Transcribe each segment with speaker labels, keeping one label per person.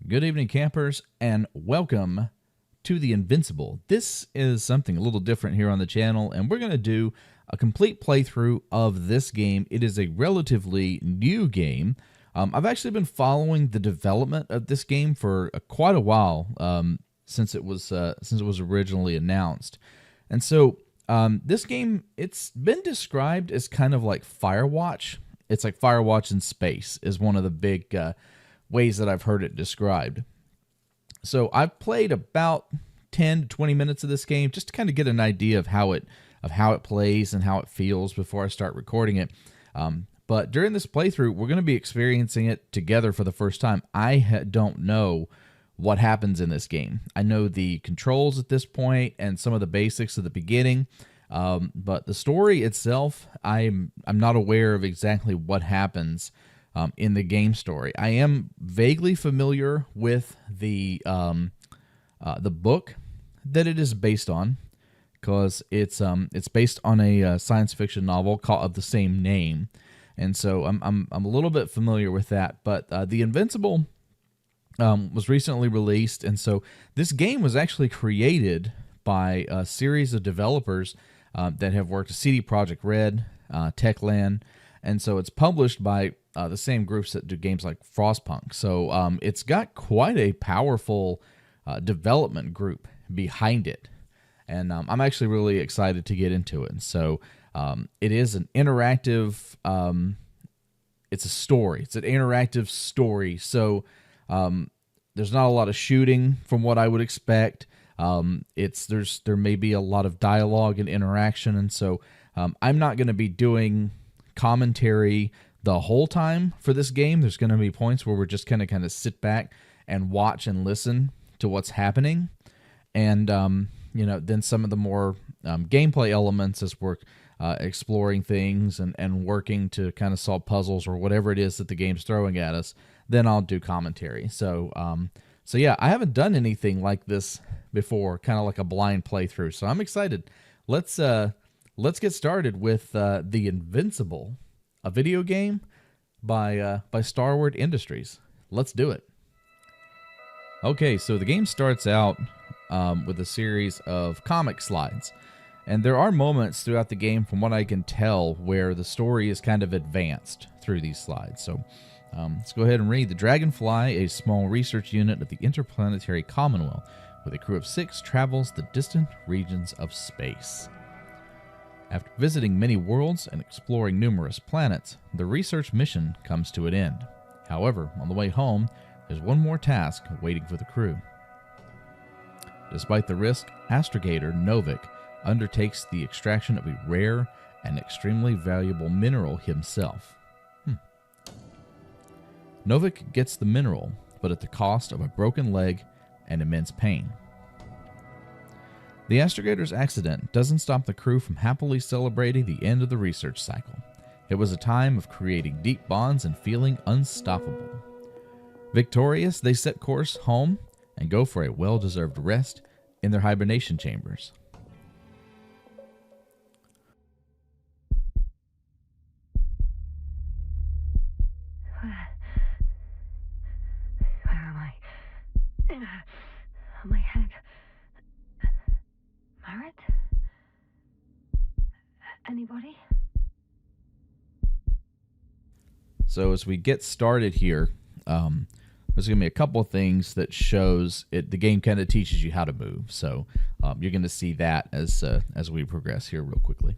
Speaker 1: Good evening, campers, and welcome to the Invincible. This is something a little different here on the channel, and we're going to do a complete playthrough of this game. It is a relatively new game. I've actually been following the development of this game for quite a while, since it was originally announced, and so this game, it's been described as kind of like Firewatch. It's like Firewatch in space is one of the big ways that I've heard it described. So I've played about 10 to 20 minutes of this game just to kind of get an idea of how it plays and how it feels before I start recording it. But during this playthrough, we're going to be experiencing it together for the first time. I don't know what happens in this game. I know the controls at this point and some of the basics of the beginning, but the story itself, I'm not aware of exactly what happens in the game story. I am vaguely familiar with the book that it is based on, because it's based on a science fiction novel of the same name, and so I'm a little bit familiar with that. But the Invincible was recently released, and so this game was actually created by a series of developers that have worked at CD Projekt Red, Techland, and so it's published by the same groups that do games like Frostpunk. So it's got quite a powerful development group behind it. And I'm actually really excited to get into it. And so it is an interactive, it's a story. It's an interactive story. So there's not a lot of shooting from what I would expect. There may be a lot of dialogue and interaction. And so I'm not going to be doing commentary the whole time for this game. There's going to be points where we're just kind of sit back and watch and listen to what's happening, and then some of the more gameplay elements as we're exploring things and working to kind of solve puzzles or whatever it is that the game's throwing at us. Then I'll do commentary. So yeah, I haven't done anything like this before, kind of like a blind playthrough. So I'm excited. Let's get started with The Invincible, a video game by Starward Industries. Let's do it. Okay, so the game starts out with a series of comic slides, and there are moments throughout the game, from what I can tell, where the story is kind of advanced through these slides. So let's go ahead and read. The Dragonfly, a small research unit of the interplanetary Commonwealth, with a crew of 6, travels the distant regions of space. After visiting many worlds and exploring numerous planets, the research mission comes to an end. However, on the way home, there's one more task waiting for the crew. Despite the risk, astrogator Novik undertakes the extraction of a rare and extremely valuable mineral himself. Novik gets the mineral, but at the cost of a broken leg and immense pain. The astrogator's accident doesn't stop the crew from happily celebrating the end of the research cycle. It was a time of creating deep bonds and feeling unstoppable. Victorious, they set course home and go for a well-deserved rest in their hibernation chambers.
Speaker 2: Where am I? My head. Margaret? Anybody?
Speaker 1: So as we get started here, there's going to be a couple of things that shows it. The game kind of teaches you how to move. So you're going to see that as we progress here real quickly.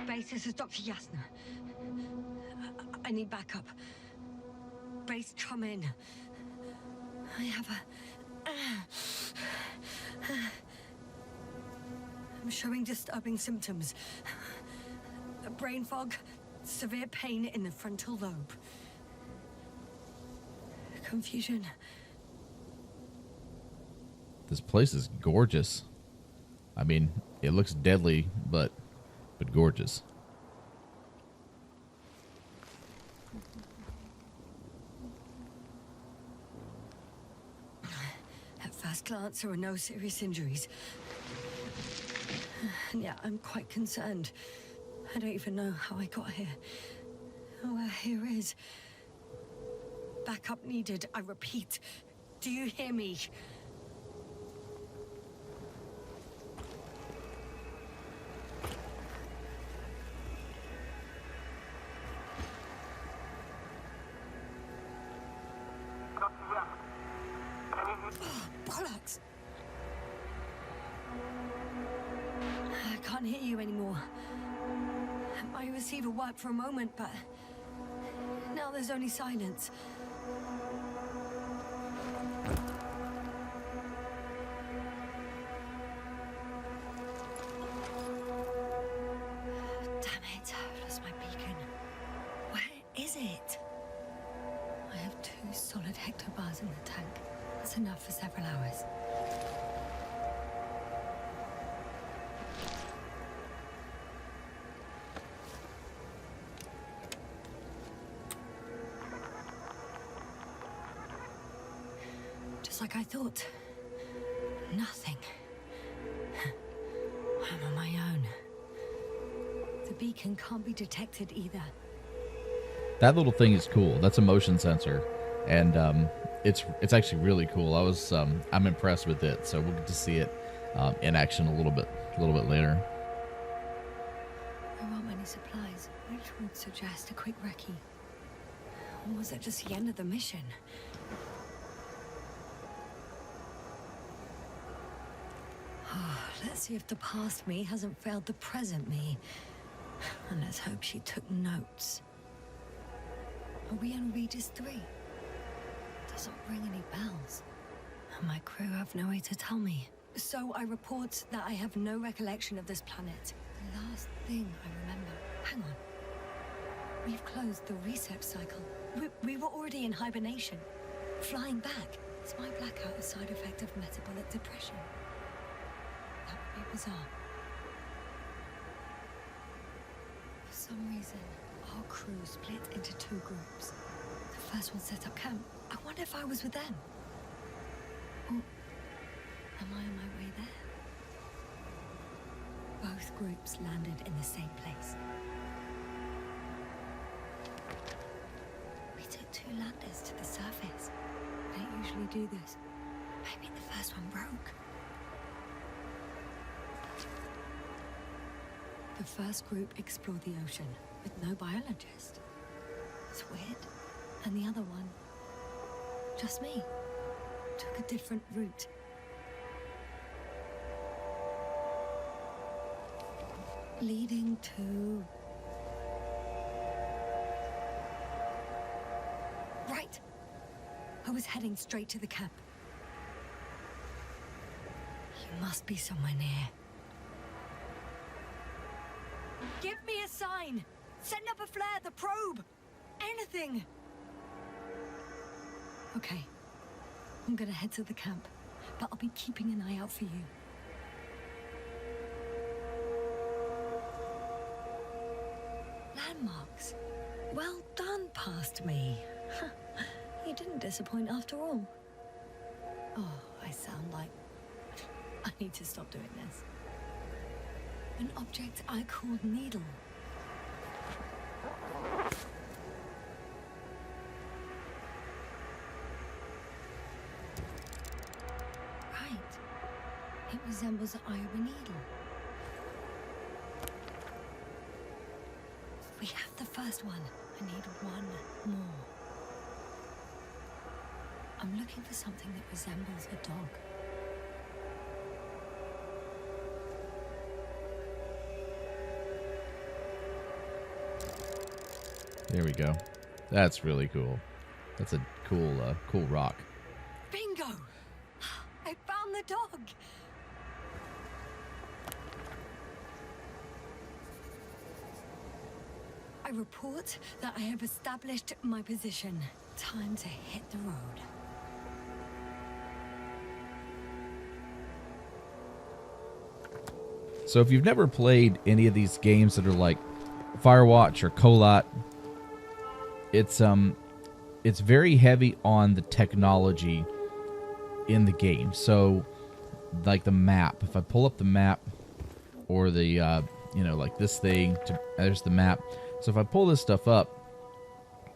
Speaker 2: Base, this is Dr. Yasna. I need backup. Base, come in. I have I'm showing disturbing symptoms. Brain fog, severe pain in the frontal lobe. Confusion.
Speaker 1: This place is gorgeous. I mean, it looks deadly, but gorgeous.
Speaker 2: first glance, there are no serious injuries. And yet, I'm quite concerned. I don't even know how I got here. Where here is. Backup needed, I repeat. Do you hear me? Bollocks! I can't hear you anymore. My receiver worked for a moment, but now there's only silence. Damn it, I've lost my beacon. Where is it? I have 2 solid hectobars in the tank. That's enough for several hours. Just like I thought. Nothing. I'm on my own. The beacon can't be detected either.
Speaker 1: That little thing is cool. That's a motion sensor, and it's actually really cool. I'm impressed with it. So we'll get to see it in action a little bit later.
Speaker 2: There aren't many supplies, which would suggest a quick recce. Or was it just the end of the mission? Let's see if the past me hasn't failed the present me. And let's hope she took notes. Are we on REGIS III? Doesn't ring any bells. And my crew have no way to tell me. So I report that I have no recollection of this planet. The last thing I remember. Hang on. We've closed the research cycle. We were already in hibernation. Flying back. Is my blackout a side effect of metabolic depression? That would be bizarre. For some reason, our crew split into 2 groups. The first one set up camp. I wonder if I was with them. Or am I on my way there? Both groups landed in the same place. We took 2 landers to the surface. We don't usually do this. Maybe the first one broke. The first group explored the ocean with no biologist. It's weird. And the other one, just me, took a different route. Leading to... Right! I was heading straight to the camp. You must be somewhere near. Give me a sign! Send up a flare, the probe! Anything! Okay. I'm gonna head to the camp, but I'll be keeping an eye out for you. Landmarks. Well done, past me. You didn't disappoint after all. Oh, I sound like... I need to stop doing this. An object I called Needle. Right. It resembles the eye of a needle. We have the first one. I need one more. I'm looking for something that resembles a dog.
Speaker 1: There we go. That's really cool. That's a cool, cool rock.
Speaker 2: Bingo! I found the dog! I report that I have established my position. Time to hit the road.
Speaker 1: So if you've never played any of these games that are like Firewatch or Colat, it's very heavy on the technology in the game. So, like the map. If I pull up the map, or the, you know, like this thing, there's the map. So if I pull this stuff up,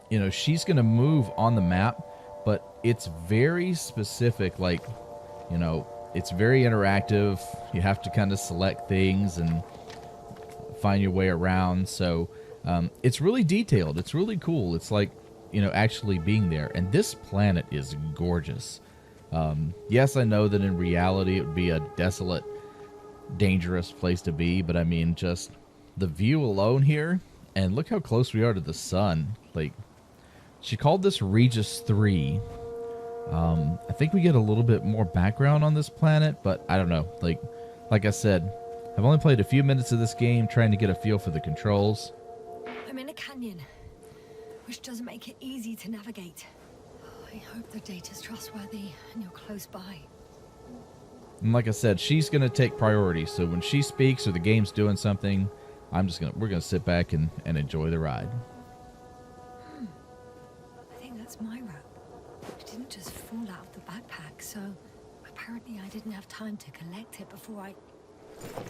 Speaker 1: you know, she's going to move on the map, but it's very specific. Like, you know, it's very interactive. You have to kind of select things and find your way around. So it's really detailed. It's really cool. It's like, you know, actually being there. And this planet is gorgeous. Yes, I know that in reality it would be a desolate, dangerous place to be, but I mean, just the view alone here, and look how close we are to the sun. Like, she called this REGIS III. I think we get a little bit more background on this planet, but I don't know. Like I said, I've only played a few minutes of this game trying to get a feel for the controls.
Speaker 2: I'm in a canyon, which doesn't make it easy to navigate. I hope the data's trustworthy and you're close by.
Speaker 1: And like I said, she's going to take priority. So when she speaks or the game's doing something, we're going to sit back and enjoy the ride.
Speaker 2: I think that's my rope. It didn't just fall out of the backpack, so apparently I didn't have time to collect it before I fell.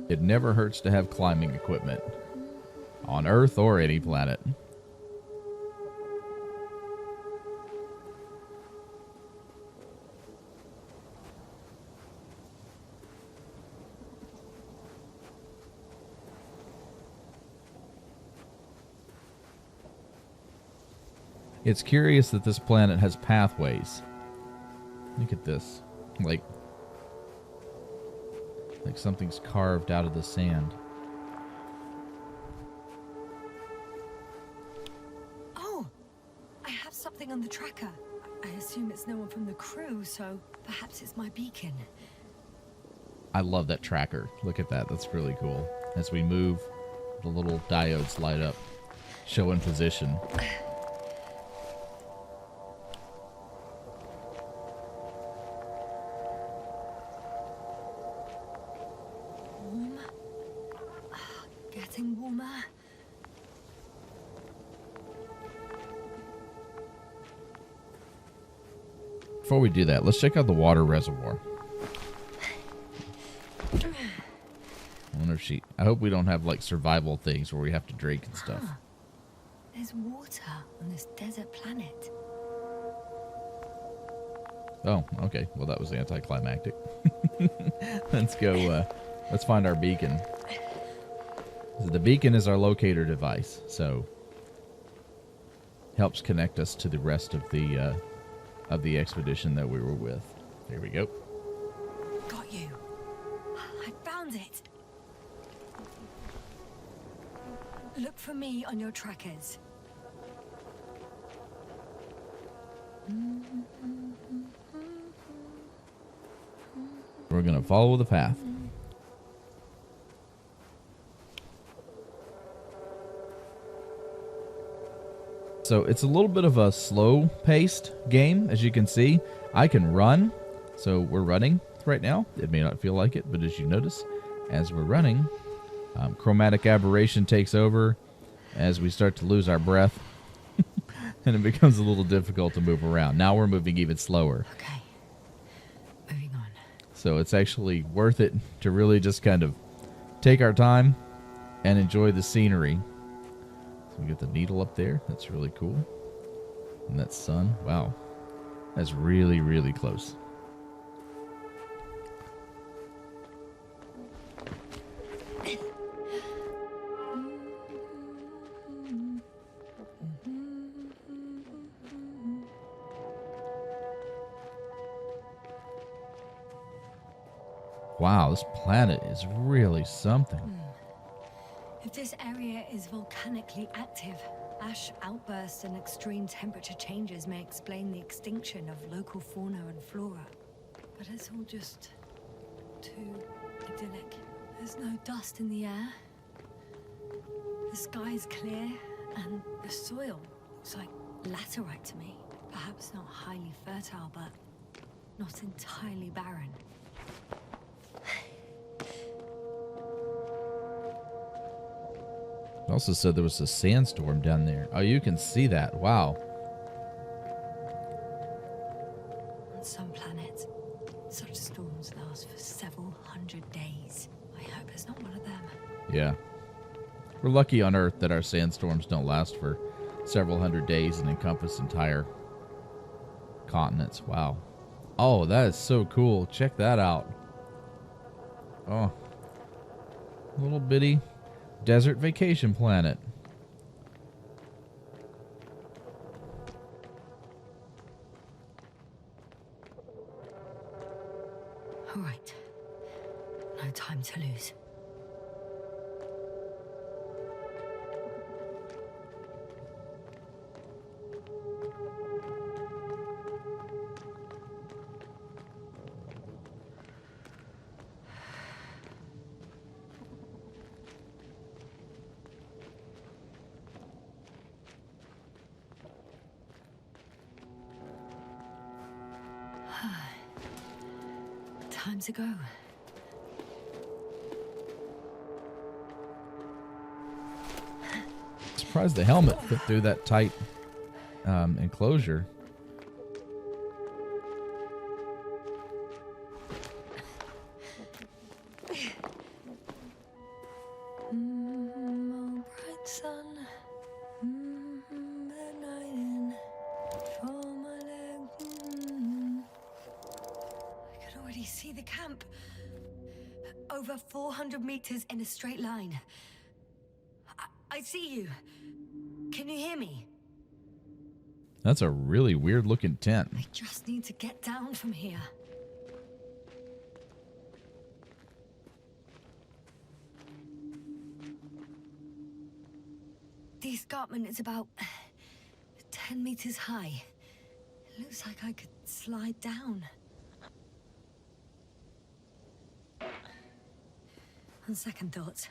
Speaker 1: It never hurts to have climbing equipment, on Earth or any planet. It's curious that this planet has pathways. Look at this. Like something's carved out of the sand.
Speaker 2: Oh! I have something on the tracker. I assume it's no one from the crew, so perhaps it's my beacon.
Speaker 1: I love that tracker. Look at that. That's really cool. As we move, the little diodes light up, showing position.
Speaker 2: Warm. Getting warmer.
Speaker 1: Before we do that, let's check out the water reservoir. I wonder if I hope we don't have like survival things where we have to drink and stuff.
Speaker 2: There's water on this desert planet.
Speaker 1: Oh, okay. Well, that was anticlimactic. Let's go. Let's find our beacon. The beacon is our locator device, so helps connect us to the rest of the expedition that we were with. There we go.
Speaker 2: Got you. I found it. Look for me on your trackers.
Speaker 1: We're going to follow the path. So it's a little bit of a slow-paced game, as you can see. I can run, so we're running right now. It may not feel like it, but as you notice, as we're running, chromatic aberration takes over as we start to lose our breath, and it becomes a little difficult to move around. Now we're moving even slower.
Speaker 2: Okay. Moving on.
Speaker 1: So it's actually worth it to really just kind of take our time and enjoy the scenery. So we get the needle up there. That's really cool. And that sun. Wow. That's really, really close. Wow, this planet is really something.
Speaker 2: If this area is volcanically active, ash outbursts and extreme temperature changes may explain the extinction of local fauna and flora. But it's all just too idyllic. There's no dust in the air. The sky's clear, and the soil looks like laterite to me. Perhaps not highly fertile, but not entirely barren.
Speaker 1: Also said there was a sandstorm down there. Oh, you can see that. Wow.
Speaker 2: On some planets, such storms last for several hundred days. I hope it's not one of them.
Speaker 1: Yeah. We're lucky on Earth that our sandstorms don't last for several hundred days and encompass entire continents. Wow. Oh, that is so cool. Check that out. Oh. Little bitty desert vacation planet.
Speaker 2: All right. No time to lose. Time to go.
Speaker 1: Surprised the helmet fit through that tight enclosure.
Speaker 2: Oh, bright sun. The night in. For my leg. I could already see the camp. Over 400 meters in a straight line. I see you. Can you hear me?
Speaker 1: That's a really weird looking tent.
Speaker 2: I just need to get down from here. The escarpment is about 10 meters high. It looks like I could slide down. On second thoughts,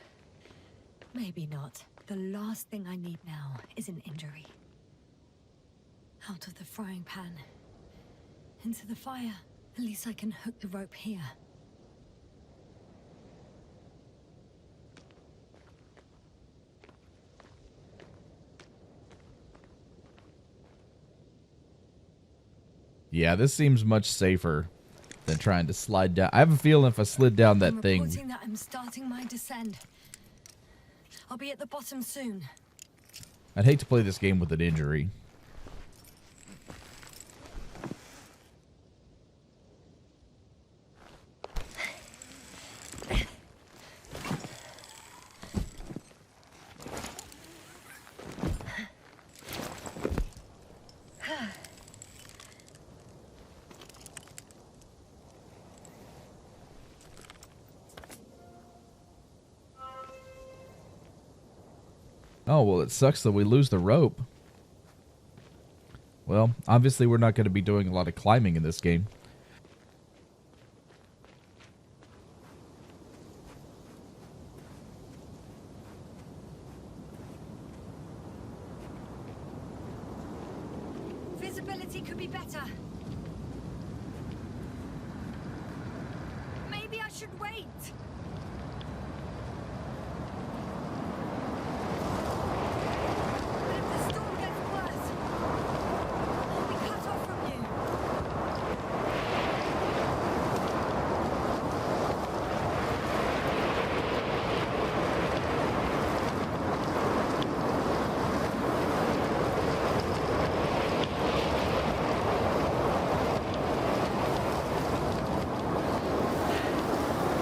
Speaker 2: maybe not. The last thing I need now is an injury. Out of the frying pan. Into the fire. At least I can hook the rope here.
Speaker 1: Yeah, this seems much safer than trying to slide down. I have a feeling if I slid down that
Speaker 2: I'm
Speaker 1: thing...
Speaker 2: reporting that I'm starting my descent. I'll be at the bottom soon.
Speaker 1: I'd hate to play this game with an injury. Oh, well, it sucks that we lose the rope. Well, obviously we're not going to be doing a lot of climbing in this game.
Speaker 2: Visibility could be better. Maybe I should wait.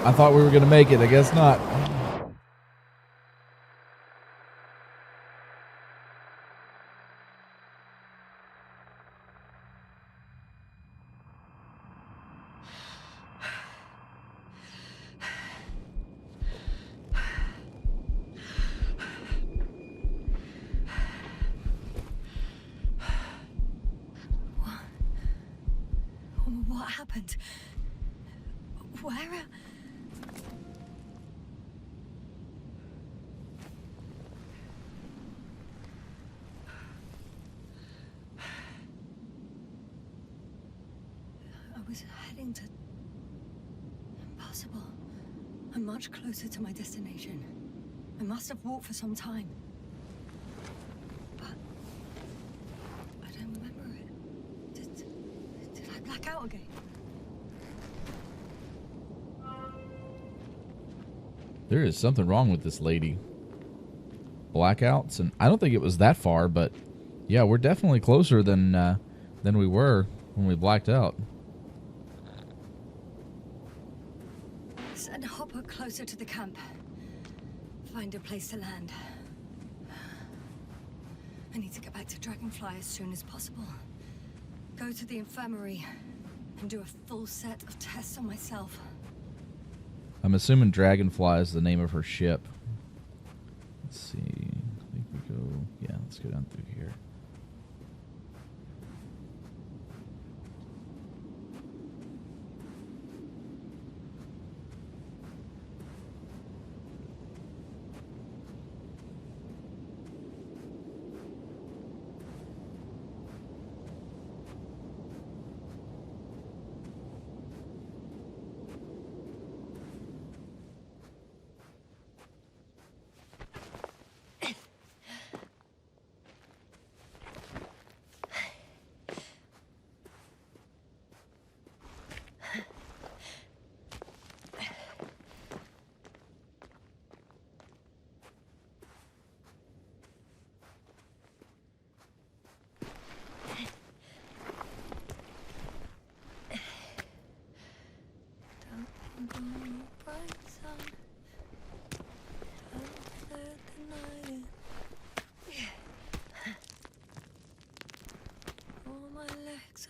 Speaker 1: I thought we were going to make it. I guess not.
Speaker 2: What happened? Where? I was heading to... Impossible. I'm much closer to my destination. I must have walked for some time.
Speaker 1: There is something wrong with this lady. Blackouts, and I don't think it was that far, but yeah, we're definitely closer than we were when we blacked out.
Speaker 2: Send Hopper closer to the camp. Find a place to land. I need to get back to Dragonfly as soon as possible. Go to the infirmary and do a full set of tests on myself.
Speaker 1: I'm assuming Dragonfly is the name of her ship. Let's see. I think we go... Yeah, let's go down through here.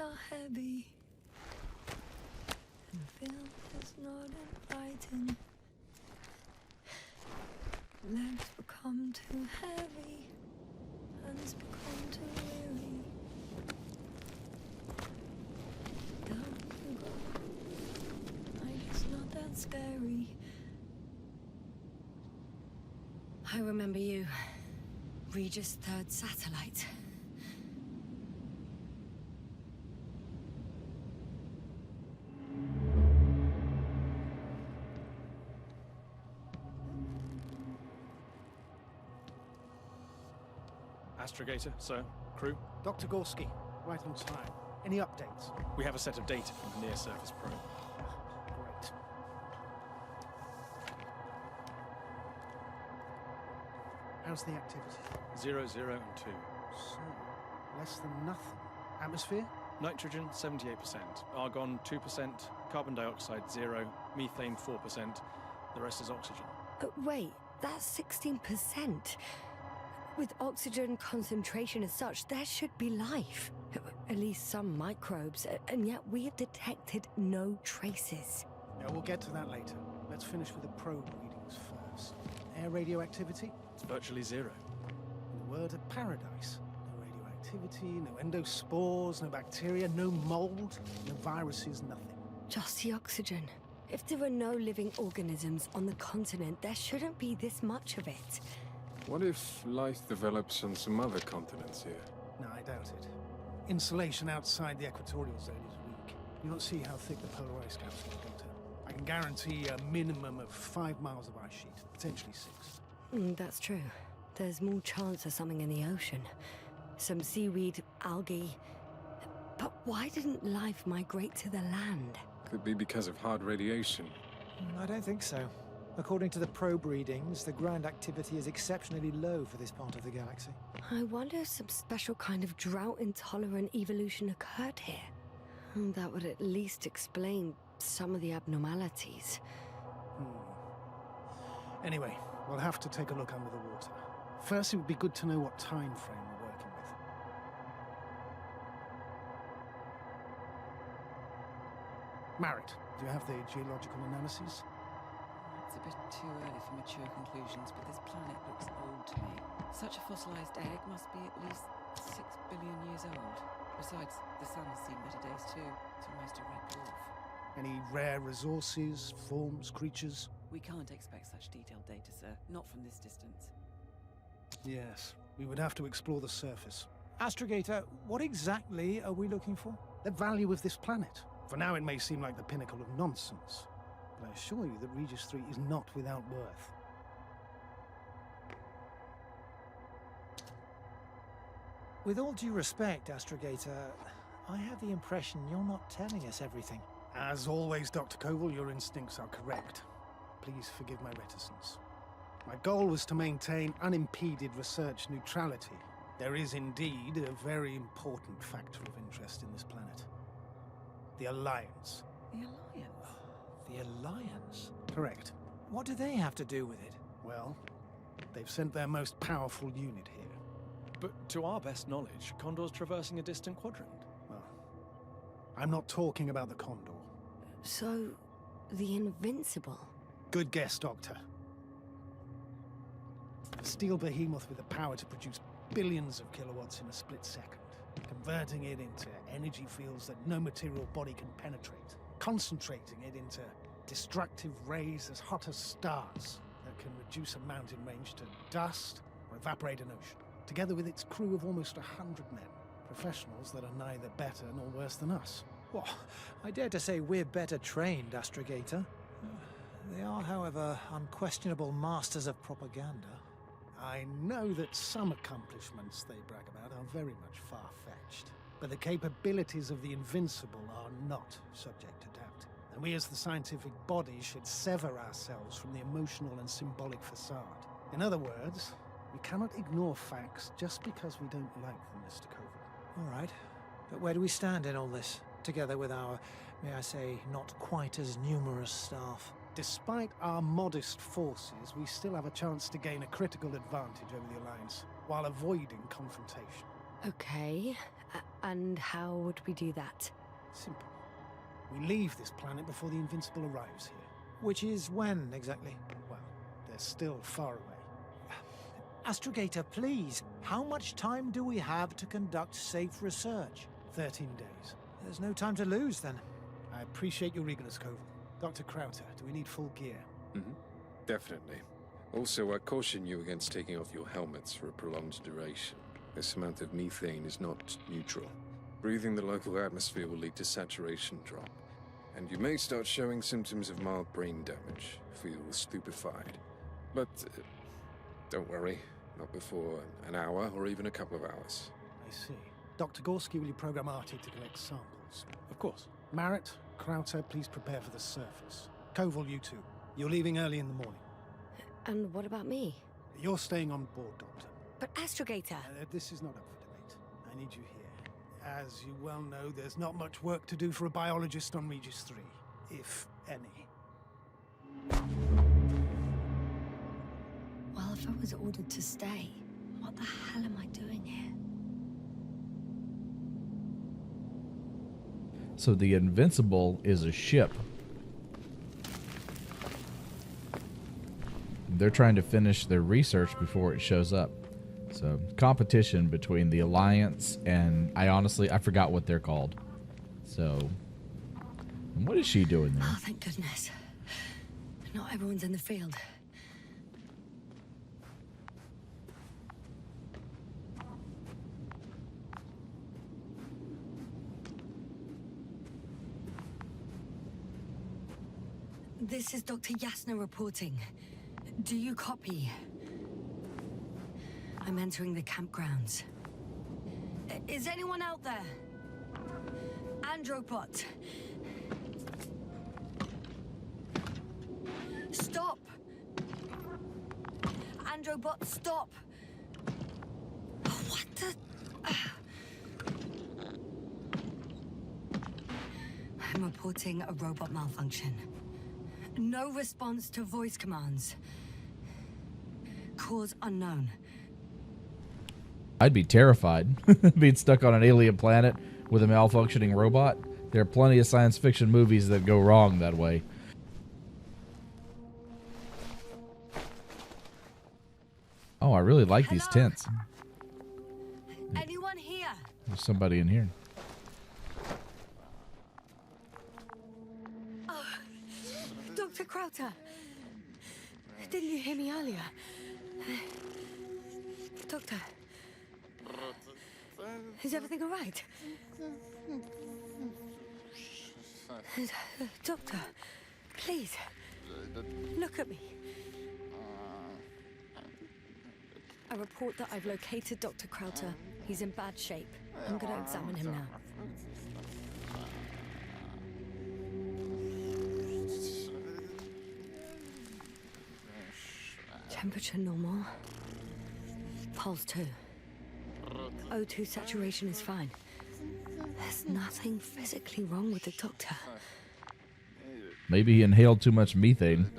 Speaker 2: Are heavy, and the film is not inviting. Legs become too heavy, hands become too weary. Down you go, like it's not that scary. I remember you, Regis III satellite.
Speaker 3: Astrogator, sir. Crew.
Speaker 4: Dr. Gorski, right on time. Any updates?
Speaker 3: We have a set of data from the near-surface probe.
Speaker 4: Great. How's the activity?
Speaker 3: 0, 0, and 2.
Speaker 4: So, less than nothing. Atmosphere?
Speaker 3: Nitrogen, 78%. Argon, 2%. Carbon dioxide, 0. Methane, 4%. The rest is oxygen.
Speaker 2: Wait, that's 16%. With oxygen concentration as such, there should be life. At least some microbes, and yet we have detected no traces.
Speaker 4: Yeah, we'll get to that later. Let's finish with the probe readings first. Air radioactivity?
Speaker 3: It's virtually 0.
Speaker 4: In a word, a paradise. No radioactivity, no endospores, no bacteria, no mold, no viruses, nothing.
Speaker 2: Just the oxygen. If there are no living organisms on the continent, there shouldn't be this much of it.
Speaker 5: What if life develops on some other continents here?
Speaker 4: No, I doubt it. Insulation outside the equatorial zone is weak. You don't see how thick the polar ice caps get, Doctor. I can guarantee a minimum of 5 miles of ice sheet, potentially 6.
Speaker 2: That's true. There's more chance of something in the ocean. Some seaweed, algae. But why didn't life migrate to the land?
Speaker 5: Could be because of hard radiation.
Speaker 6: I don't think so. According to the probe readings, the ground activity is exceptionally low for this part of the galaxy.
Speaker 2: I wonder if some special kind of drought-intolerant evolution occurred here. That would at least explain some of the abnormalities.
Speaker 4: Anyway, we'll have to take a look under the water. First, it would be good to know what time frame we're working with. Married, do you have the geological analyses?
Speaker 7: It's a bit too early for mature conclusions, but this planet looks old to me. Such a fossilized egg must be at least 6 billion years old. Besides, the sun has seen better days too. It's almost a red dwarf.
Speaker 4: Any rare resources, forms, creatures?
Speaker 7: We can't expect such detailed data, sir. Not from this distance.
Speaker 4: Yes, we would have to explore the surface.
Speaker 6: Astrogator, what exactly are we looking for?
Speaker 4: The value of this planet. For now, it may seem like the pinnacle of nonsense. But I assure you that Regis III is not without worth.
Speaker 6: With all due respect, Astrogator, I have the impression you're not telling us everything.
Speaker 4: As always, Dr. Koval, your instincts are correct. please forgive my reticence. My goal was to maintain unimpeded research neutrality. There is indeed a very important factor of interest in this planet. The Alliance.
Speaker 7: The Alliance?
Speaker 6: The Alliance?
Speaker 4: Correct.
Speaker 6: What do they have to do with it?
Speaker 4: Well, they've sent their most powerful unit here.
Speaker 3: But to our best knowledge, Kondor's traversing a distant quadrant.
Speaker 4: Well, I'm not talking about the Kondor.
Speaker 2: So, the Invincible.
Speaker 4: Good guess, Doctor. A steel behemoth with the power to produce billions of kilowatts in a split second, converting it into energy fields that no material body can penetrate, concentrating it into destructive rays as hot as stars that can reduce a mountain range to dust or evaporate an ocean, together with its crew of almost 100 men, professionals that are neither better nor worse than us.
Speaker 6: Well, I dare to say we're better trained, Astrogator. They are, however, unquestionable masters of propaganda.
Speaker 4: I know that some accomplishments they brag about are very much far-fetched, but the capabilities of the Invincible are not subject to doubt. And we as the scientific body should sever ourselves from the emotional and symbolic facade. In other words, we cannot ignore facts just because we don't like them, Mr. Koval.
Speaker 6: All right, but where do we stand in all this, together with our, may I say, not quite as numerous staff?
Speaker 4: Despite our modest forces, we still have a chance to gain a critical advantage over the Alliance, while avoiding confrontation.
Speaker 2: Okay, and how would we do that?
Speaker 4: Simple. We leave this planet before the Invincible arrives here.
Speaker 6: Which is when, exactly?
Speaker 4: Well, they're still far away.
Speaker 6: Astrogator, please, how much time do we have to conduct safe research?
Speaker 4: 13 days.
Speaker 6: There's no time to lose, then.
Speaker 4: I appreciate your eagerness, Koval. Dr. Krauter, do we need full gear?
Speaker 5: Definitely. Also, I caution you against taking off your helmets for a prolonged duration. This amount of methane is not neutral. Breathing the local atmosphere will lead to saturation drop, and you may start showing symptoms of mild brain damage, feel stupefied. But don't worry, not before an hour or even a couple of hours.
Speaker 4: I see. Dr. Gorski, will you program Artie to collect samples?
Speaker 3: Of course.
Speaker 4: Marrett, Krauter, please prepare for the surface. Koval, you two. You're leaving early in the morning.
Speaker 2: And what about me?
Speaker 4: You're staying on board, Doctor.
Speaker 2: But Astrogator!
Speaker 4: This is not up for debate. I need you here. As you well know, there's not much work to do for a biologist on REGIS III, if any.
Speaker 2: Well, if I was ordered to stay, what the hell am I doing here?
Speaker 1: So the Invincible is a ship. They're trying to finish their research before it shows up. So competition between the Alliance and I forgot what they're called. So what is she doing there?
Speaker 2: Oh, thank goodness. Not everyone's in the field. This is Dr. Yasna reporting. Do you copy? I'm entering the campgrounds. Is anyone out there? Andropod. Stop! Androbot, stop! What the... I'm reporting a robot malfunction. No response to voice commands. Cause unknown.
Speaker 1: I'd be terrified being stuck on an alien planet with a malfunctioning robot. There are plenty of science fiction movies that go wrong that way. Oh, I really like these tents.
Speaker 2: Anyone here?
Speaker 1: There's somebody in here.
Speaker 2: Oh, Dr. Krauter. Didn't you hear me earlier? Doctor. Is everything all right? Doctor, please. Look at me. I report that I've located Dr. Krauter. He's in bad shape. I'm going to examine him now. Temperature normal. Pulse 2. O2 saturation is fine. There's nothing physically wrong with the doctor.
Speaker 1: Maybe he inhaled too much methane.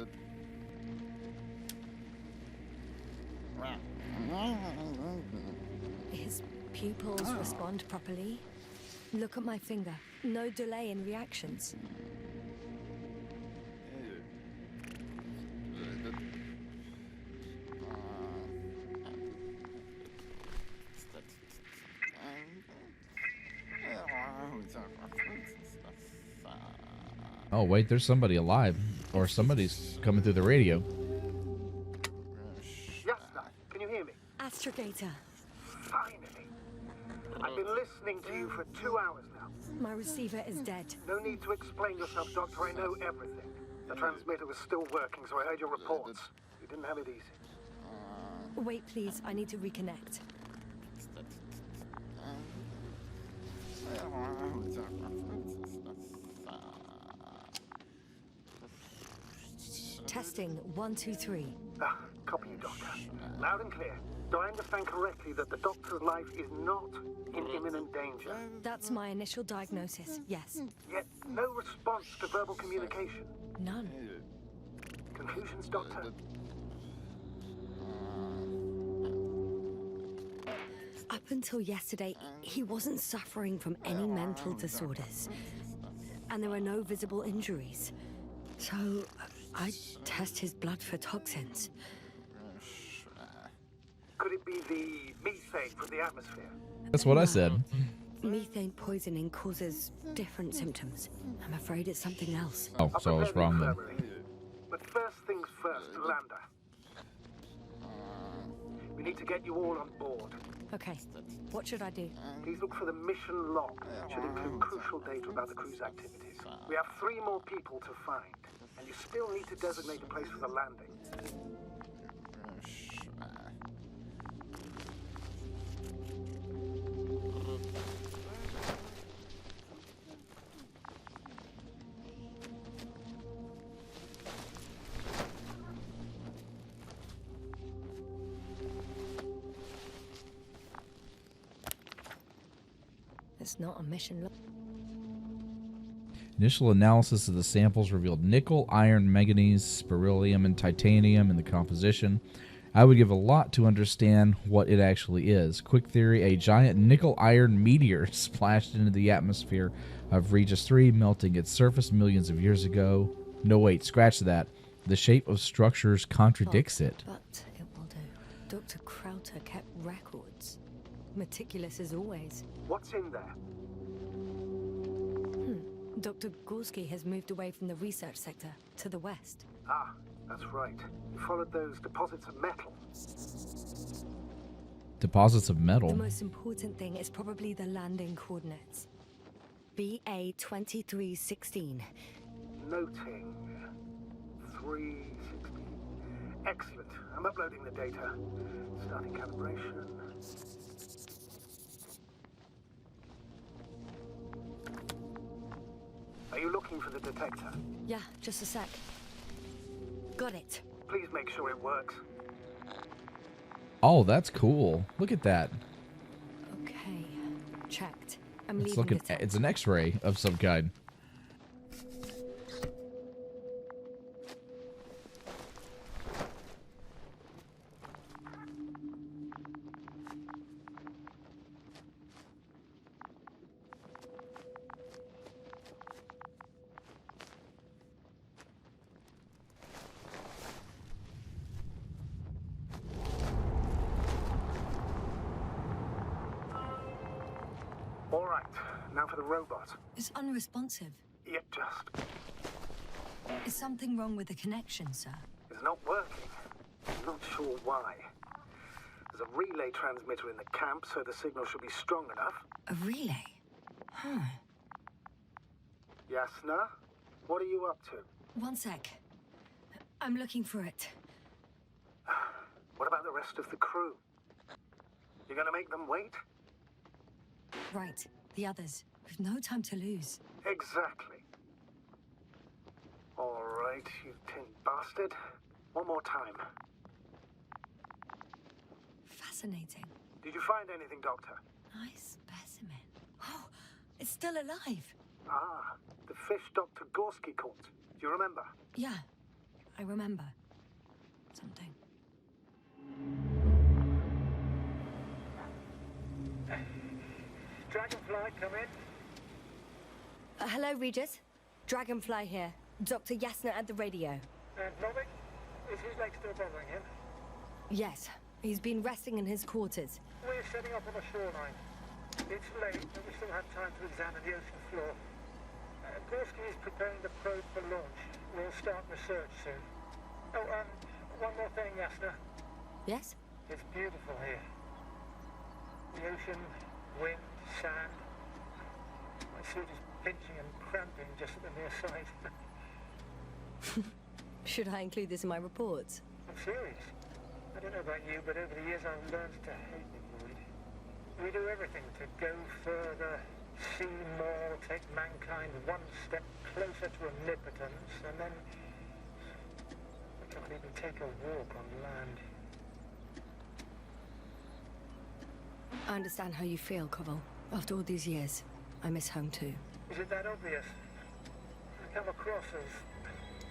Speaker 2: His pupils respond properly. Look at my finger. No delay in reactions.
Speaker 1: Oh, wait, there's somebody alive. Or somebody's coming through the radio.
Speaker 4: Yasna, can you hear me?
Speaker 2: Astrogator.
Speaker 4: Finally. I've been listening to you for 2 hours now.
Speaker 2: My receiver is dead.
Speaker 4: No need to explain yourself, Doctor. I know everything. The transmitter was still working, so I heard your reports. You didn't have it easy.
Speaker 2: Wait, please. I need to reconnect. Testing 1, 2, 3.
Speaker 4: Copy you, Doctor. Loud and clear. Do I understand correctly that the Doctor's life is not in imminent danger?
Speaker 2: That's my initial diagnosis, yes.
Speaker 4: Yet no response to verbal communication.
Speaker 2: None.
Speaker 4: Conclusions, Doctor?
Speaker 2: Up until yesterday, he wasn't suffering from any mental disorders. And there were no visible injuries. So, I test his blood for toxins.
Speaker 4: Could it be the methane from the atmosphere?
Speaker 1: That's what I said.
Speaker 2: Methane poisoning causes different symptoms. I'm afraid it's something else.
Speaker 1: Oh, so I was wrong then.
Speaker 4: But first things first, Lander. We need to get you all on board.
Speaker 2: Okay, what should I do?
Speaker 4: Please look for the mission log. It should include crucial data about the crew's activities. We have 3 more people to find, and you still need to designate a place for the landing.
Speaker 2: It's not a mission.
Speaker 1: Initial analysis of the samples revealed nickel, iron, manganese, beryllium, and titanium in the composition. I would give a lot to understand what it actually is. Quick theory, a giant nickel-iron meteor splashed into the atmosphere of REGIS III, melting its surface millions of years ago. No, wait, scratch that. The shape of structures contradicts it.
Speaker 2: But it will do. Dr. Krauter kept records. Meticulous as always.
Speaker 4: What's in there?
Speaker 2: Dr. Gorski has moved away from the research sector to the west.
Speaker 4: Ah, that's right. You followed those deposits of metal.
Speaker 1: Deposits of metal.
Speaker 2: The most important thing is probably the landing coordinates. BA-2316.
Speaker 4: Noting. 316. Excellent. I'm uploading the data. Starting calibration. Are you looking for the detector?
Speaker 2: Yeah, just a sec. Got it.
Speaker 4: Please make sure it works.
Speaker 1: Oh, that's cool. Look at that.
Speaker 2: Okay, checked. I'm
Speaker 1: It's
Speaker 2: leaving
Speaker 1: looking.
Speaker 2: the tent.
Speaker 1: It's an X-ray of some kind.
Speaker 4: All right, now for the robot.
Speaker 2: It's unresponsive.
Speaker 4: Yet just.
Speaker 2: Is something wrong with the connection, sir?
Speaker 4: It's not working. I'm not sure why. There's a relay transmitter in the camp, so the signal should be strong enough.
Speaker 2: A relay? Huh.
Speaker 4: Yasna, what are you up to?
Speaker 2: One sec. I'm looking for it.
Speaker 4: What about the rest of the crew? You're gonna make them wait?
Speaker 2: Right, the others. We've no time to lose.
Speaker 4: Exactly. All right, you tin bastard. One more time.
Speaker 2: fascinating.
Speaker 4: Did you find anything, Doctor?
Speaker 2: Nice specimen. Oh, it's still alive.
Speaker 4: Ah, the fish Dr. Gorski caught. Do you remember?
Speaker 2: Yeah, I remember. Something.
Speaker 4: Dragonfly, come in.
Speaker 2: Hello, Regis. Dragonfly here. Dr. Yasna at the radio.
Speaker 4: Novik, is his leg still bothering him?
Speaker 2: Yes, he's been resting in his quarters.
Speaker 4: We're setting up on the shoreline. It's late, but we still have time to examine the ocean floor. Gorski is preparing the probe for launch. We'll start research soon. Oh, one more thing, Yasna.
Speaker 2: Yes?
Speaker 4: It's beautiful here. The ocean, wind, sand. My suit is pinching and cramping just at the near sight.
Speaker 2: Should I include this in my reports?
Speaker 4: I'm serious. I don't know about you, but over the years I've learned to hate the void. We do everything to go further, see more, take mankind one step closer to omnipotence, and then we can't even take a walk on land.
Speaker 2: I understand how you feel, Koval. After all these years, I miss home too.
Speaker 4: Is it that obvious? I come across as,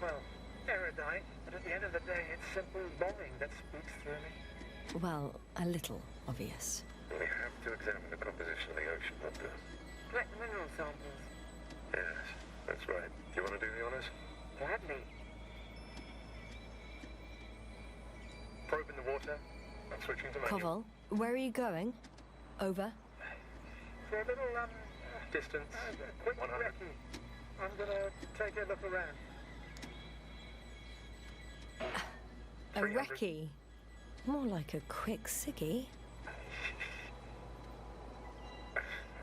Speaker 4: well, erudite, but at the end of the day, it's simple longing that speaks through me.
Speaker 2: Well, a little obvious.
Speaker 5: We have to examine the composition of the ocean, Doctor.
Speaker 4: Collect mineral samples.
Speaker 5: Yes, that's right. Do you want to do the honors?
Speaker 4: Gladly.
Speaker 5: Probe in the water. I'm switching to manual.
Speaker 2: Koval, where are you going? Over.
Speaker 4: For a little,
Speaker 5: Distance,
Speaker 4: quick
Speaker 5: 100.
Speaker 4: recce. I'm gonna take a look around.
Speaker 2: A
Speaker 5: 300.
Speaker 2: recce. More like a quick ciggy.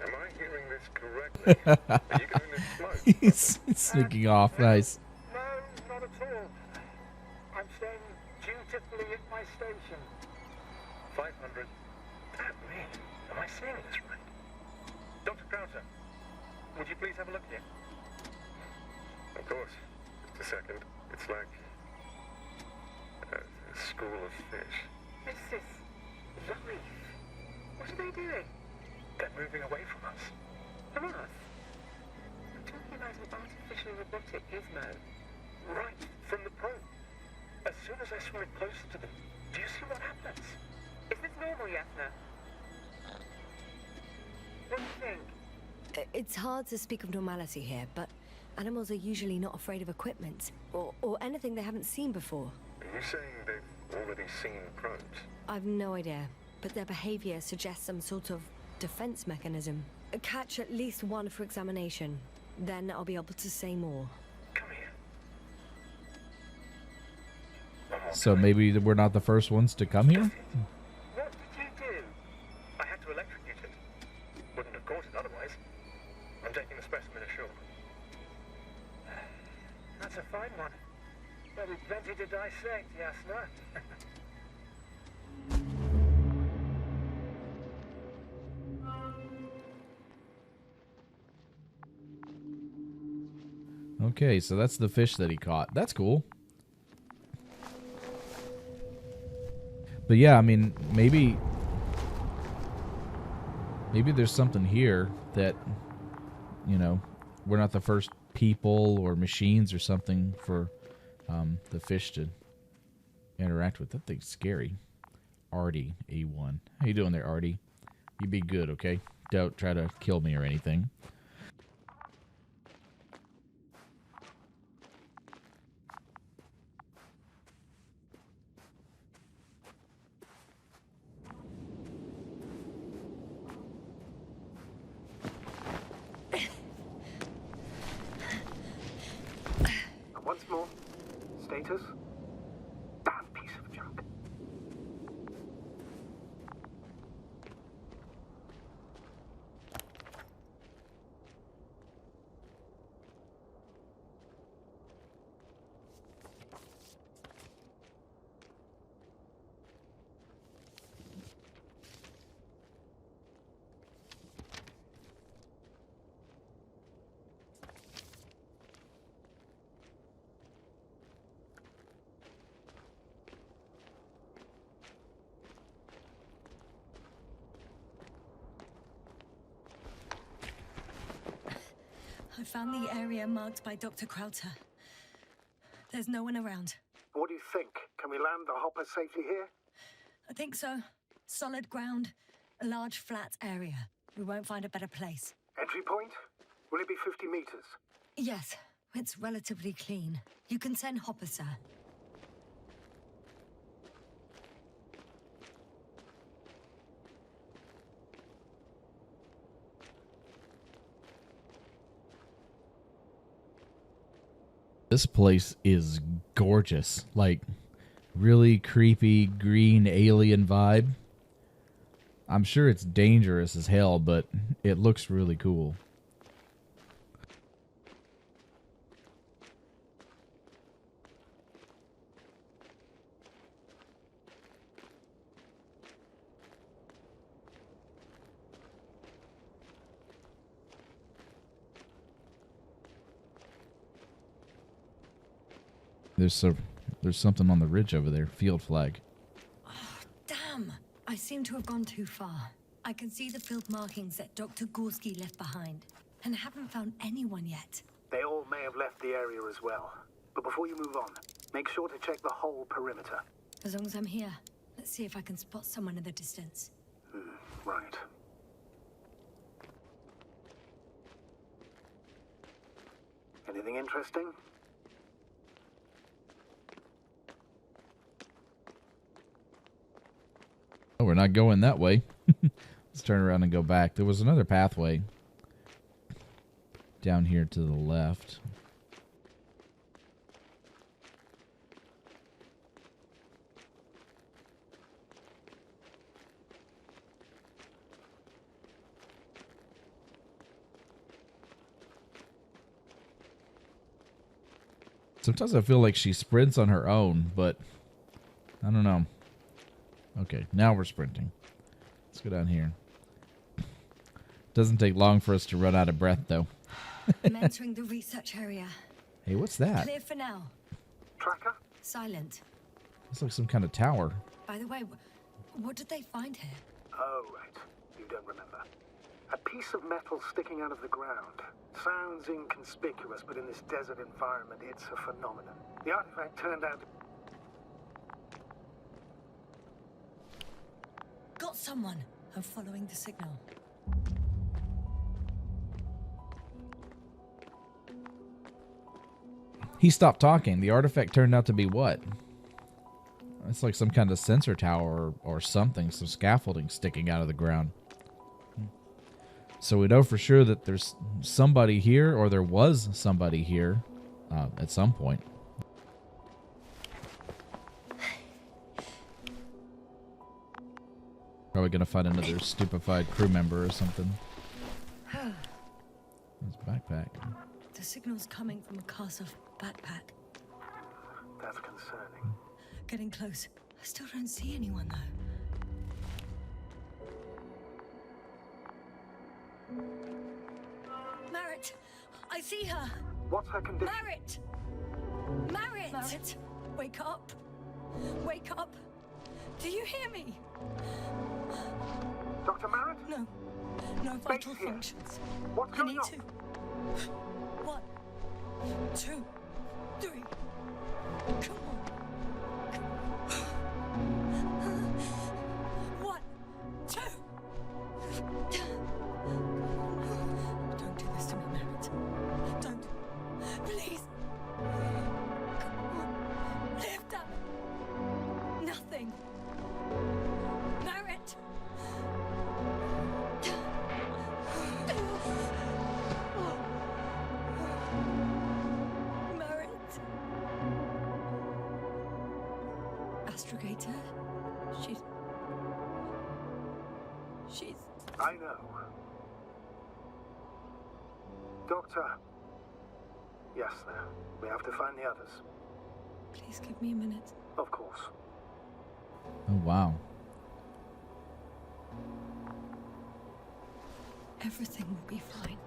Speaker 5: Am I hearing this correctly? Are you going to float?
Speaker 1: He's sneaking off. Nice.
Speaker 4: No, not at all. I'm staying dutifully at my station.
Speaker 5: 500. Damn me. Am I seeing this right? Dr. Krauser, would you please have a look here? Of course. Just a second. It's like a school of fish.
Speaker 4: This is life. What are they doing?
Speaker 5: They're moving away from us.
Speaker 4: From us? I'm talking about an artificial robotic gizmo.
Speaker 5: Right from the probe. As soon as I swim it closer to them, do you see what happens?
Speaker 4: Is this normal, Yasna? What do you think?
Speaker 2: It's hard to speak of normality here, but animals are usually not afraid of equipment or anything they haven't seen before.
Speaker 5: Are you saying they've already seen probes?
Speaker 2: I've no idea, but their behavior suggests some sort of defense mechanism. Catch at least one for examination. Then I'll be able to say more.
Speaker 5: Come here.
Speaker 1: So maybe we're not the first ones to come here?
Speaker 4: What did you do?
Speaker 5: I had to electrocute it. Wouldn't have caught it otherwise. I'm taking the specimen ashore.
Speaker 4: That's a fine one. There'll be plenty to dissect, Yasna.
Speaker 1: Okay, so that's the fish that he caught. That's cool. But yeah, I mean, maybe there's something here that, you know, we're not the first people or machines or something for the fish to interact with. That thing's scary. Artie, A1. How you doing there, Artie? You be good, okay? Don't try to kill me or anything.
Speaker 4: And once more, status? Damn piece of junk.
Speaker 2: found the area marked by Dr. Krauter. There's no one around.
Speaker 4: What do you think? Can we land the hopper safely here?
Speaker 2: I think so. Solid ground, a large flat area. We won't find a better place.
Speaker 4: Entry point? Will it be 50 meters?
Speaker 2: Yes, it's relatively clean. You can send Hopper, sir.
Speaker 1: This place is gorgeous. Like, really creepy green alien vibe. I'm sure it's dangerous as hell, but it looks really cool. There's something on the ridge over there. Field flag.
Speaker 2: Oh, damn! I seem to have gone too far. I can see the field markings that Dr. Gorski left behind, and haven't found anyone yet.
Speaker 4: They all may have left the area as well. But before you move on, make sure to check the whole perimeter.
Speaker 2: As long as I'm here, let's see if I can spot someone in the distance.
Speaker 4: Right. Anything interesting?
Speaker 1: Oh, we're not going that way. Let's turn around and go back. There was another pathway down here to the left. Sometimes I feel like she sprints on her own, but I don't know. Okay, now we're sprinting. Let's go down here. Doesn't take long for us to run out of breath, though.
Speaker 2: I'm entering the research area.
Speaker 1: Hey, what's that?
Speaker 2: Clear for now.
Speaker 4: Tracker?
Speaker 2: Silent.
Speaker 1: Looks like some kind of tower.
Speaker 2: By the way, what did they find here?
Speaker 4: Oh, right. You don't remember. A piece of metal sticking out of the ground. Sounds inconspicuous, but in this desert environment, it's a phenomenon. The artifact turned out...
Speaker 2: Got someone. I'm following the signal.
Speaker 1: He stopped talking. The artifact turned out to be what? It's like some kind of sensor tower or something. Some scaffolding sticking out of the ground. So we know for sure that there's somebody here, or there was somebody here at some point. Probably gonna find another stupefied crew member or something. It's a backpack.
Speaker 2: The signal's coming from a castle backpack.
Speaker 4: That's concerning.
Speaker 2: Getting close. I still don't see anyone, though. Merritt! I see her!
Speaker 4: What's her condition?
Speaker 2: Merritt! Merritt! Merritt! Wake up! Wake up! Do you hear me?
Speaker 4: Dr. Merritt?
Speaker 2: No. No vital
Speaker 4: here.
Speaker 2: functions.
Speaker 4: What's
Speaker 2: I
Speaker 4: going
Speaker 2: need
Speaker 4: on?
Speaker 2: to. 1, 2, 3. Come on. 1, 2. Don't do this to me, Merritt. Don't. Please. Come on. Lift up. Nothing. Merritt. Merritt. Astrogator. She's...
Speaker 4: I know. Doctor. Yasna, we have to find the others.
Speaker 2: Please give me a minute.
Speaker 4: Of course.
Speaker 1: Oh, wow.
Speaker 2: Everything will be fine.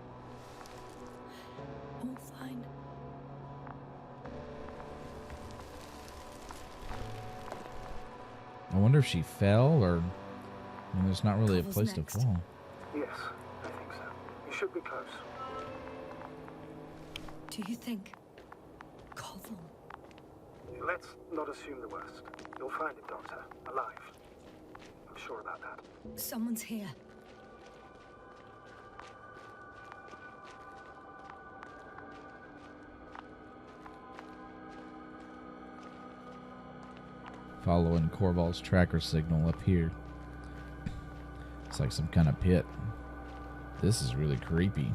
Speaker 2: All fine.
Speaker 1: I wonder if she fell, or... I mean, there's not really a
Speaker 2: Cover's
Speaker 1: place
Speaker 2: next.
Speaker 1: to fall.
Speaker 4: Yes, I think so. You should be close.
Speaker 2: Do you think Koval?
Speaker 4: Let's not assume the worst. You'll find him, Doctor, alive. I'm sure about that.
Speaker 2: Someone's here.
Speaker 1: Following Corval's tracker signal up here. It's like some kind of pit. This is really creepy.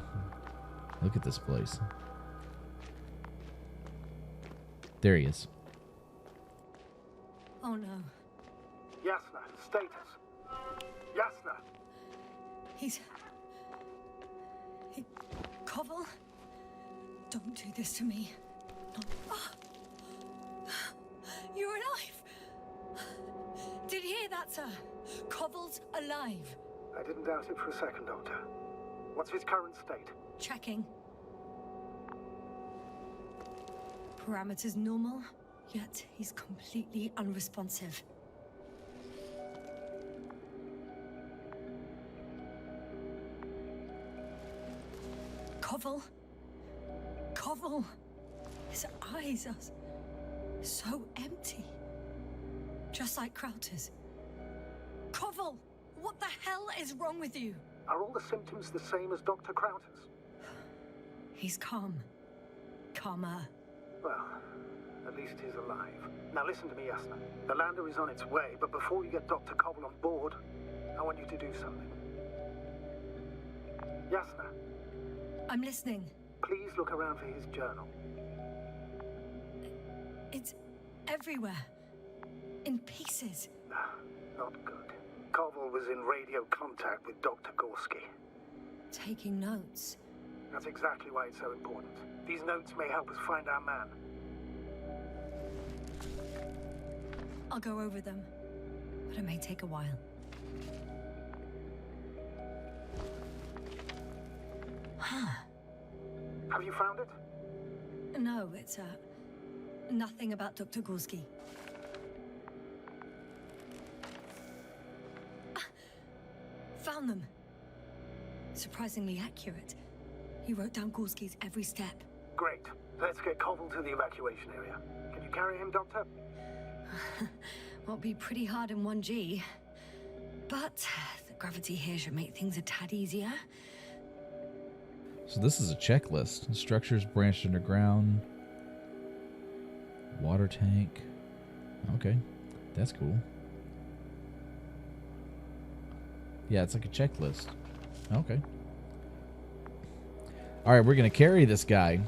Speaker 1: Look at this place. There he is.
Speaker 2: Oh no.
Speaker 4: Yasna, status. Yasna!
Speaker 2: Koval? Don't do this to me. Not... Ah! You're alive! Did you hear that, sir? Koval's alive.
Speaker 4: I didn't doubt it for a second, Doctor. What's his current state?
Speaker 2: Checking. Parameters normal, yet he's completely unresponsive. Koval? Koval! His eyes are so empty. Just like Krauter's. Koval! What the hell is wrong with you?
Speaker 4: Are all the symptoms the same as Dr. Krauter's?
Speaker 2: He's calm. Calmer.
Speaker 4: Well, at least he's alive. Now listen to me, Yasna. The lander is on its way, but before you get Dr. Koval on board, I want you to do something. Yasna,
Speaker 2: I'm listening.
Speaker 4: please look around for his journal.
Speaker 2: It's everywhere. In pieces.
Speaker 4: Not good. Koval was in radio contact with Dr. Gorski.
Speaker 2: Taking notes.
Speaker 4: That's exactly why it's so important. These notes may help us find our man.
Speaker 2: I'll go over them, but it may take a while.
Speaker 4: Have you found it?
Speaker 2: No, it's nothing about Dr. Gorski. Found them. Surprisingly accurate. He wrote down Gorski's every step.
Speaker 4: Great. Let's get Koval to the evacuation area. Can you carry him, Doctor?
Speaker 2: Won't be pretty hard in 1G. But the gravity here should make things a tad easier.
Speaker 1: So this is a checklist. Structures branched underground. Water tank. Okay. That's cool. Yeah, it's like a checklist. Okay. Alright, we're going to carry this guy.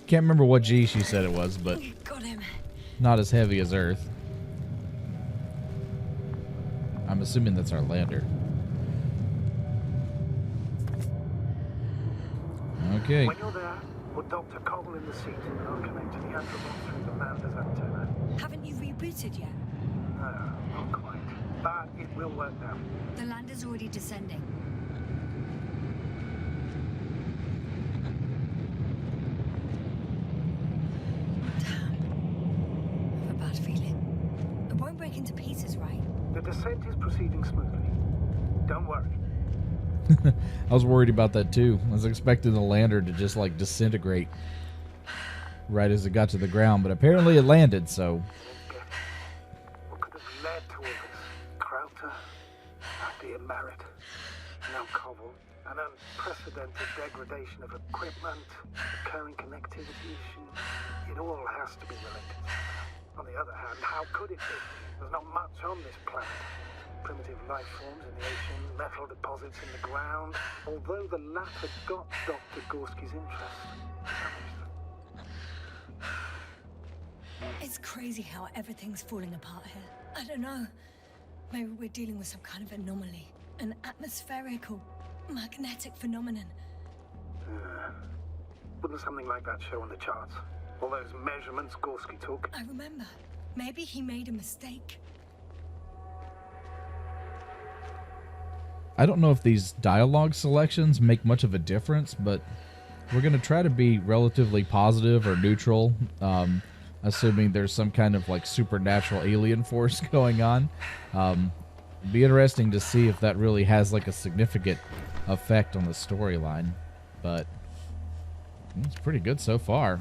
Speaker 1: Can't remember what G she said it was, but
Speaker 2: Got him.
Speaker 1: not as heavy as Earth. I'm assuming that's our lander. Okay.
Speaker 4: When you're there, put Dr. Koval in the seat and I'll connect to the Andromon through the lander's antenna.
Speaker 2: Haven't you rebooted yet?
Speaker 4: No, not quite. But it will work now.
Speaker 2: The lander's already descending. Damn. I have a bad feeling. It won't break into pieces, right?
Speaker 4: The descent is proceeding smoothly. Don't worry.
Speaker 1: I was worried about that too. I was expecting the lander to just like disintegrate right as it got to the ground, but apparently it landed, so.
Speaker 4: What could have led to all this? Krauter, being married, now Koval, an unprecedented degradation of equipment, recurring connectivity issues. It all has to be related. On the other hand, how could it be? There's not much on this planet. Primitive life forms in the ocean, metal deposits in the ground. Although the latter got Dr. Gorski's interest.
Speaker 2: It's crazy how everything's falling apart here. I don't know. Maybe we're dealing with some kind of anomaly. An atmospheric or magnetic phenomenon.
Speaker 4: Wouldn't something like that show on the charts? All those measurements Gorski took?
Speaker 2: I remember. Maybe he made a mistake.
Speaker 1: I don't know if these dialogue selections make much of a difference, but we're going to try to be relatively positive or neutral, assuming there's some kind of like supernatural alien force going on. It'd be interesting to see if that really has like a significant effect on the storyline, but it's pretty good so far.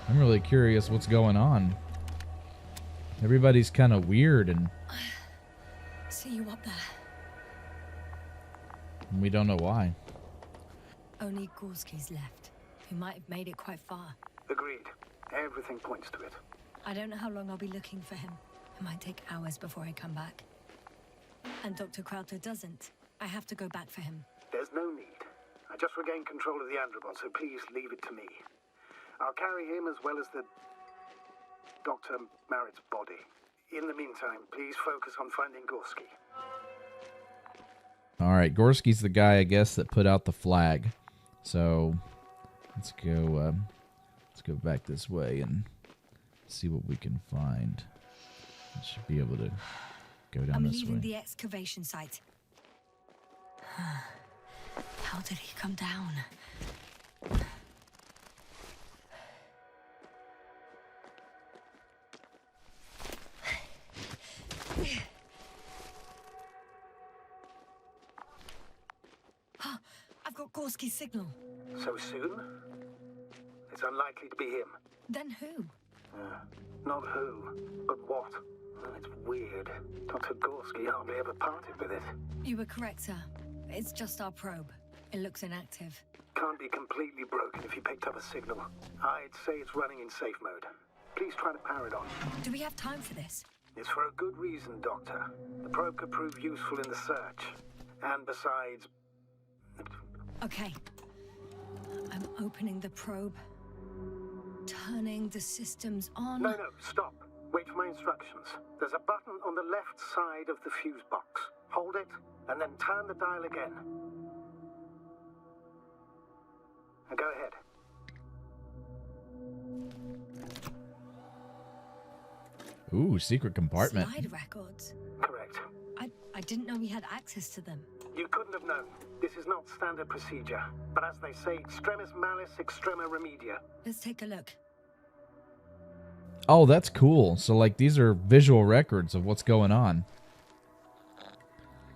Speaker 1: I'm really curious what's going on. Everybody's kind of weird, and
Speaker 2: See you up there.
Speaker 1: we don't know why.
Speaker 2: Only Gorski's left. He might have made it quite far.
Speaker 4: Agreed. Everything points to it.
Speaker 2: I don't know how long I'll be looking for him. It might take hours before I come back. And Dr. Crowther doesn't. I have to go back for him.
Speaker 4: There's no need. I just regained control of the androbot, so please leave it to me. I'll carry him as well as the Dr. Merritt's body. In the meantime, please focus on finding Gorski.
Speaker 1: All right, Gorski's the guy, I guess, that put out the flag. So let's go back this way and see what we can find. I should be able to go down
Speaker 2: I'm
Speaker 1: this
Speaker 2: leaving
Speaker 1: way.
Speaker 2: the excavation site. How did he come down? I've got Gorski's signal.
Speaker 4: So soon? It's unlikely to be him.
Speaker 2: Then who?
Speaker 4: Not who, but what. It's weird. Dr. Gorski hardly ever parted with it.
Speaker 2: You were correct, sir. It's just our probe. It looks inactive.
Speaker 4: Can't be completely broken if you picked up a signal. I'd say it's running in safe mode. Please try to power it on.
Speaker 2: Do we have time for this?
Speaker 4: It's for a good reason, Doctor. The probe could prove useful in the search. And besides...
Speaker 2: Okay. I'm opening the probe. Turning the systems on.
Speaker 4: No, stop. Wait for my instructions. There's a button on the left side of the fuse box. Hold it, and then turn the dial again. Now go ahead.
Speaker 1: Ooh, secret compartment.
Speaker 2: Slide records.
Speaker 4: Correct.
Speaker 2: I didn't know we had access to them.
Speaker 4: You couldn't have known. This is not standard procedure. But as they say, extremis malice, extrema remedia.
Speaker 2: Let's take a look.
Speaker 1: Oh, that's cool. So, like, these are visual records of what's going on.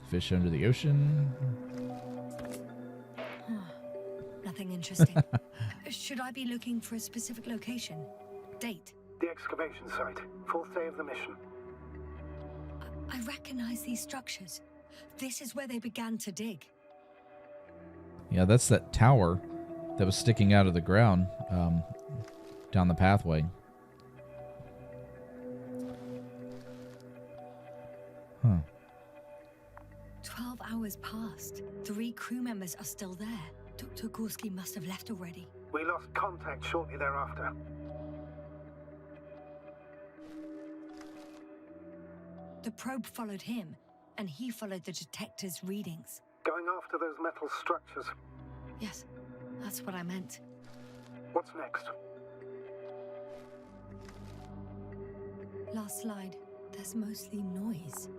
Speaker 1: Fish under the ocean.
Speaker 2: Nothing interesting. Should I be looking for a specific location? Date?
Speaker 4: The excavation site. 4th day of the mission.
Speaker 2: I recognize these structures. This is where they began to dig.
Speaker 1: Yeah, that's that tower that was sticking out of the ground down the pathway. Huh.
Speaker 2: 12 hours passed. 3 crew members are still there. Dr. Gorski must have left already.
Speaker 4: We lost contact shortly thereafter.
Speaker 2: The probe followed him, and he followed the detector's readings.
Speaker 4: Going after those metal structures.
Speaker 2: Yes, that's what I meant.
Speaker 4: What's next?
Speaker 2: Last slide. There's mostly noise.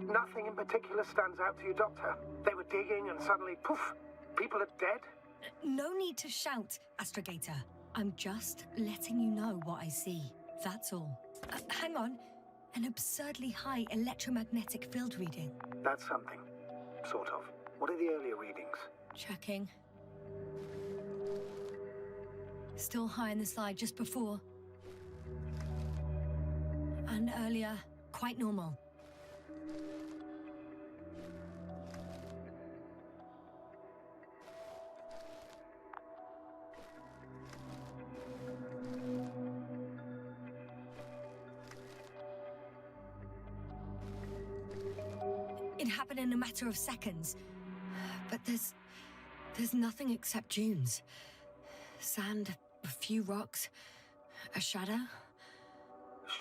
Speaker 4: Nothing in particular stands out to you, Doctor. They were digging and suddenly, poof, people are dead?
Speaker 2: No need to shout, Astrogator. I'm just letting you know what I see. That's all. Hang on. An absurdly high electromagnetic field reading.
Speaker 4: That's something. Sort of. What are the earlier readings?
Speaker 2: Checking. Still high in the slide just before. And earlier, quite normal. It happened in a matter of seconds. But there's nothing except dunes. Sand, a few rocks, a shadow.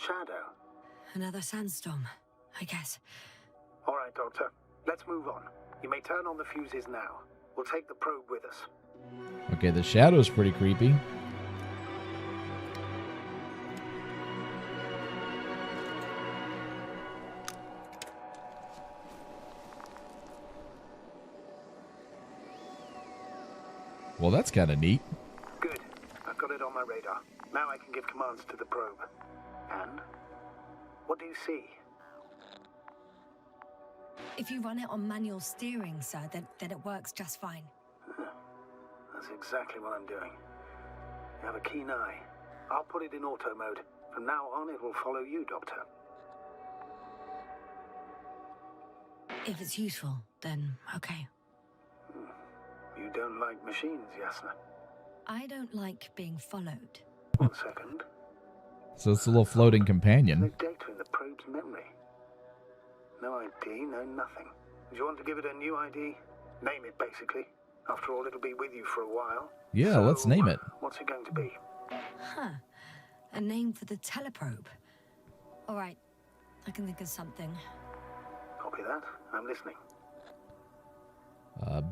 Speaker 4: Shadow?
Speaker 2: Another sandstorm, I guess.
Speaker 4: All right, Doctor. Let's move on. You may turn on the fuses now. We'll take the probe with us.
Speaker 1: Okay, the shadow's pretty creepy. Well, that's kind of neat.
Speaker 4: Good. I've got it on my radar. Now I can give commands to the probe. And? What do you see?
Speaker 2: If you run it on manual steering, sir, then it works just fine.
Speaker 4: That's exactly what I'm doing. You have a keen eye. I'll put it in auto mode. From now on, it will follow you, Doctor.
Speaker 2: If it's useful, then okay.
Speaker 4: You don't like machines, Yasna.
Speaker 2: I don't like being followed.
Speaker 4: 1 second.
Speaker 1: So it's a little floating
Speaker 4: No
Speaker 1: companion.
Speaker 4: data in the probe's memory. No ID, no nothing. Do you want to give it a new ID? Name it, basically. After all, it'll be with you for a while.
Speaker 1: Yeah,
Speaker 4: So,
Speaker 1: let's name it.
Speaker 4: What's it going to be?
Speaker 2: Huh. A name for the teleprobe. All right. I can think of something.
Speaker 4: Copy that. I'm listening.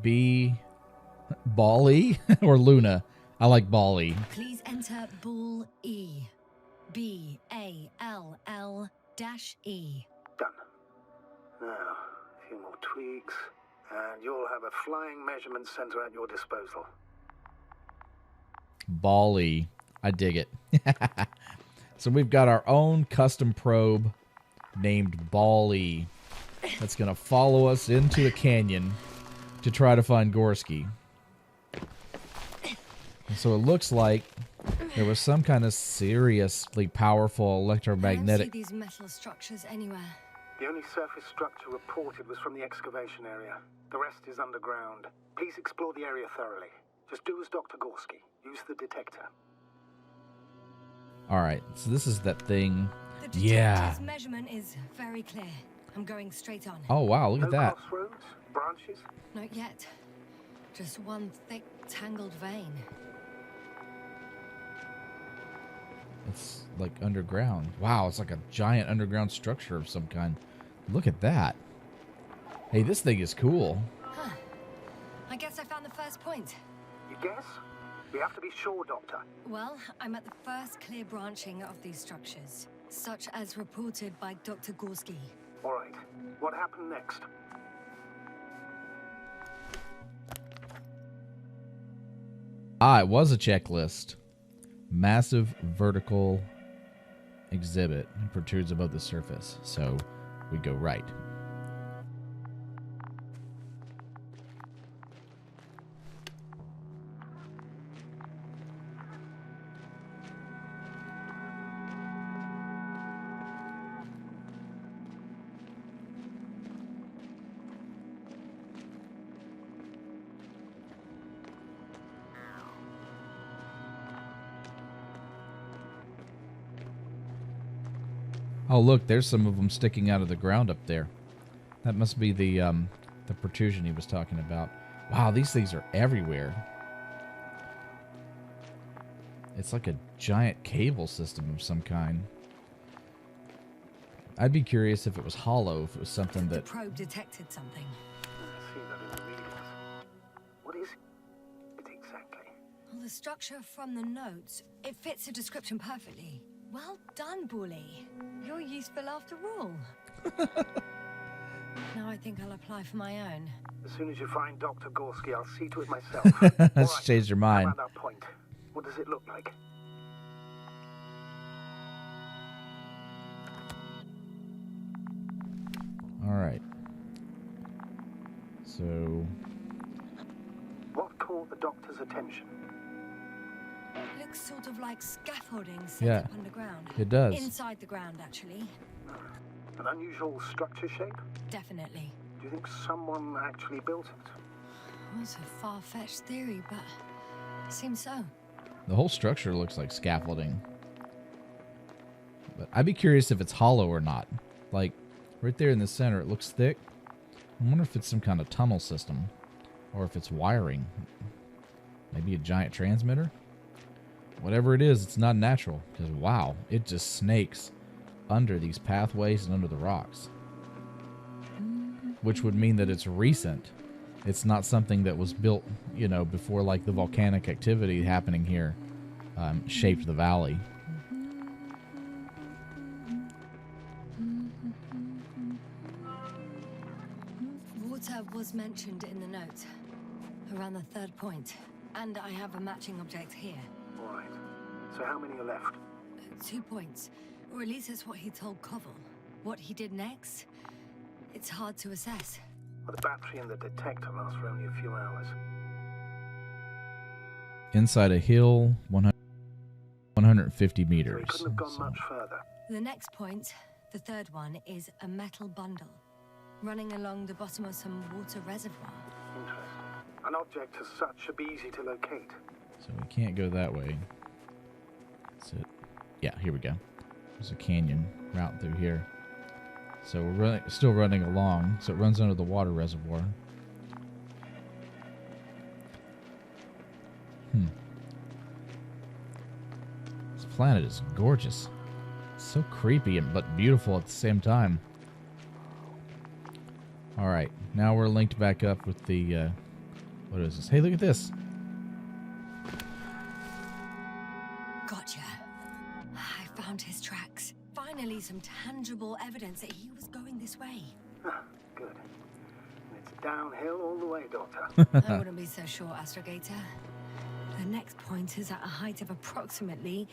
Speaker 1: B. Bali or Luna? I like Bali.
Speaker 2: Please enter Ball E. BALL-E.
Speaker 4: Done. Now, a few more tweaks, and you'll have a flying measurement center at your disposal.
Speaker 1: Bali. I dig it. So we've got our own custom probe named Bali that's going to follow us into a canyon to try to find Gorski. And so it looks like there was some kind of seriously powerful
Speaker 2: I don't
Speaker 1: electromagnetic...
Speaker 2: see these metal structures anywhere.
Speaker 4: The only surface structure reported was from the excavation area. The rest is underground. Please explore the area thoroughly. Just do as Dr. Gorski. Use the detector.
Speaker 1: All right, so this is that thing.
Speaker 2: The detector's
Speaker 1: Yeah.
Speaker 2: measurement is very clear. I'm going straight on.
Speaker 1: Oh, wow, look
Speaker 4: No
Speaker 1: at that.
Speaker 4: crossroads? Branches?
Speaker 2: Not yet. Just one thick, tangled vein.
Speaker 1: It's like underground. Wow, it's like a giant underground structure of some kind. Look at that. Hey, this thing is cool.
Speaker 2: Huh. I guess I found the first point.
Speaker 4: You guess? We have to be sure, Doctor.
Speaker 2: Well, I'm at the first clear branching of these structures, such as reported by Dr. Gorski.
Speaker 4: All right. What happened next?
Speaker 1: Ah, it was a checklist. Massive vertical exhibit protrudes above the surface. So we go right. Oh, look, there's some of them sticking out of the ground up there. That must be the protrusion he was talking about. Wow, these things are everywhere. It's like a giant cable system of some kind. I'd be curious if it was hollow, if it was something
Speaker 2: The
Speaker 1: that...
Speaker 2: probe detected something.
Speaker 4: I see that in the readings. What is it exactly?
Speaker 2: Well, the structure from the notes, it fits the description perfectly. Well done, Bully. You're useful after all. Now I think I'll apply for my own.
Speaker 4: As soon as you find Dr. Gorski, I'll see to it myself.
Speaker 1: Let's
Speaker 4: All right,
Speaker 1: change your
Speaker 4: I'm
Speaker 1: mind.
Speaker 4: at that point. What does it look like?
Speaker 1: All right. So...
Speaker 4: What caught the doctor's attention?
Speaker 2: Looks sort of like scaffolding set
Speaker 1: Yeah,
Speaker 2: up underground.
Speaker 1: it does.
Speaker 2: Inside the ground, actually.
Speaker 4: An unusual structure shape?
Speaker 2: Definitely.
Speaker 4: Do you think someone actually built it?
Speaker 2: Well, it's a far-fetched theory, but it seems so.
Speaker 1: The whole structure looks like scaffolding. But I'd be curious if it's hollow or not. Like, right there in the center, it looks thick. I wonder if it's some kind of tunnel system. Or if it's wiring. Maybe a giant transmitter? Whatever it is, it's not natural. Because, wow, it just snakes under these pathways and under the rocks. Which would mean that it's recent. It's not something that was built, you know, before, like, the volcanic activity happening here shaped the valley.
Speaker 2: Water was mentioned in the note, around the third point. And I have a matching object here.
Speaker 4: All right. So how many are left?
Speaker 2: 2 points. Or at least that's what he told Koval. What he did next It's hard to assess.
Speaker 4: Well, the battery and the detector last for only a few hours.
Speaker 1: Inside a hill, 150
Speaker 4: So
Speaker 1: meters.
Speaker 4: we couldn't have gone
Speaker 1: So-
Speaker 4: much further.
Speaker 2: The next point, the third one, is a metal bundle running along the bottom of some water reservoir.
Speaker 4: Interesting. An object as such should be easy to locate.
Speaker 1: So we can't go that way. That's it. Yeah, here we go. There's a canyon route through here. So we're still running along. So it runs under the water reservoir. This planet is gorgeous. So creepy but beautiful at the same time. Alright, now we're linked back up with the... what is this? Hey, look at this.
Speaker 2: Gotcha. I found his tracks. Finally, some tangible evidence that he was going this way.
Speaker 4: Good. And it's downhill all the way, Doctor.
Speaker 2: I wouldn't be so sure, Astrogator. The next point is at a height of approximately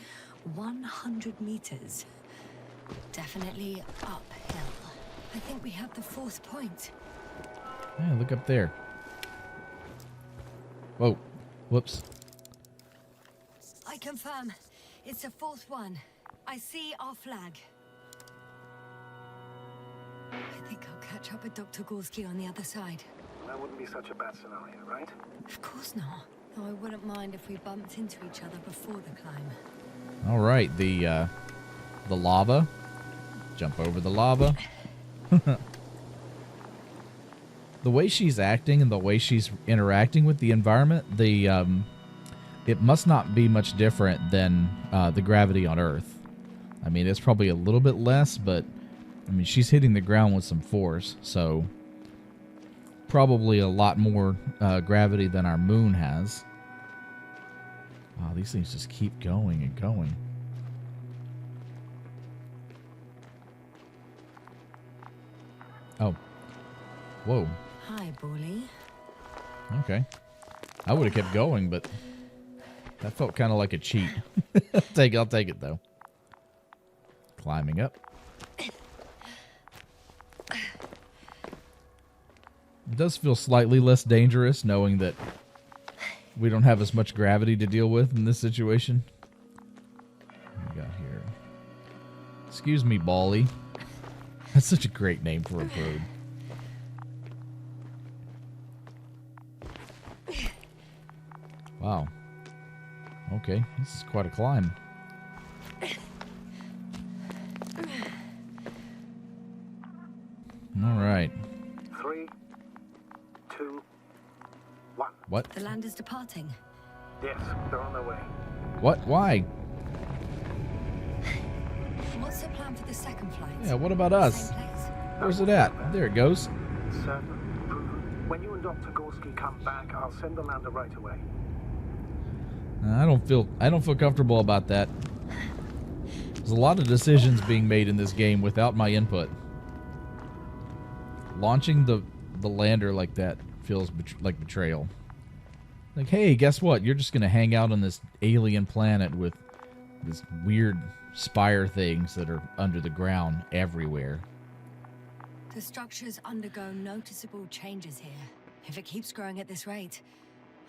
Speaker 2: 100 meters. Definitely uphill. I think we have the fourth point.
Speaker 1: Yeah, look up there. Whoa. Whoops.
Speaker 2: I confirm. It's the fourth one. I see our flag. I think I'll catch up with Dr. Gorski on the other side.
Speaker 4: That wouldn't be such a bad scenario, right?
Speaker 2: Of course not. Though I wouldn't mind if we bumped into each other before the climb.
Speaker 1: All right, the lava. Jump over the lava. The way she's acting and the way she's interacting with the environment, it must not be much different than the gravity on Earth. I mean, it's probably a little bit less, but I mean, she's hitting the ground with some force, so probably a lot more gravity than our moon has. Wow, these things just keep going and going. Oh. Whoa.
Speaker 2: Hi, Bully.
Speaker 1: Okay. I would have kept going, but that felt kind of like a cheat. I'll take it, though. Climbing up. It does feel slightly less dangerous knowing that we don't have as much gravity to deal with in this situation. What we got here? Excuse me, Bally. That's such a great name for a bird. Wow. Okay, this is quite a climb. All right.
Speaker 4: 3, 2, 1.
Speaker 1: What?
Speaker 2: The land is departing.
Speaker 4: Yes, they're on their way.
Speaker 1: What? Why?
Speaker 2: What's the plan for the second flight?
Speaker 1: Yeah, what about us?
Speaker 2: Same place?
Speaker 1: Where's it at? There it goes.
Speaker 4: Certain, proven. When you and Dr. Gorski come back, I'll send the lander right away.
Speaker 1: I don't feel comfortable about that. There's a lot of decisions being made in this game without my input. Launching the lander like that feels like betrayal. Like, hey, guess what? You're just gonna hang out on this alien planet with this weird spire things that are under the ground everywhere.
Speaker 2: The structures undergo noticeable changes here. If it keeps growing at this rate,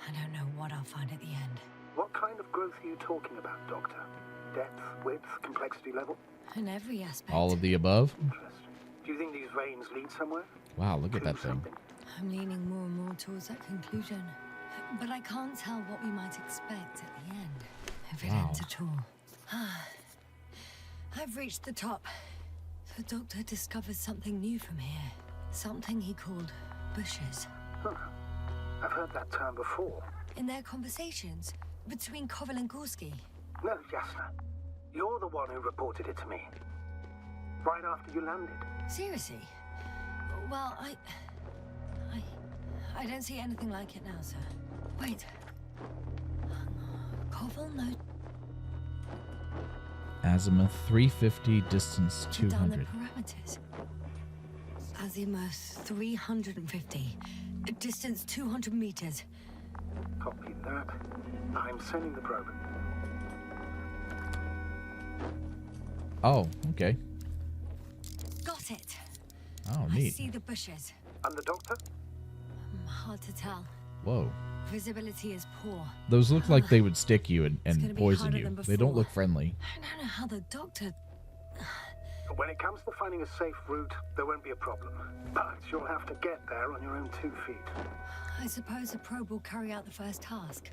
Speaker 2: I don't know what I'll find at the end.
Speaker 4: What kind of growth are you talking about, Doctor? Depth, width, complexity level?
Speaker 2: In every aspect.
Speaker 1: All of the above?
Speaker 4: Interesting. Do you think these veins lead somewhere?
Speaker 1: Wow, look at that
Speaker 4: Prove
Speaker 1: thing.
Speaker 4: something?
Speaker 2: I'm leaning more and more towards that conclusion. But I can't tell what we might expect at the end. If it
Speaker 1: Wow.
Speaker 2: ends at all. I've reached the top. The doctor discovered something new from here. Something he called bushes.
Speaker 4: Huh. I've heard that term before.
Speaker 2: In their conversations between Koval and Gorski.
Speaker 4: No, Yasna. You're the one who reported it to me. Right after you landed.
Speaker 2: Seriously? Well, I don't see anything like it now, sir. Wait. Koval note
Speaker 1: Azimuth 350, distance
Speaker 2: down the
Speaker 1: 200.
Speaker 2: parameters. Azimuth 350. Distance 200 meters.
Speaker 4: Copy that. I'm sending the probe.
Speaker 1: Oh, okay.
Speaker 2: Got it.
Speaker 1: Oh,
Speaker 2: I
Speaker 1: neat.
Speaker 2: see the bushes.
Speaker 4: And the doctor?
Speaker 2: Hard to tell.
Speaker 1: Whoa.
Speaker 2: Visibility is poor.
Speaker 1: Those look like they would stick you
Speaker 2: gonna
Speaker 1: and
Speaker 2: be
Speaker 1: poison
Speaker 2: harder
Speaker 1: you.
Speaker 2: than
Speaker 1: They don't
Speaker 2: before.
Speaker 1: look friendly.
Speaker 2: I don't know how the doctor...
Speaker 4: When it comes to finding a safe route, there won't be a problem. But you'll have to get there on your own 2 feet.
Speaker 2: I suppose the probe will carry out the first task.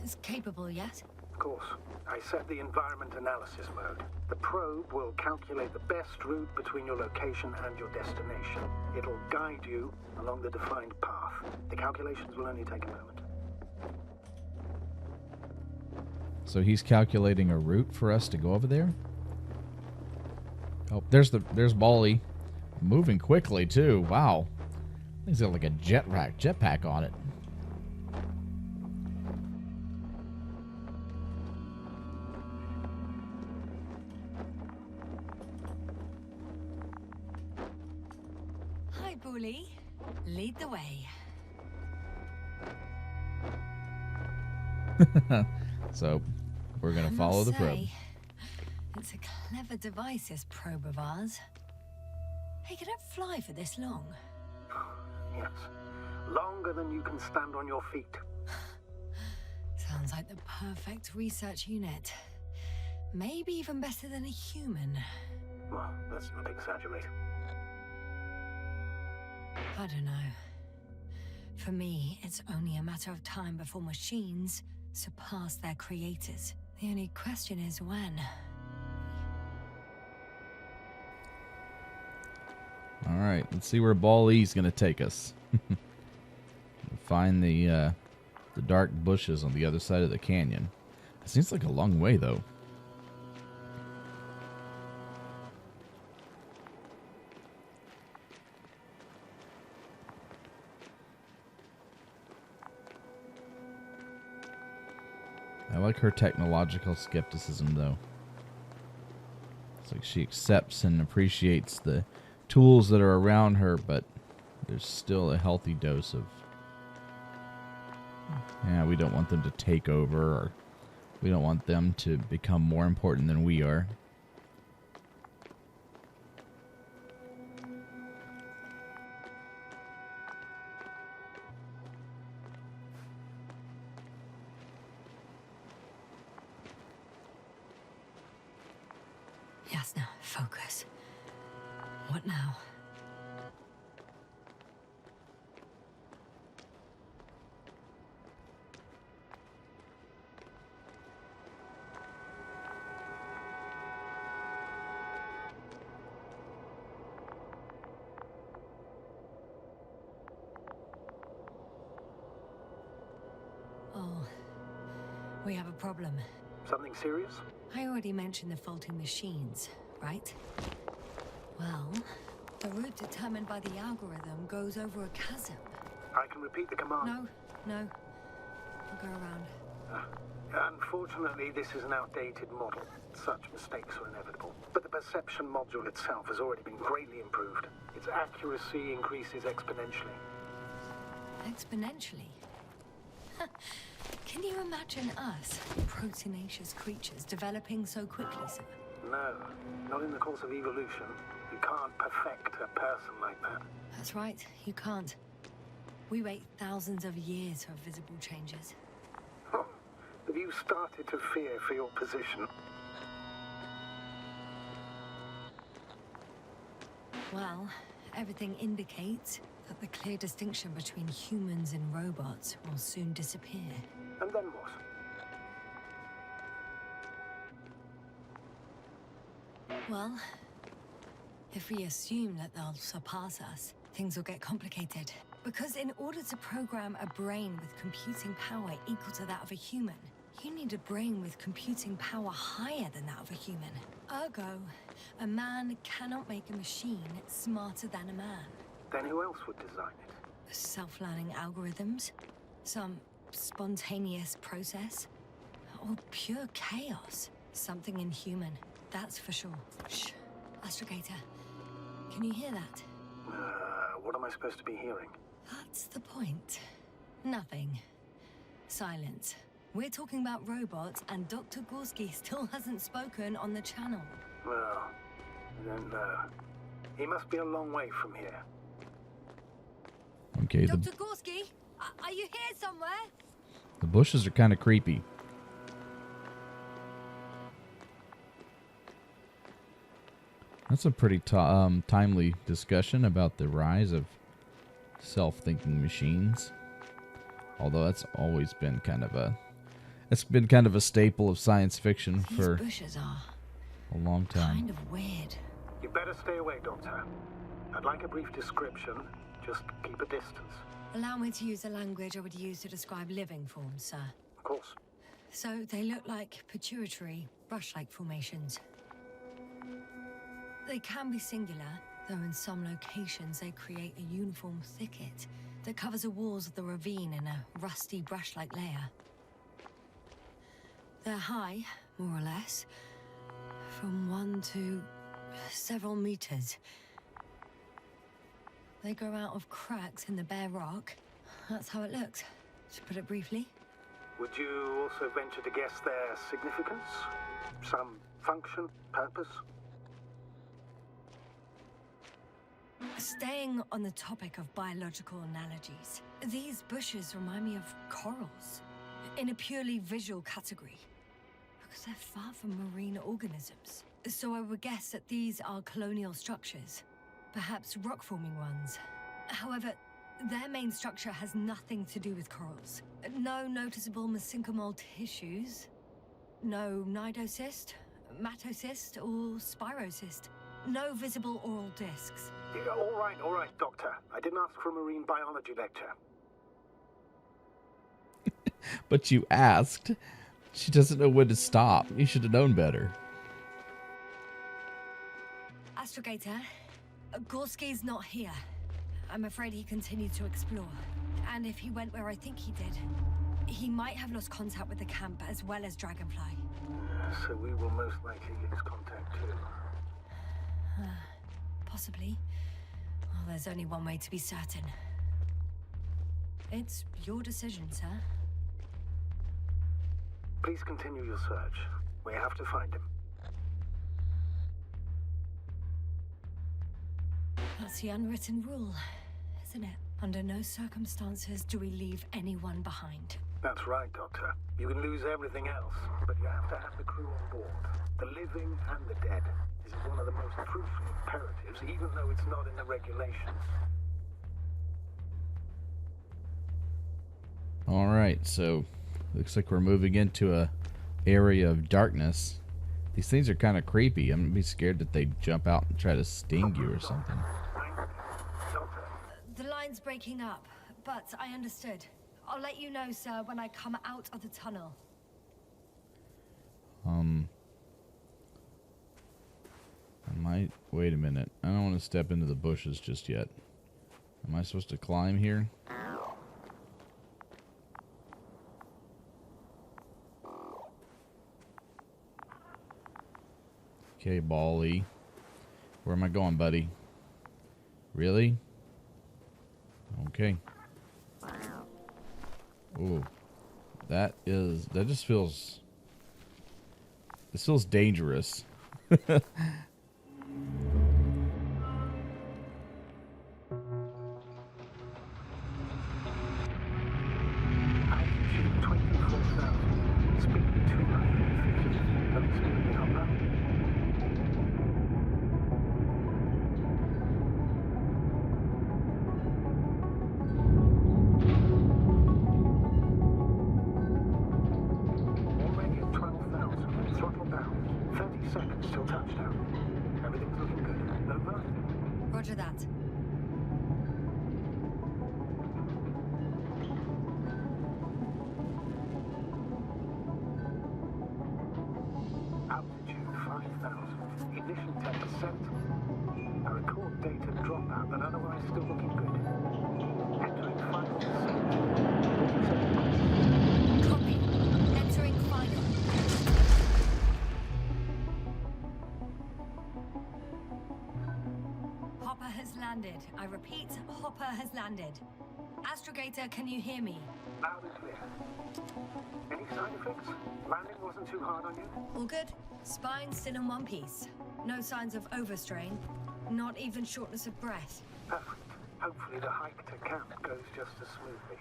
Speaker 2: It's capable yet?
Speaker 4: Of course, I set the environment analysis mode. The probe will calculate the best route between your location and your destination. It'll guide you along the defined path. The calculations will only take a moment.
Speaker 1: So he's calculating a route for us to go over there? Oh, there's Bally. Moving quickly, too. Wow. Thing's got like a jetpack on it.
Speaker 2: Hi, Bully. Lead the way.
Speaker 1: So, we're going
Speaker 2: I
Speaker 1: to follow the
Speaker 2: must
Speaker 1: probe.
Speaker 2: say, it's a clever device, this probe of ours. Hey, could it fly for this long?
Speaker 4: Yes. Longer than you can stand on your feet.
Speaker 2: Sounds like the perfect research unit. Maybe even better than a human.
Speaker 4: Well, let's not exaggerate.
Speaker 2: I don't know. For me, it's only a matter of time before machines surpass their creators. The only question is when.
Speaker 1: All right, let's see where Bally's going to take us. Find the dark bushes on the other side of the canyon. It seems like a long way, though. I like her technological skepticism, though. It's like she accepts and appreciates the tools that are around her, but there's still a healthy dose of, yeah, we don't want them to take over, or we don't want them to become more important than we are.
Speaker 2: Yasna, focus. What now? Oh, we have a problem.
Speaker 4: Something serious?
Speaker 2: I already mentioned the faulty machines, right? Well, the route determined by the algorithm goes over a chasm.
Speaker 4: I can repeat the command.
Speaker 2: No. I'll go around.
Speaker 4: Unfortunately, this is an outdated model. Such mistakes are inevitable. But the perception module itself has already been greatly improved. Its accuracy increases exponentially.
Speaker 2: Exponentially? Can you imagine us, proteinaceous creatures, developing so quickly, sir?
Speaker 4: No, not in the course of evolution. You can't perfect a person like that.
Speaker 2: That's right, you can't. We wait thousands of years for visible changes.
Speaker 4: Oh, have you started to fear for your position?
Speaker 2: Well, everything indicates that the clear distinction between humans and robots will soon disappear.
Speaker 4: And then what?
Speaker 2: Well, if we assume that they'll surpass us, things will get complicated. Because in order to program a brain with computing power equal to that of a human, you need a brain with computing power higher than that of a human. Ergo, a man cannot make a machine smarter than a man.
Speaker 4: Then who else would design it?
Speaker 2: Self-learning algorithms? Some spontaneous process? Or pure chaos? Something inhuman, that's for sure. Shh. Astrogator, can you hear that?
Speaker 4: What am I supposed to be hearing?
Speaker 2: That's the point. Nothing. Silence. We're talking about robots, and Dr. Gorski still hasn't spoken on the channel.
Speaker 4: Well, I don't know. He must be a long way from here.
Speaker 1: Okay,
Speaker 2: Dr. Gorski, are you here somewhere?
Speaker 1: the bushes are kind of creepy. That's a pretty timely discussion about the rise of self-thinking machines. Although that's always been kind of a staple of science fiction
Speaker 2: These
Speaker 1: for
Speaker 2: bushes are
Speaker 1: a long time.
Speaker 2: kind of weird.
Speaker 4: You better stay away, Doctor. I'd like a brief description. Just keep a distance.
Speaker 2: Allow me to use the language I would use to describe living forms, sir.
Speaker 4: Of course.
Speaker 2: So they look like pituitary, brush-like formations. They can be singular, though in some locations they create a uniform thicket that covers the walls of the ravine in a rusty brush-like layer. They're high, more or less, from 1 to several meters. They grow out of cracks in the bare rock. That's how it looks, to put it briefly.
Speaker 4: Would you also venture to guess their significance? Some function, purpose?
Speaker 2: Staying on the topic of biological analogies, these bushes remind me of corals, in a purely visual category, because they're far from marine organisms. So I would guess that these are colonial structures, perhaps rock-forming ones. However, their main structure has nothing to do with corals. No noticeable mesenchymal tissues, no nidocyst, matocyst, or spirocyst. No visible oral discs.
Speaker 4: Yeah, all right, Doctor. I didn't ask for a marine biology lecture.
Speaker 1: But you asked. She doesn't know when to stop. You should have known better.
Speaker 2: Astrogator, Gorski's not here. I'm afraid he continued to explore. And if he went where I think he did, he might have lost contact with the camp as well as Dragonfly.
Speaker 4: So we will most likely lose contact too.
Speaker 2: Possibly. Well, there's only one way to be certain. It's your decision, sir.
Speaker 4: Please continue your search. We have to find him.
Speaker 2: That's the unwritten rule, isn't it? Under no circumstances do we leave anyone behind.
Speaker 4: That's right, Doctor. You can lose everything else, but you have to have the crew on board. The living and the dead. This is one of the most crucial imperatives, even though it's not in the regulations.
Speaker 1: All right, so looks like we're moving into a area of darkness. These things are kind of creepy. I'm gonna be scared that they jump out and try to sting you or something.
Speaker 4: Doctor,
Speaker 2: The line's breaking up, but I understood. I'll let you know, sir, when I come out of the tunnel.
Speaker 1: Wait a minute. I don't want to step into the bushes just yet. Am I supposed to climb here? Okay, Bally. Where am I going, buddy? Really? Okay. Ooh. That just feels... This feels dangerous.
Speaker 4: altitude 24,000, speed 250. That's really up there. Already at 12,000, throttle down. 30 seconds till touchdown. Everything's looking good. Over?
Speaker 2: Roger that.
Speaker 4: Altitude 5,000. Ignition 10%. I record data dropout, but otherwise still looking good. Entering final descent. 47 degrees.
Speaker 2: Copy. Entering final. Hopper has landed. I repeat, Hopper has landed. Astrogator, can you hear me?
Speaker 4: Loud and clear. Any side effects? Landing wasn't too hard on you?
Speaker 2: All good. Spine still in one piece. No signs of overstrain. Not even shortness of breath.
Speaker 4: Perfect. Hopefully the hike to camp goes just as smoothly.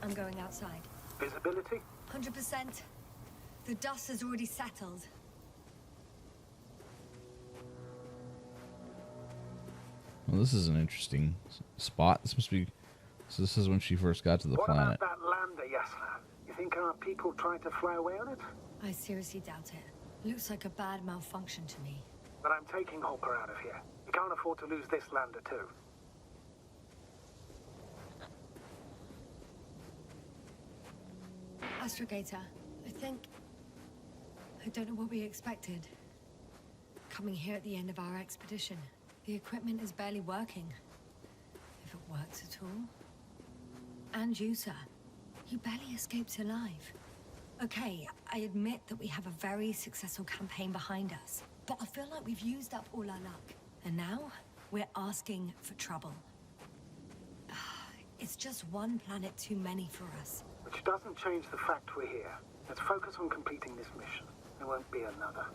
Speaker 2: I'm going outside.
Speaker 4: Visibility?
Speaker 2: 100%. The dust has already settled.
Speaker 1: Well, this is an interesting spot. This must be. So this is when she first got to the planet.
Speaker 4: What about that lander, Yasna? You think our people tried to fly away on it?
Speaker 2: I seriously doubt it. Looks like a bad malfunction to me.
Speaker 4: But I'm taking Hopper out of here. We can't afford to lose this lander too.
Speaker 2: Astrogator, I don't know what we expected. Coming here at the end of our expedition. The equipment is barely working. If it works at all. And you, sir. You barely escaped alive. Okay, I admit that we have a very successful campaign behind us. But I feel like we've used up all our luck. And now, we're asking for trouble. It's just one planet too many for us.
Speaker 4: Which doesn't change the fact we're here. Let's focus on completing this mission. There won't be another.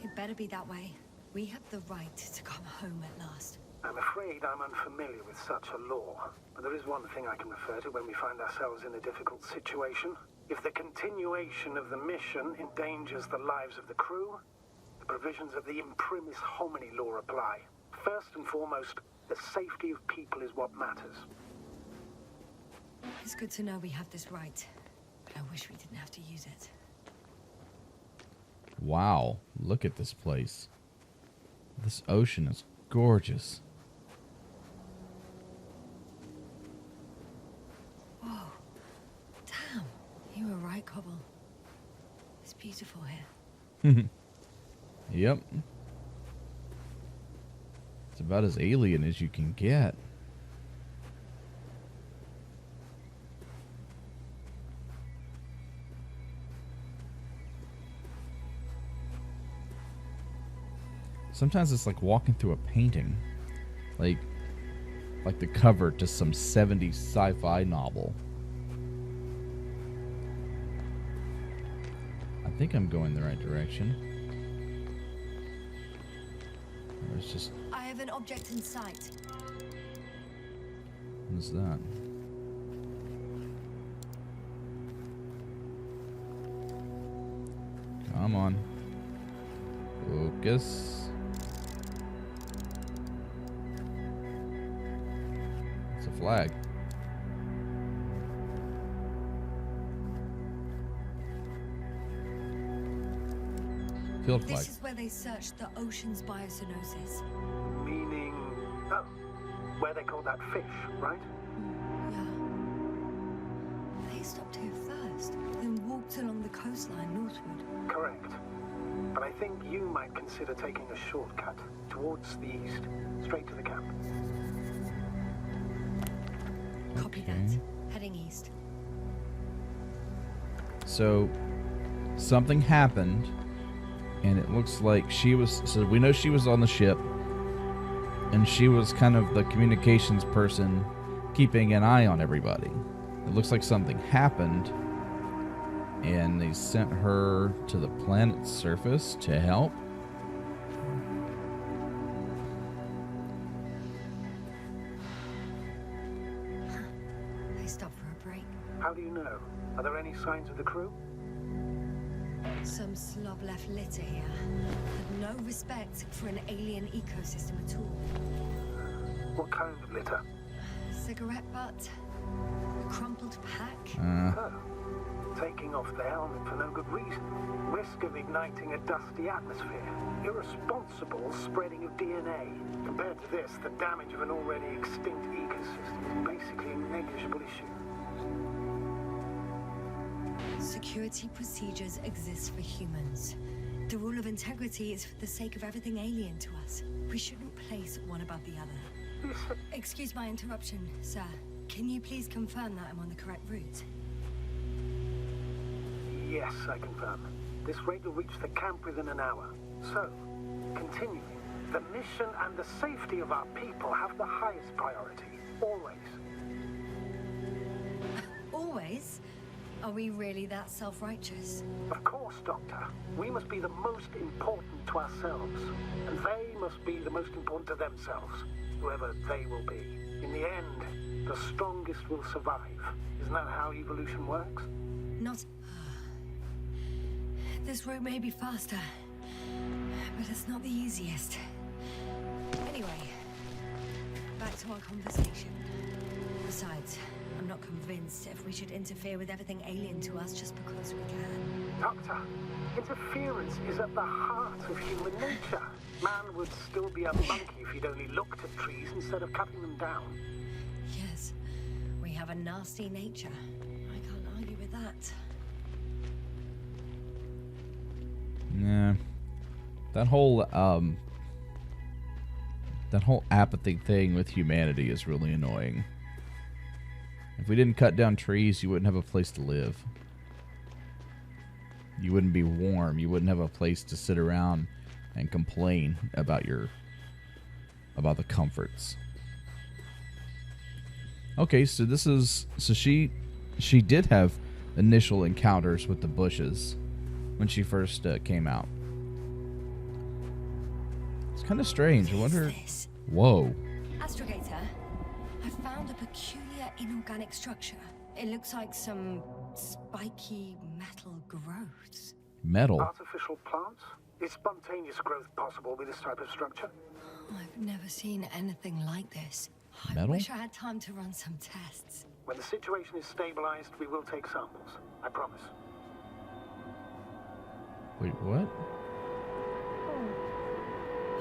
Speaker 2: It better be that way. We have the right to come home at last.
Speaker 4: I'm afraid I'm unfamiliar with such a law. But there is one thing I can refer to when we find ourselves in a difficult situation. If the continuation of the mission endangers the lives of the crew, the provisions of the imprimis homini law apply. First and foremost, the safety of people is what matters.
Speaker 2: It's good to know we have this right, but I wish we didn't have to use it.
Speaker 1: Wow, look at this place. This ocean is gorgeous.
Speaker 2: Whoa. Damn. You were right, Cobble. It's beautiful here.
Speaker 1: Yep. It's about as alien as you can get. Sometimes it's like walking through a painting. Like the cover to some 70s sci-fi novel. I think I'm going the right direction. Or it's just...
Speaker 2: I have an object in sight.
Speaker 1: What's that? Come on. Focus. It's a flag. Field flag.
Speaker 2: This is where they searched the ocean's biocenosis.
Speaker 4: Meaning... oh, where they call that fish, right?
Speaker 2: Yeah. They stopped here first, then walked along the coastline northward.
Speaker 4: Correct. But I think you might consider taking a shortcut towards the east, straight to the camp.
Speaker 2: Copy
Speaker 1: Okay.
Speaker 2: that. Heading east.
Speaker 1: So, something happened, and it looks like she was... So we know she was on the ship, and she was kind of the communications person keeping an eye on everybody. It looks like something happened, and they sent her to the planet's surface to help.
Speaker 2: They stopped for a break.
Speaker 4: How do you know? Are there any signs of the crew?
Speaker 2: Some slob left litter here. Had no respect for an alien ecosystem at all.
Speaker 4: What kind of litter?
Speaker 2: Cigarette butt. A crumpled pack.
Speaker 4: Oh, taking off the helmet for no good reason. Risk of igniting a dusty atmosphere. Irresponsible spreading of DNA. Compared to this, the damage of an already extinct ecosystem is basically a negligible issue.
Speaker 2: Security procedures exist for humans. The rule of integrity is for the sake of everything alien to us. We shouldn't place one above the other. Excuse my interruption, sir. Can you please confirm that I'm on the correct route?
Speaker 4: Yes, I confirm. This rate will reach the camp within an hour. So, continuing, The mission and the safety of our people have the highest priority. Always.
Speaker 2: Always? Are we really that self-righteous?
Speaker 4: Of course, Doctor. We must be the most important to ourselves. And they must be the most important to themselves. Whoever they will be. In the end, the strongest will survive. Isn't that how evolution works?
Speaker 2: Not... This route may be faster, but it's not the easiest. Anyway, back to our conversation. Besides, I'm not convinced if we should interfere with everything alien to us just because we can.
Speaker 4: Doctor, interference is at the heart of human nature. Man would still be a monkey if he'd only looked at trees instead of cutting them down.
Speaker 2: Yes, we have a nasty nature. I can't argue with that.
Speaker 1: Yeah. That whole apathy thing with humanity is really annoying. If we didn't cut down trees, you wouldn't have a place to live. You wouldn't be warm. You wouldn't have a place to sit around and complain about the comforts. Okay, so she did have initial encounters with the bushes when she first came out. It's kind of strange. I wonder.
Speaker 2: This?
Speaker 1: Whoa.
Speaker 2: Astrogator, I found a peculiar inorganic structure. It looks like some spiky metal growths.
Speaker 1: Metal.
Speaker 4: Artificial plants? Is spontaneous growth possible with this type of structure?
Speaker 2: I've never seen anything like this. I
Speaker 1: Metal?
Speaker 2: wish I had time to run some tests.
Speaker 4: When the situation is stabilized, we will take samples. I promise.
Speaker 1: Wait, what?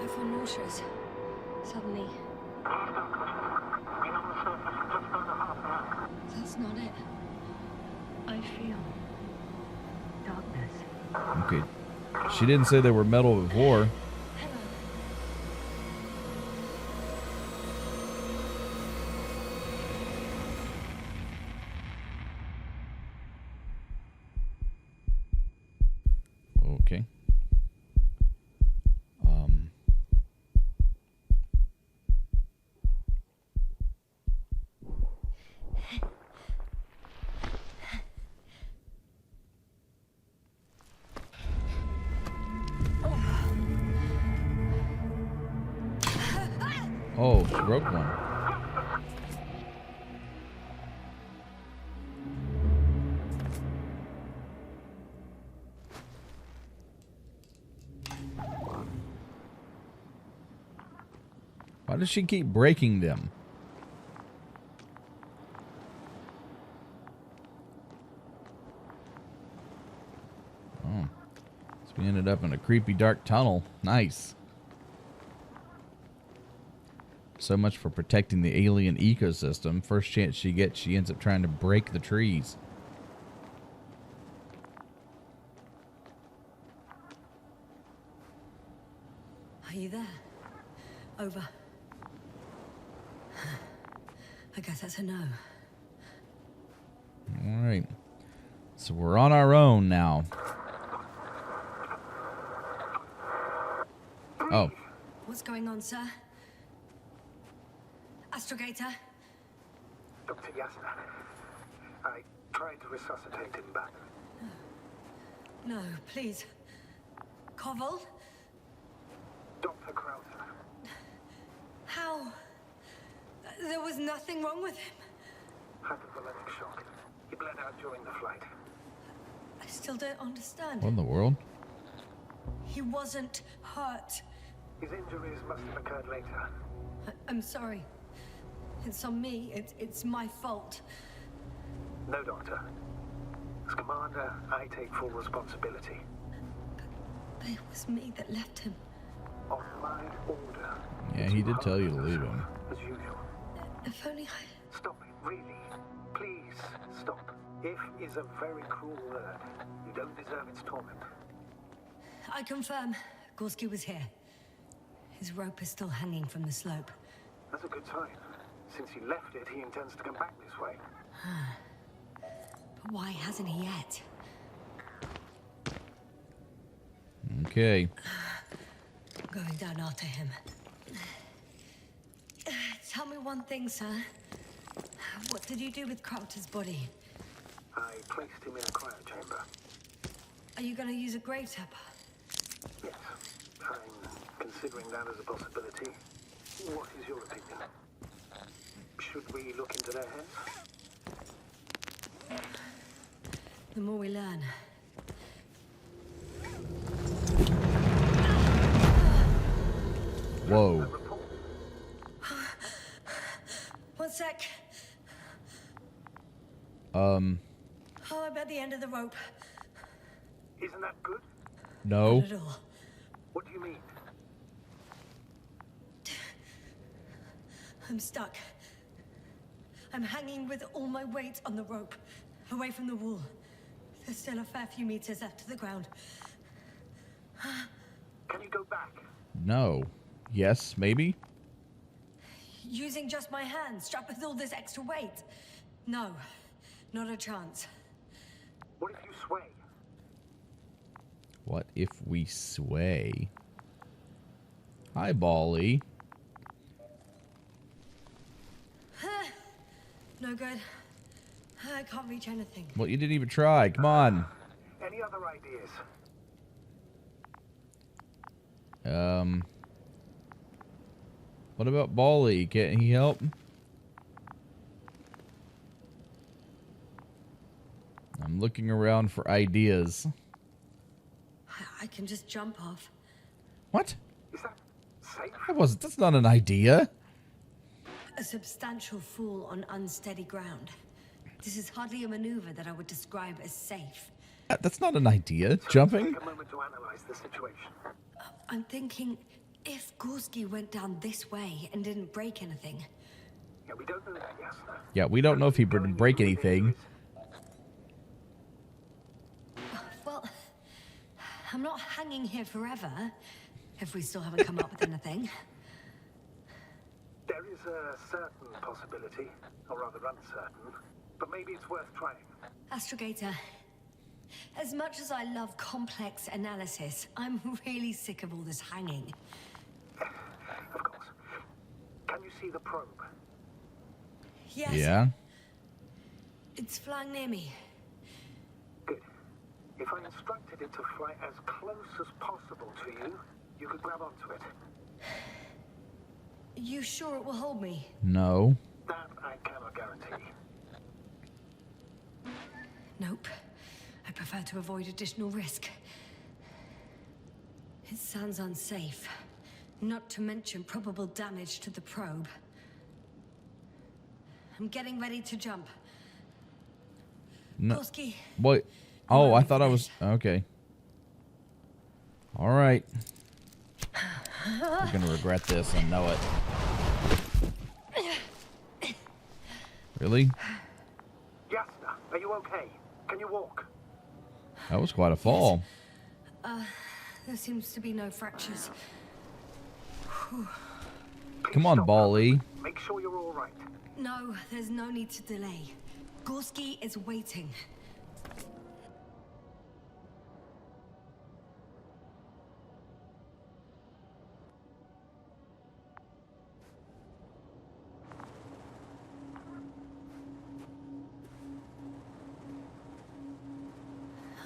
Speaker 2: I feel nauseous. Suddenly. That's not it. I feel darkness.
Speaker 1: Okay. She didn't say they were metal before.
Speaker 2: Hello.
Speaker 1: Okay. Oh, she broke one. Why does she keep breaking them? Oh. So we ended up in a creepy dark tunnel. Nice. So much for protecting the alien ecosystem. First chance she gets, she ends up trying to break the trees.
Speaker 2: Are you there? Over. I guess that's a no.
Speaker 1: All right. So we're on our own now. Oh.
Speaker 2: What's going on, sir? Astrogator?
Speaker 4: Dr. Yasna, I tried to resuscitate him back.
Speaker 2: No, please. Koval?
Speaker 4: Dr. Krauser.
Speaker 2: How? There was nothing wrong with him.
Speaker 4: Hypovolemic shock. He bled out during the flight.
Speaker 2: I still don't understand.
Speaker 1: What in the world?
Speaker 2: He wasn't hurt.
Speaker 4: His injuries must have occurred later.
Speaker 2: I'm sorry. It's on me. It's my fault.
Speaker 4: No, Doctor. As commander, I take full responsibility.
Speaker 2: But it was me that left him.
Speaker 4: On my order.
Speaker 1: Yeah, he did tell you to leave him.
Speaker 4: As usual.
Speaker 2: If only I...
Speaker 4: Stop it, really. Please, stop. If is a very cruel word. You don't deserve its torment.
Speaker 2: I confirm. Gorski was here. His rope is still hanging from the slope.
Speaker 4: That's a good sign. Since he left it, he intends to come back this way.
Speaker 2: But why hasn't he yet?
Speaker 1: Okay.
Speaker 2: Going down after him. Tell me one thing, sir. What did you do with Crafter's body?
Speaker 4: I placed him in a cryo chamber.
Speaker 2: Are you going to use a grave tapper?
Speaker 4: Yes, I'm considering that as a possibility. What is your opinion? Should we look into their heads?
Speaker 2: The more we learn.
Speaker 1: Whoa.
Speaker 2: One sec. Oh, I'm at the end of the rope.
Speaker 4: Isn't that good?
Speaker 1: No.
Speaker 2: Not at all.
Speaker 4: What do you mean?
Speaker 2: I'm stuck. I'm hanging with all my weight on the rope, away from the wall. There's still a fair few meters left to the ground.
Speaker 4: Can you go back?
Speaker 1: No. Yes, maybe?
Speaker 2: Using just my hands, strapped with all this extra weight. No, not a chance.
Speaker 4: What if you sway?
Speaker 1: What if we sway? Hi, Bally.
Speaker 2: No good. I can't reach anything.
Speaker 1: Well, you didn't even try. Come on.
Speaker 4: Any other ideas?
Speaker 1: What about Bally? Can't he help? I'm looking around for ideas.
Speaker 2: I can just jump off.
Speaker 1: What?
Speaker 4: Is that safe?
Speaker 1: That's not an idea.
Speaker 2: A substantial fall on unsteady ground. This is hardly a maneuver that I would describe as safe.
Speaker 1: That's not an idea. Jumping?
Speaker 4: Take a moment to analyze the situation.
Speaker 2: I'm thinking, if Gorski went down this way and didn't break anything.
Speaker 4: Yeah, we don't know that, Yasna.
Speaker 1: Yeah, we don't know if he didn't break anything.
Speaker 2: Well, I'm not hanging here forever, if we still haven't come up with anything.
Speaker 4: There is a certain possibility, or rather uncertain, but maybe it's worth trying.
Speaker 2: Astrogator, as much as I love complex analysis, I'm really sick of all this hanging.
Speaker 4: Of course. Can you see the probe?
Speaker 2: Yes.
Speaker 1: Yeah.
Speaker 2: It's flying near me.
Speaker 4: Good. If I instructed it to fly as close as possible to you, you could grab onto it.
Speaker 2: You sure it will hold me?
Speaker 1: No.
Speaker 4: That I cannot guarantee.
Speaker 2: Nope. I prefer to avoid additional risk. It sounds unsafe. Not to mention probable damage to the probe. I'm getting ready to jump.
Speaker 1: No.
Speaker 2: Gorski,
Speaker 1: What? Oh, I thought I was... Okay. All right. You're going to regret this. I know it. Really?
Speaker 4: Yasna, are you okay? Can you walk?
Speaker 1: That was quite a fall.
Speaker 2: there seems to be no fractures.
Speaker 4: Please
Speaker 1: Come on,
Speaker 4: stop
Speaker 1: Bally.
Speaker 4: now. Make sure you're all right.
Speaker 2: No, there's no need to delay. Gorski is waiting.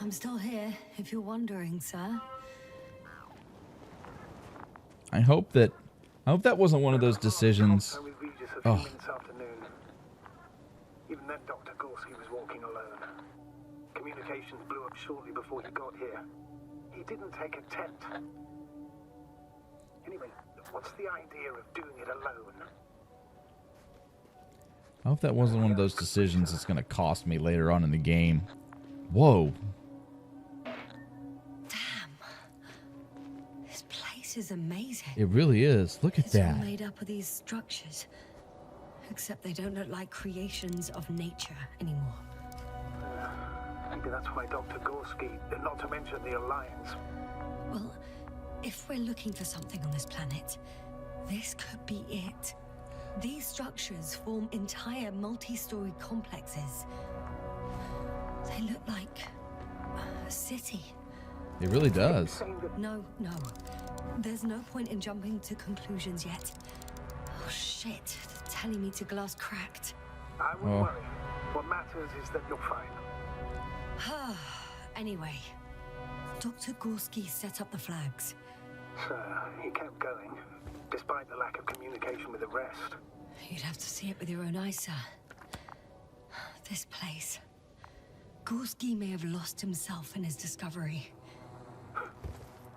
Speaker 2: I'm still here, if you're wondering, sir.
Speaker 1: I hope that wasn't one of those decisions.
Speaker 4: Contact with Regis a few
Speaker 1: Oh.
Speaker 4: minutes afternoon. Even then, Dr. Gorski was walking alone. Communications blew up shortly before he got here. He didn't take a tent. Anyway, what's the idea of doing it alone?
Speaker 1: I hope that wasn't one of those decisions that's going to cost me later on in the game. Whoa.
Speaker 2: Damn. This place is amazing.
Speaker 1: It really is. Look at
Speaker 2: It's all
Speaker 1: that.
Speaker 2: made up of these structures. Except they don't look like creations of nature anymore.
Speaker 4: Maybe that's why Dr. Gorski, not to mention the Alliance.
Speaker 2: Well, if we're looking for something on this planet, this could be it. These structures form entire multi-story complexes. They look like a city.
Speaker 1: It really does.
Speaker 4: Saying that
Speaker 2: No. There's no point in jumping to conclusions yet. Oh shit, they're telling me to glass cracked.
Speaker 4: I wouldn't worry. What matters is that you're fine.
Speaker 2: Anyway, Dr. Gorski set up the flags.
Speaker 4: So, he kept going, despite the lack of communication with the rest.
Speaker 2: You'd have to see it with your own eyes, sir. This place. Gorski may have lost himself in his discovery.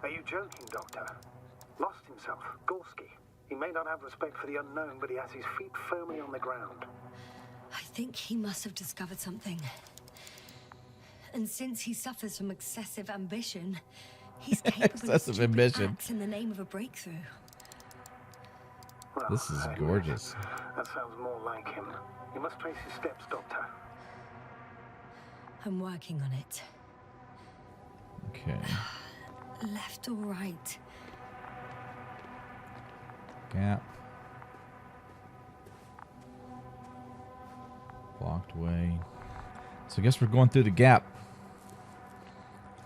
Speaker 4: Are you joking, Doctor? Lost himself, Gorski. He may not have respect for the unknown, but he has his feet firmly on the ground.
Speaker 2: I think he must have discovered something. And since he suffers from excessive ambition, he's capable of stupid acts in the name of a breakthrough.
Speaker 4: Well,
Speaker 1: This is gorgeous.
Speaker 4: That sounds more like him. You must trace his steps, Doctor.
Speaker 2: I'm working on it.
Speaker 1: Okay.
Speaker 2: Left or right?
Speaker 1: Gap. Blocked way. So I guess we're going through the gap.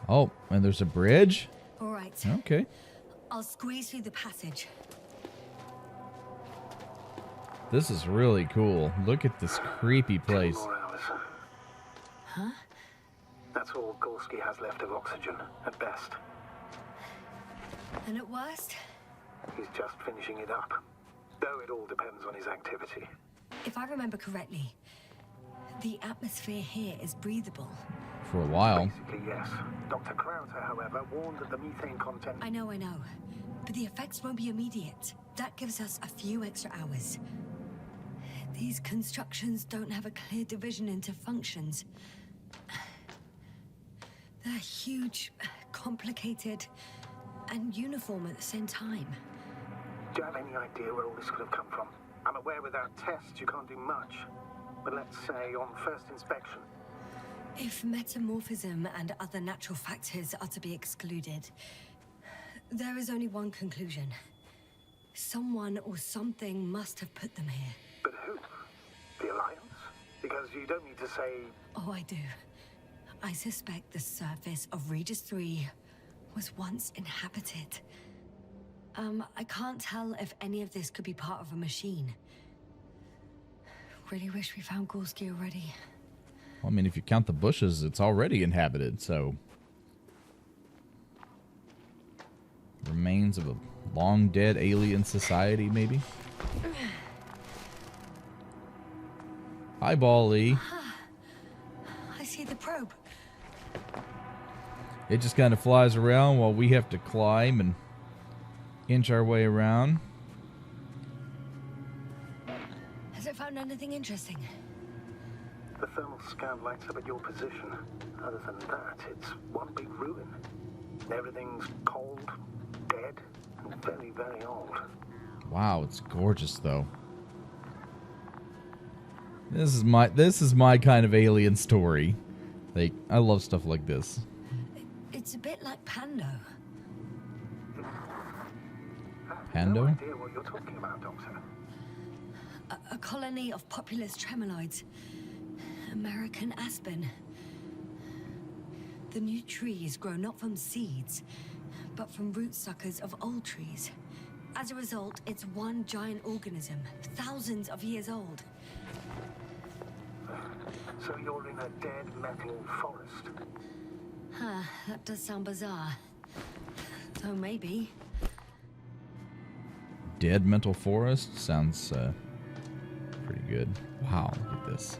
Speaker 1: Oh, and there's a bridge?
Speaker 2: All right.
Speaker 1: Okay.
Speaker 2: I'll squeeze through the passage.
Speaker 1: This is really cool. Look at this creepy place.
Speaker 4: 10 more hours.
Speaker 2: Huh?
Speaker 4: That's all Gorski has left of oxygen, at best.
Speaker 2: And at worst?
Speaker 4: He's just finishing it up. Though it all depends on his activity.
Speaker 2: If I remember correctly, the atmosphere here is breathable.
Speaker 1: For a while.
Speaker 4: Basically, yes. Dr. Krauter, however, warned that the methane content...
Speaker 2: I know. But the effects won't be immediate. That gives us a few extra hours. These constructions don't have a clear division into functions. They're huge, complicated, and uniform at the same time.
Speaker 4: Do you have any idea where all this could have come from? I'm aware without tests you can't do much. But let's say on first inspection.
Speaker 2: If metamorphism and other natural factors are to be excluded, there is only one conclusion. Someone or something must have put them here.
Speaker 4: But who? The Alliance? Because you don't need to say...
Speaker 2: Oh, I do. I suspect the surface of REGIS III was once inhabited. I can't tell if any of this could be part of a machine. Really wish we found Gorski already.
Speaker 1: Well, I mean, if you count the bushes, it's already inhabited, so... Remains of a long-dead alien society, maybe? Hi, Ball-E.
Speaker 2: I see the probe.
Speaker 1: It just kind of flies around while we have to climb and inch our way around.
Speaker 2: Has it found anything interesting?
Speaker 4: The thermal scan lights up at your position. Other than that, it's one big ruin. Everything's cold, dead, and very, very old.
Speaker 1: Wow, it's gorgeous, though. This is my kind of alien story. Like, I love stuff like this.
Speaker 2: It's a bit like Pando.
Speaker 1: Pando?
Speaker 4: No idea what you're talking about, Doctor.
Speaker 2: A colony of populous tremoloids. American aspen. The new trees grow not from seeds, but from root suckers of old trees. As a result, it's one giant organism, thousands of years old.
Speaker 4: So you're in a dead metal forest.
Speaker 2: Huh, that does sound bizarre. So maybe.
Speaker 1: Dead mental forest? Sounds pretty good. Wow, look at this.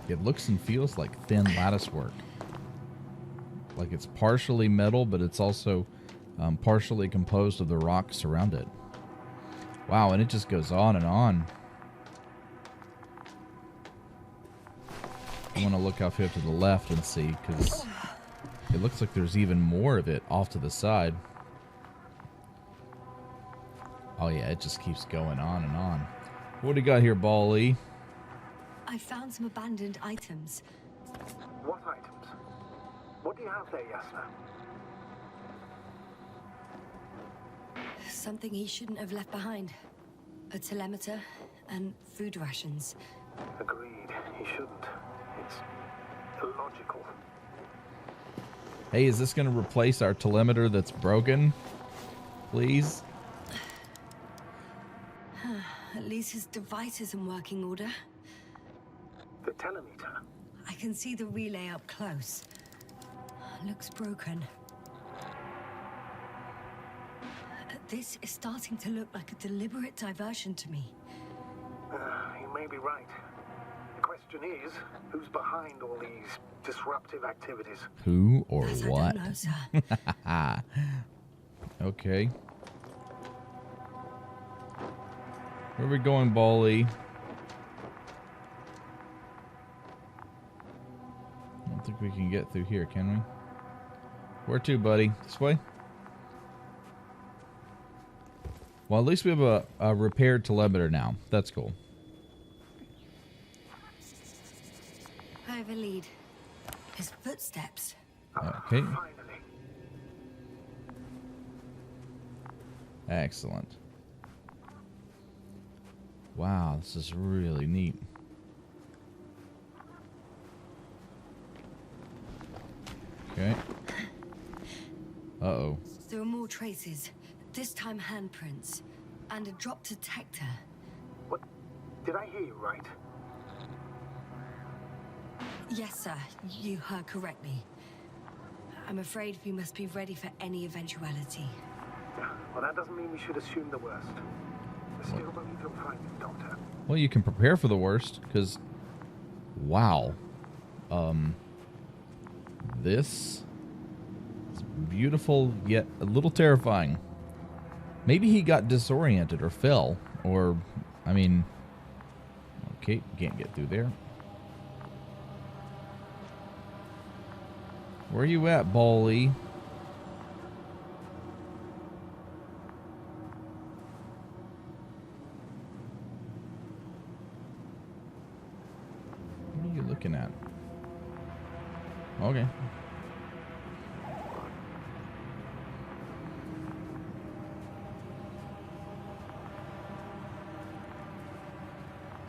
Speaker 1: It looks and feels like thin lattice work. Like it's partially metal, but it's also partially composed of the rocks around it. Wow, and it just goes on and on. I want to look off here to the left and see, because it looks like there's even more of it off to the side. Oh yeah, it just keeps going on and on. What do you got here, Ball-E?
Speaker 2: I found some abandoned items.
Speaker 4: What items? What do you have there, Yasna?
Speaker 2: Something he shouldn't have left behind. A telemeter and food rations.
Speaker 4: Agreed. He shouldn't. It's illogical.
Speaker 1: Hey, is this going to replace our telemeter that's broken? Please?
Speaker 2: At least his device is in working order.
Speaker 4: The telemeter.
Speaker 2: I can see the relay up close. Looks broken. This is starting to look like a deliberate diversion to me.
Speaker 4: You may be right. The question is, who's behind all these disruptive activities?
Speaker 1: Who or
Speaker 2: That
Speaker 1: what?
Speaker 2: I don't know, sir.
Speaker 1: Okay. Where are we going, Bally? I don't think we can get through here, can we? Where to, buddy? This way? Well, at least we have a repaired telemeter now. That's cool.
Speaker 2: I have a lead. His footsteps.
Speaker 1: Okay.
Speaker 4: Finally.
Speaker 1: Excellent. Wow, this is really neat. Okay. Uh-oh.
Speaker 2: There are more traces. This time handprints. And a drop detector.
Speaker 4: What? Did I hear you right?
Speaker 2: Yes, sir. You heard correctly. I'm afraid we must be ready for any eventuality.
Speaker 4: Well, that doesn't mean we should assume the worst. I still believe you'll find it, Doctor.
Speaker 1: Well, you can prepare for the worst, because... Wow. This is beautiful, yet a little terrifying. Maybe he got disoriented or fell, or... I mean... Okay, can't get through there. Where are you at, Bally? What are you looking at? Okay.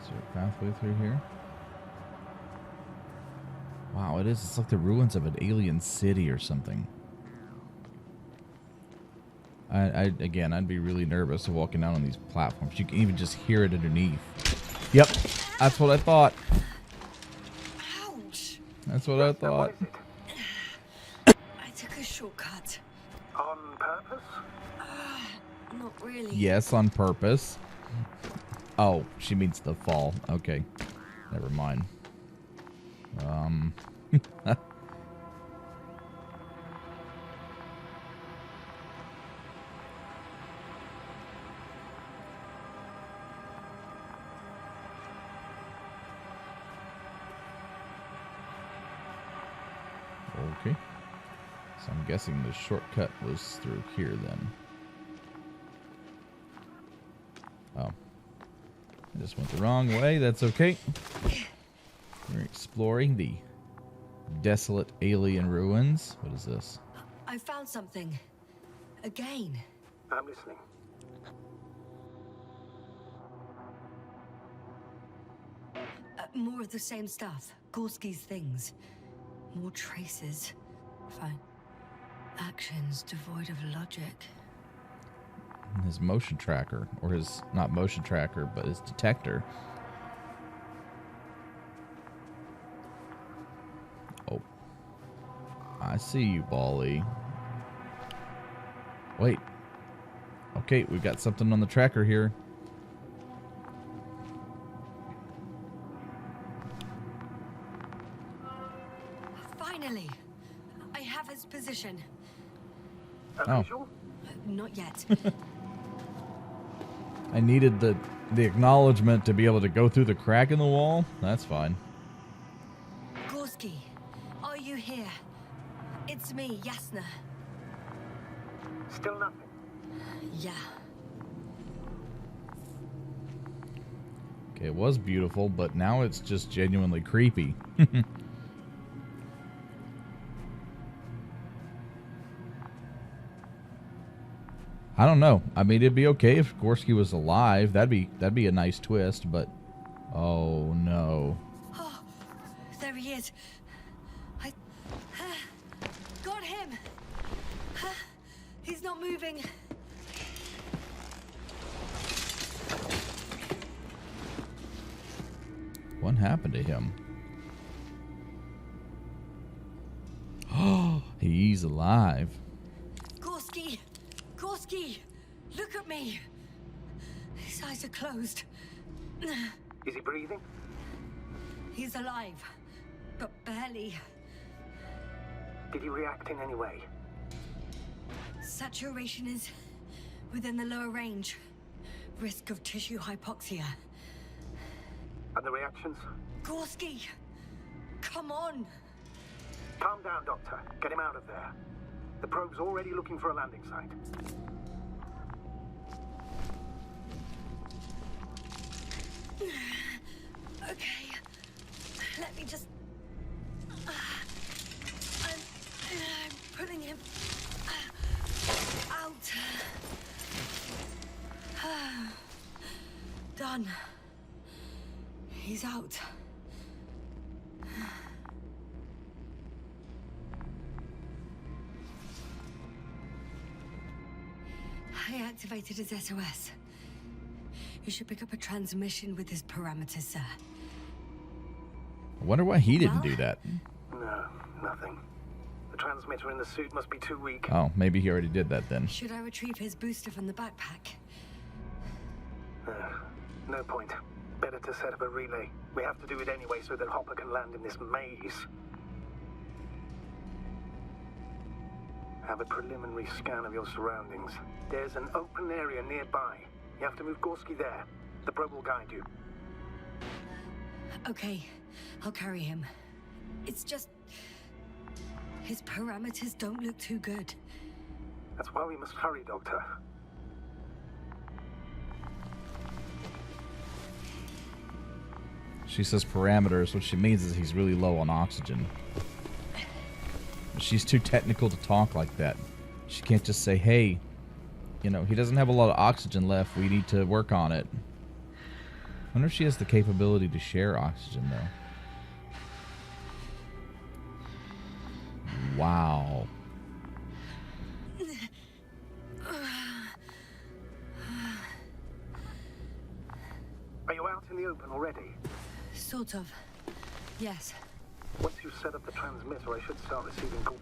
Speaker 1: Is there a pathway through here? Wow, it is. It's like the ruins of an alien city or something. Again, I'd be really nervous of walking down on these platforms. You can even just hear it underneath. Yep, that's what I thought.
Speaker 2: Ouch!
Speaker 1: That's what I thought.
Speaker 2: I took a shortcut.
Speaker 4: On purpose?
Speaker 2: Not really.
Speaker 1: Yes, on purpose. Oh, she means the fall. Okay, never mind. Okay. So I'm guessing the shortcut was through here then. Oh. I just went the wrong way. That's okay. We're exploring the desolate alien ruins. What is this?
Speaker 2: I found something. Again.
Speaker 4: I'm listening.
Speaker 2: More of the same stuff. Gorski's things. More traces. Fine. Actions devoid of logic.
Speaker 1: His motion tracker, or his, not motion tracker, but his detector. Oh. I see you, Bally. Wait. Okay, we've got something on the tracker here.
Speaker 2: Finally! I have his position.
Speaker 1: Oh.
Speaker 4: Visual?
Speaker 2: Not yet.
Speaker 1: I needed the acknowledgement to be able to go through the crack in the wall. That's fine.
Speaker 2: Gorski, are you here? It's me, Yasna.
Speaker 4: Still nothing.
Speaker 2: Yeah.
Speaker 1: Okay, it was beautiful, but now it's just genuinely creepy. I don't know. I mean, it'd be okay if Gorski was alive. That'd be a nice twist, but Oh no.
Speaker 2: Oh, there he is. I got him. He's not moving.
Speaker 1: What happened to him? Oh, he's alive.
Speaker 2: Gorski! Gorski! Look at me! His eyes are closed.
Speaker 4: Is he breathing?
Speaker 2: He's alive, but barely.
Speaker 4: Did he react in any way?
Speaker 2: Saturation is within the lower range. Risk of tissue hypoxia.
Speaker 4: And the reactions?
Speaker 2: Gorski! Come on!
Speaker 4: Calm down, Doctor. Get him out of there. The probe's already looking for a landing site.
Speaker 2: Okay. Let me just... I'm putting him out. Done. He's out. I activated his SOS. You should pick up a transmission with his parameters, sir.
Speaker 1: I wonder why he didn't do that.
Speaker 4: No, nothing. The transmitter in the suit must be too weak.
Speaker 1: Oh, maybe he already did that then.
Speaker 2: Should I retrieve his booster from the backpack?
Speaker 4: No point. Better to set up a relay. We have to do it anyway so that Hopper can land in this maze. Have a preliminary scan of your surroundings. There's an open area nearby. You have to move Gorski there. The probe will guide you.
Speaker 2: Okay, I'll carry him. It's just... his parameters don't look too good.
Speaker 4: That's why we must hurry, Doctor.
Speaker 1: She says parameters. What she means is he's really low on oxygen. She's too technical to talk like that. She can't just say, hey, you know, he doesn't have a lot of oxygen left. We need to work on it. I wonder if she has the capability to share oxygen, though. Wow.
Speaker 4: Are you out in the open already?
Speaker 2: Sort of. Yes.
Speaker 4: Once you've set up the transmitter, I should start receiving calls.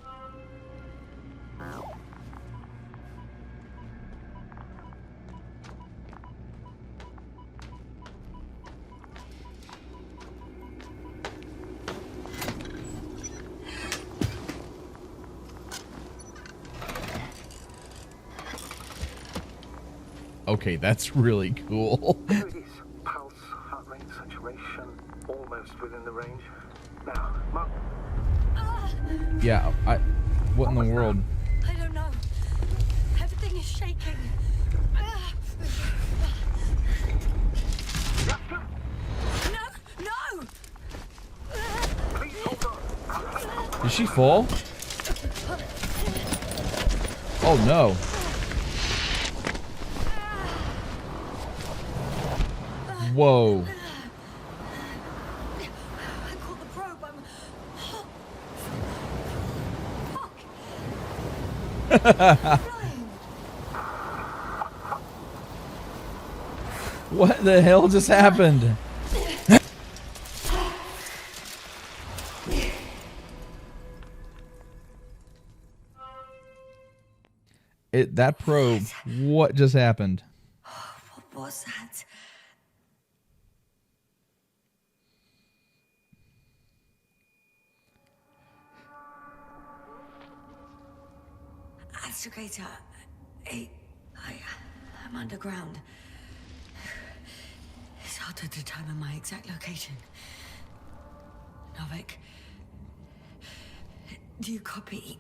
Speaker 1: Okay, that's really cool.
Speaker 4: There it is. Pulse, heart rate, saturation, almost within the range. Now, Mark.
Speaker 1: Yeah, what in the world?
Speaker 2: I don't know. Everything is shaking. No!
Speaker 4: Please hold on.
Speaker 1: Did she fall? Oh no. Whoa.
Speaker 2: I caught the probe. Fuck.
Speaker 1: What the hell just happened? That probe, what just happened?
Speaker 2: What was that? Astrogator, I'm underground. It's hard to determine my exact location. Novik, do you copy?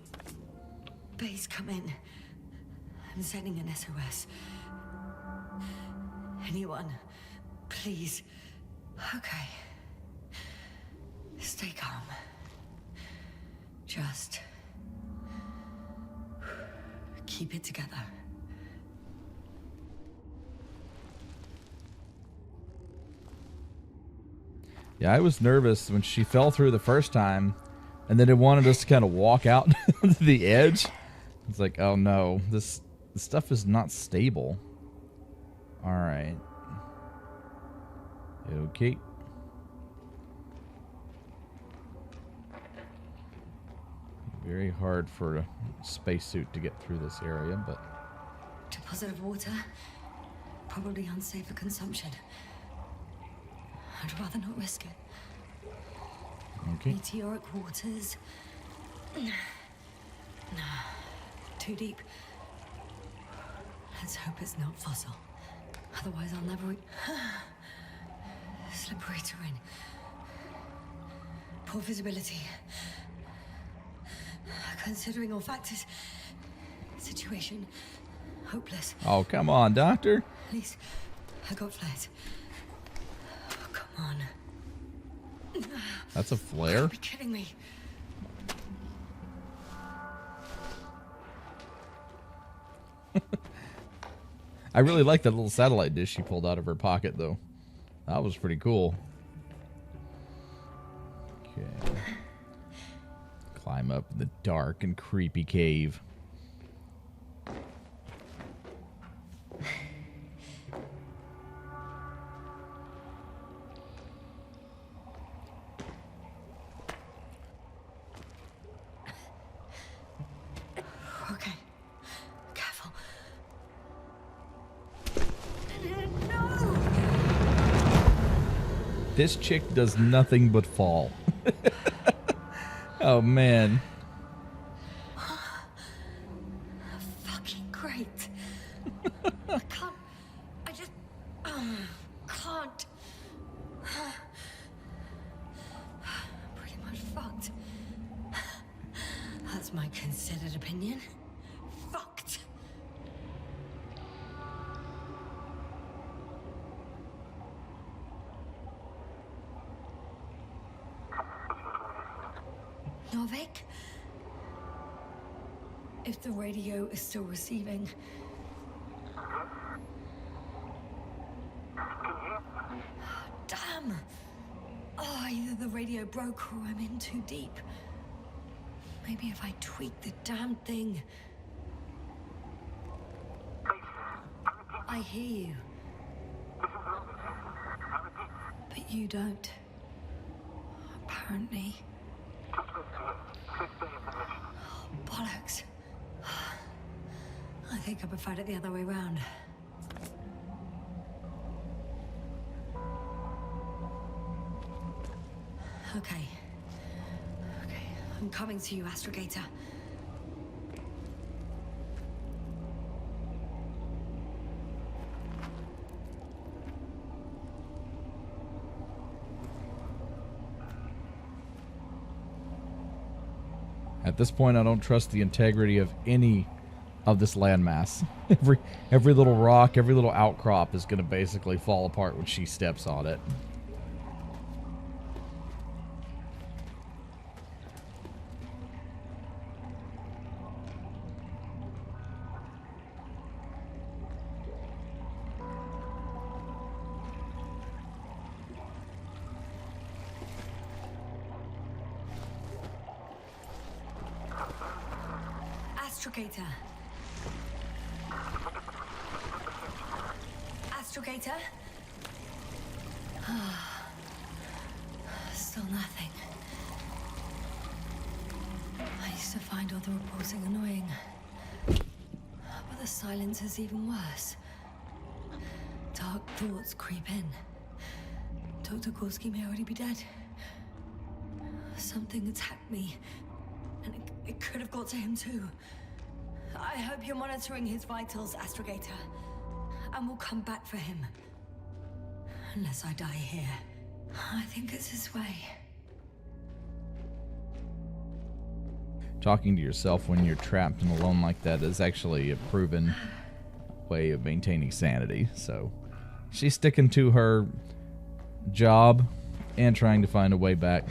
Speaker 2: Base, come in. I'm sending an SOS. Anyone, please. Okay. Stay calm. Just keep it together.
Speaker 1: Yeah, I was nervous when she fell through the first time, and then it wanted us to kind of walk out to the edge. It's like, oh no, this stuff is not stable. All right. Okay. Very hard for a spacesuit to get through this area, but...
Speaker 2: Deposit of water. Probably unsafe for consumption. I'd rather not risk it.
Speaker 1: Okay.
Speaker 2: Meteoric waters. Too deep. Let's hope it's not fossil. Otherwise I'll never... Slippery terrain. Poor visibility. Considering all factors, situation hopeless.
Speaker 1: Oh, come on, Doctor.
Speaker 2: At least I got flares. Oh, come on.
Speaker 1: That's a flare?
Speaker 2: You're kidding me.
Speaker 1: I really like that little satellite dish she pulled out of her pocket, though. That was pretty cool. Okay. Climb up the dark and creepy cave.
Speaker 2: Okay. Careful.
Speaker 1: This chick does nothing but fall. Oh, man.
Speaker 2: Fucking great. I can't. I just. Can't. Pretty much fucked. That's my considered opinion. Fucked. Novik? If the radio is still receiving. Damn! Oh, either the radio broke or I'm in too deep. Maybe if I tweak the damn thing. I hear you. But you don't. Apparently. Oh, bollocks. I think I preferred it the other way round. Okay. Okay, I'm coming to you, Astrogator.
Speaker 1: At this point, I don't trust the integrity of any of this landmass. Every little rock, every little outcrop is going to basically fall apart when she steps on it.
Speaker 2: Astrogator. Astrogator? Still nothing. I used to find all the reporting annoying. But the silence is even worse. Dark thoughts creep in. Dr. Gorski may already be dead. Something attacked me. And it could have got to him too. I hope you're monitoring his vitals, Astrogator. And we'll come back for him. Unless I die here. I think it's his way.
Speaker 1: Talking to yourself when you're trapped and alone like that is actually a proven way of maintaining sanity. So she's sticking to her job and trying to find a way back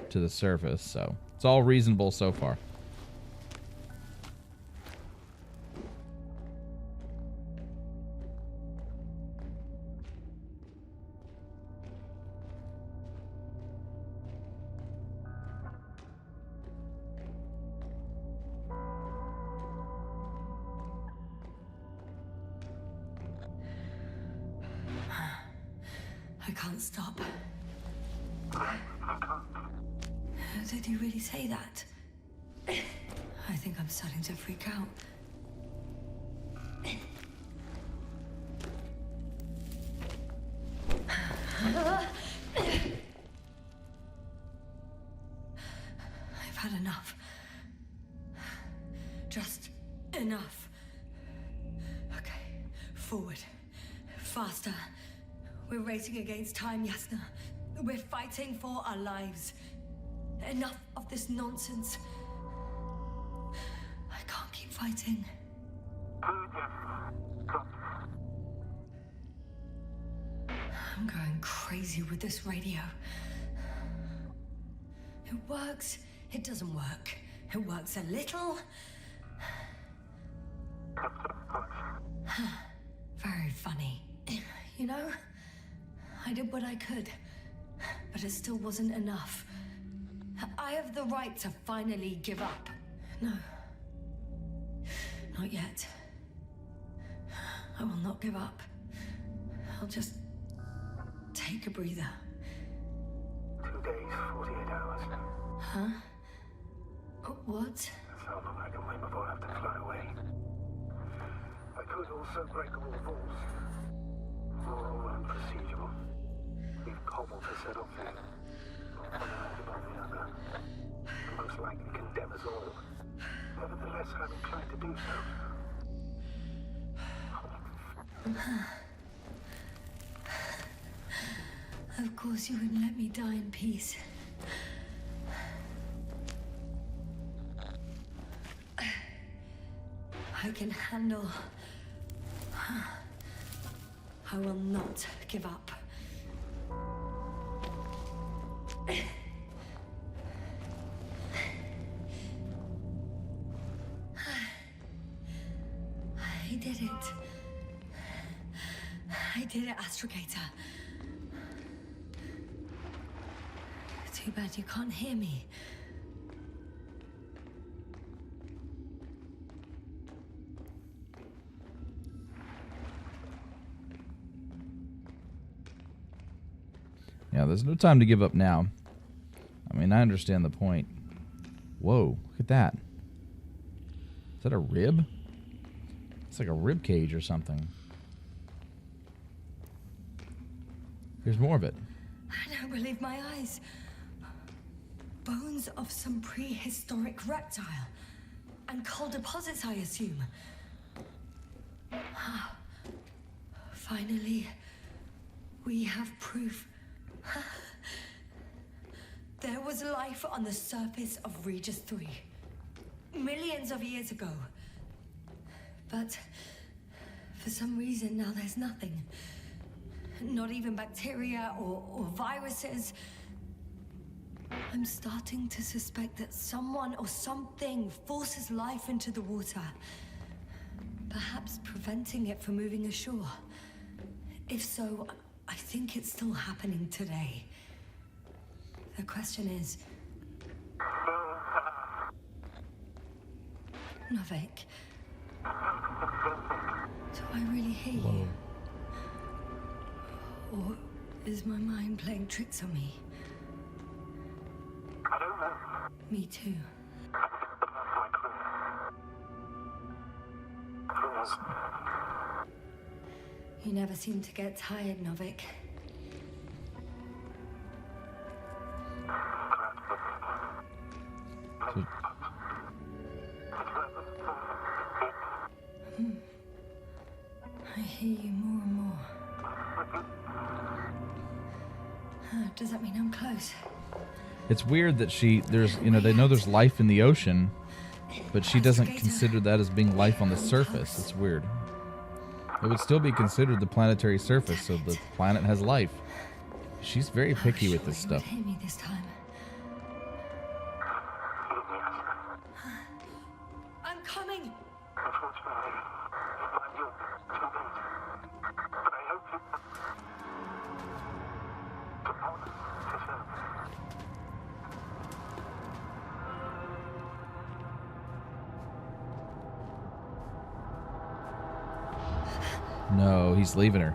Speaker 1: to the surface. So it's all reasonable so far.
Speaker 2: can't stop. Did he really say that? I think I'm starting to freak out. I've had enough. Just enough. Okay, forward. Faster. We're racing against time, Yasna. We're fighting for our lives. Enough of this nonsense. I can't keep fighting. I'm going crazy with this radio. It works. It doesn't work. It works a little. Very funny. You know, I did what I could, but it still wasn't enough. I have the right to finally give up. No. Not yet. I will not give up. I'll just take a breather.
Speaker 8: 2 days, 48 hours.
Speaker 2: Huh? What?
Speaker 8: That's how long I can wait before I have to fly away. I could also break all the rules. Moral and procedural. Leave Cobble to settle things. One hand above the other. And most likely condemn us all. Nevertheless, I'm inclined to do so.
Speaker 2: Of course you wouldn't let me die in peace. I can handle. I will not give up. I did it. I did it, Astrogator. Too bad you can't hear me.
Speaker 1: Yeah, there's no time to give up now. I mean, I understand the point. Whoa, look at that. Is that a rib? It's like a rib cage or something. Here's more of it.
Speaker 2: I don't believe my eyes. Bones of some prehistoric reptile. And coal deposits, I assume. Finally, we have proof. There was life on the surface of REGIS III. Millions of years ago. But for some reason now there's nothing. Not even bacteria or viruses. I'm starting to suspect that someone or something forces life into the water. Perhaps preventing it from moving ashore. If so, I think it's still happening today. The question is... Novik. Do I really hear you? Or is my mind playing tricks on me?
Speaker 8: I don't know.
Speaker 2: Me too. You never seem to get tired, Novik. I hear you more and more. Does that mean I'm close?
Speaker 1: It's weird that they know there's life in the ocean, but she doesn't consider that as being life on the surface. It's weird. It would still be considered the planetary surface, so the planet has life. She's very picky with this stuff.
Speaker 2: Hear me this time. I'm coming.
Speaker 8: Unfortunately, I'm young, too late. But I hope you... Support to serve.
Speaker 1: No, he's leaving her.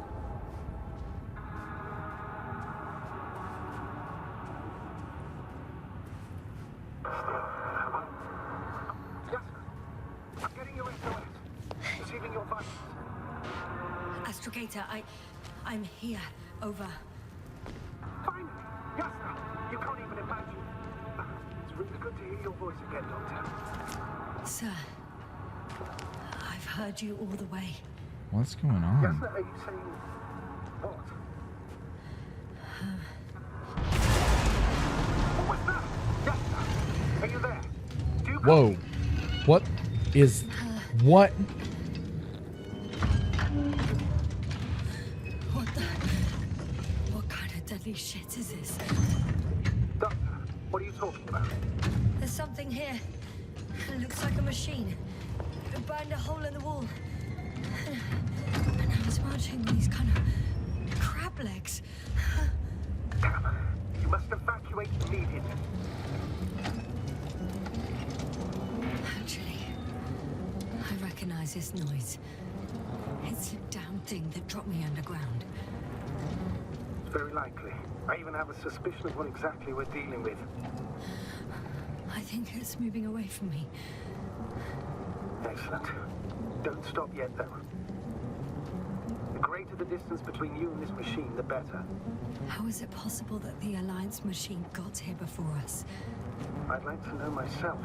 Speaker 2: Astrogator, I'm here. Over.
Speaker 8: Finally! Yasna! You can't even imagine. It's really good to hear your voice again, Doctor.
Speaker 2: Sir, I've heard you all the way.
Speaker 1: What's going on?
Speaker 8: Yasna, are you saying what? What was that? Yasna, are you there? Do you
Speaker 1: Whoa. What is... What?
Speaker 2: What the... What kind of deadly shit is this?
Speaker 8: Doctor, what are you talking about?
Speaker 2: There's something here. It looks like a machine. It burned a hole in the wall. And I was marching these kind of crab legs.
Speaker 8: Damn. You must evacuate immediately.
Speaker 2: Actually, I recognize this noise. It's the damn thing that dropped me underground.
Speaker 8: Very likely. I even have a suspicion of what exactly we're dealing with.
Speaker 2: I think it's moving away from me.
Speaker 8: Excellent. Don't stop yet, though. The greater the distance between you and this machine, the better.
Speaker 2: How is it possible that the Alliance machine got here before us?
Speaker 8: I'd like to know myself.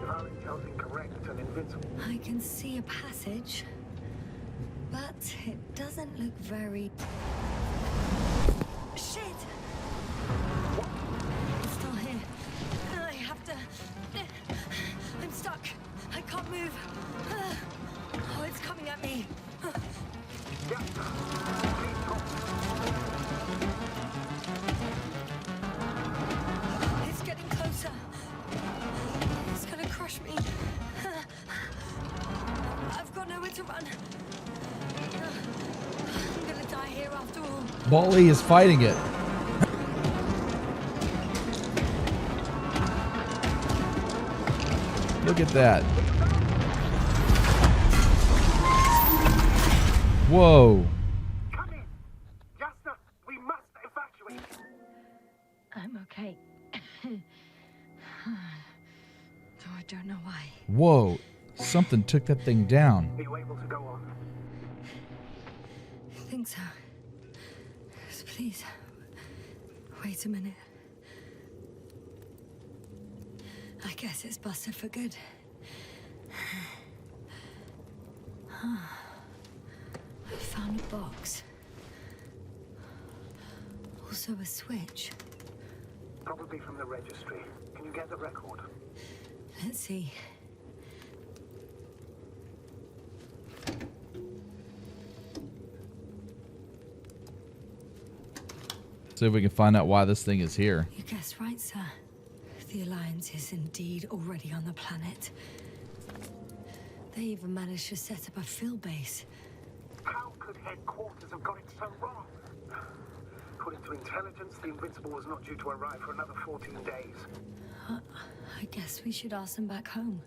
Speaker 8: If our intel's incorrect and invincible.
Speaker 2: I can see a passage, but it doesn't look very... Shit! It's still here. I have to... I'm stuck. I can't move. Oh, it's coming at me.
Speaker 8: Yeah. Please talk.
Speaker 2: It's getting closer. It's gonna crush me. I've got nowhere to run. I'm gonna die here after all.
Speaker 1: Ball-E is fighting it. Look at that. Whoa.
Speaker 8: Come in. Yasna, we must evacuate.
Speaker 2: I'm okay. Though I don't know why.
Speaker 1: Whoa. Something took that thing down.
Speaker 8: Are you able to go on?
Speaker 2: I think so. Just please, wait a minute. I guess it's busted for good. I found a box. Also a switch.
Speaker 8: Probably from the registry. Can you get the record?
Speaker 2: Let's see.
Speaker 1: See if we can find out why this thing is here.
Speaker 2: You guessed right, sir. The Alliance is indeed already on the planet. They even managed to set up a field base.
Speaker 8: How could headquarters have got it so wrong? According to intelligence, the Invincible was not due to arrive for another 14 days.
Speaker 2: I guess we should ask them back home.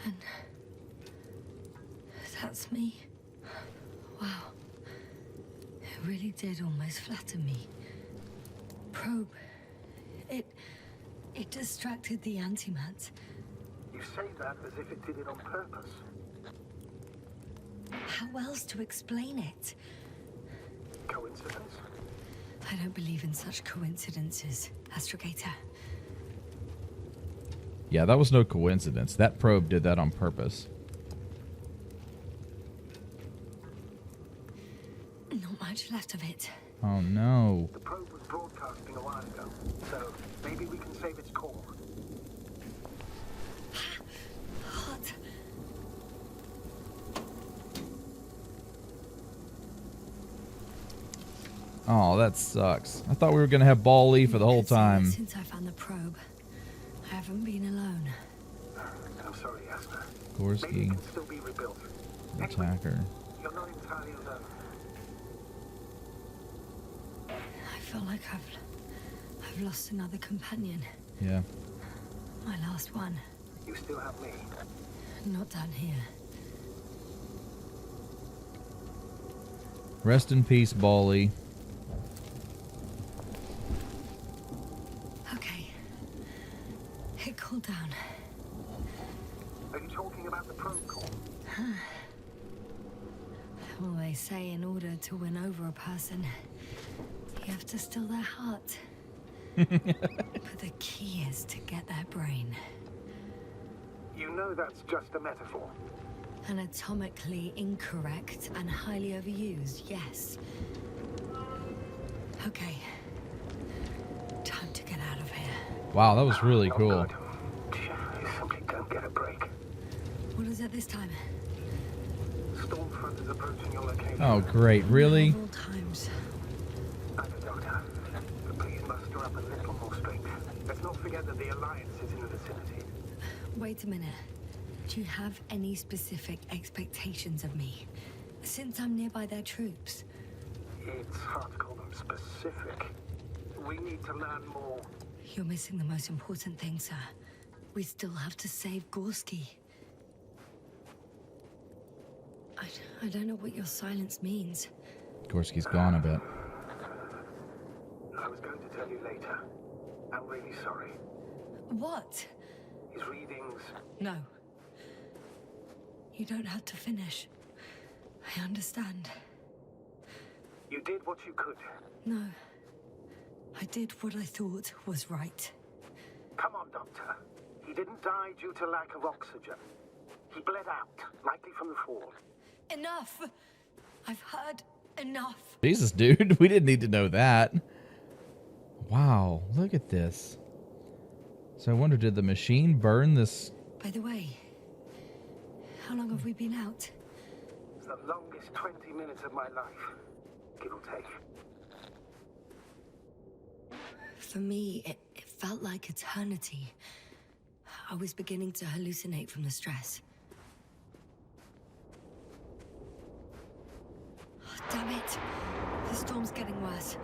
Speaker 2: And that's me. Wow. It really did almost flatter me. Probe. It distracted the antimat.
Speaker 8: You say that as if it did it on purpose.
Speaker 2: How else to explain it?
Speaker 8: Coincidence?
Speaker 2: I don't believe in such coincidences, Astrogator.
Speaker 1: Yeah, that was no coincidence. That probe did that on purpose.
Speaker 2: Not much left of it.
Speaker 1: Oh no.
Speaker 8: The probe was broadcasting a while ago, so maybe we can save its call.
Speaker 2: What?
Speaker 1: Oh, that sucks. I thought we were going to have Ball-E for the whole time.
Speaker 2: Since I found the probe, I haven't been alone.
Speaker 8: I'm sorry, Yasna.
Speaker 1: Gorski.
Speaker 8: Maybe it can still be rebuilt.
Speaker 1: Attacker.
Speaker 8: You're not entirely alone.
Speaker 2: I feel like I've lost another companion.
Speaker 1: Yeah.
Speaker 2: My last one.
Speaker 8: You still have me.
Speaker 2: Not down here.
Speaker 1: Rest in peace, Ball-E.
Speaker 2: Okay.
Speaker 8: talking about the protocol.
Speaker 2: Well, they say in order to win over a person, you have to steal their heart. But the key is to get their brain.
Speaker 8: You know that's just a metaphor.
Speaker 2: Anatomically incorrect and highly overused, yes. Okay. Time to get out of here.
Speaker 1: Wow, that was really
Speaker 8: Not
Speaker 1: cool.
Speaker 8: good. You simply don't get a break.
Speaker 2: What is it this time?
Speaker 8: Stormfront is approaching your location.
Speaker 1: Oh, great. Really?
Speaker 2: Of all times.
Speaker 8: I know, Doctor. But please muster up a little more strength. Let's not forget that the Alliance is in the vicinity.
Speaker 2: Wait a minute. Do you have any specific expectations of me? Since I'm nearby their troops.
Speaker 8: It's hard to call them specific. We need to learn more.
Speaker 2: You're missing the most important thing, sir. We still have to save Gorski. I don't know what your silence means.
Speaker 1: Gorski's gone a bit.
Speaker 8: I was going to tell you later. I'm really sorry.
Speaker 2: What?
Speaker 8: His readings...
Speaker 2: No. You don't have to finish. I understand.
Speaker 8: You did what you could.
Speaker 2: No. I did what I thought was right.
Speaker 8: Come on, Doctor. He didn't die due to lack of oxygen. He bled out, likely from the fall.
Speaker 2: Enough! I've heard enough.
Speaker 1: Jesus, dude. We didn't need to know that. Wow. Look at this. So I wonder, did the machine burn this?
Speaker 2: By the way, how long have we been out?
Speaker 8: It's the longest 20 minutes of my life, give or take.
Speaker 2: For me, it felt like eternity. I was beginning to hallucinate from the stress. Oh, damn it! The storm's getting worse.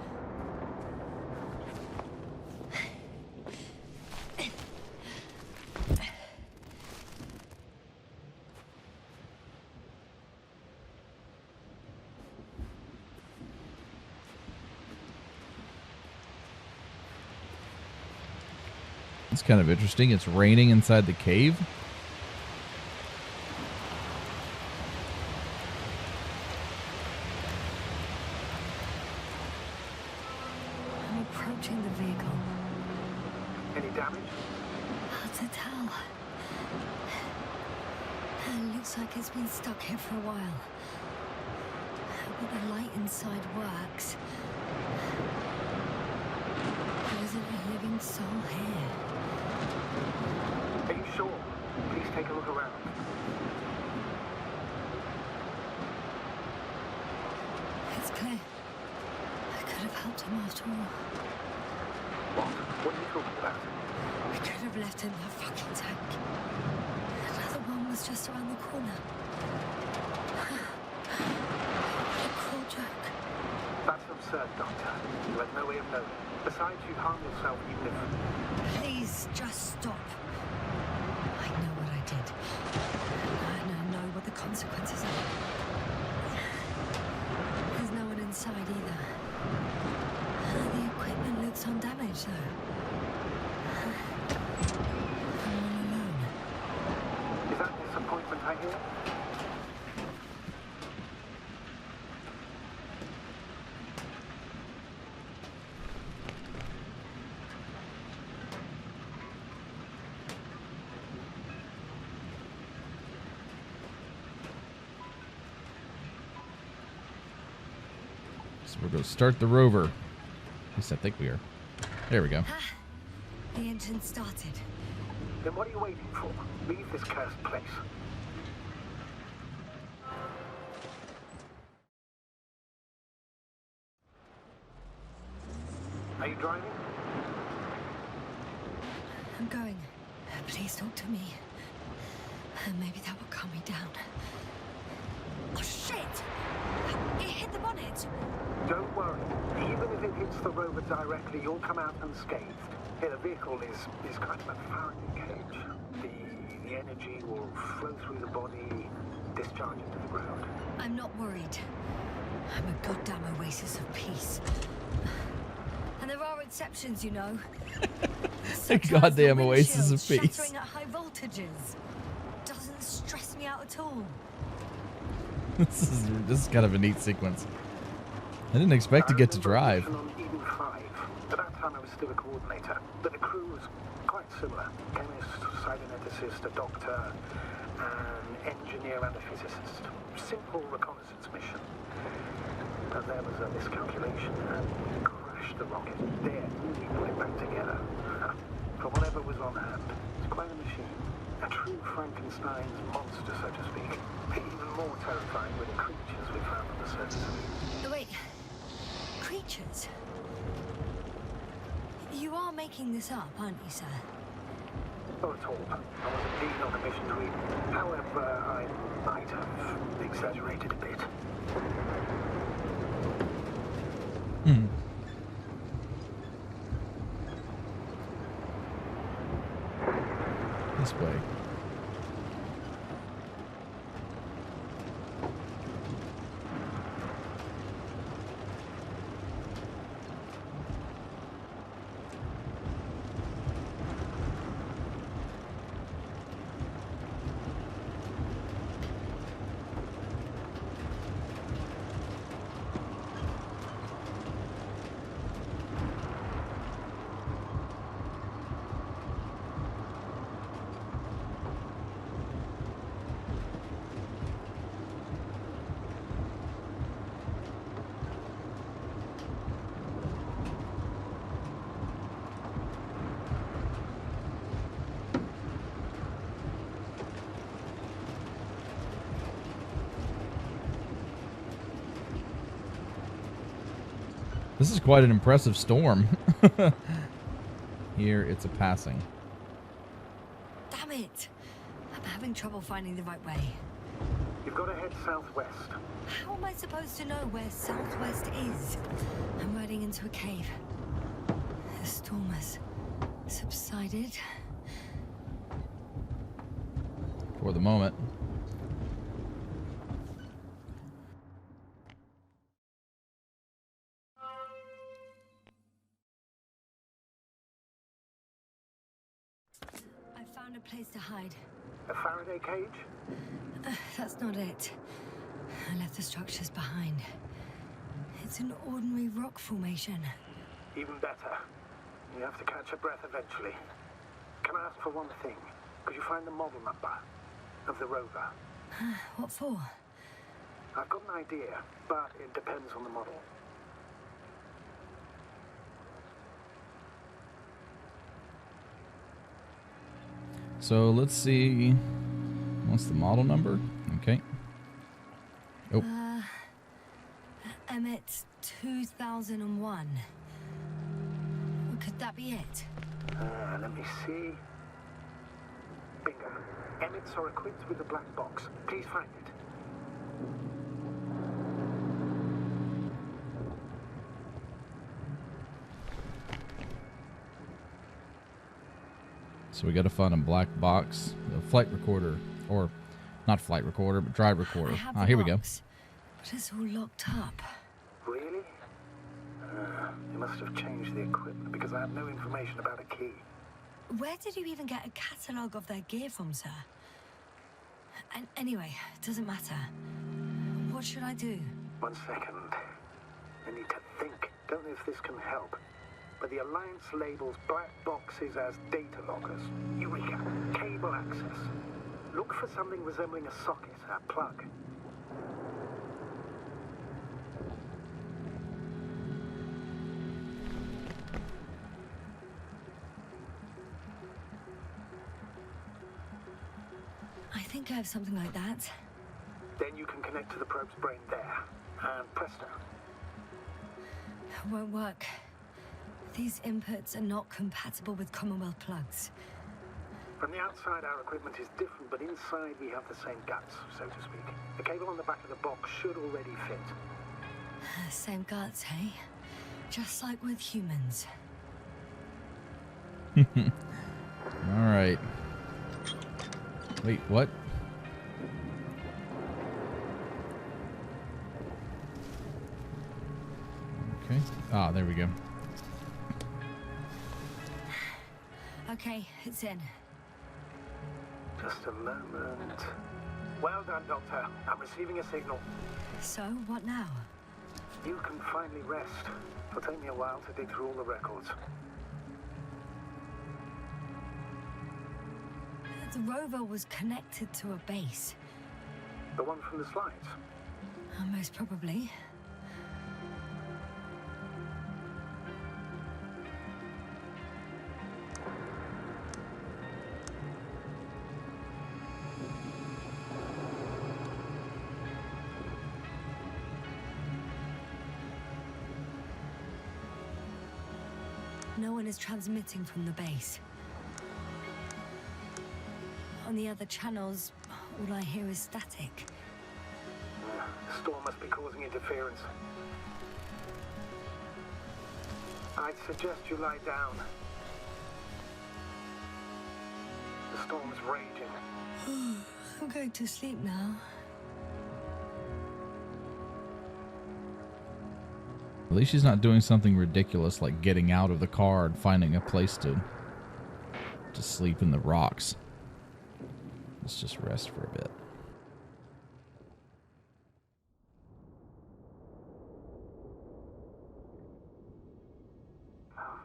Speaker 1: It's kind of interesting. It's raining inside the cave.
Speaker 2: I'm approaching the vehicle.
Speaker 8: Any damage?
Speaker 2: Hard to tell. It looks like it's been stuck here for a while. But the light inside works. There isn't a living soul here.
Speaker 8: Are you sure? Please take a look around.
Speaker 2: It's clear. I could have helped him after all.
Speaker 8: What? What are you talking about?
Speaker 2: I could have left him that fucking tank. Another one was just around the corner. What a cruel joke.
Speaker 8: That's absurd, Doctor. You had no way of knowing. Besides, you'd harm yourself even if...
Speaker 2: Please, just stop. I know what I did. And I know what the consequences are. There's no one inside either. The equipment looks undamaged, though. I'm all alone.
Speaker 8: Is that disappointment I hear?
Speaker 1: So we're going to start the rover. At least I think we are. There we go.
Speaker 2: The engine started.
Speaker 8: Then what are you waiting for? Leave this cursed place. Are you driving?
Speaker 2: I'm going. Please talk to me. Maybe that will calm me down. Oh, shit! It hit the bonnet!
Speaker 8: Don't worry. Even if it hits the rover directly, you'll come out unscathed. Here, the vehicle is kind of a Faraday cage. The energy will flow through the body, discharge into the ground.
Speaker 2: I'm not worried. I'm a goddamn oasis of peace. And there are exceptions, you know.
Speaker 1: A goddamn oasis of peace.
Speaker 2: Shattering at high voltages. Doesn't out at all.
Speaker 1: This is kind of a neat sequence. I didn't expect to get to drive.
Speaker 8: On Eden 5. At that time I was still a coordinator, but the crew was quite similar. Chemist, cyberneticist, a doctor, an engineer and a physicist. Simple reconnaissance mission. But there was a miscalculation and we crashed the rocket. Then we put it back together. From whatever was on hand. It's quite a machine. A true Frankenstein's monster, so to speak. Even more terrifying were the creatures we found on the surface.
Speaker 2: Wait. Creatures? You are making this up, aren't you, sir?
Speaker 8: Not at all. I was indeed on a mission to Eden. However, I might have exaggerated a bit.
Speaker 1: This way. This is quite an impressive storm. Here, it's a passing.
Speaker 2: Damn it! I'm having trouble finding the right way.
Speaker 8: You've got to head southwest.
Speaker 2: How am I supposed to know where southwest is? I'm riding into a cave. The storm has subsided.
Speaker 1: For the moment.
Speaker 2: I found a place to hide.
Speaker 8: A Faraday cage?
Speaker 2: That's not it. I left the structures behind. It's an ordinary rock formation.
Speaker 8: Even better. You have to catch your breath eventually. Can I ask for one thing? Could you find the model number of the rover?
Speaker 2: What for?
Speaker 8: I've got an idea, but it depends on the model.
Speaker 1: So let's see. What's the model number? Okay. Oh.
Speaker 2: Emmett 2001. Could that be it?
Speaker 8: Let me see. Bingo. Emmets are equipped with a black box. Please find it.
Speaker 1: So we got to find a black box, a flight recorder, or not flight recorder, but drive recorder.
Speaker 2: I have
Speaker 1: Ah,
Speaker 2: the
Speaker 1: here we go.
Speaker 2: box, but it's all locked up.
Speaker 8: Really? You must have changed the equipment because I have no information about a key.
Speaker 2: Where did you even get a catalogue of their gear from, sir? And anyway, it doesn't matter. What should I do?
Speaker 8: 1 second. I need to think. Don't know if this can help. But the Alliance labels black boxes as data loggers. Eureka! Cable access. Look for something resembling a socket, a plug.
Speaker 2: I think I have something like that.
Speaker 8: Then you can connect to the probe's brain there. And presto.
Speaker 2: It won't work. These inputs are not compatible with Commonwealth plugs.
Speaker 8: From the outside, our equipment is different, but inside we have the same guts, so to speak. The cable on the back of the box should already fit.
Speaker 2: Same guts, hey? Just like with humans.
Speaker 1: All right. Wait, what? Okay. Ah, there we go.
Speaker 2: Okay, it's in.
Speaker 8: Just a moment. Well done, Doctor. I'm receiving a signal.
Speaker 2: So, what now?
Speaker 8: You can finally rest. It'll take me a while to dig through all the records.
Speaker 2: The rover was connected to a base.
Speaker 8: The one from the slides?
Speaker 2: Most probably. No one is transmitting from the base. On the other channels, all I hear is static.
Speaker 8: The storm must be causing interference. I'd suggest you lie down. The storm's raging.
Speaker 2: I'm going to sleep now.
Speaker 1: At least she's not doing something ridiculous like getting out of the car and finding a place to sleep in the rocks. Let's just rest for a bit.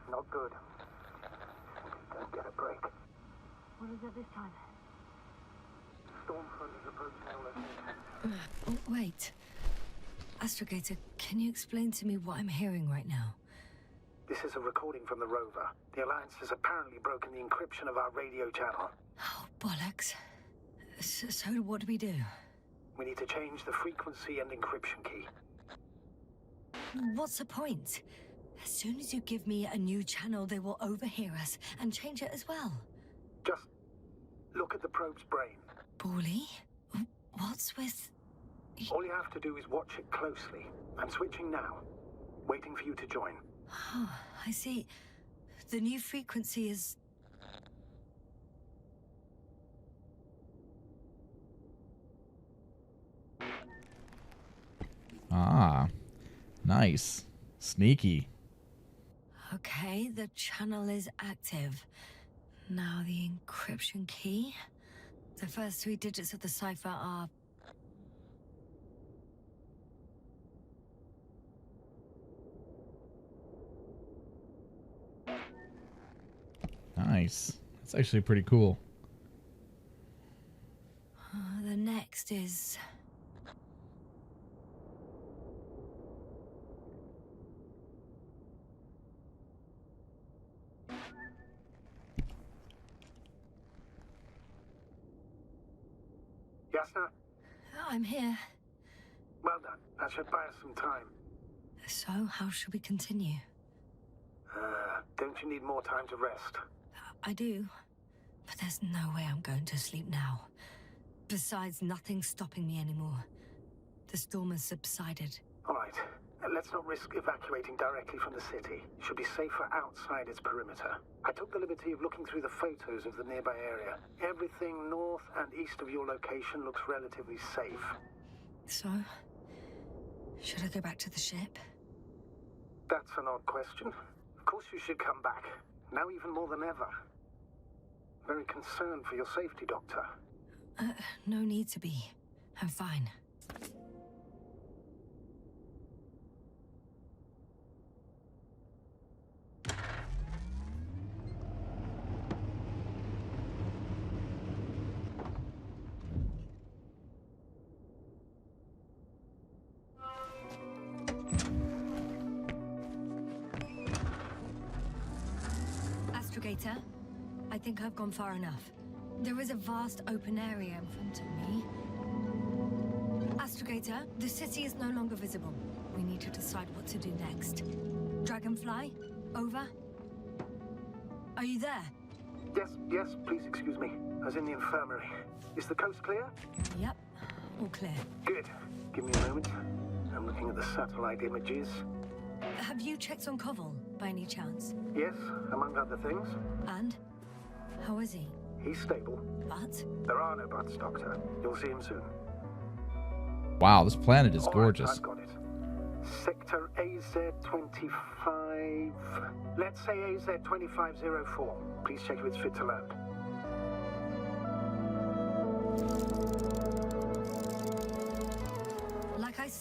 Speaker 8: Not good. Don't get a break.
Speaker 2: What is it this time?
Speaker 8: Storm front is approaching our location.
Speaker 2: Oh, wait. Astrogator, can you explain to me what I'm hearing right now?
Speaker 8: This is a recording from the rover. The Alliance has apparently broken the encryption of our radio channel.
Speaker 2: Oh, bollocks. So what do we do?
Speaker 8: We need to change the frequency and encryption key.
Speaker 2: What's the point? As soon as you give me a new channel, they will overhear us and change it as well.
Speaker 8: Just look at the probe's brain.
Speaker 2: Bally? What's with...
Speaker 8: All you have to do is watch it closely. I'm switching now. Waiting for you to join.
Speaker 2: Oh, I see. The new frequency is...
Speaker 1: Ah, nice. Sneaky.
Speaker 2: Okay, the channel is active. Now the encryption key. The first 3 digits of the cipher are...
Speaker 1: Nice. That's actually pretty cool.
Speaker 2: The next is...
Speaker 8: Yasna?
Speaker 2: I'm here.
Speaker 8: Well done. That should buy us some time.
Speaker 2: So, how should we continue?
Speaker 8: Don't you need more time to rest?
Speaker 2: I do. But there's no way I'm going to sleep now. Besides, nothing's stopping me anymore. The storm has subsided.
Speaker 8: All right. Let's not risk evacuating directly from the city. It should be safer outside its perimeter. I took the liberty of looking through the photos of the nearby area. Everything north and east of your location looks relatively safe.
Speaker 2: So, should I go back to the ship?
Speaker 8: That's an odd question. Of course you should come back. Now even more than ever. Very concerned for your safety, Doctor.
Speaker 2: No need to be. I'm fine. Astrogator, I think I've gone far enough. There is a vast open area in front of me. Astrogator, the city is no longer visible. We need to decide what to do next. Dragonfly, over. Are you there?
Speaker 8: Yes, please excuse me. I was in the infirmary. Is the coast clear?
Speaker 2: Yep, all clear.
Speaker 8: Good. Give me a moment. I'm looking at the satellite images.
Speaker 2: Have you checked on Koval, by any chance?
Speaker 8: Yes, among other things.
Speaker 2: And? How is he?
Speaker 8: He's stable.
Speaker 2: But?
Speaker 8: There are no buts, Doctor. You'll see him soon.
Speaker 1: Wow, this planet is
Speaker 8: All right,
Speaker 1: gorgeous.
Speaker 8: I've got it. Sector AZ-25... Let's say AZ-2504. Please check if it's fit to land.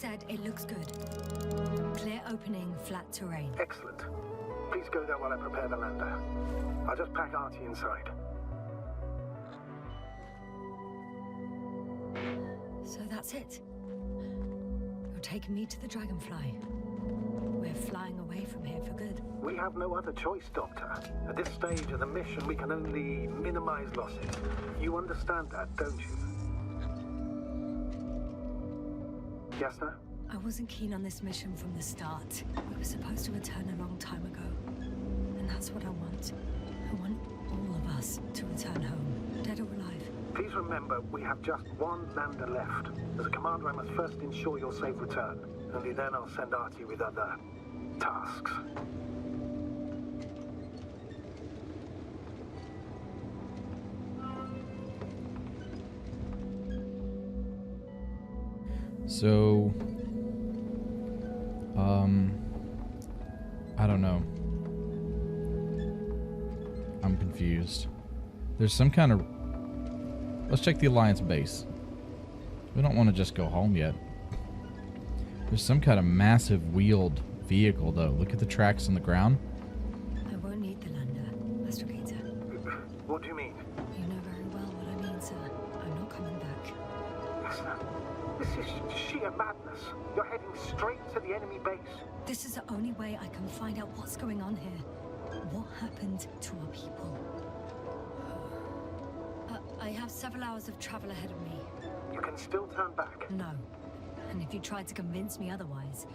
Speaker 2: said, it looks good. Clear opening, flat terrain.
Speaker 8: Excellent. Please go there while I prepare the lander. I'll just pack Artie inside.
Speaker 2: So that's it. You're taking me to the Dragonfly. We're flying away from here for good.
Speaker 8: We have no other choice, Doctor. At this stage of the mission, we can only minimize losses. You understand that, don't you? Yasna?
Speaker 2: I wasn't keen on this mission from the start. We were supposed to return a long time ago. And that's what I want. I want all of us to return home, dead or alive.
Speaker 8: Please remember, we have just one lander left. As a commander, I must first ensure your safe return. Only then I'll send Artie with other tasks.
Speaker 1: So, I don't know. I'm confused. There's some kind of... Let's check the Alliance base. We don't want to just go home yet. There's some kind of massive wheeled vehicle, though. Look at the tracks on the ground.
Speaker 2: I won't need the lander, Astrogator.
Speaker 8: What do you mean?
Speaker 2: You know very well what I mean, sir. I'm not coming back.
Speaker 8: Yasna, this is sheer madness. You're heading straight to the enemy base.
Speaker 2: This is the only way I can find out what's going on here. What happened to our people? I have several hours of travel ahead of me.
Speaker 8: You can still turn back.
Speaker 2: No. And if you try to convince me otherwise,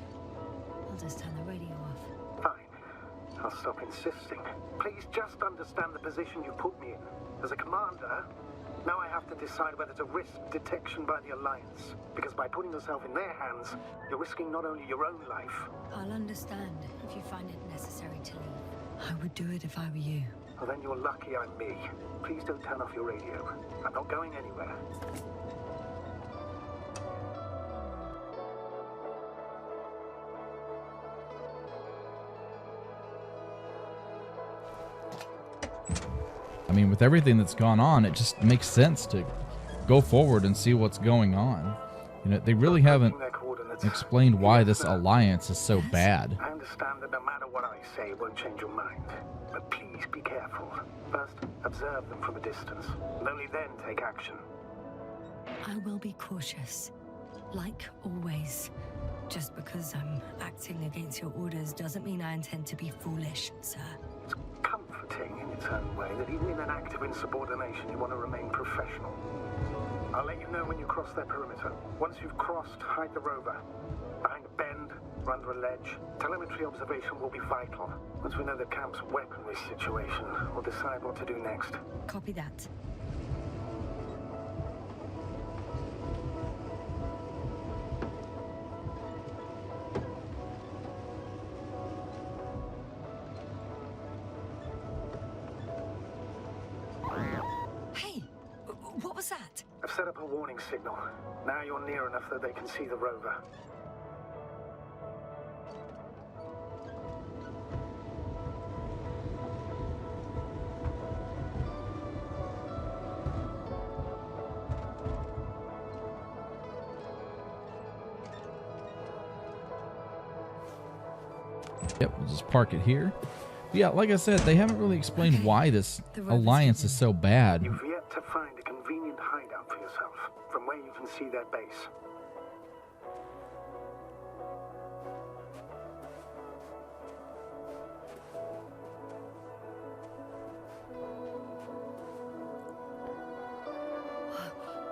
Speaker 2: I'll just turn the radio off.
Speaker 8: Fine. I'll stop insisting. Please just understand the position you put me in. As a commander, now I have to decide whether to risk detection by the Alliance. Because by putting yourself in their hands, you're risking not only your own life.
Speaker 2: I'll understand if you find it necessary to leave. I would do it if I were you.
Speaker 8: Well, then you're lucky I'm me. Please don't turn off your radio. I'm not going anywhere.
Speaker 1: I mean, with everything that's gone on, it just makes sense to go forward and see what's going on. You know, they really haven't explained why this alliance is so bad.
Speaker 8: I understand that no matter what I say, it won't change your mind. But please be careful. First, observe them from a distance, and only then take action.
Speaker 2: I will be cautious. Like always. Just because I'm acting against your orders doesn't mean I intend to be foolish, sir.
Speaker 8: It's comforting in its own way that even in an act of insubordination, you want to remain professional. I'll let you know when you cross their perimeter. Once you've crossed, hide the rover. Behind a bend, or under a ledge. Telemetry observation will be vital. Once we know the camp's weaponry situation, we'll decide what to do next.
Speaker 2: Copy that. Hey, what was that?
Speaker 8: I've set up a warning signal. Now you're near enough that they can see the rover.
Speaker 1: Yep, we'll just park it here. But yeah, like I said, they haven't really explained why this alliance is so bad.
Speaker 8: You've yet to find a convenient hideout for yourself, from where you can see their base.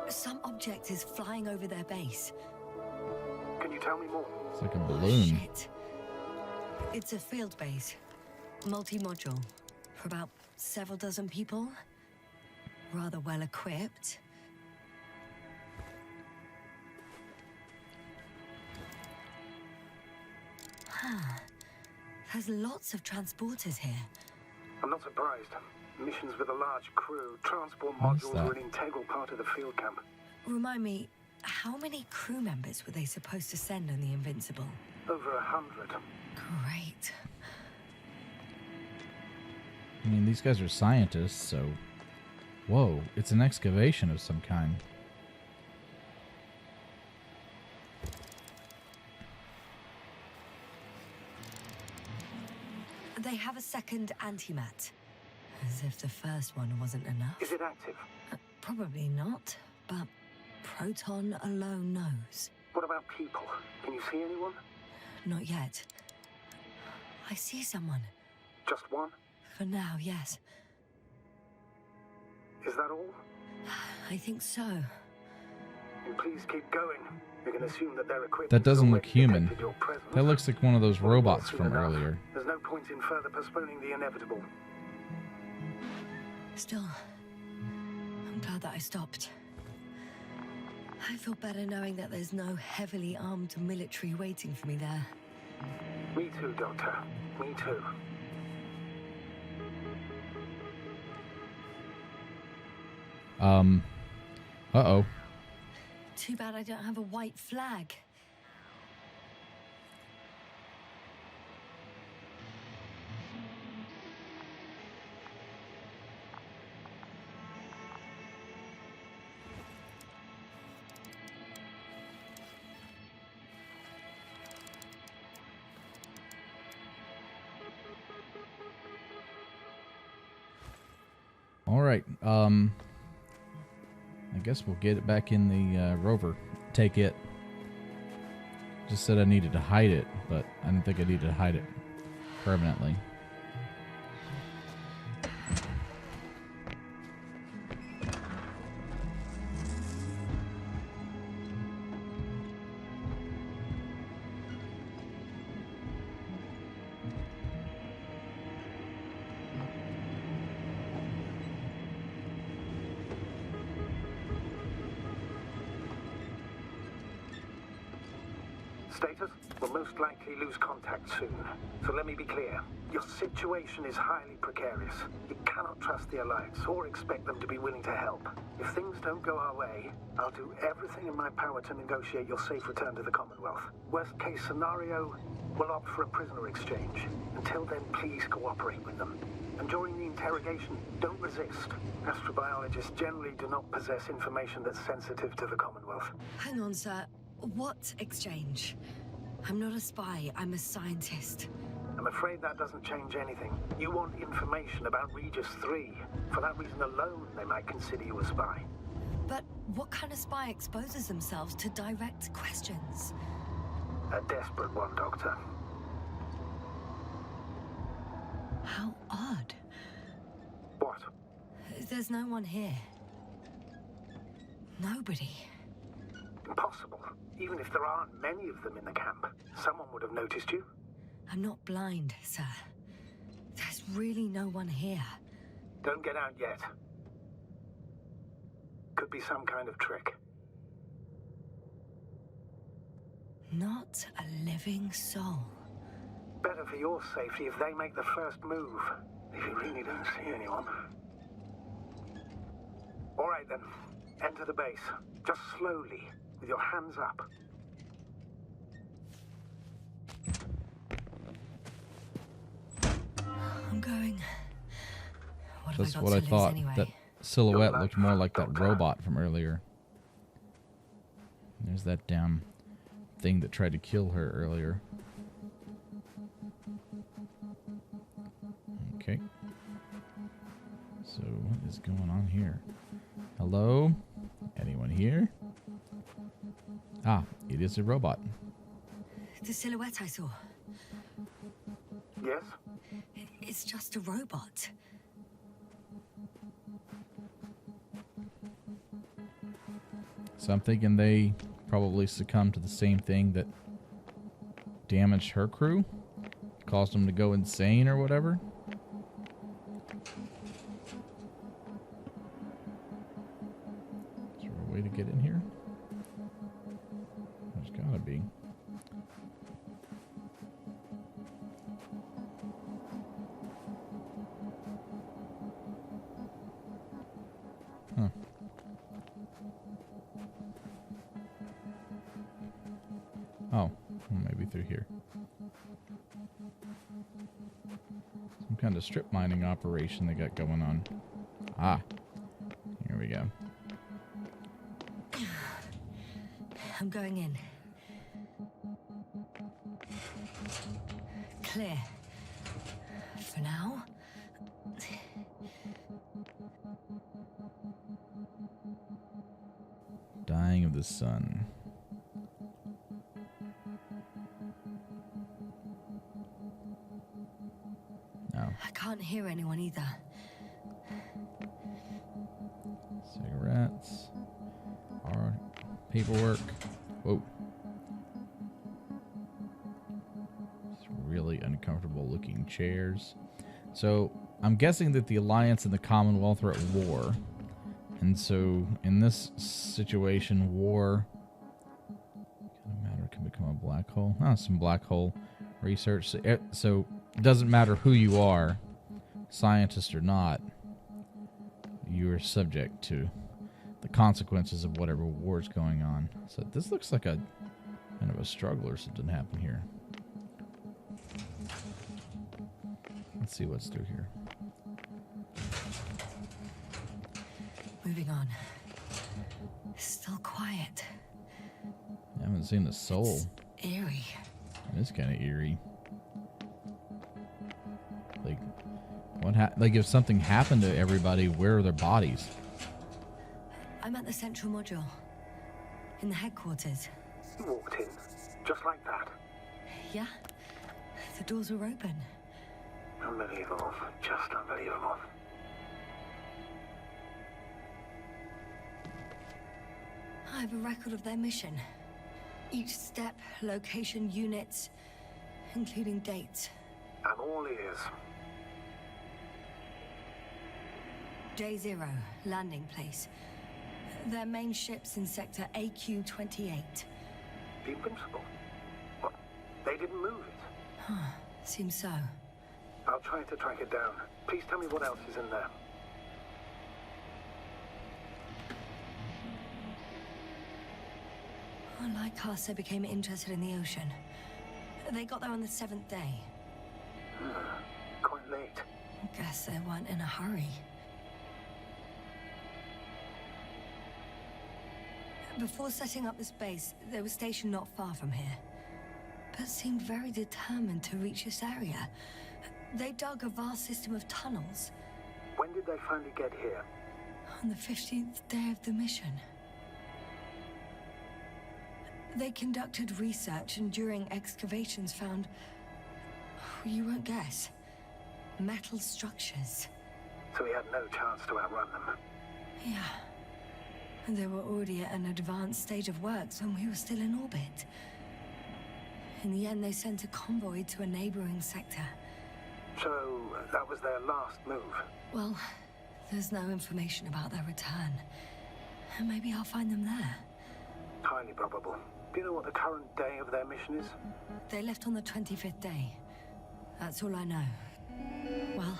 Speaker 2: Some object is flying over their base.
Speaker 8: Can you tell me more?
Speaker 1: It's like a balloon.
Speaker 2: Shit. It's a field base. Multi-module. For about several dozen people. Rather well equipped. There's lots of transporters here.
Speaker 8: I'm not surprised. Missions with a large crew, transport
Speaker 1: What's
Speaker 8: modules
Speaker 1: that?
Speaker 8: are an integral part of the field camp.
Speaker 2: Remind me, how many crew members were they supposed to send on the Invincible?
Speaker 8: Over 100.
Speaker 2: Great.
Speaker 1: I mean, these guys are scientists, so... Whoa, it's an excavation of some kind.
Speaker 2: They have a second antimat. As if the first one wasn't enough.
Speaker 8: Is it active?
Speaker 2: Probably not, but Proton alone knows.
Speaker 8: What about people? Can you see anyone?
Speaker 2: Not yet. I see someone.
Speaker 8: Just one?
Speaker 2: For now, yes.
Speaker 8: Is that all?
Speaker 2: I think so.
Speaker 8: And please keep going. You can assume that they're equipped.
Speaker 1: That doesn't look human. That looks like one of those robots
Speaker 8: Soon
Speaker 1: from
Speaker 8: enough.
Speaker 1: earlier.
Speaker 8: There's no point in further postponing the inevitable.
Speaker 2: Still, I'm glad that I stopped. I feel better knowing that there's no heavily armed military waiting for me there.
Speaker 8: Me too, Doctor. Me too.
Speaker 1: Uh-oh.
Speaker 2: Too bad I don't have a white flag.
Speaker 1: All right. I guess we'll get it back in the rover. Take it. Just said I needed to hide it, but I didn't think I needed to hide it permanently.
Speaker 8: Status? We'll most likely lose contact soon. So let me be clear. Your situation is highly precarious. You cannot trust the Alliance or expect them to be willing to help. If things don't go our way, I'll do everything in my power to negotiate your safe return to the Commonwealth. Worst case scenario, we'll opt for a prisoner exchange. Until then, please cooperate with them. And during the interrogation, don't resist. Astrobiologists generally do not possess information that's sensitive to the Commonwealth.
Speaker 2: Hang on, sir. What exchange? I'm not a spy, I'm a scientist.
Speaker 8: I'm afraid that doesn't change anything. You want information about REGIS III. For that reason alone, they might consider you a spy.
Speaker 2: But what kind of spy exposes themselves to direct questions?
Speaker 8: A desperate one, Doctor.
Speaker 2: How odd.
Speaker 8: What?
Speaker 2: There's no one here. Nobody.
Speaker 8: Impossible. Even if there aren't many of them in the camp, someone would have noticed you.
Speaker 2: I'm not blind, sir. There's really no one here.
Speaker 8: Don't get out yet. Could be some kind of trick.
Speaker 2: Not a living soul.
Speaker 8: Better for your safety if they make the first move. If you really don't see anyone. All right then. Enter the base. Just slowly, with your hands up.
Speaker 2: I'm going. What have
Speaker 1: That's
Speaker 2: I got
Speaker 1: what
Speaker 2: to
Speaker 1: I
Speaker 2: lose
Speaker 1: thought.
Speaker 2: anyway?
Speaker 1: That silhouette
Speaker 8: Your
Speaker 1: looked more
Speaker 8: life,
Speaker 1: like that
Speaker 8: Doctor.
Speaker 1: robot from earlier. There's that damn thing that tried to kill her earlier. Okay. So what is going on here? Hello? Anyone here? Ah, it is a robot.
Speaker 2: The silhouette I saw.
Speaker 8: Yes?
Speaker 2: It's just a robot.
Speaker 1: So I'm thinking they probably succumbed to the same thing that damaged her crew, caused them to go insane or whatever. Is there a way to get in here? There's gotta be. Huh. Oh, well, maybe through here. Some kind of strip mining operation they got going on. Ah, here we go.
Speaker 2: I'm going in. Clear. for now.
Speaker 1: Dying of the sun. No.
Speaker 2: I can't hear anyone either.
Speaker 1: Cigarettes. Hard paperwork. Whoa. It's really uncomfortable looking chairs. So I'm guessing that the Alliance and the Commonwealth are at war. And so in this situation, war can become a black hole. Oh, some black hole research. So it doesn't matter who you are, scientist or not, you are subject to the consequences of whatever war's going on. So this looks like a kind of a struggle or something happened here. Let's see what's through here.
Speaker 2: Moving on. Still quiet.
Speaker 1: I haven't seen a soul.
Speaker 2: It's eerie.
Speaker 1: It is kind of eerie. Like, like if something happened to everybody, where are their bodies?
Speaker 2: I'm at the central module. In the headquarters.
Speaker 8: You walked in, just like that.
Speaker 2: Yeah. The doors were open.
Speaker 8: Unbelievable. Just unbelievable.
Speaker 2: I have a record of their mission. Each step, location, units, including dates.
Speaker 8: I'm all ears.
Speaker 2: J0, landing place. Their main ship's in sector AQ-28.
Speaker 8: The Invincible? What? They didn't move it?
Speaker 2: Seems so.
Speaker 8: I'll try to track it down. Please tell me what else is in there.
Speaker 2: Lycasa became interested in the ocean. They got there on the 7th day.
Speaker 8: Quite late.
Speaker 2: Guess they weren't in a hurry. Before setting up this base, they were stationed not far from here, but seemed very determined to reach this area. They dug a vast system of tunnels.
Speaker 8: When did they finally get here?
Speaker 2: On the 15th day of the mission. They conducted research and during excavations found, you won't guess, metal structures.
Speaker 8: So we had no chance to outrun them.
Speaker 2: Yeah. And they were already at an advanced stage of works when we were still in orbit. In the end, they sent a convoy to a neighboring sector.
Speaker 8: So that was their last move?
Speaker 2: Well, there's no information about their return. Maybe I'll find them there.
Speaker 8: Highly probable. Do you know what the current day of their mission is?
Speaker 2: They left on the 25th day. That's all I know. Well,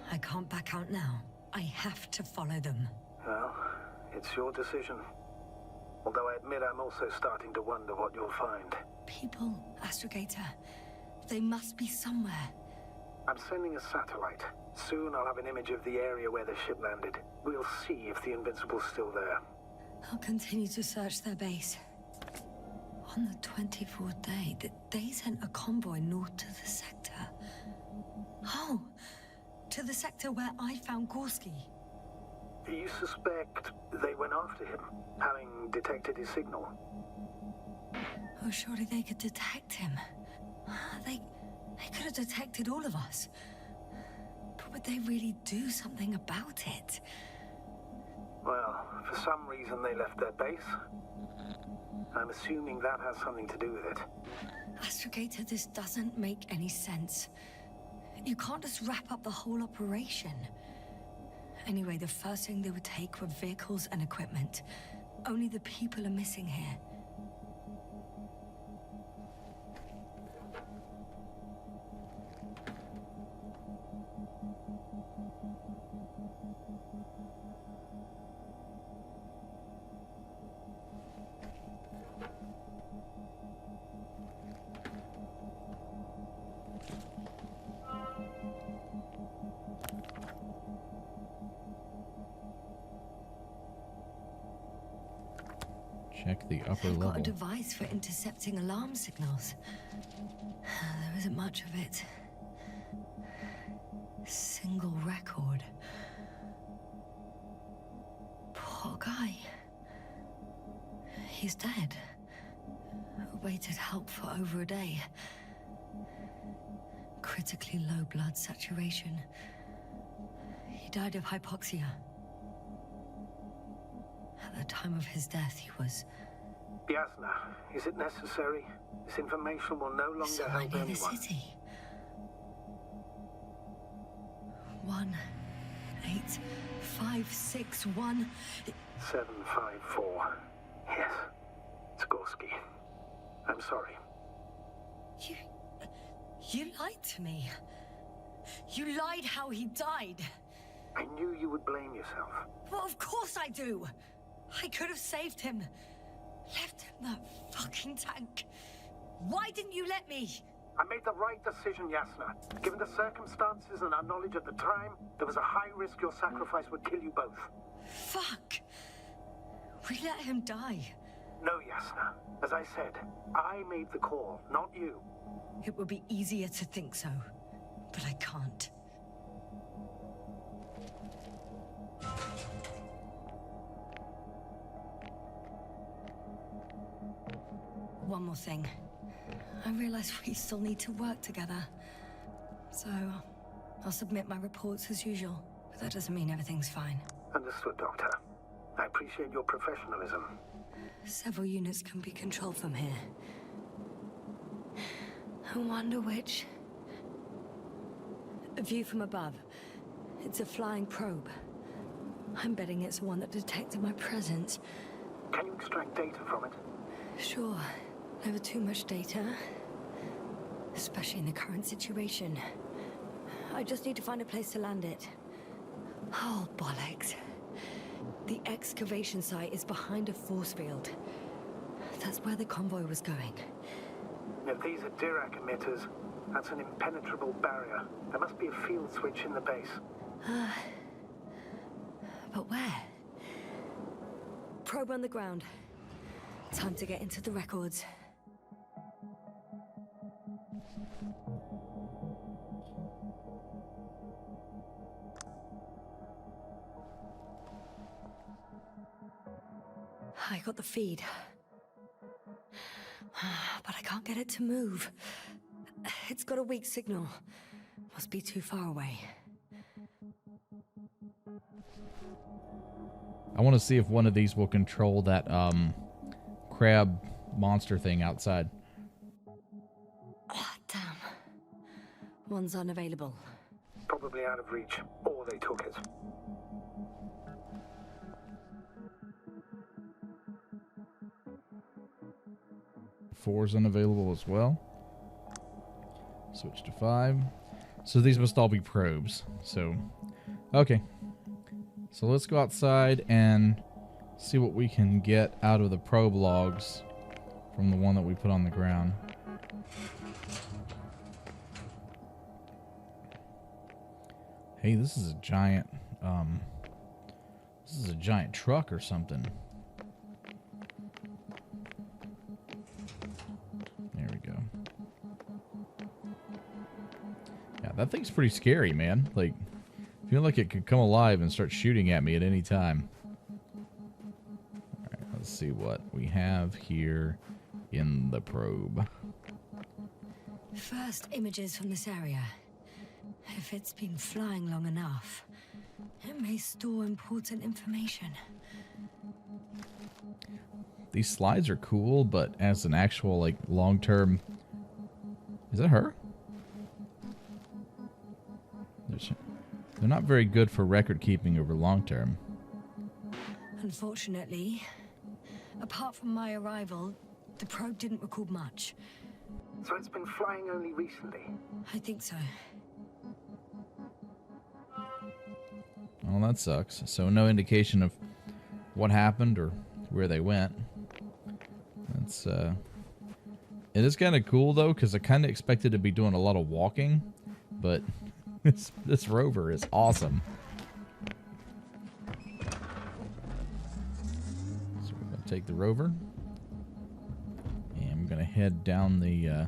Speaker 2: I can't back out now. I have to follow them.
Speaker 8: Well, it's your decision. Although I admit I'm also starting to wonder what you'll find.
Speaker 2: People, Astrogator. They must be somewhere.
Speaker 8: I'm sending a satellite. Soon I'll have an image of the area where the ship landed. We'll see if the Invincible's still there.
Speaker 2: I'll continue to search their base. On the 24th day, they sent a convoy north to the sector. Oh, to the sector where I found Gorski.
Speaker 8: You suspect they went after him, having detected his signal?
Speaker 2: Oh, surely they could detect him. They could have detected all of us. But would they really do something about it?
Speaker 8: Well, for some reason they left their base. I'm assuming that has something to do with it.
Speaker 2: Astrogator, this doesn't make any sense. You can't just wrap up the whole operation. Anyway, the first thing they would take were vehicles and equipment. Only the people are missing here.
Speaker 1: Check the upper
Speaker 2: They've got a
Speaker 1: level.
Speaker 2: device for intercepting alarm signals. There isn't much of it. single record. Poor guy. He's dead. Awaited help for over a day. Critically low blood saturation. He died of hypoxia. At the time of his death, he was...
Speaker 8: Yasna, is it necessary? This information will no longer
Speaker 2: somewhere
Speaker 8: help
Speaker 2: near
Speaker 8: anyone.
Speaker 2: the city. 18561.
Speaker 8: 754. Yes. Skorsky. I'm sorry.
Speaker 2: You lied to me. You lied how he died.
Speaker 8: I knew you would blame yourself.
Speaker 2: Well, of course I do. I could have saved him. Left him that fucking tank. Why didn't you let me?
Speaker 8: I made the right decision, Yasna. Given the circumstances and our knowledge at the time, there was a high risk your sacrifice would kill you both.
Speaker 2: Fuck. We let him die.
Speaker 8: No, Yasna. As I said, I made the call, not you.
Speaker 2: It would be easier to think so, but I can't. One more thing. I realize we still need to work together. So, I'll submit my reports as usual. But that doesn't mean everything's fine.
Speaker 8: Understood, Doctor. I appreciate your professionalism.
Speaker 2: Several units can be controlled from here. I wonder which. A view from above. It's a flying probe. I'm betting it's the one that detected my presence.
Speaker 8: Can you extract data from it?
Speaker 2: Sure. Never too much data. Especially in the current situation. I just need to find a place to land it. Oh, bollocks. The excavation site is behind a force field. That's where the convoy was going.
Speaker 8: If these are Dirac emitters, that's an impenetrable barrier. There must be a field switch in the base.
Speaker 2: But where? Probe on the ground. Time to get into the records. I got the feed. But I can't get it to move. It's got a weak signal. Must be too far away.
Speaker 1: I want to see if one of these will control that crab monster thing outside.
Speaker 2: Oh, damn. One's unavailable.
Speaker 8: Probably out of reach, or they took it.
Speaker 1: Four's unavailable as well. Switch to 5. So these must all be probes. So, okay. So let's go outside and see what we can get out of the probe logs from the one that we put on the ground. Hey, this is a giant, truck or something. There we go. Yeah, that thing's pretty scary, man. Like, I feel like it could come alive and start shooting at me at any time. Alright, let's see what we have here in the probe.
Speaker 2: First images from this area. If it's been flying long enough, it may store important information.
Speaker 1: These slides are cool, but as an actual, like, long-term... Is that her? They're not very good for record keeping over long-term.
Speaker 2: Unfortunately, apart from my arrival, the probe didn't record much.
Speaker 8: So it's been flying only recently?
Speaker 2: I think so.
Speaker 1: Well, that sucks. So no indication of what happened or where they went. That's, it is kind of cool, though, because I kind of expected to be doing a lot of walking, but this rover is awesome. So we're going to take the rover, and I'm going to head down the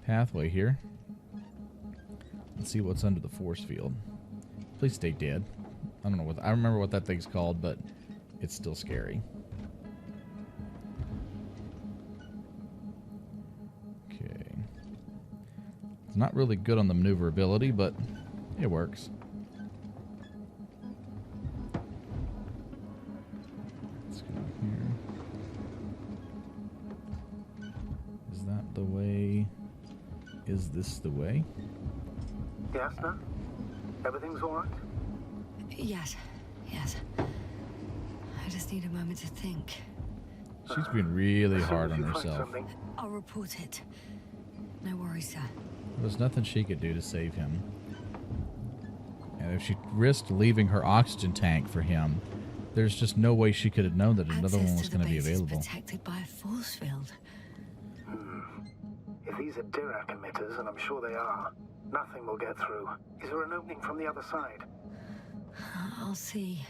Speaker 1: pathway here. Let's see what's under the force field. Please stay dead. I don't know what... I remember what that thing's called, but it's still scary. Okay. It's not really good on the maneuverability, but it works. Let's go here. Is that the way? Is this the way?
Speaker 8: Yasna? Everything's all right?
Speaker 2: Yes, yes. I just need a moment to think.
Speaker 1: She's been really
Speaker 8: As soon
Speaker 1: hard
Speaker 8: as
Speaker 1: on
Speaker 8: you find
Speaker 1: herself.
Speaker 8: something,
Speaker 2: I'll report it. No worries, sir.
Speaker 1: There's nothing she could do to save him. And if she risked leaving her oxygen tank for him, there's just no way she could have known that another one was going to be available.
Speaker 2: Protected by a force field.
Speaker 8: If these are Dirac emitters, and I'm sure they are, nothing will get through. Is there an opening from the other side?
Speaker 2: I'll see.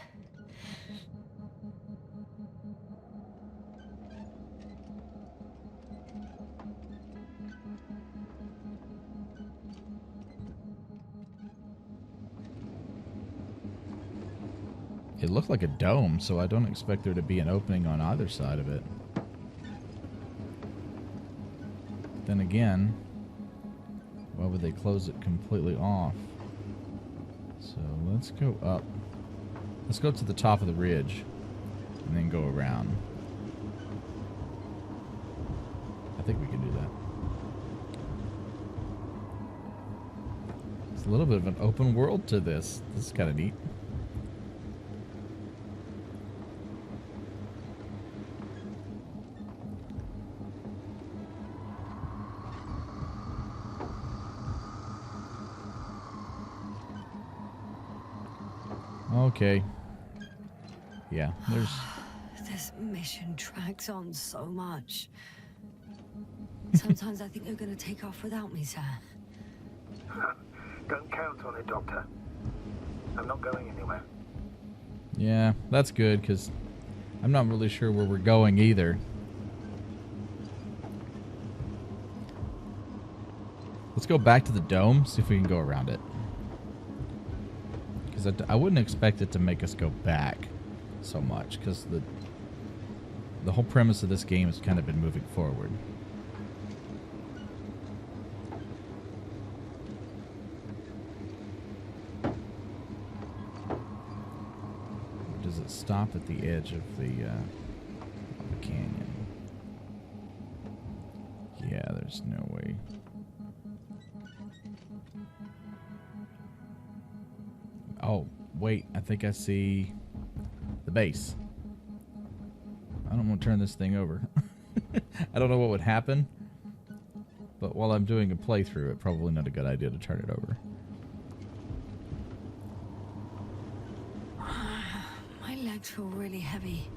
Speaker 1: It looked like a dome, so I don't expect there to be an opening on either side of it. Then again, why would they close it completely off? So let's go up. Let's go to the top of the ridge and then go around. I think we can do that. It's a little bit of an open world to this. This is kind of neat. Okay. Yeah, there's...
Speaker 2: This mission drags on so much. Sometimes I think you're going to take off without me, sir.
Speaker 8: Don't count on it, Doctor. I'm not going anywhere.
Speaker 1: Yeah, that's good, because I'm not really sure where we're going either. Let's go back to the dome, see if we can go around it. Because I wouldn't expect it to make us go back so much, because the whole premise of this game has kind of been moving forward. Does it stop at the edge of the canyon? Yeah, there's no way. Oh, wait, I think I see the base. I don't want to turn this thing over. I don't know what would happen, but while I'm doing a playthrough, it's probably not a good idea to turn it over.
Speaker 2: My legs feel really heavy.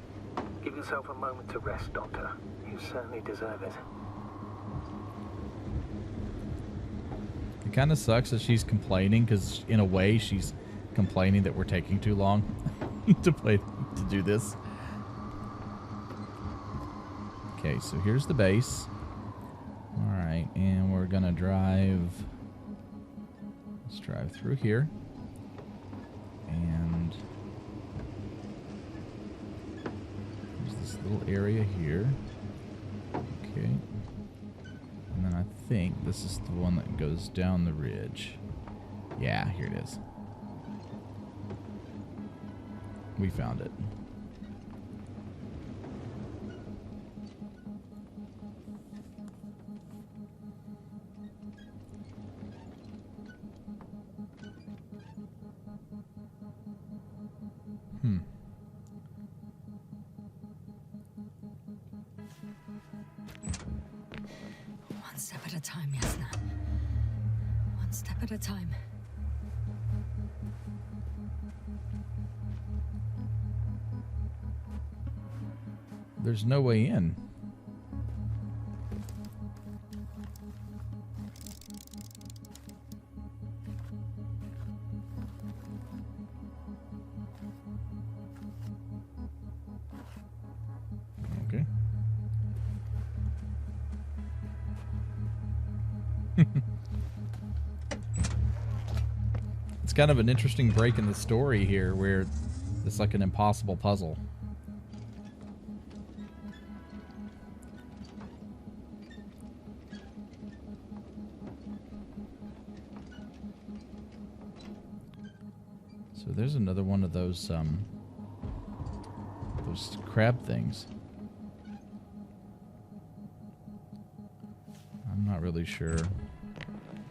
Speaker 8: Give yourself a moment to rest, Doctor. You certainly deserve it.
Speaker 1: It kind of sucks that she's complaining, because in a way she's complaining that we're taking too long to do this. Okay, so here's the base. Alright, and we're gonna drive. Let's drive through here. And there's this little area here. Okay. And then I think this is the one that goes down the ridge. Yeah, here it is. We found it.
Speaker 2: One step at a time, Yasna. One step at a time.
Speaker 1: There's no way in. Okay. It's kind of an interesting break in the story here where it's like an impossible puzzle. So there's another one of those crab things. I'm not really sure.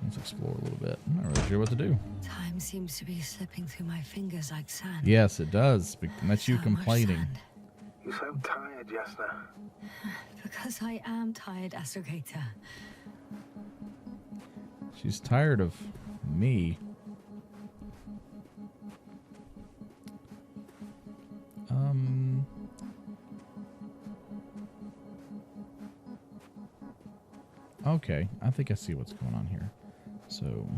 Speaker 1: Let's explore a little bit. I'm not really sure what to do.
Speaker 2: Time seems to be slipping through my fingers like sand.
Speaker 1: Yes, it does. And that's you
Speaker 2: So much
Speaker 1: complaining.
Speaker 2: sand.
Speaker 8: You sound tired, Yasna.
Speaker 2: Because I am tired, Astrogator.
Speaker 1: She's tired of me. Okay, I think I see what's going on here. So,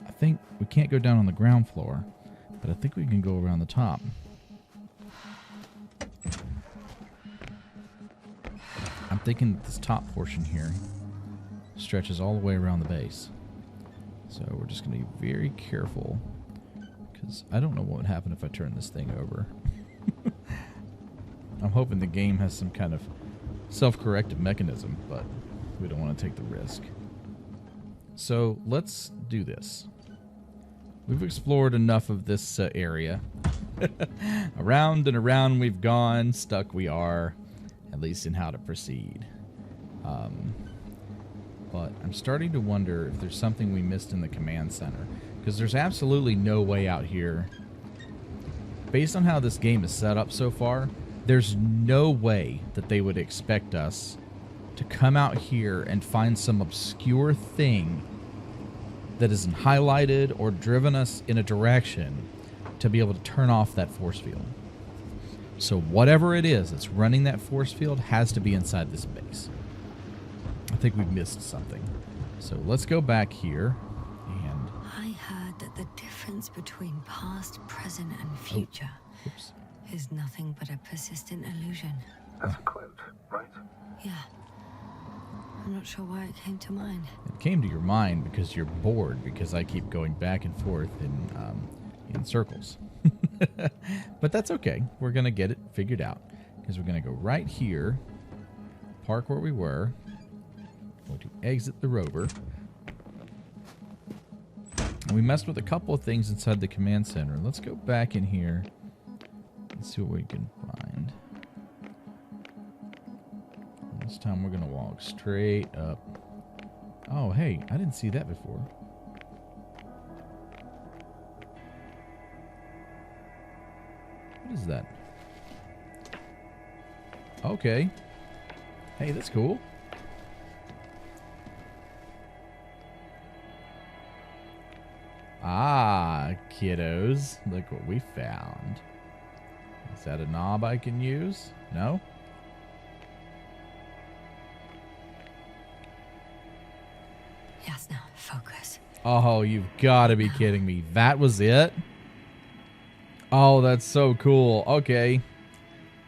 Speaker 1: I think we can't go down on the ground floor, but I think we can go around the top. I'm thinking this top portion here stretches all the way around the base. So we're just going to be very careful, because I don't know what would happen if I turn this thing over. I'm hoping the game has some kind of self-corrective mechanism, but we don't want to take the risk. So let's do this. We've explored enough of this area. Around and around we've gone, stuck we are, at least in how to proceed. But I'm starting to wonder if there's something we missed in the command center, because there's absolutely no way out here. Based on how this game is set up so far, there's no way that they would expect us to come out here and find some obscure thing that isn't highlighted or driven us in a direction to be able to turn off that force field. So whatever it is that's running that force field has to be inside this base. I think we've missed something. So let's go back here and...
Speaker 2: I heard that the difference between past, present, and future is nothing but a persistent illusion.
Speaker 8: That's a quote, right?
Speaker 2: Yeah. I'm not sure why it came to mind.
Speaker 1: It came to your mind because you're bored, because I keep going back and forth in circles. But that's okay. We're going to get it figured out, because we're going to go right here, park where we were, going to exit the rover. And we messed with a couple of things inside the command center. Let's go back in here and see what we can find. This time we're going to walk straight up. Oh, hey, I didn't see that before. What is that? Okay. Hey, that's cool. Ah, kiddos. Look what we found. Is that a knob I can use? No?
Speaker 2: Yasna, focus.
Speaker 1: Oh, you've got to be kidding me. That was it? Oh, that's so cool. Okay.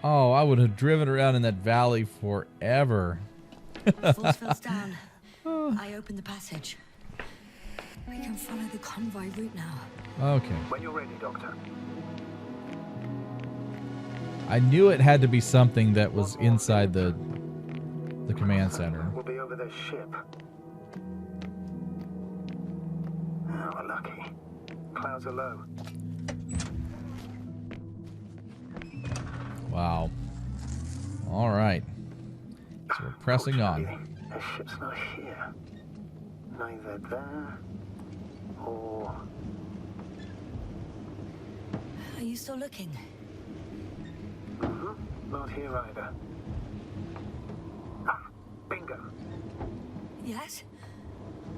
Speaker 1: Oh, I would have driven around in that valley forever.
Speaker 2: Force field's down. I opened the passage. We can follow the convoy route now.
Speaker 1: Okay.
Speaker 8: When you're ready, Doctor.
Speaker 1: I knew it had to be something that was inside the command center.
Speaker 8: We'll be over their ship. Oh, we're lucky. Clouds are low.
Speaker 1: Wow. All right. So we're pressing on.
Speaker 8: Their ship's not here. Neither there or...
Speaker 2: Are you still looking?
Speaker 8: Not here either. Ah, bingo.
Speaker 2: Yes?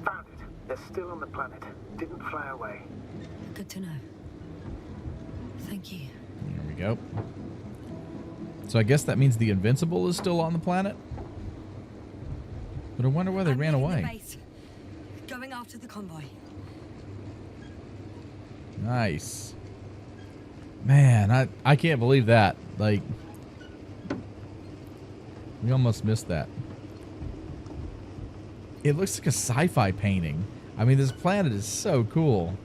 Speaker 8: Found it. They're still on the planet. Didn't fly away.
Speaker 2: Good to know. Thank you.
Speaker 1: There we go. So I guess that means the Invincible is still on the planet? But I wonder why they ran
Speaker 2: leaving the
Speaker 1: away.
Speaker 2: base. Going after the convoy.
Speaker 1: Nice. Man, I can't believe that. Like, we almost missed that. It looks like a sci-fi painting. I mean, this planet is so cool.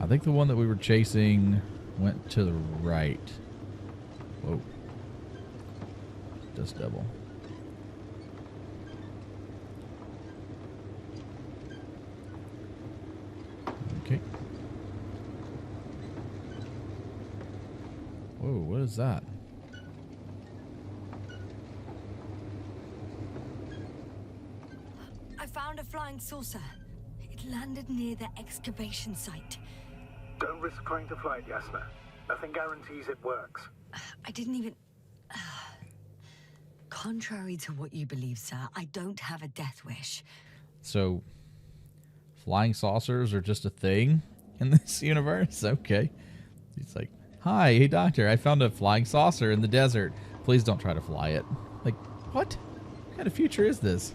Speaker 1: I think the one that we were chasing went to the right. Whoa. Just double. Okay. Whoa, what is that?
Speaker 2: I found a flying saucer. It landed near the excavation site.
Speaker 8: Don't risk trying to fly it, Yasna. Nothing guarantees it works.
Speaker 2: I didn't even... Contrary to what you believe, sir, I don't have a death wish.
Speaker 1: So, flying saucers are just a thing in this universe? Okay. He's like, hi, hey doctor, I found a flying saucer in the desert. Please don't try to fly it. Like, what? What kind of future is this?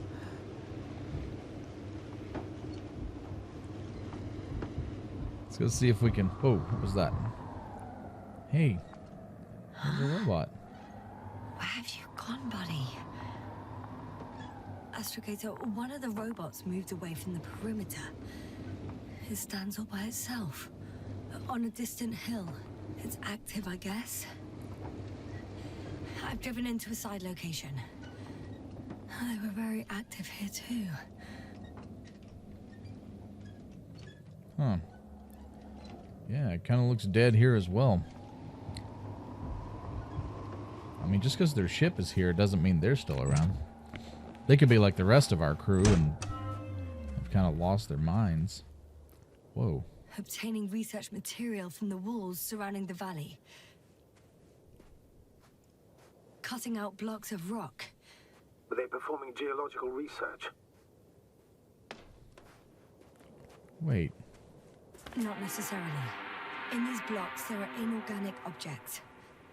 Speaker 1: Let's go see if we can... Whoa, what was that? Hey, there's a robot.
Speaker 2: Where have you gone, buddy? Astrogator, one of the robots moved away from the perimeter. It stands all by itself. On a distant hill. It's active, I guess. I've driven into a side location. They were very active here, too.
Speaker 1: Huh. Yeah, it kind of looks dead here as well. I mean, just because their ship is here doesn't mean they're still around. They could be like the rest of our crew and have kind of lost their minds. Whoa.
Speaker 2: Obtaining research material from the walls surrounding the valley. Cutting out blocks of rock.
Speaker 8: Were they performing geological research?
Speaker 1: Wait.
Speaker 2: Not necessarily. In these blocks, there are inorganic objects.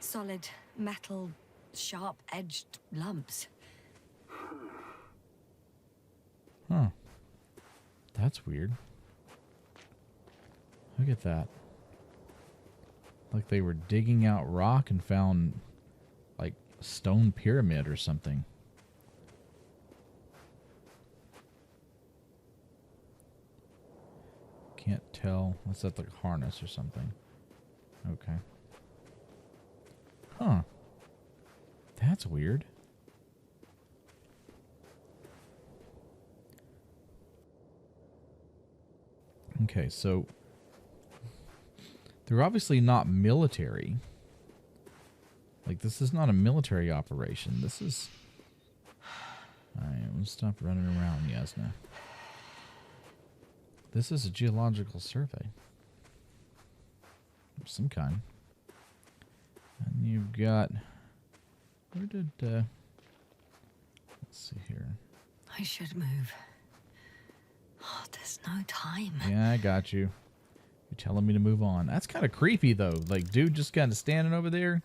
Speaker 2: Solid, metal, sharp-edged lumps.
Speaker 1: Huh. That's weird. Look at that. Like they were digging out rock and found, like, a stone pyramid or something. Can't tell. What's that, like a harness or something? Okay. Huh. That's weird. Okay, so they're obviously not military. Like, this is not a military operation. This is... Alright, let's stop running around, Yasna. This is a geological survey. Of some kind. And you've got... Where did... let's see here.
Speaker 2: I should move. Oh, there's no time.
Speaker 1: Yeah, I got you. You're telling me to move on. That's kind of creepy, though. Like, dude just kind of standing over there.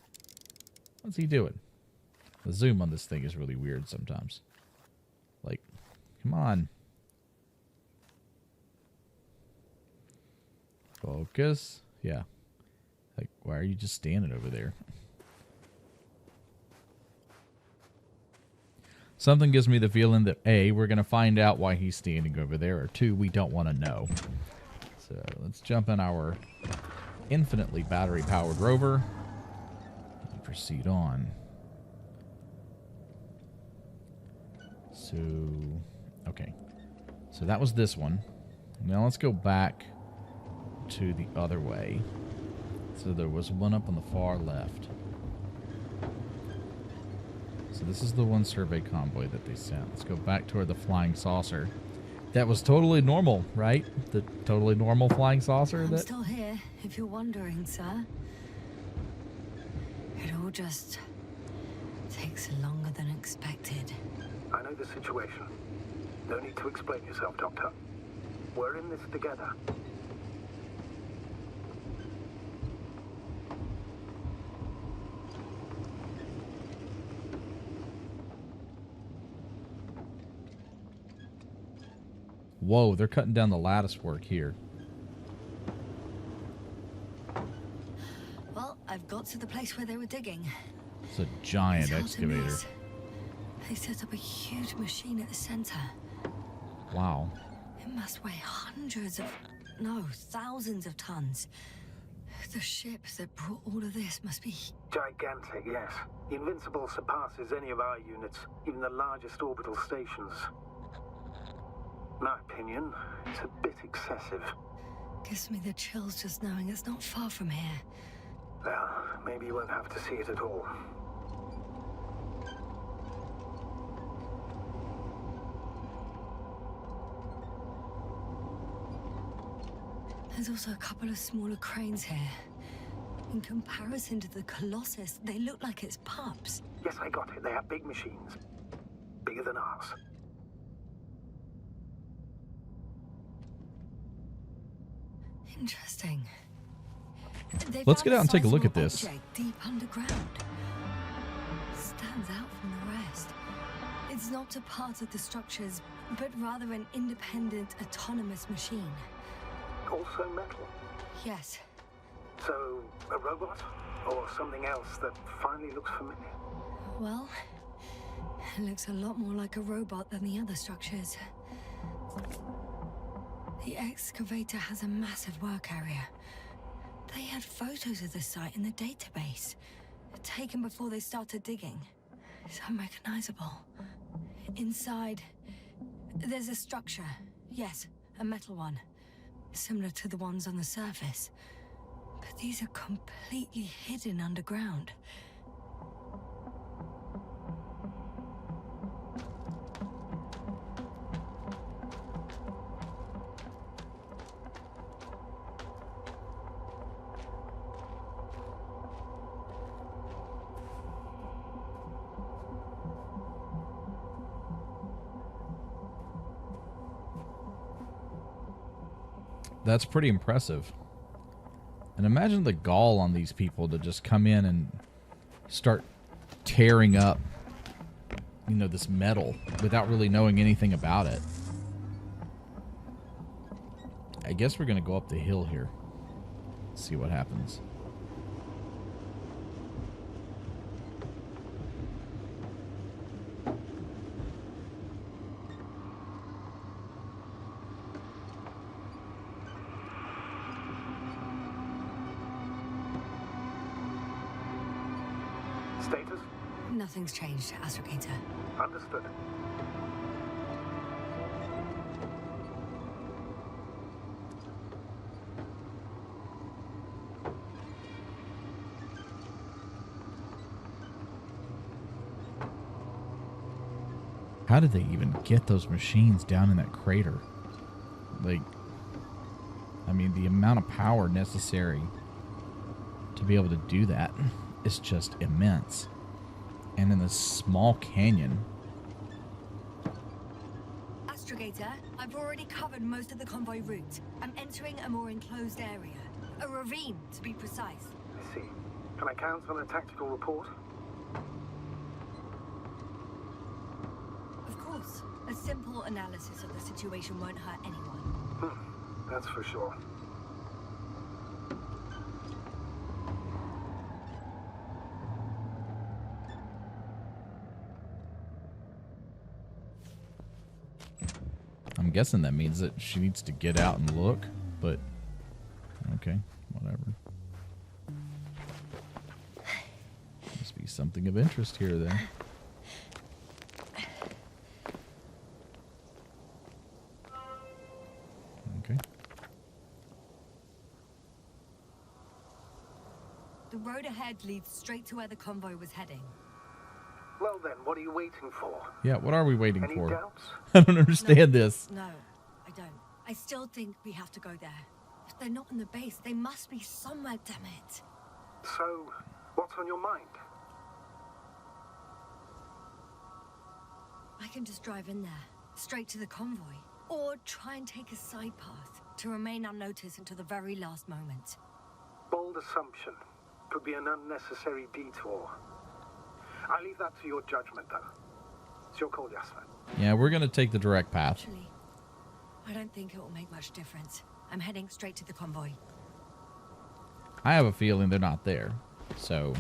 Speaker 1: What's he doing? The zoom on this thing is really weird sometimes. Like, come on. Focus. Yeah. Like, why are you just standing over there? Something gives me the feeling that A, we're going to find out why he's standing over there, or 2, we don't want to know. So let's jump in our infinitely battery-powered rover and proceed on. So, okay. So that was this one. Now let's go back to the other way. So there was one up on the far left. So this is the one survey convoy that they sent. Let's go back toward the flying saucer. That was totally normal, right? The totally normal flying saucer?
Speaker 2: I'm still here, if you're wondering, sir. It all just takes longer than expected.
Speaker 8: I know the situation. No need to explain yourself, Doctor. We're in this together.
Speaker 1: Whoa, they're cutting down the lattice work here.
Speaker 2: Well, I've got to the place where they were digging.
Speaker 1: It's a giant
Speaker 2: It's hard to
Speaker 1: excavator.
Speaker 2: miss. They set up a huge machine at the center.
Speaker 1: Wow.
Speaker 2: It must weigh hundreds of... No, thousands of tons. The ship that brought all of this must be...
Speaker 8: Gigantic, yes. The Invincible surpasses any of our units, even the largest orbital stations. My opinion, it's a bit excessive.
Speaker 2: Gives me the chills just knowing it's not far from here.
Speaker 8: Well, maybe you won't have to see it at all.
Speaker 2: There's also a couple of smaller cranes here. In comparison to the Colossus, they look like it's pups.
Speaker 8: Yes, I got it. They have big machines. Bigger than ours.
Speaker 2: Interesting.
Speaker 1: Let's get out and take a look at this.
Speaker 2: Deep underground. Stands out from the rest. It's not a part of the structures, but rather an independent, autonomous machine.
Speaker 8: Also metal.
Speaker 2: Yes.
Speaker 8: So, a robot? Or something else that finally looks familiar?
Speaker 2: Well, it looks a lot more like a robot than the other structures. The excavator has a massive work area. They had photos of the site in the database, taken before they started digging. It's unrecognizable. Inside, there's a structure. Yes, a metal one. Similar to the ones on the surface. But these are completely hidden underground.
Speaker 1: That's pretty impressive. And imagine the gall on these people to just come in and start tearing up, you know, this metal without really knowing anything about it. I guess we're going to go up the hill here. See what happens.
Speaker 8: Status?
Speaker 2: Nothing's changed, Astrogator.
Speaker 8: Understood.
Speaker 1: How did they even get those machines down in that crater? Like, I mean, the amount of power necessary to be able to do that is just immense. And in this small canyon.
Speaker 2: Astrogator, I've already covered most of the convoy route. I'm entering a more enclosed area. A ravine, to be precise.
Speaker 8: I see. Can I count on a tactical report?
Speaker 2: Of course. A simple analysis of the situation won't hurt anyone.
Speaker 8: That's for sure.
Speaker 1: I'm guessing that means that she needs to get out and look, but okay, whatever. Must be something of interest here then. Okay.
Speaker 2: The road ahead leads straight to where the convoy was heading.
Speaker 8: Well then, what are you waiting for?
Speaker 1: Yeah, what are we waiting
Speaker 8: Any
Speaker 1: for?
Speaker 8: doubts?
Speaker 1: I don't understand this.
Speaker 2: No, I don't. I still think we have to go there. If they're not in the base, they must be somewhere, damn it.
Speaker 8: So, what's on your mind?
Speaker 2: I can just drive in there, straight to the convoy. Or try and take a side path to remain unnoticed until the very last moment.
Speaker 8: Bold assumption. Could be an unnecessary detour. I leave that to your judgment, though. It's your call, Yasna.
Speaker 1: Yeah, we're going to take the direct path.
Speaker 2: Actually, I don't think it will make much difference. I'm heading straight to the convoy.
Speaker 1: I have a feeling they're not there. So,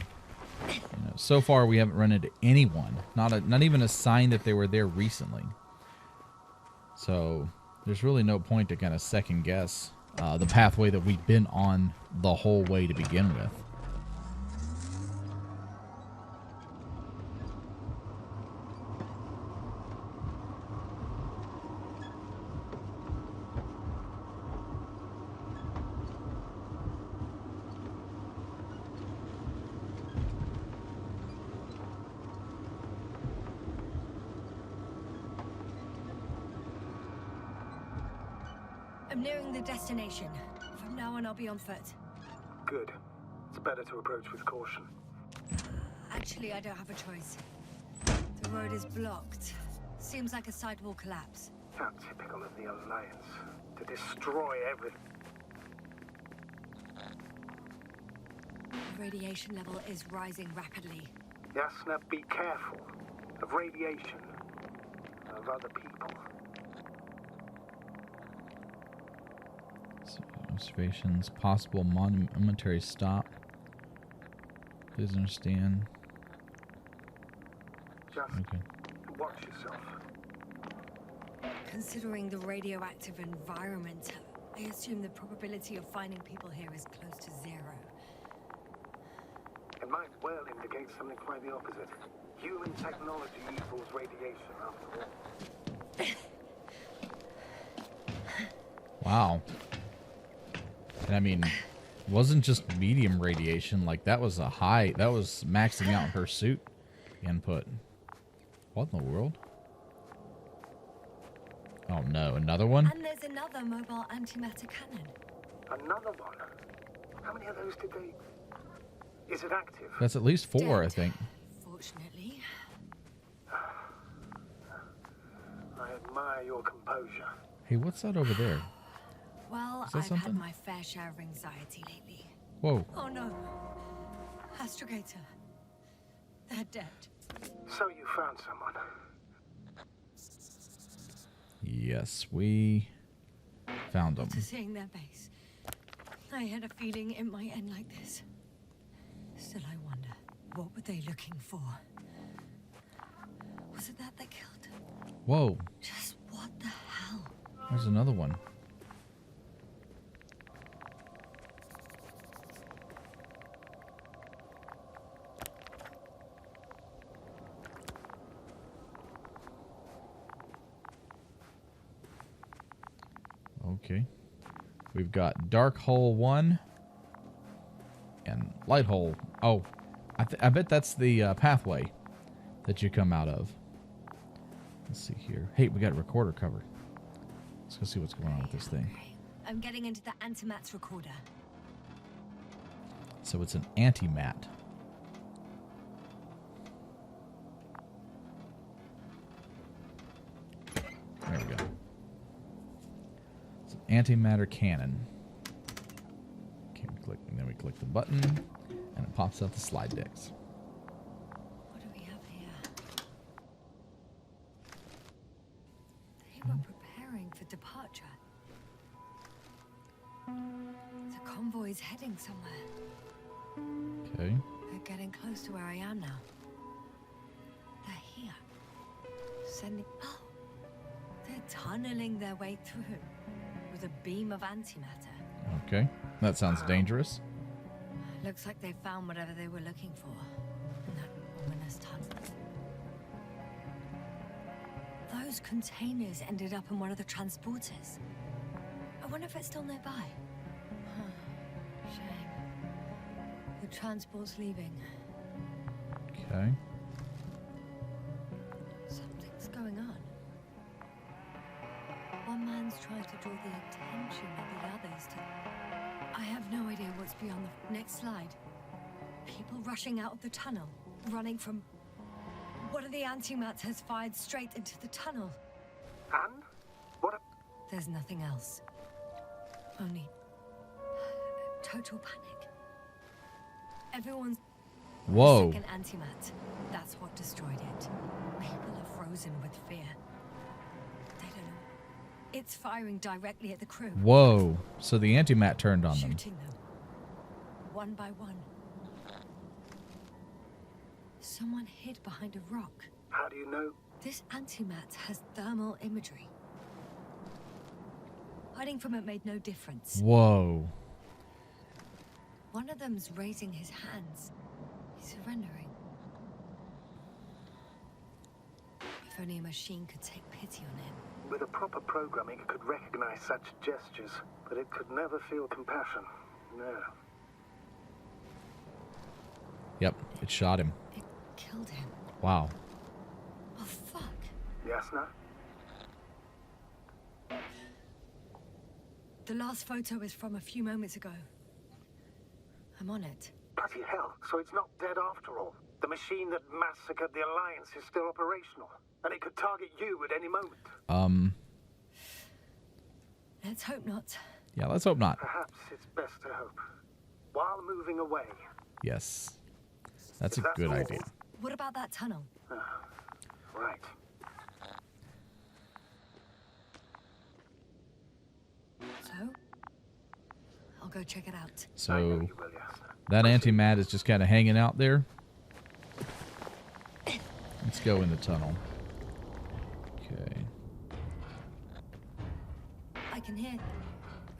Speaker 1: you know, so far we haven't run into anyone. Not even a sign that they were there recently. So, there's really no point to kind of second guess the pathway that we've been on the whole way to begin with.
Speaker 2: I'm nearing the destination. From now on, I'll be on foot.
Speaker 8: Good. It's better to approach with caution.
Speaker 2: Actually, I don't have a choice. The road is blocked. Seems like a sidewall collapse.
Speaker 8: How typical of the Alliance. To destroy everything.
Speaker 2: The radiation level is rising rapidly.
Speaker 8: Yasna, be careful. Of radiation. Of other people.
Speaker 1: Observations, possible momentary stop. Please understand.
Speaker 8: Just
Speaker 1: Okay.
Speaker 8: watch yourself.
Speaker 2: Considering the radioactive environment, I assume the probability of finding people here is close to 0.
Speaker 8: It might well indicate something quite the opposite. Human technology equals radiation, after all.
Speaker 1: Wow. And I mean, it wasn't just medium radiation. Like, that was a high. That was maxing out her suit input. What in the world? Oh no, another one?
Speaker 2: And there's another mobile antimatter cannon.
Speaker 8: Another one? How many of those did they... Is it active?
Speaker 1: That's at least 4, I
Speaker 2: Dead,
Speaker 1: think.
Speaker 2: Fortunately.
Speaker 8: I admire your composure.
Speaker 1: Hey, what's that over there?
Speaker 2: Well,
Speaker 1: Is that
Speaker 2: I've
Speaker 1: something?
Speaker 2: had my fair share of anxiety lately.
Speaker 1: Whoa.
Speaker 2: Oh no. Astrogator. They're dead.
Speaker 8: So you found someone.
Speaker 1: Yes, we found them.
Speaker 2: After seeing their base, I had a feeling it might end like this. Still, I wonder, what were they looking for? Was it that they killed?
Speaker 1: Whoa.
Speaker 2: Just what the hell?
Speaker 1: There's another one. Okay. We've got Dark Hole 1 and Light Hole. Oh, I bet that's the pathway that you come out of. Let's see here. Hey, we got recorder cover. Let's go see what's going on with this thing.
Speaker 2: Okay. I'm getting into the antimat's recorder.
Speaker 1: So it's an antimat. There we go. It's an antimatter cannon. Okay, we click, and then we click the button, and it pops out the slide decks.
Speaker 2: What do we have here? They were preparing for departure. The convoy's heading somewhere.
Speaker 1: Okay.
Speaker 2: They're getting close to where I am now. They're here. Sending... Oh! They're tunneling their way through with a beam of antimatter.
Speaker 1: Okay. That sounds dangerous.
Speaker 2: Looks like they found whatever they were looking for in that ominous tunnel. Those containers ended up in one of the transporters. I wonder if it's still nearby. Huh. Shame. The transport's leaving.
Speaker 1: Okay.
Speaker 2: Something's going on. One man's trying to draw the attention of the others to... I have no idea what's beyond the next slide. People rushing out of the tunnel, running from... One of the antimats has fired straight into the tunnel.
Speaker 8: And? What a...
Speaker 2: There's nothing else. Only... total panic. Everyone's...
Speaker 1: Whoa.
Speaker 2: The second antimat. That's what destroyed it. People are frozen with fear. They don't know. It's firing directly at the crew.
Speaker 1: Whoa. So the antimat turned on them.
Speaker 2: Shooting them. One by one. Someone hid behind a rock.
Speaker 8: How do you know?
Speaker 2: This antimat has thermal imagery. Hiding from it made no difference.
Speaker 1: Whoa.
Speaker 2: One of them's raising his hands. He's surrendering. If only a machine could take pity on him.
Speaker 8: With a proper programming, it could recognize such gestures, but it could never feel compassion. No.
Speaker 1: Yep, it shot him.
Speaker 2: It killed him.
Speaker 1: Wow.
Speaker 2: Oh, fuck.
Speaker 8: Yasna?
Speaker 2: The last photo is from a few moments ago. I'm on it.
Speaker 8: Bloody hell, so it's not dead after all. The machine that massacred the Alliance is still operational, and it could target you at any moment.
Speaker 2: Let's hope not.
Speaker 1: Yeah, let's hope not.
Speaker 8: Perhaps it's best to hope. While moving away.
Speaker 1: Yes. That's a
Speaker 8: That's
Speaker 1: good
Speaker 8: all.
Speaker 1: idea.
Speaker 2: What about that tunnel?
Speaker 8: Right.
Speaker 2: So? I'll go check it out.
Speaker 8: I know
Speaker 1: So
Speaker 8: you will, Yasna.
Speaker 1: that antimat is just kind of hanging out there. Let's go in the tunnel. Okay.
Speaker 2: I can hear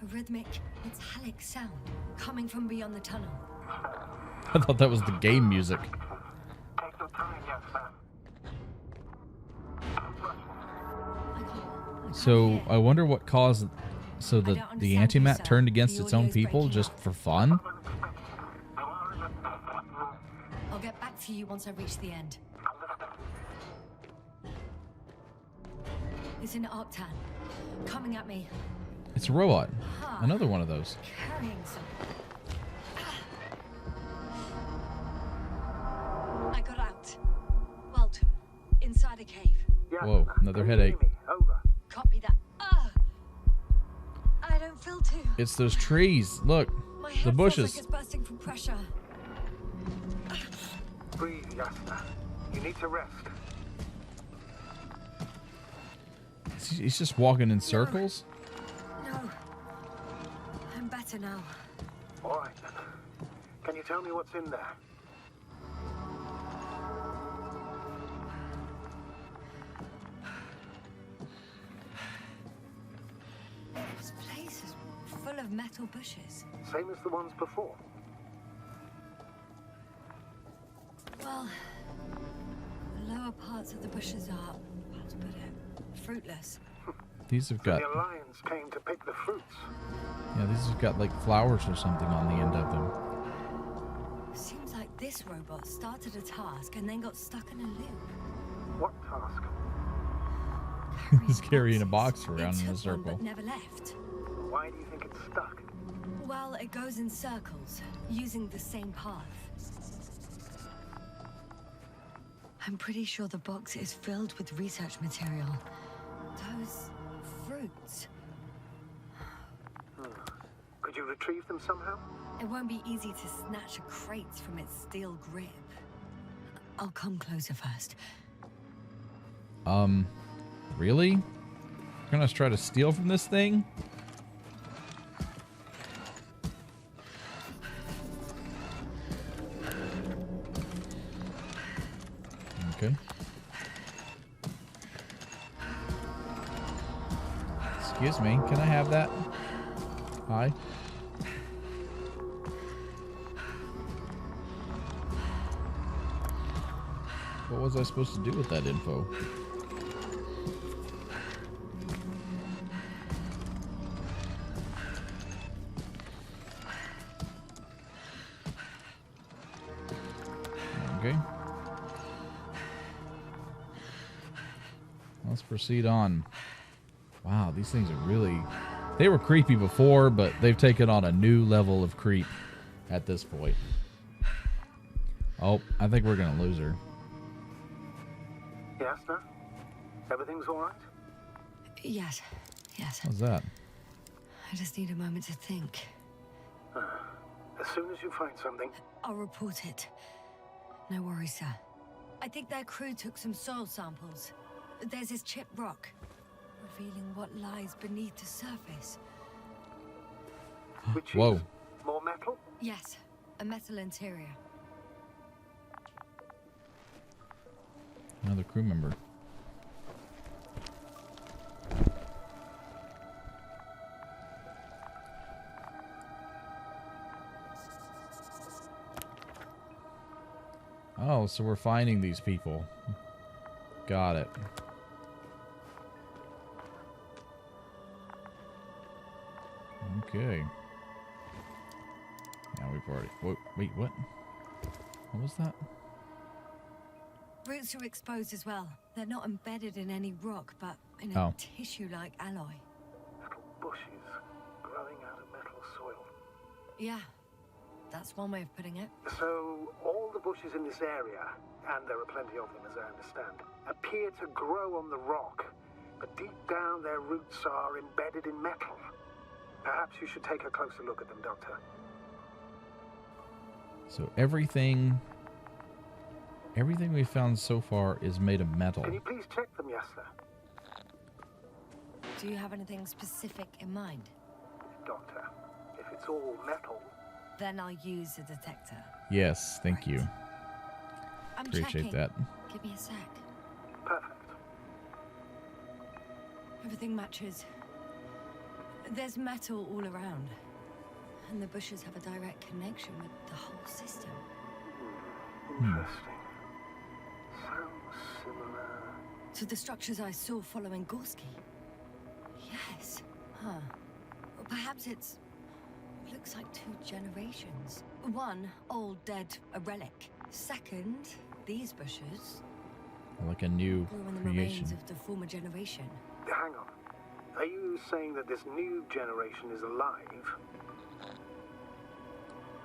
Speaker 2: a rhythmic, metallic sound coming from beyond the tunnel.
Speaker 1: I thought that was the game music.
Speaker 8: Take your time, Yasna.
Speaker 2: I can't
Speaker 1: So
Speaker 2: hear.
Speaker 1: I wonder what caused so the
Speaker 2: don't
Speaker 1: the
Speaker 2: understand you,
Speaker 1: antimat
Speaker 2: sir.
Speaker 1: turned against
Speaker 2: The
Speaker 1: its own
Speaker 2: audio's
Speaker 1: people
Speaker 2: breaking
Speaker 1: just
Speaker 2: up.
Speaker 1: for fun.
Speaker 2: I'll get back to you once I reach the end. It's an Arctan. Coming at me.
Speaker 1: It's a robot. Another one of those.
Speaker 2: Carrying some. I got out. Well, inside a cave.
Speaker 8: Yasna,
Speaker 1: Whoa, another
Speaker 8: can you hear
Speaker 1: headache.
Speaker 8: me? Over.
Speaker 2: Copy that. I don't feel too.
Speaker 1: It's those trees. Look,
Speaker 2: My
Speaker 1: the
Speaker 2: head feels
Speaker 1: bushes.
Speaker 2: like it's bursting from pressure.
Speaker 8: Breathe, Yasna. You need to rest.
Speaker 1: He's just walking in circles.
Speaker 2: No. I'm better now.
Speaker 8: All right, then. Can you tell me what's in there?
Speaker 2: This place is full of metal bushes.
Speaker 8: Same as the ones before.
Speaker 2: Well, the lower parts of the bushes are, how to put it, fruitless.
Speaker 1: These have got
Speaker 8: The Alliance came to pick the fruits.
Speaker 1: yeah, these have got like flowers or something on the end of them.
Speaker 2: Seems like this robot started a task and then got stuck in a loop.
Speaker 8: What task?
Speaker 1: He's carrying a box
Speaker 2: It
Speaker 1: around in a
Speaker 2: took one
Speaker 1: circle.
Speaker 2: but never left.
Speaker 8: Why do you think it's stuck?
Speaker 2: Well, it goes in circles, using the same path. I'm pretty sure the box is filled with research material. Those fruits.
Speaker 8: Could you retrieve them somehow?
Speaker 2: It won't be easy to snatch a crate from its steel grip. I'll come closer first.
Speaker 1: Really? You're gonna try to steal from this thing? Okay. Excuse me, can I have that? Hi. What was I supposed to do with that info? Okay. Let's proceed on. Wow, these things are really... They were creepy before, but they've taken on a new level of creep at this point. Oh, I think we're going to lose her.
Speaker 8: Yasna? Everything's all right?
Speaker 2: Yes, yes.
Speaker 1: What's that?
Speaker 2: I just need a moment to think.
Speaker 8: As soon as you find something,
Speaker 2: I'll report it. No worries, sir. I think their crew took some soil samples. There's this chipped rock, revealing what lies beneath the surface.
Speaker 8: which
Speaker 1: Whoa.
Speaker 8: is more metal?
Speaker 2: Yes, a metal interior.
Speaker 1: Another crew member. so we're finding these people. Got it. Okay. Now we've already... Wait, what? What was that?
Speaker 2: Roots are exposed as well. They're not embedded in any rock, but in
Speaker 1: Oh.
Speaker 2: a tissue-like alloy.
Speaker 8: Little bushes growing out of metal soil.
Speaker 2: Yeah, that's one way of putting it.
Speaker 8: So, all the bushes in this area, and there are plenty of them as I understand, appear to grow on the rock, but deep down their roots are embedded in metal. Perhaps you should take a closer look at them, Doctor.
Speaker 1: So everything we found so far is made of metal.
Speaker 8: Can you please check them, Yasna?
Speaker 2: Do you have anything specific in mind?
Speaker 8: Doctor, if it's all metal...
Speaker 2: Then I'll use a detector.
Speaker 1: Yes, thank you.
Speaker 2: I'm
Speaker 1: Appreciate
Speaker 2: checking.
Speaker 1: that.
Speaker 2: Give me a sec.
Speaker 8: Perfect.
Speaker 2: Everything matches. There's metal all around. And the bushes have a direct connection with the whole system.
Speaker 8: Interesting. Sounds similar...
Speaker 2: To the structures I saw following Gorski. Yes. Huh. Or perhaps it's... looks like 2 generations. One, old, dead, a relic. Second, these bushes
Speaker 1: Like a new
Speaker 2: grew in the
Speaker 1: creation.
Speaker 2: remains of the former generation.
Speaker 8: Hang on. Are you saying that this new generation is alive?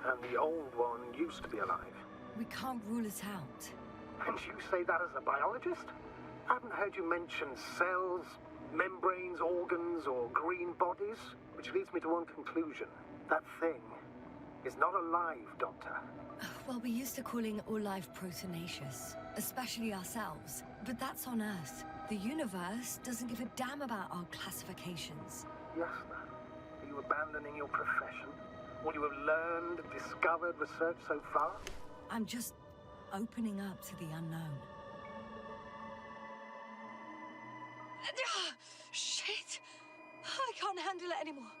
Speaker 8: And the old one used to be alive?
Speaker 2: We can't rule it out.
Speaker 8: And you say that as a biologist? I haven't heard you mention cells, membranes, organs, or green bodies, which leads me to one conclusion. That thing is not alive, Doctor.
Speaker 2: Well, we used to calling all life proteinaceous, especially ourselves. But that's on Earth. The universe doesn't give a damn about our classifications.
Speaker 8: Yasna, are you abandoning your profession? What you have learned, discovered, researched so far?
Speaker 2: I'm just opening up to the unknown. Shit! I can't handle it anymore.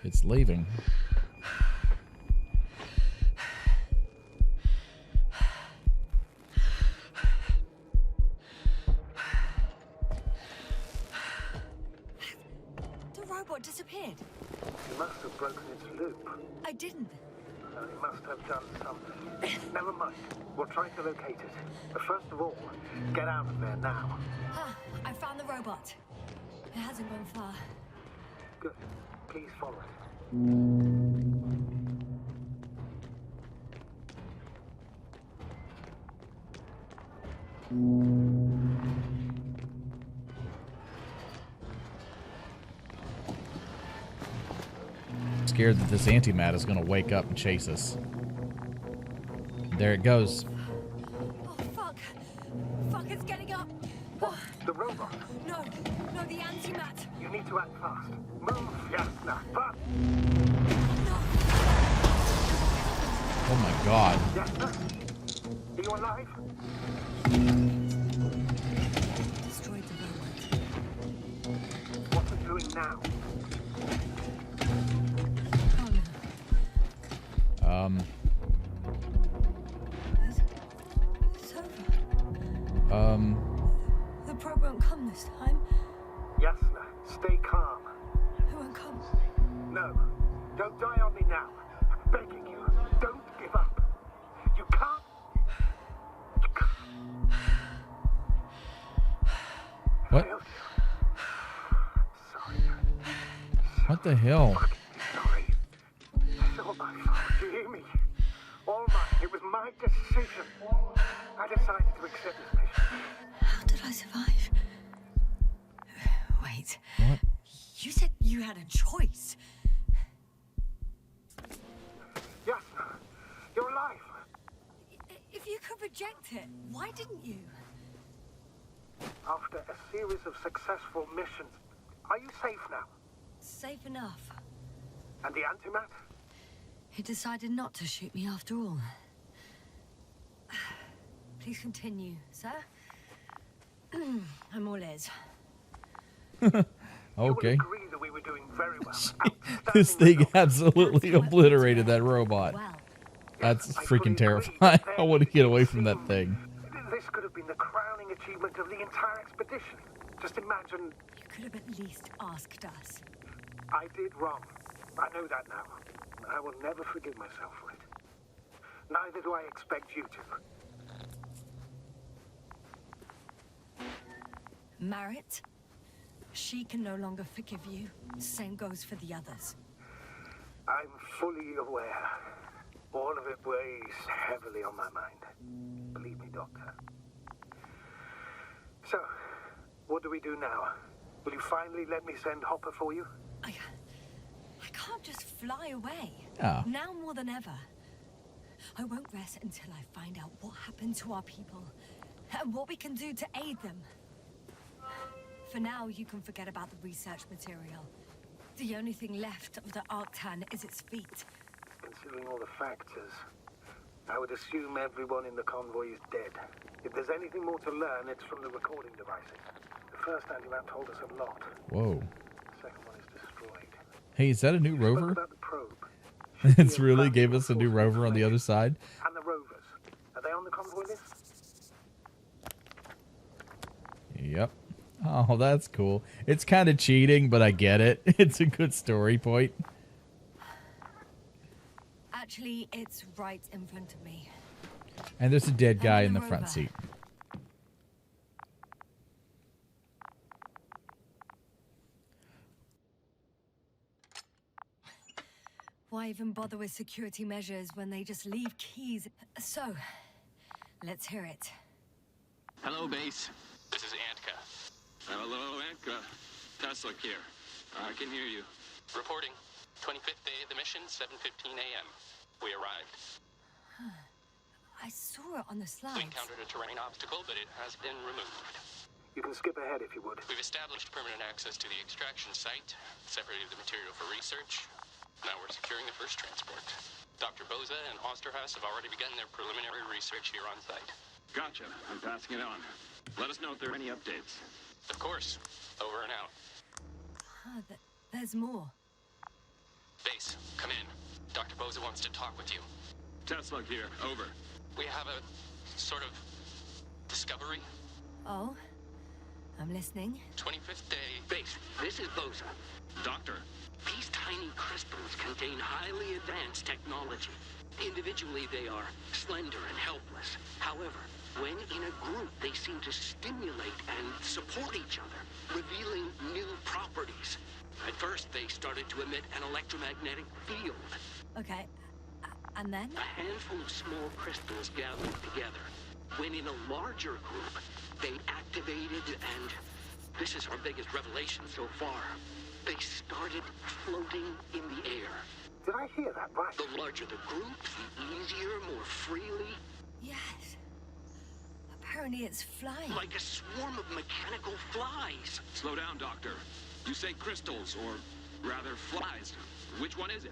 Speaker 1: It's leaving.
Speaker 2: The robot disappeared.
Speaker 8: You must have broken its loop.
Speaker 2: I didn't.
Speaker 8: It must have done something. Never mind. We'll try to locate it. But first of all, get out of there now.
Speaker 2: I found the robot. It hasn't gone far.
Speaker 8: Good. Please follow it.
Speaker 1: Scared that this antimat is going to wake up and chase us. There it goes.
Speaker 2: Oh, fuck. Fuck, it's getting up.
Speaker 8: What? The robot?
Speaker 2: No, the antimat.
Speaker 8: You need to act fast. Move, Yasna. Fast.
Speaker 1: Oh my god.
Speaker 8: Yasna? Are you alive?
Speaker 2: Destroyed the robot.
Speaker 8: What are you doing now?
Speaker 2: Oh no. It's over. The probe won't come this time.
Speaker 8: Yasna, stay calm.
Speaker 2: It won't come.
Speaker 8: No, don't die on me now. I'm begging you, don't give up. You can't. You can't.
Speaker 1: What?
Speaker 8: Failed you. Sorry.
Speaker 1: What the hell?
Speaker 8: Sorry. It's all my fault. You hear me? All mine. It was my decision. I decided to accept this mission.
Speaker 2: How did I survive? Wait.
Speaker 1: What?
Speaker 2: You said you had a choice.
Speaker 8: Yasna, you're alive.
Speaker 2: If you could reject it, why didn't you?
Speaker 8: After a series of successful missions, are you safe now?
Speaker 2: safe enough.
Speaker 8: And the antimat?
Speaker 2: He decided not to shoot me after all. Please continue, sir. I'm all ears.
Speaker 8: You will
Speaker 1: Okay.
Speaker 8: agree that we were doing very well.
Speaker 1: This
Speaker 8: Outstanding
Speaker 1: thing
Speaker 8: results.
Speaker 1: absolutely
Speaker 2: That's what
Speaker 1: obliterated
Speaker 2: it's
Speaker 1: that robot.
Speaker 2: Well,
Speaker 1: That's
Speaker 8: I
Speaker 1: freaking
Speaker 8: fully agree,
Speaker 1: terrifying.
Speaker 8: but
Speaker 1: I want to get away from that
Speaker 8: then
Speaker 1: thing.
Speaker 8: This could have been the crowning achievement of the entire expedition. Just imagine,
Speaker 2: you could have at least asked us.
Speaker 8: I did wrong. I know that now. I will never forgive myself for it. Neither do I expect you to.
Speaker 2: Marit, she can no longer forgive you. Same goes for the others.
Speaker 8: I'm fully aware. All of it weighs heavily on my mind. Believe me, Doctor. So, what do we do now? Will you finally let me send Hopper for you?
Speaker 2: I can't just fly away.
Speaker 1: Oh.
Speaker 2: Now more than ever. I won't rest until I find out what happened to our people and what we can do to aid them. For now, you can forget about the research material. The only thing left of the Arctan is its feet.
Speaker 8: Considering all the factors, I would assume everyone in the convoy is dead. If there's anything more to learn, it's from the recording devices. The first antimat told us a lot.
Speaker 1: Whoa.
Speaker 8: The second one is destroyed.
Speaker 1: Hey, is that a new
Speaker 8: Spoke
Speaker 1: rover?
Speaker 8: about the probe.
Speaker 1: It's really gave us a new rover on the other side.
Speaker 8: And the rovers. Are they on the convoy list?
Speaker 1: Yep. Oh, that's cool. It's kind of cheating, but I get it. It's a good story point.
Speaker 2: Actually, it's right in front of me.
Speaker 1: And there's a dead guy in the
Speaker 2: rover.
Speaker 1: front seat.
Speaker 2: Why even bother with security measures when they just leave keys? So, let's hear it.
Speaker 9: Hello, base. This is Antka. Hello, Antka. Tesla here. I can hear you. Reporting. 25th day of the mission, 7:15 a.m. We arrived.
Speaker 2: I saw it on the
Speaker 9: We
Speaker 2: slides.
Speaker 9: encountered a terrain obstacle, but it has been removed.
Speaker 8: You can skip ahead if you would.
Speaker 9: We've established permanent access to the extraction site, separated the material for research. Now we're securing the first transport. Dr. Boza and Osterhaus have already begun their preliminary research here on site. Gotcha. I'm passing it on. Let us know if there are any updates. Of course. Over and out.
Speaker 2: There's more.
Speaker 9: Base, come in. Dr. Boza wants to talk with you. Tesla here. Over. We have a sort of discovery.
Speaker 2: Oh, I'm listening.
Speaker 9: 25th day.
Speaker 10: Base, this is Boza.
Speaker 9: Doctor.
Speaker 10: These tiny crystals contain highly advanced technology. Individually, they are slender and helpless. However, when in a group, they seem to stimulate and support each other, revealing new properties. At first, they started to emit an electromagnetic field.
Speaker 2: Okay, and then?
Speaker 10: A handful of small crystals gathered together. When in a larger group, they activated and... this is our biggest revelation so far. They started floating in the air.
Speaker 8: Did I hear that right?
Speaker 10: The larger the group, the easier, more freely.
Speaker 2: Yes. Apparently it's flying.
Speaker 10: Like a swarm of mechanical flies.
Speaker 9: Slow down, Doctor. You say crystals, or rather flies. Which one is it?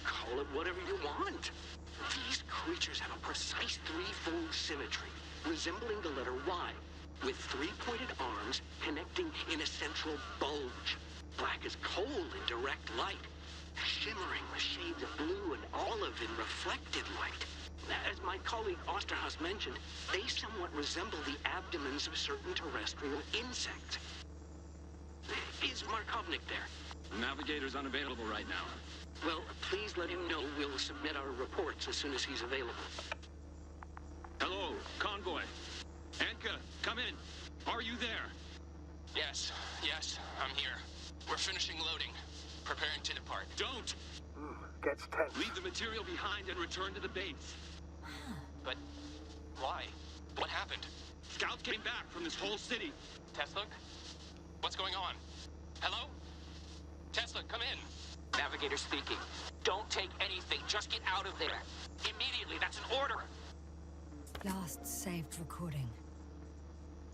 Speaker 10: Call it whatever you want. These creatures have a precise threefold symmetry, resembling the letter Y, with three-pointed arms connecting in a central bulge. Black as coal in direct light, shimmering with shades of blue and olive in reflected light. As my colleague Osterhaus mentioned, they somewhat resemble the abdomens of certain terrestrial insects. Is Markovnik there?
Speaker 9: Navigator's unavailable right now.
Speaker 10: Well, please let him know we'll submit our reports as soon as he's available.
Speaker 9: Hello, Convoy. Antka, come in. Are you there? Yes, I'm here. We're finishing loading. Preparing to depart. Don't!
Speaker 8: Gets tense.
Speaker 9: Leave the material behind and return to the base. But why? What happened? Scouts came back from this whole city. Tesla? What's going on? Hello? Tesla, come in.
Speaker 10: Navigator speaking. Don't take anything. Just get out of there. Immediately. That's an order.
Speaker 2: Last saved recording.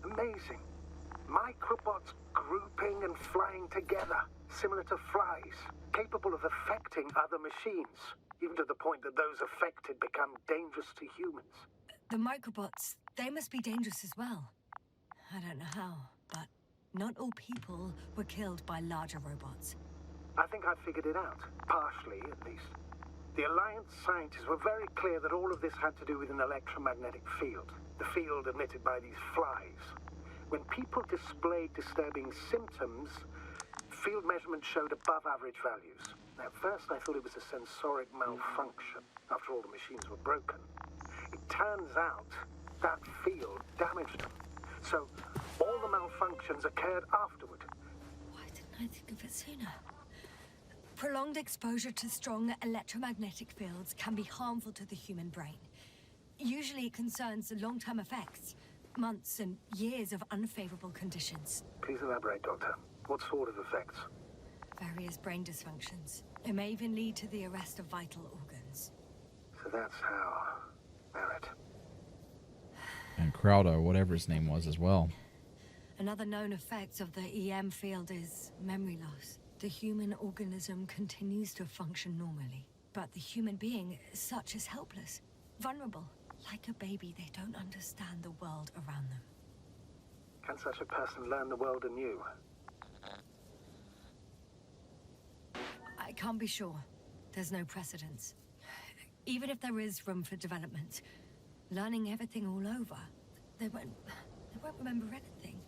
Speaker 8: Amazing. Microbots grouping and flying together. Similar to flies, capable of affecting other machines, even to the point that those affected become dangerous to humans.
Speaker 2: The microbots, they must be dangerous as well. I don't know how, but not all people were killed by larger robots.
Speaker 8: I think I figured it out, partially at least. The Alliance scientists were very clear that all of this had to do with an electromagnetic field, the field emitted by these flies. When people displayed disturbing symptoms, field measurements showed above average values. At first I thought it was a sensoric malfunction, after all the machines were broken. It turns out that field damaged them. So all the malfunctions occurred afterward.
Speaker 2: Why didn't I think of it sooner? Prolonged exposure to strong electromagnetic fields can be harmful to the human brain. Usually it concerns long-term effects, months and years of unfavorable conditions.
Speaker 8: Please elaborate, Doctor. What sort of effects?
Speaker 2: Various brain dysfunctions. It may even lead to the arrest of vital organs.
Speaker 8: So that's how... Barrett.
Speaker 1: And Crowder, whatever his name was as well.
Speaker 2: Another known effect of the EM field is memory loss. The human organism continues to function normally, but the human being as such is helpless, vulnerable. Like a baby, they don't understand the world around them.
Speaker 8: Can such a person learn the world anew?
Speaker 2: I can't be sure. There's no precedence. Even if there is room for development, learning everything all over, they won't remember anything.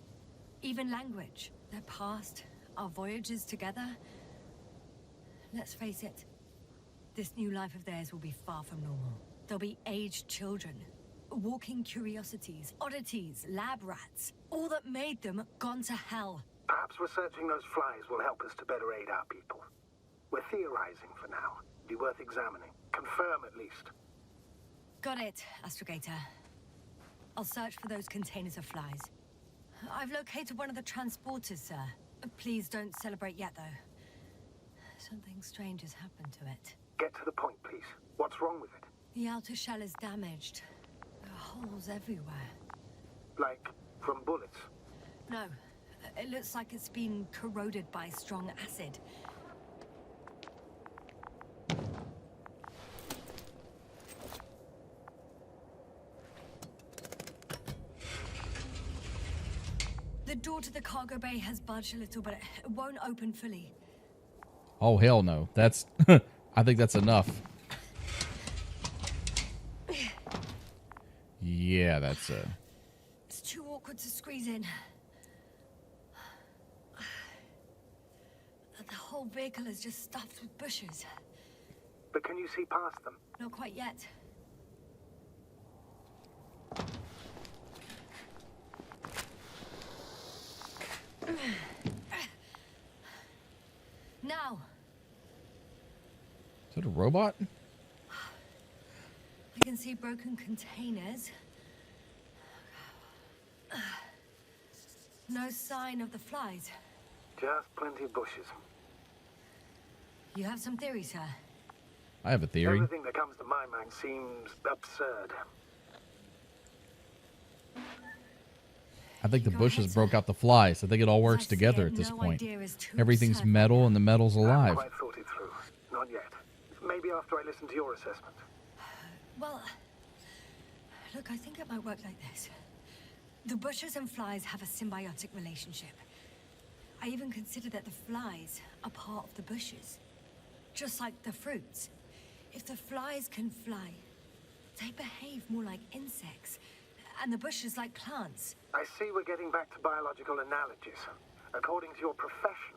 Speaker 2: Even language, their past, our voyages together. Let's face it, this new life of theirs will be far from normal. They'll be aged children, walking curiosities, oddities, lab rats. All that made them gone to hell.
Speaker 8: Perhaps researching those flies will help us to better aid our people. We're theorizing for now. Be worth examining. Confirm at least.
Speaker 2: Got it, Astrogator. I'll search for those containers of flies. I've located one of the transporters, sir. Please don't celebrate yet, though. Something strange has happened to it.
Speaker 8: Get to the point, please. What's wrong with it?
Speaker 2: The outer shell is damaged. There are holes everywhere.
Speaker 8: Like from bullets?
Speaker 2: No. It looks like it's been corroded by strong acid. The door to the cargo bay has budged a little, but it won't open fully.
Speaker 1: Oh, hell no. That's... I think that's enough. Yeah, that's...
Speaker 2: It's too awkward to squeeze in. The whole vehicle is just stuffed with bushes.
Speaker 8: But can you see past them?
Speaker 2: Not quite yet. Now.
Speaker 1: Is it a robot?
Speaker 2: I can see broken containers. No sign of the flies.
Speaker 8: Just plenty of bushes.
Speaker 2: You have some theories, sir?
Speaker 1: I have a theory.
Speaker 8: Everything that comes to my mind seems absurd.
Speaker 1: I think the bushes broke out the flies. I think it all works together at this point. Everything's metal and the metal's
Speaker 8: I
Speaker 1: alive.
Speaker 8: haven't quite thought it through. Not yet. Maybe after I listen to your assessment.
Speaker 2: Well, look, I think it might work like this. The bushes and flies have a symbiotic relationship. I even consider that the flies are part of the bushes. Just like the fruits. If the flies can fly, they behave more like insects, and the bushes like plants.
Speaker 8: I see we're getting back to biological analogies. According to your profession,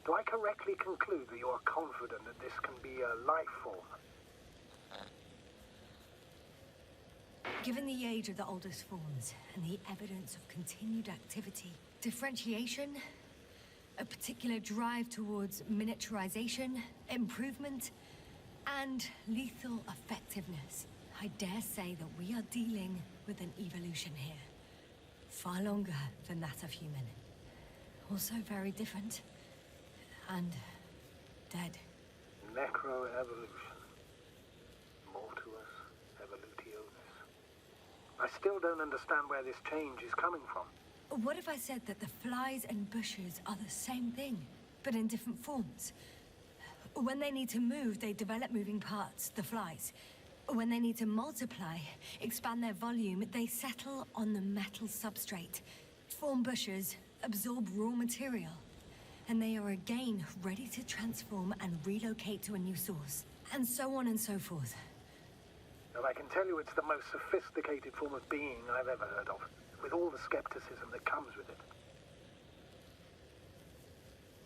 Speaker 8: do I correctly conclude that you are confident that this can be a life form?
Speaker 2: Given the age of the oldest forms and the evidence of continued activity, differentiation, a particular drive towards miniaturization, improvement, and lethal effectiveness, I dare say that we are dealing with an evolution here. Far longer than that of human. Also very different. And dead.
Speaker 8: Necroevolution. Mortuus evolutionis. I still don't understand where this change is coming from.
Speaker 2: What if I said that the flies and bushes are the same thing? but in different forms. When they need to move, they develop moving parts, the flies. When they need to multiply, expand their volume, they settle on the metal substrate, form bushes, absorb raw material. And they are again ready to transform and relocate to a new source. And so on and so forth.
Speaker 8: And I can tell you it's the most sophisticated form of being I've ever heard of, with all the skepticism that comes with it.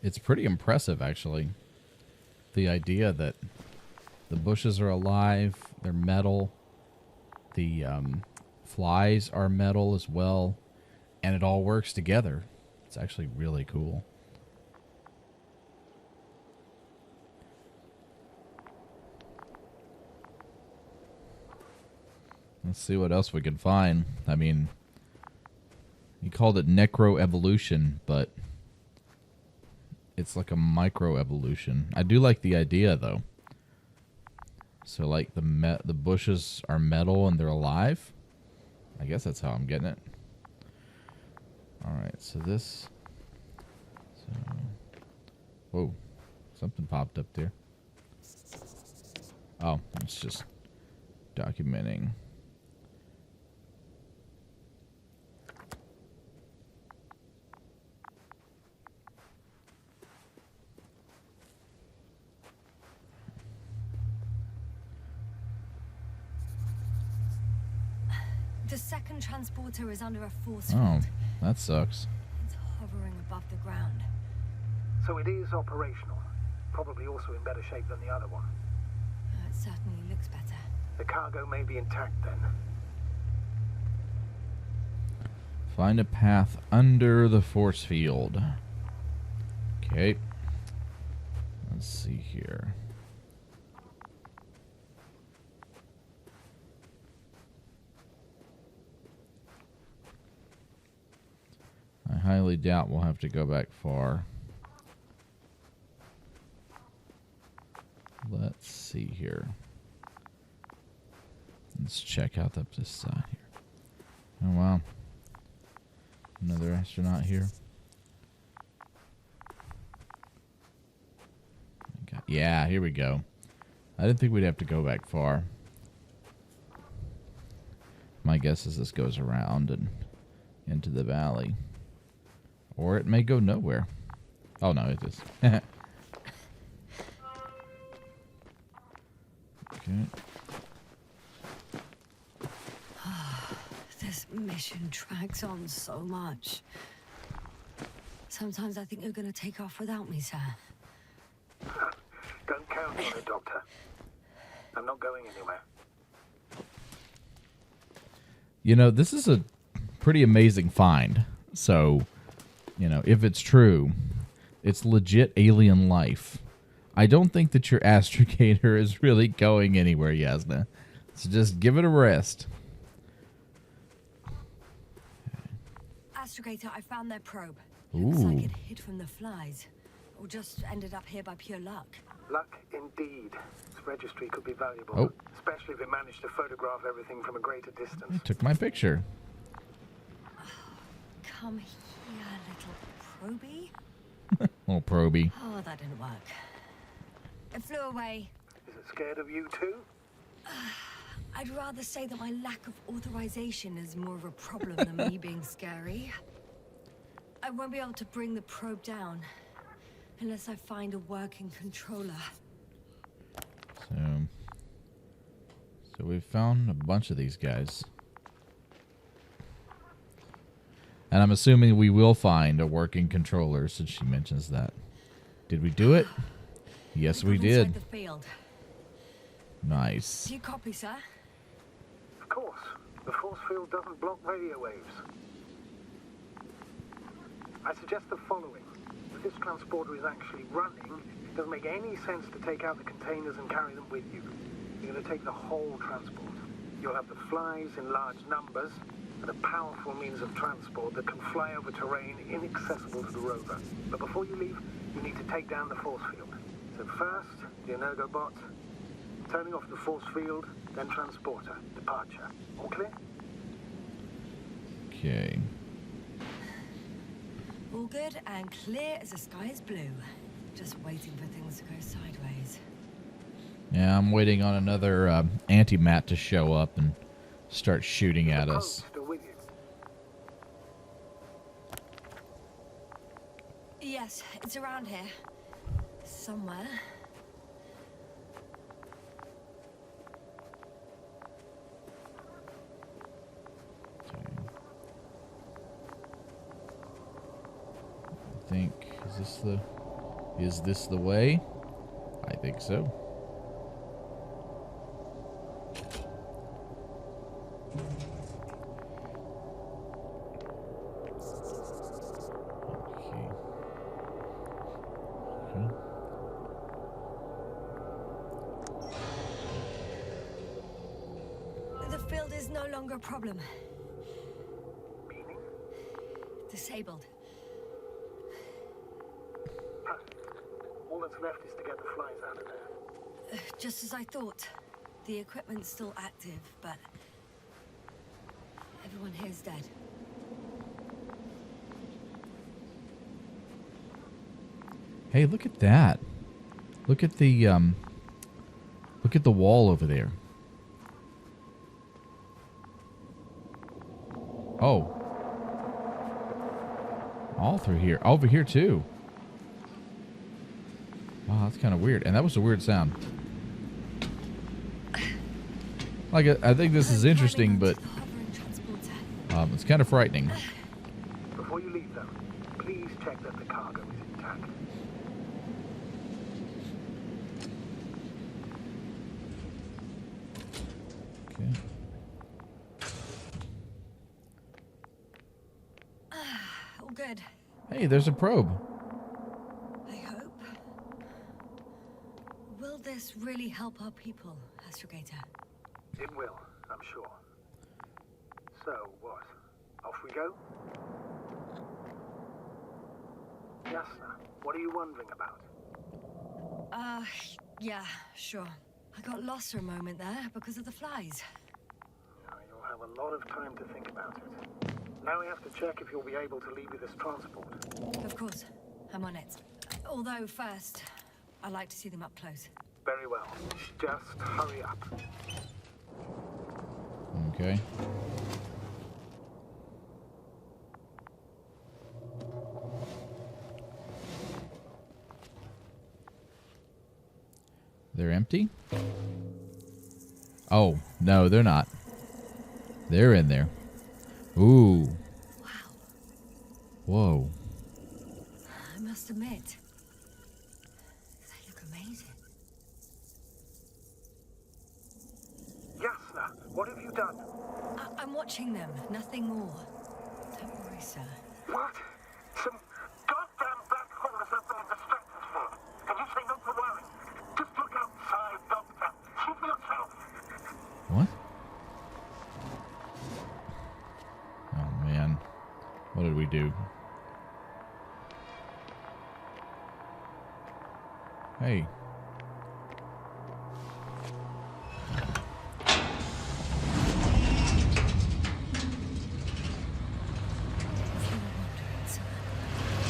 Speaker 1: It's pretty impressive, actually. The idea that the bushes are alive, they're metal, the flies are metal as well, and it all works together. It's actually really cool. Let's see what else we can find. I mean, he called it necroevolution, but it's like a microevolution. I do like the idea, though. So, like, the bushes are metal and they're alive? I guess that's how I'm getting it. Alright, so this... So, whoa. Something popped up there. Oh, it's just documenting.
Speaker 2: The second transporter is under a force
Speaker 1: Oh,
Speaker 2: field.
Speaker 1: that sucks.
Speaker 2: It's hovering above the ground.
Speaker 8: So it is operational. Probably also in better shape than the other one.
Speaker 2: It certainly looks better.
Speaker 8: The cargo may be intact then.
Speaker 1: Find a path under the force field. Okay. Let's see here. I highly doubt we'll have to go back far. Let's see here. Let's check out up this side here. Oh, wow. Another astronaut here. Yeah, here we go. I didn't think we'd have to go back far. My guess is this goes around and into the valley. Or it may go nowhere. Oh, no, it is. Okay.
Speaker 2: This mission drags on so much. Sometimes I think you're going to take off without me, sir.
Speaker 8: Don't count on it, Doctor. I'm not going anywhere.
Speaker 1: You know, this is a pretty amazing find. So, you know, if it's true, it's legit alien life. I don't think that your astrogator is really going anywhere, Yasna. So just give it a rest.
Speaker 2: Astrogator, I found their probe.
Speaker 1: Ooh.
Speaker 2: Looks like it hid from the flies. Or just ended up here by pure luck.
Speaker 8: Luck indeed. This registry could be valuable.
Speaker 1: Oh.
Speaker 8: Especially if it managed to photograph everything from a greater distance.
Speaker 1: It took my picture.
Speaker 2: Come here, little probie.
Speaker 1: Little probie.
Speaker 2: Oh, that didn't work. It flew away.
Speaker 8: Is it scared of you too?
Speaker 2: I'd rather say that my lack of authorization is more of a problem than me being scary. I won't be able to bring the probe down unless I find a working controller.
Speaker 1: So we've found a bunch of these guys. And I'm assuming we will find a working controller since she mentions that. Did we do it? Yes, we did.
Speaker 2: The field.
Speaker 1: Nice.
Speaker 2: Do you copy, sir?
Speaker 8: Of course. The force field doesn't block radio waves. I suggest the following. If this transporter is actually running, it doesn't make any sense to take out the containers and carry them with you. You're going to take the whole transport. You'll have the flies in large numbers, and a powerful means of transport that can fly over terrain inaccessible to the rover. But before you leave, you need to take down the force field. So first, the Energobot, turning off the force field, then transporter, departure. All clear?
Speaker 1: Okay.
Speaker 2: All good and clear as the sky is blue. Just waiting for things to go sideways.
Speaker 1: Yeah, I'm waiting on another anti-mat to show up and start shooting at us.
Speaker 8: Still with you?
Speaker 2: Yes, it's around here. Somewhere.
Speaker 1: I think, is this the way? I think so.
Speaker 2: The field is no longer a problem.
Speaker 8: Meaning?
Speaker 2: Disabled.
Speaker 8: All that's left is to get the flies out of there.
Speaker 2: Just as I thought. The equipment's still active, but everyone here's dead.
Speaker 1: Hey, look at that. Look at the wall over there. Oh. All through here. Over here too. Wow, that's kind of weird. And that was a weird sound. Like, I think this is interesting, but it's kind of frightening.
Speaker 8: Before you leave, though, please check that the cargo is intact.
Speaker 1: Okay.
Speaker 2: All good.
Speaker 1: Hey, there's a probe.
Speaker 2: I hope. Will this really help our people, Astrogator?
Speaker 8: It will, I'm sure. So, what? Off we go? Yasna, what are you wondering about?
Speaker 2: Yeah, sure. I got lost for a moment there because of the flies.
Speaker 8: You'll have a lot of time to think about it. Now we have to check if you'll be able to leave with this transport.
Speaker 2: Of course. I'm on it. Although first, I'd like to see them up close.
Speaker 8: Very well. Just hurry up.
Speaker 1: Okay. They're empty? Oh, no, they're not. They're in there. Ooh.
Speaker 2: Wow.
Speaker 1: Whoa.
Speaker 2: I must admit, they look amazing.
Speaker 8: Yasna, what have you done?
Speaker 2: I'm watching them, nothing more. Don't worry, sir.
Speaker 8: What? Some goddamn black holes have been distracted for. And you say not to worry. Just look outside, Doctor. See for yourself.
Speaker 1: What? Oh, man. What did we do? Hey.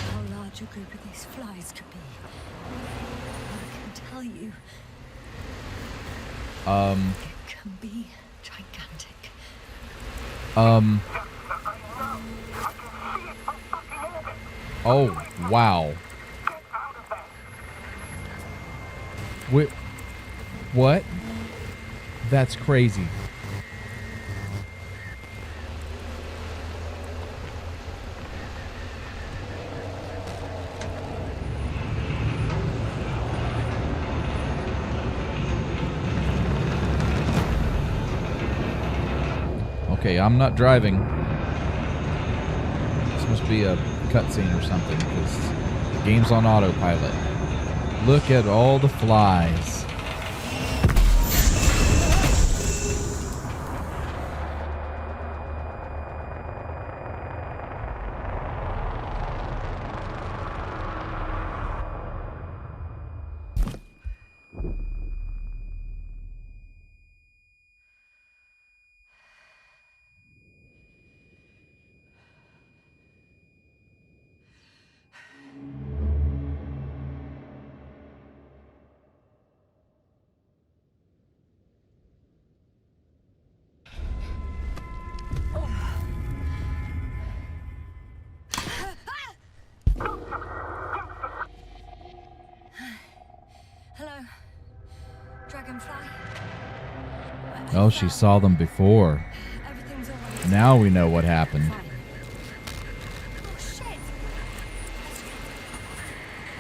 Speaker 2: How large a group of these flies could be. I can tell you. It can be gigantic.
Speaker 1: Oh, wow. Wait, what? That's crazy. Okay, I'm not driving. This must be a cutscene or something because the game's on autopilot. Look at all the flies.
Speaker 2: Hello. Dragonfly?
Speaker 1: Oh, she saw them before.
Speaker 2: Everything's all right.
Speaker 1: Now we know what happened.
Speaker 2: Fine. Oh, shit!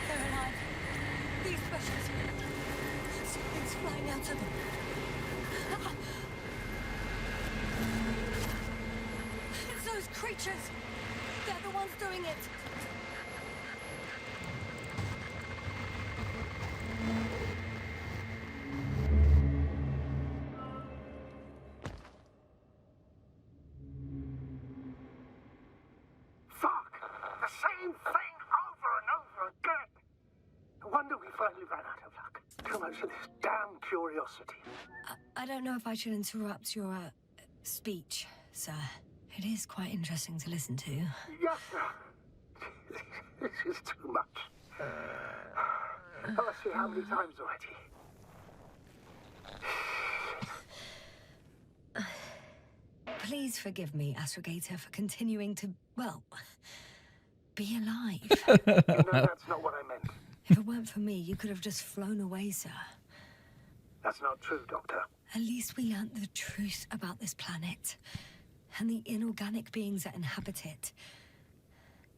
Speaker 2: They're alive. These specials. Something's flying out of them. It's those creatures. They're the ones doing it.
Speaker 8: Fuck! The same thing over and over again! No wonder we finally ran out of luck. Too much of this damn curiosity.
Speaker 2: I don't know if I should interrupt your speech, sir. It is quite interesting to listen to.
Speaker 8: Yes, sir. This is too much. I've seen how many times already.
Speaker 2: Please forgive me, Astrogator, for continuing to, well, be alive.
Speaker 8: You know that's not what I meant.
Speaker 2: If it weren't for me, you could have just flown away, sir.
Speaker 8: That's not true, Doctor.
Speaker 2: At least we learnt the truth about this planet and the inorganic beings that inhabit it.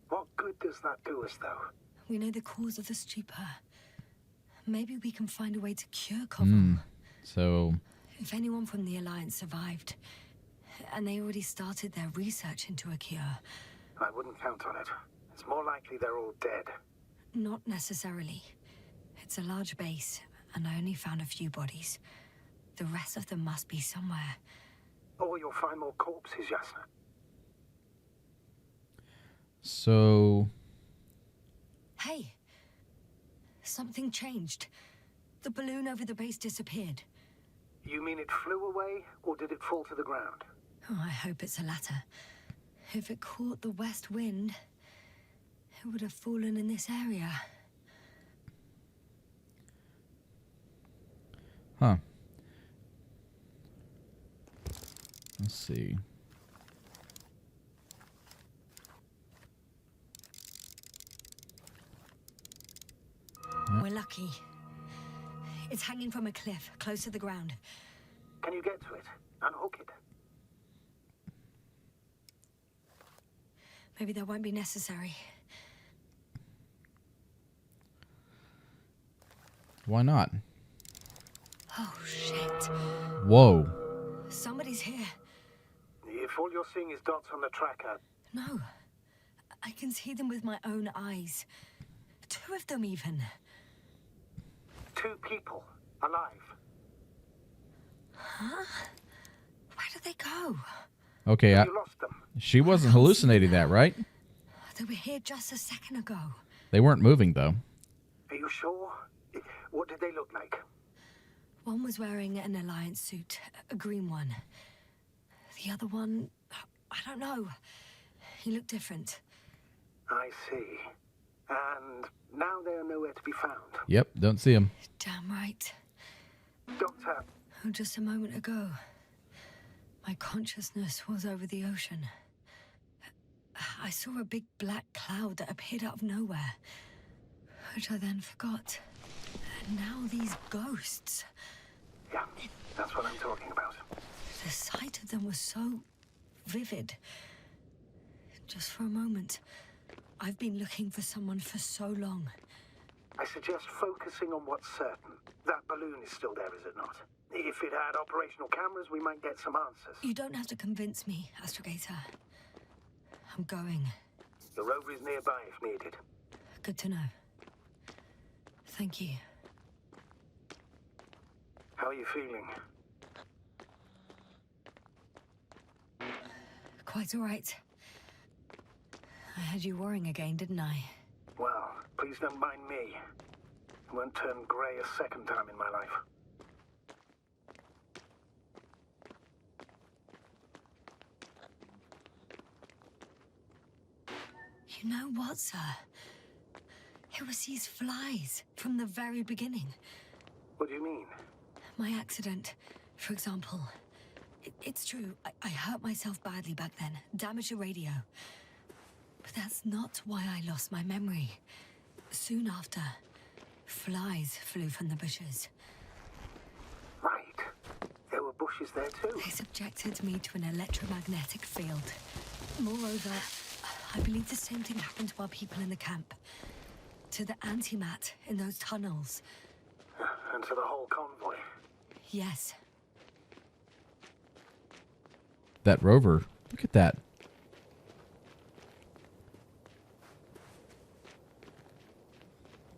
Speaker 8: What good does that do us, though?
Speaker 2: We know the cause of the stupor. Maybe we can find a way to cure Convoy.
Speaker 1: So,
Speaker 2: If anyone from the Alliance survived, and they already started their research into a cure.
Speaker 8: I wouldn't count on it. It's more likely they're all dead.
Speaker 2: Not necessarily. It's a large base, and I only found a few bodies. The rest of them must be somewhere.
Speaker 8: Or you'll find more corpses, Yasna.
Speaker 1: so
Speaker 2: Hey! Something changed. The balloon over the base disappeared.
Speaker 8: You mean it flew away, or did it fall to the ground?
Speaker 2: Oh, I hope it's the latter. If it caught the west wind, it would have fallen in this area.
Speaker 1: Huh. Let's see.
Speaker 2: We're lucky. It's hanging from a cliff, close to the ground.
Speaker 8: Can you get to it? Unhook it?
Speaker 2: Maybe that won't be necessary.
Speaker 1: Why not?
Speaker 2: Oh, shit.
Speaker 1: Whoa.
Speaker 2: Somebody's here.
Speaker 8: If all you're seeing is dots on the tracker...
Speaker 2: No. I can see them with my own eyes. 2 of them, even.
Speaker 8: 2 people. Alive.
Speaker 2: Huh? Where did they go?
Speaker 1: Okay,
Speaker 8: You lost them.
Speaker 1: she wasn't hallucinating that, right?
Speaker 2: They were here just a second ago.
Speaker 1: They weren't moving, though.
Speaker 8: Are you sure? What did they look like?
Speaker 2: One was wearing an Alliance suit, a green one. The other one, I don't know. He looked different.
Speaker 8: I see. And now they are nowhere to be found.
Speaker 1: Yep, don't see him.
Speaker 2: Damn right.
Speaker 8: Doctor,
Speaker 2: Oh, just a moment ago, my consciousness was over the ocean. I saw a big black cloud that appeared out of nowhere, which I then forgot. And now these ghosts.
Speaker 8: yeah, that's what I'm talking about.
Speaker 2: The sight of them was so vivid. Just for a moment. I've been looking for someone for so long.
Speaker 8: I suggest focusing on what's certain. That balloon is still there, is it not? If it had operational cameras, we might get some answers.
Speaker 2: You don't have to convince me, Astrogator. I'm going.
Speaker 8: The rover is nearby if needed.
Speaker 2: Good to know. Thank you.
Speaker 8: How are you feeling?
Speaker 2: Quite all right. I had you worrying again, didn't I?
Speaker 8: Well, please don't mind me. I won't turn grey a second time in my life.
Speaker 2: You know what, sir? It was these flies from the very beginning.
Speaker 8: What do you mean?
Speaker 2: My accident, for example. It's true, I hurt myself badly back then, damaged the radio. But that's not why I lost my memory. Soon after, Flies flew from the bushes.
Speaker 8: Right. There were bushes there too.
Speaker 2: They subjected me to an electromagnetic field. Moreover, I believe the same thing happened to our people in the camp. To the antimat in those tunnels.
Speaker 8: And to the whole convoy.
Speaker 2: Yes.
Speaker 1: That rover. Look at that.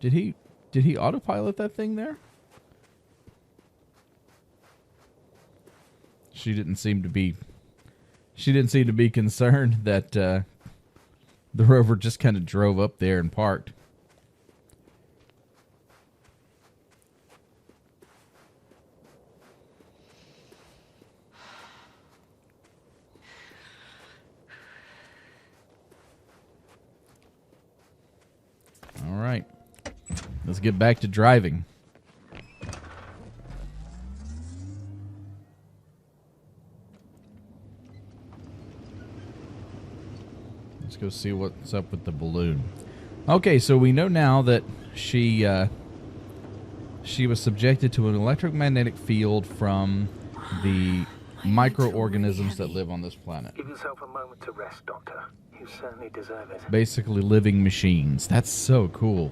Speaker 1: Did he autopilot that thing there? She didn't seem to be concerned that the rover just kind of drove up there and parked. All right. Let's get back to driving. Let's go see what's up with the balloon. Okay, so we know now that she was subjected to an electromagnetic field from the microorganisms that live on this planet.
Speaker 8: Give yourself a moment to rest, Doctor. You certainly deserve it.
Speaker 1: Basically living machines. That's so cool.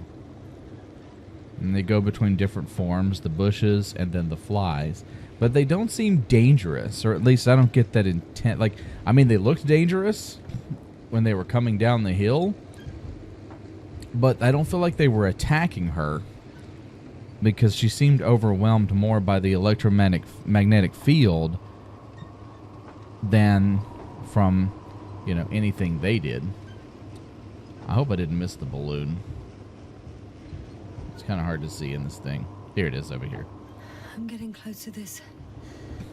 Speaker 1: And they go between different forms, the bushes and then the flies. But they don't seem dangerous, or at least I don't get that intent. Like, I mean, they looked dangerous when they were coming down the hill, but I don't feel like they were attacking her because she seemed overwhelmed more by the electromagnetic field than from, you know, anything they did. I hope I didn't miss the balloon. It's kind of hard to see in this thing. Here it is over here.
Speaker 2: I'm getting close to this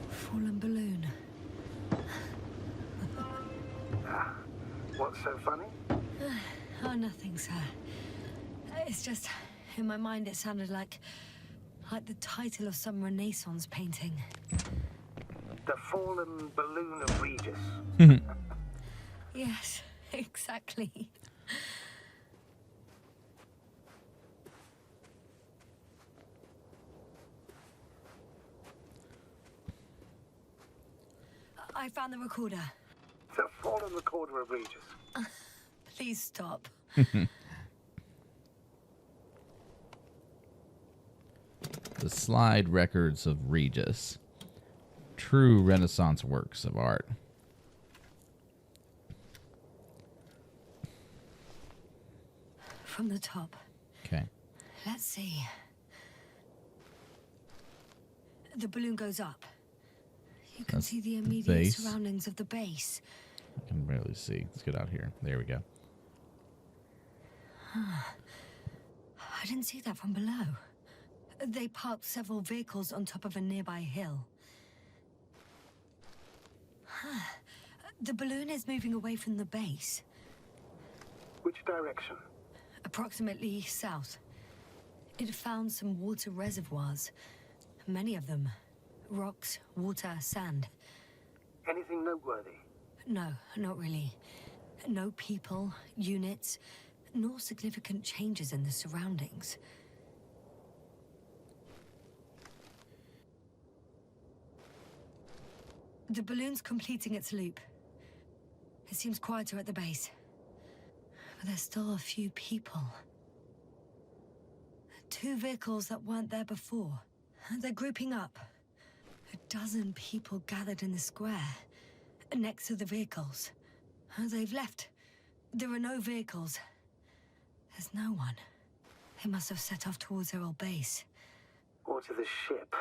Speaker 2: fallen balloon.
Speaker 8: What's so funny?
Speaker 2: Oh, nothing, sir. It's just, in my mind it sounded like the title of some Renaissance painting.
Speaker 8: The fallen balloon of Regis.
Speaker 2: Yes, exactly. I found the recorder.
Speaker 8: The fallen recorder of Regis.
Speaker 2: Please stop.
Speaker 1: The slide records of Regis. True Renaissance works of art.
Speaker 2: From the top.
Speaker 1: Okay.
Speaker 2: Let's see. The balloon goes up. You can see the immediate
Speaker 1: base.
Speaker 2: surroundings of the base.
Speaker 1: I can barely see. Let's get out here. There we go.
Speaker 2: I didn't see that from below. They parked several vehicles on top of a nearby hill. The balloon is moving away from the base.
Speaker 8: Which direction?
Speaker 2: Approximately south. It found some water reservoirs. Many of them. Rocks, water, sand.
Speaker 8: Anything noteworthy?
Speaker 2: No, not really. No people, units, nor significant changes in the surroundings. The balloon's completing its loop. It seems quieter at the base. But there's still a few people. 2 vehicles that weren't there before. They're grouping up. 12 people gathered in the square, next to the vehicles. They've left. There are no vehicles. There's no one. They must have set off towards their old base.
Speaker 8: Or to the ship.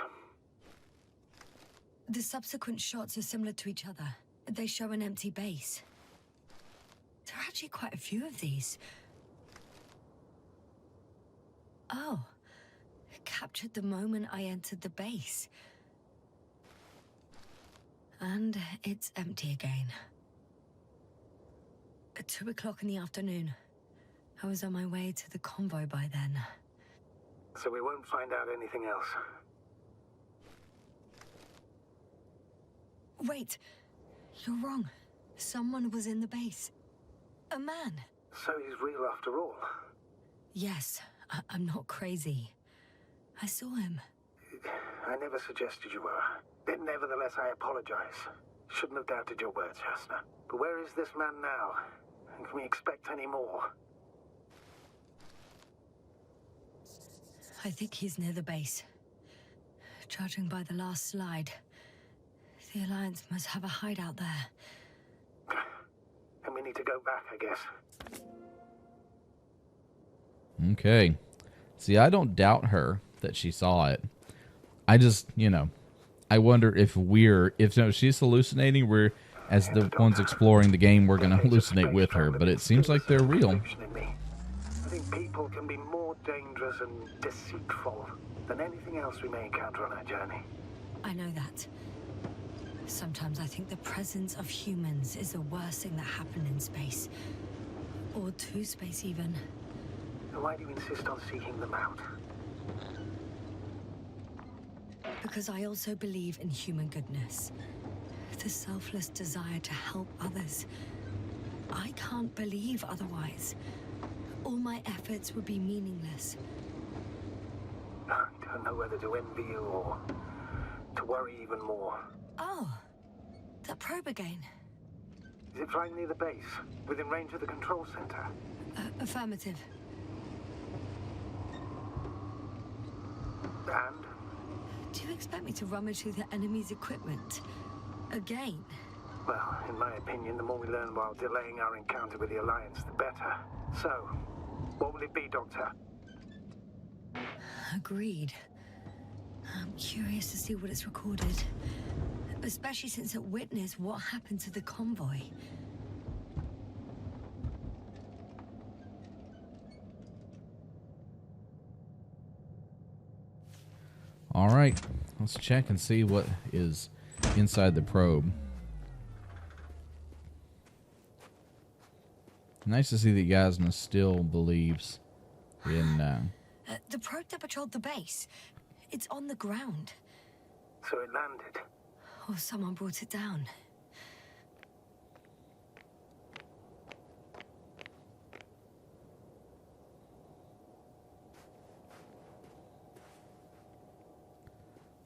Speaker 2: The subsequent shots are similar to each other. They show an empty base. There are actually quite a few of these. Oh. It captured the moment I entered the base. And it's empty again. At 2 o'clock in the afternoon. I was on my way to the convoy by then.
Speaker 8: So we won't find out anything else.
Speaker 2: Wait. You're wrong. Someone was in the base. A man.
Speaker 8: So he's real after all.
Speaker 2: Yes, I'm not crazy. I saw him.
Speaker 8: I never suggested you were. But nevertheless, I apologize. Shouldn't have doubted your words, Yasna. But where is this man now? And can we expect any more?
Speaker 2: I think he's near the base. Judging by the last slide, the Alliance must have a hideout there.
Speaker 8: And we need to go back, I guess.
Speaker 1: Okay. See, I don't doubt her that she saw it. I just, I wonder if she's hallucinating, we're, as the ones exploring the game, we're going to hallucinate with her, but it seems like they're real.
Speaker 8: I think people can be more dangerous and deceitful than anything else we may encounter on our journey.
Speaker 2: I know that. Sometimes I think the presence of humans is the worst thing that happened in space. Or to space, even.
Speaker 8: And why do you insist on seeking them out?
Speaker 2: Because I also believe in human goodness. The selfless desire to help others. I can't believe otherwise. All my efforts would be meaningless.
Speaker 8: I don't know whether to envy you or to worry even more.
Speaker 2: Oh, that probe again.
Speaker 8: Is it flying near the base, within range of the control center?
Speaker 2: Affirmative.
Speaker 8: And?
Speaker 2: Do you expect me to rummage through the enemy's equipment? Again?
Speaker 8: Well, in my opinion, the more we learn while delaying our encounter with the Alliance, the better. So, what will it be, Doctor?
Speaker 2: Agreed. I'm curious to see what it's recorded. Especially since it witnessed what happened to the convoy.
Speaker 1: All right, let's check and see what is inside the probe. Nice to see that Yasna still believes in...
Speaker 2: The probe that patrolled the base. It's on the ground.
Speaker 8: So it landed.
Speaker 2: Or someone brought it down.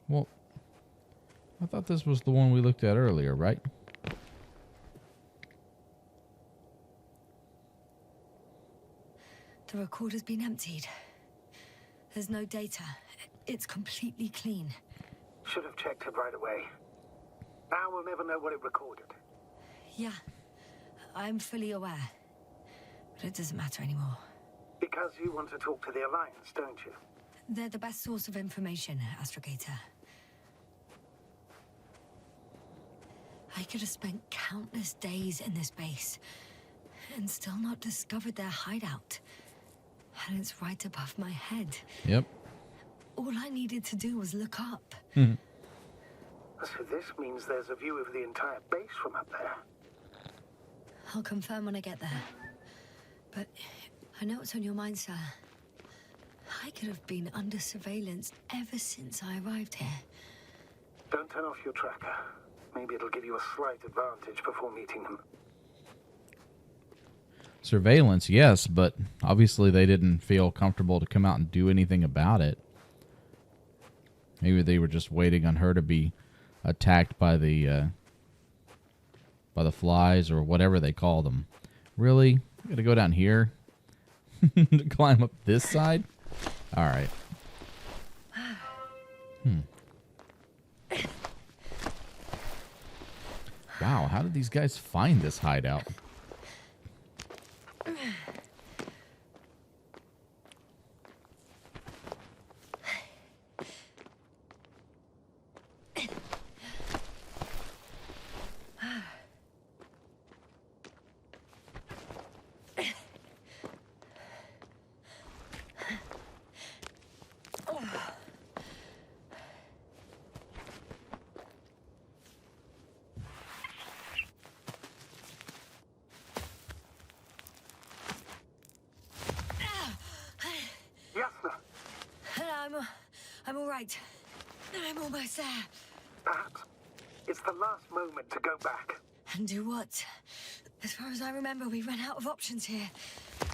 Speaker 1: Well, I thought this was the one we looked at earlier, right?
Speaker 2: The recorder's been emptied. There's no data. It's completely clean.
Speaker 8: Should have checked it right away. Now we'll never know what it recorded.
Speaker 2: Yeah, I'm fully aware. But it doesn't matter anymore.
Speaker 8: Because you want to talk to the Alliance, don't you?
Speaker 2: They're the best source of information, Astrogator. I could have spent countless days in this base and still not discovered their hideout. And it's right above my head.
Speaker 1: Yep.
Speaker 2: All I needed to do was look up.
Speaker 1: Hmm.
Speaker 8: So this means there's a view of the entire base from up there.
Speaker 2: I'll confirm when I get there. But I know what's on your mind, sir. I could have been under surveillance ever since I arrived here.
Speaker 8: Don't turn off your tracker. Maybe it'll give you a slight advantage before meeting them.
Speaker 1: Surveillance, yes, but obviously they didn't feel comfortable to come out and do anything about it. Maybe they were just waiting on her to be attacked by the flies or whatever they call them. Really? I gotta go down here to climb up this side? All right. Wow, how did these guys find this hideout?
Speaker 2: I'm all right. I'm almost there.
Speaker 8: Perhaps it's the last moment to go back.
Speaker 2: And do what? As far as I remember, we ran out of options here.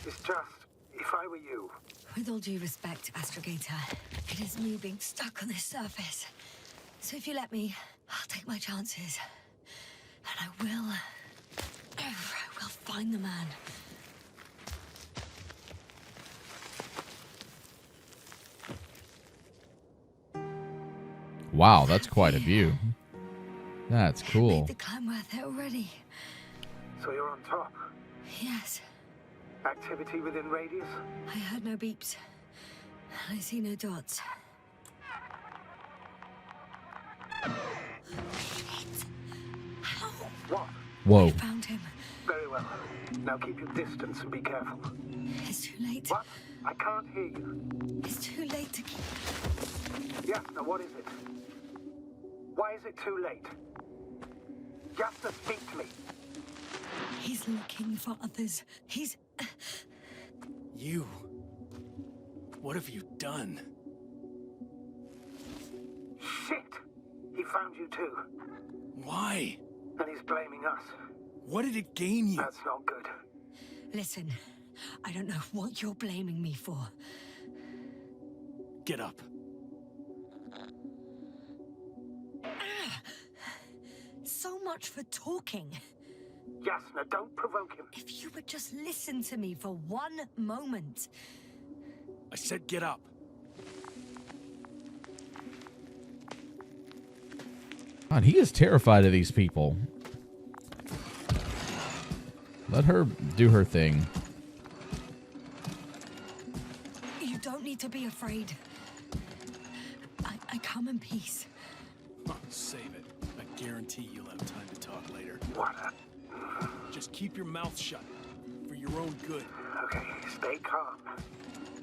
Speaker 8: It's just, if I were you,
Speaker 2: With all due respect, Astrogator, it is me being stuck on this surface. So if you let me, I'll take my chances. And I will find the man.
Speaker 1: Wow, that's quite a view. That's cool.
Speaker 2: Made the climb worth it already.
Speaker 8: So you're on top.
Speaker 2: Yes.
Speaker 8: Activity within radius?
Speaker 2: I heard no beeps. I see no dots. Shit. How?
Speaker 8: What?
Speaker 1: Whoa.
Speaker 2: I found him.
Speaker 8: Very well. Now keep your distance and be careful.
Speaker 2: It's too late.
Speaker 8: What? I can't hear you.
Speaker 2: It's too late to keep...
Speaker 8: Yasna, what is it? Why is it too late? Yasna, speak to me.
Speaker 2: He's looking for others. He's...
Speaker 3: You. What have you done?
Speaker 8: Shit! He found you too.
Speaker 3: Why?
Speaker 8: And he's blaming us.
Speaker 3: What did it gain you?
Speaker 8: That's not good.
Speaker 2: Listen, I don't know what you're blaming me for.
Speaker 3: Get up.
Speaker 2: So much for talking.
Speaker 8: Yasna, don't provoke him.
Speaker 2: If you would just listen to me for one moment.
Speaker 3: I said get up.
Speaker 1: God, he is terrified of these people. Let her do her thing.
Speaker 2: You don't need to be afraid. I come in peace.
Speaker 3: Oh, save it. I guarantee you'll have time to talk later.
Speaker 8: What?
Speaker 3: Just keep your mouth shut. For your own good.
Speaker 8: Okay, stay calm.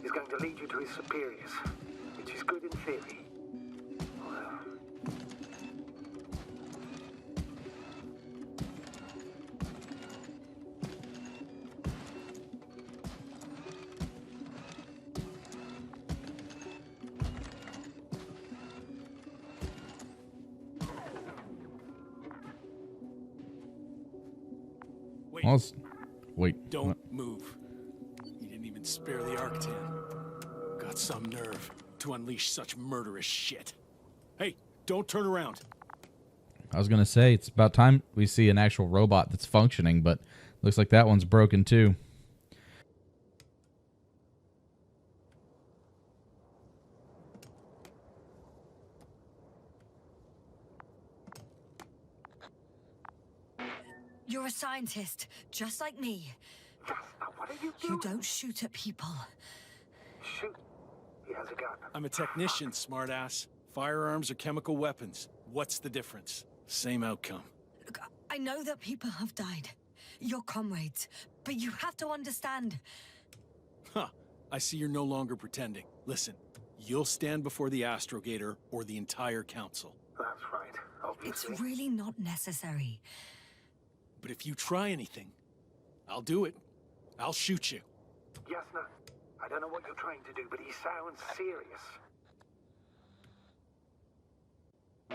Speaker 8: He's going to lead you to his superiors, which is good in theory.
Speaker 3: Wait.
Speaker 1: Wait.
Speaker 3: Don't move. You didn't even spare the Arctan. Got some nerve to unleash such murderous shit. Hey, don't turn around.
Speaker 1: I was gonna say it's about time we see an actual robot that's functioning, but looks like that one's broken too.
Speaker 2: You're a scientist, just like me.
Speaker 8: Yasna, what are you doing?
Speaker 2: You don't shoot at people.
Speaker 8: Shoot. He has a gun.
Speaker 3: I'm a technician, smartass. Firearms or chemical weapons. What's the difference? Same outcome.
Speaker 2: Look, I know that people have died. Your comrades. But you have to understand.
Speaker 3: Huh. I see you're no longer pretending. Listen, you'll stand before the Astrogator or the entire council.
Speaker 8: That's right, obviously.
Speaker 2: It's really not necessary.
Speaker 3: But if you try anything, I'll do it. I'll shoot you.
Speaker 8: Yasna, I don't know what you're trying to do, but he sounds serious.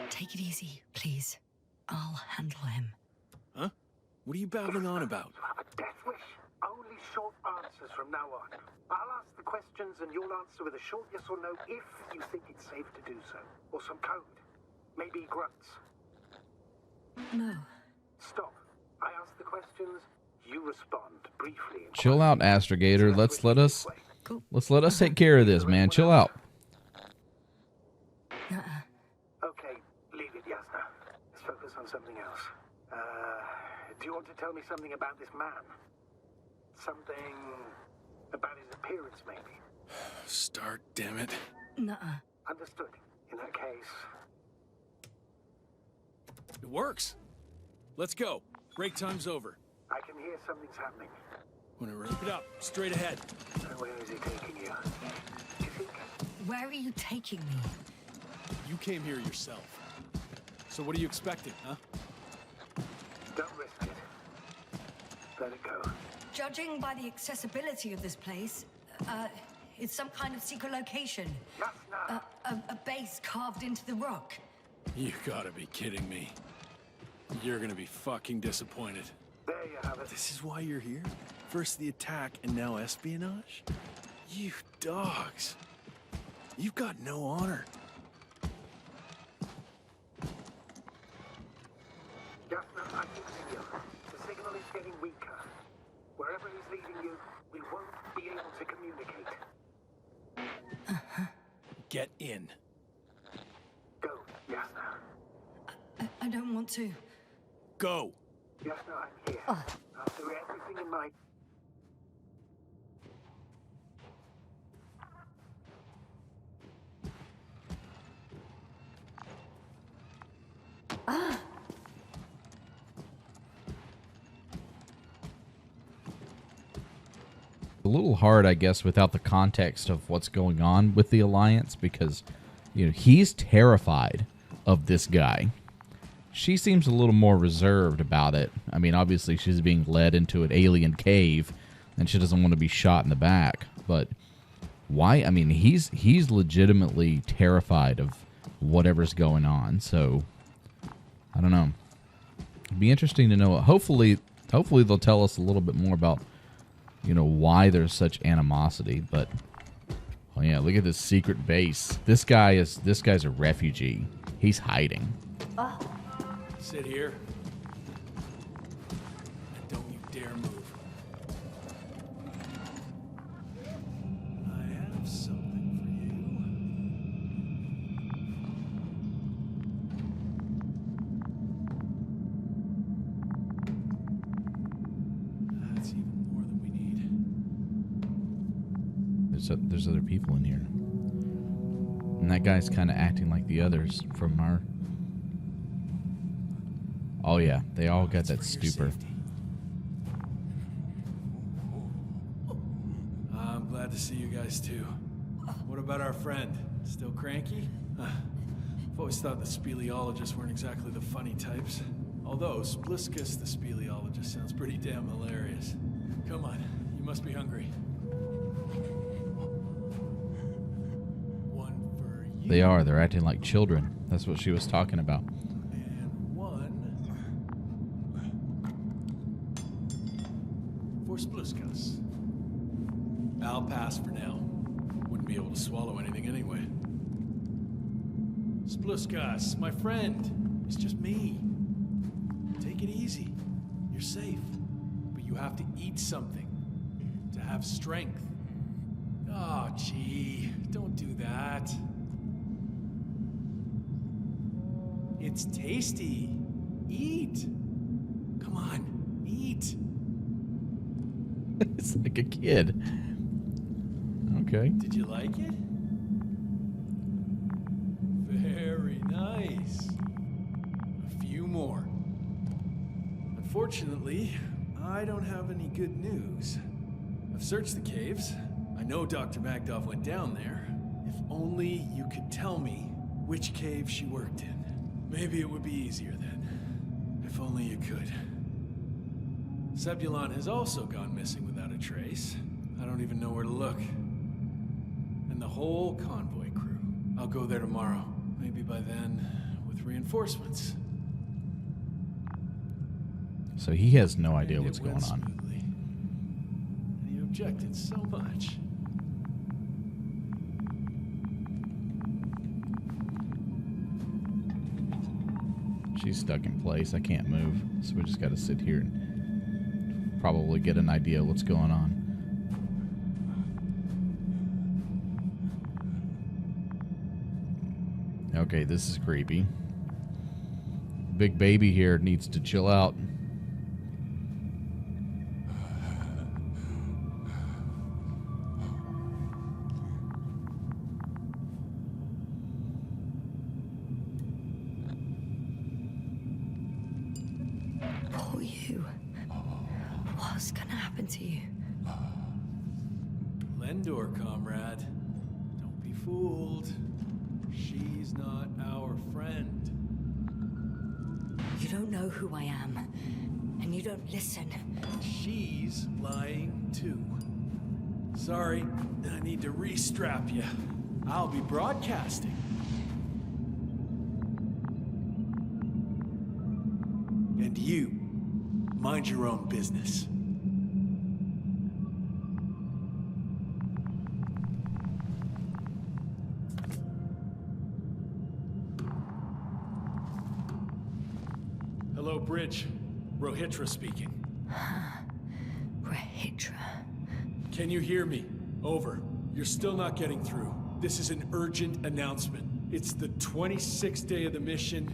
Speaker 2: Take it easy, please. I'll handle him.
Speaker 3: Huh? What are you babbling on about?
Speaker 8: You have a death wish? Only short answers from now on. I'll ask the questions and you'll answer with a short yes or no if you think it's safe to do so. Or some code. Maybe grunts.
Speaker 2: No.
Speaker 8: Stop. I ask the questions, you respond briefly. And
Speaker 1: Chill out, Astrogator. Let's let us
Speaker 2: Cool.
Speaker 1: take care of this, man. Chill out.
Speaker 8: Okay, leave it, Yasna. Let's focus on something else. Do you want to tell me something about this man? Something about his appearance, maybe?
Speaker 3: Start, damn it.
Speaker 2: Nuh-uh.
Speaker 8: Understood. In that case...
Speaker 3: It works. Let's go. Break time's over.
Speaker 8: I can hear something's happening.
Speaker 3: Wanna keep it up. Straight ahead.
Speaker 8: Where is he taking you? Do you think...
Speaker 2: Where are you taking me?
Speaker 3: You came here yourself. So what are you expecting, huh?
Speaker 8: Don't risk it. Let it go.
Speaker 2: Judging by the accessibility of this place, it's some kind of secret location.
Speaker 8: Yasna!
Speaker 2: A base carved into the rock.
Speaker 3: You gotta be kidding me. You're gonna be fucking disappointed.
Speaker 8: There you have it.
Speaker 3: This is why you're here? First the attack and now espionage? You dogs. You've got no honor.
Speaker 8: Yasna, I can see you. The signal is getting weaker. Wherever he's leading you, we won't be able to communicate.
Speaker 3: Get in.
Speaker 8: Go, Yasna.
Speaker 2: I don't want to.
Speaker 3: Go.
Speaker 8: Yasna, I'm here.
Speaker 2: Oh.
Speaker 8: I'll do everything in my...
Speaker 1: A little hard, I guess, without the context of what's going on with the Alliance, because, you know, he's terrified of this guy. She seems a little more reserved about it. I mean, obviously she's being led into an alien cave, and she doesn't want to be shot in the back. But why? I mean, he's legitimately terrified of whatever's going on. So I don't know. It'd be interesting to know. Hopefully they'll tell us a little bit more about, you know, why there's such animosity. But oh yeah, look at this secret base. This guy's a refugee. He's hiding.
Speaker 3: Sit here. And don't you dare move. I have something for you. That's even more than we need.
Speaker 1: There's other people in here. And that guy's kind of acting like the others from our... Oh yeah, they all got that stupor.
Speaker 3: I'm glad to see you guys too. What about our friend? Still cranky? I've always thought the speleologists weren't exactly the funny types. Although Spliskus the speleologist sounds pretty damn hilarious. Come on, you must be hungry. One for you.
Speaker 1: They are. They're acting like children. That's what she was talking about.
Speaker 3: Spliskus. I'll pass for now. Wouldn't be able to swallow anything anyway. Spliskus, my friend. It's just me. Take it easy. You're safe. But you have to eat something to have strength. Oh, gee. Don't do that. It's tasty. Eat. Come on. Eat.
Speaker 1: It's like a kid. Okay.
Speaker 3: Did you like it? Very nice. A few more. Unfortunately, I don't have any good news. I've searched the caves. I know Dr. Magdov went down there. If only you could tell me which cave she worked in. Maybe it would be easier then. If only you could. Zebulon has also gone missing without a trace. I don't even know where to look. And the whole convoy crew. I'll go there tomorrow. Maybe by then, with reinforcements.
Speaker 1: So he has no idea what's going on.
Speaker 3: Smoothly. And you objected so much.
Speaker 1: She's stuck in place. I can't move. So we just got to sit here and probably get an idea of what's going on. Okay, this is creepy. Big baby here needs to chill out.
Speaker 2: Poor you. What's gonna happen to you?
Speaker 3: Lendor, comrade. Don't be fooled. She's not our friend.
Speaker 2: You don't know who I am, and you don't listen.
Speaker 3: She's lying too. Sorry, I need to restrap you. I'll be broadcasting. And you, mind your own business. Hello, Bridge. Rohytra speaking.
Speaker 2: Rohytra.
Speaker 3: Can you hear me? Over. You're still not getting through. This is an urgent announcement. It's the 26th day of the mission,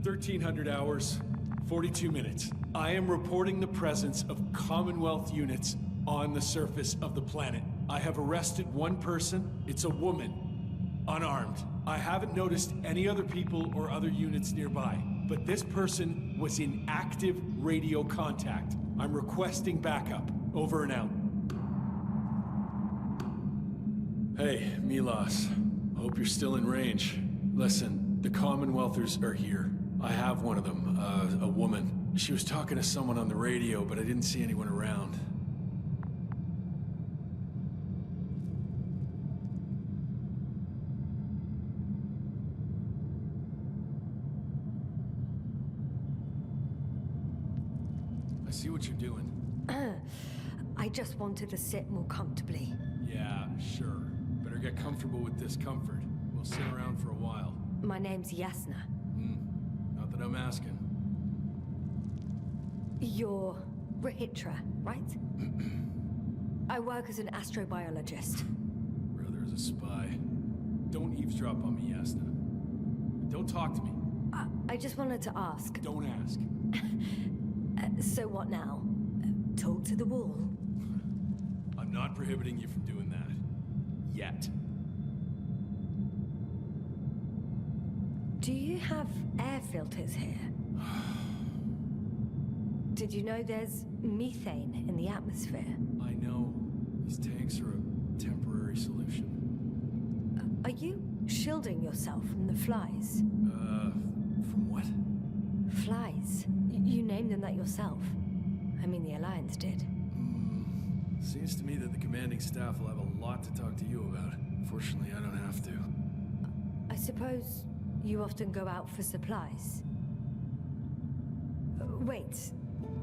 Speaker 3: 1300 hours, 42 minutes. I am reporting the presence of Commonwealth units on the surface of the planet. I have arrested one person. It's a woman, unarmed. I haven't noticed any other people or other units nearby, but this person was in active radio contact. I'm requesting backup. Over and out. Hey, Milos. Hope you're still in range. Listen, the Commonwealthers are here. I have one of them, a woman. She was talking to someone on the radio, but I didn't see anyone around. I see what you're doing.
Speaker 2: I just wanted to sit more comfortably.
Speaker 3: Yeah, sure. Better get comfortable with discomfort. We'll sit around for a while.
Speaker 2: My name's Yasna.
Speaker 3: Not that I'm asking.
Speaker 2: You're Rohytra, right? I work as an astrobiologist.
Speaker 3: Brother is a spy. Don't eavesdrop on me, Yasna. Don't talk to me.
Speaker 2: I just wanted to ask.
Speaker 3: Don't ask.
Speaker 2: So what now? Talk to the wall?
Speaker 3: I'm not prohibiting you from doing that. Yet.
Speaker 2: Do you have air filters here? Did you know there's methane in the atmosphere?
Speaker 3: I know. These tanks are a temporary solution.
Speaker 2: Are you shielding yourself from the flies?
Speaker 3: From what?
Speaker 2: Flies. You named them that yourself. I mean, the Alliance did.
Speaker 3: Seems to me that the commanding staff will have a lot to talk to you about. Fortunately, I don't have to.
Speaker 2: I suppose you often go out for supplies. Wait,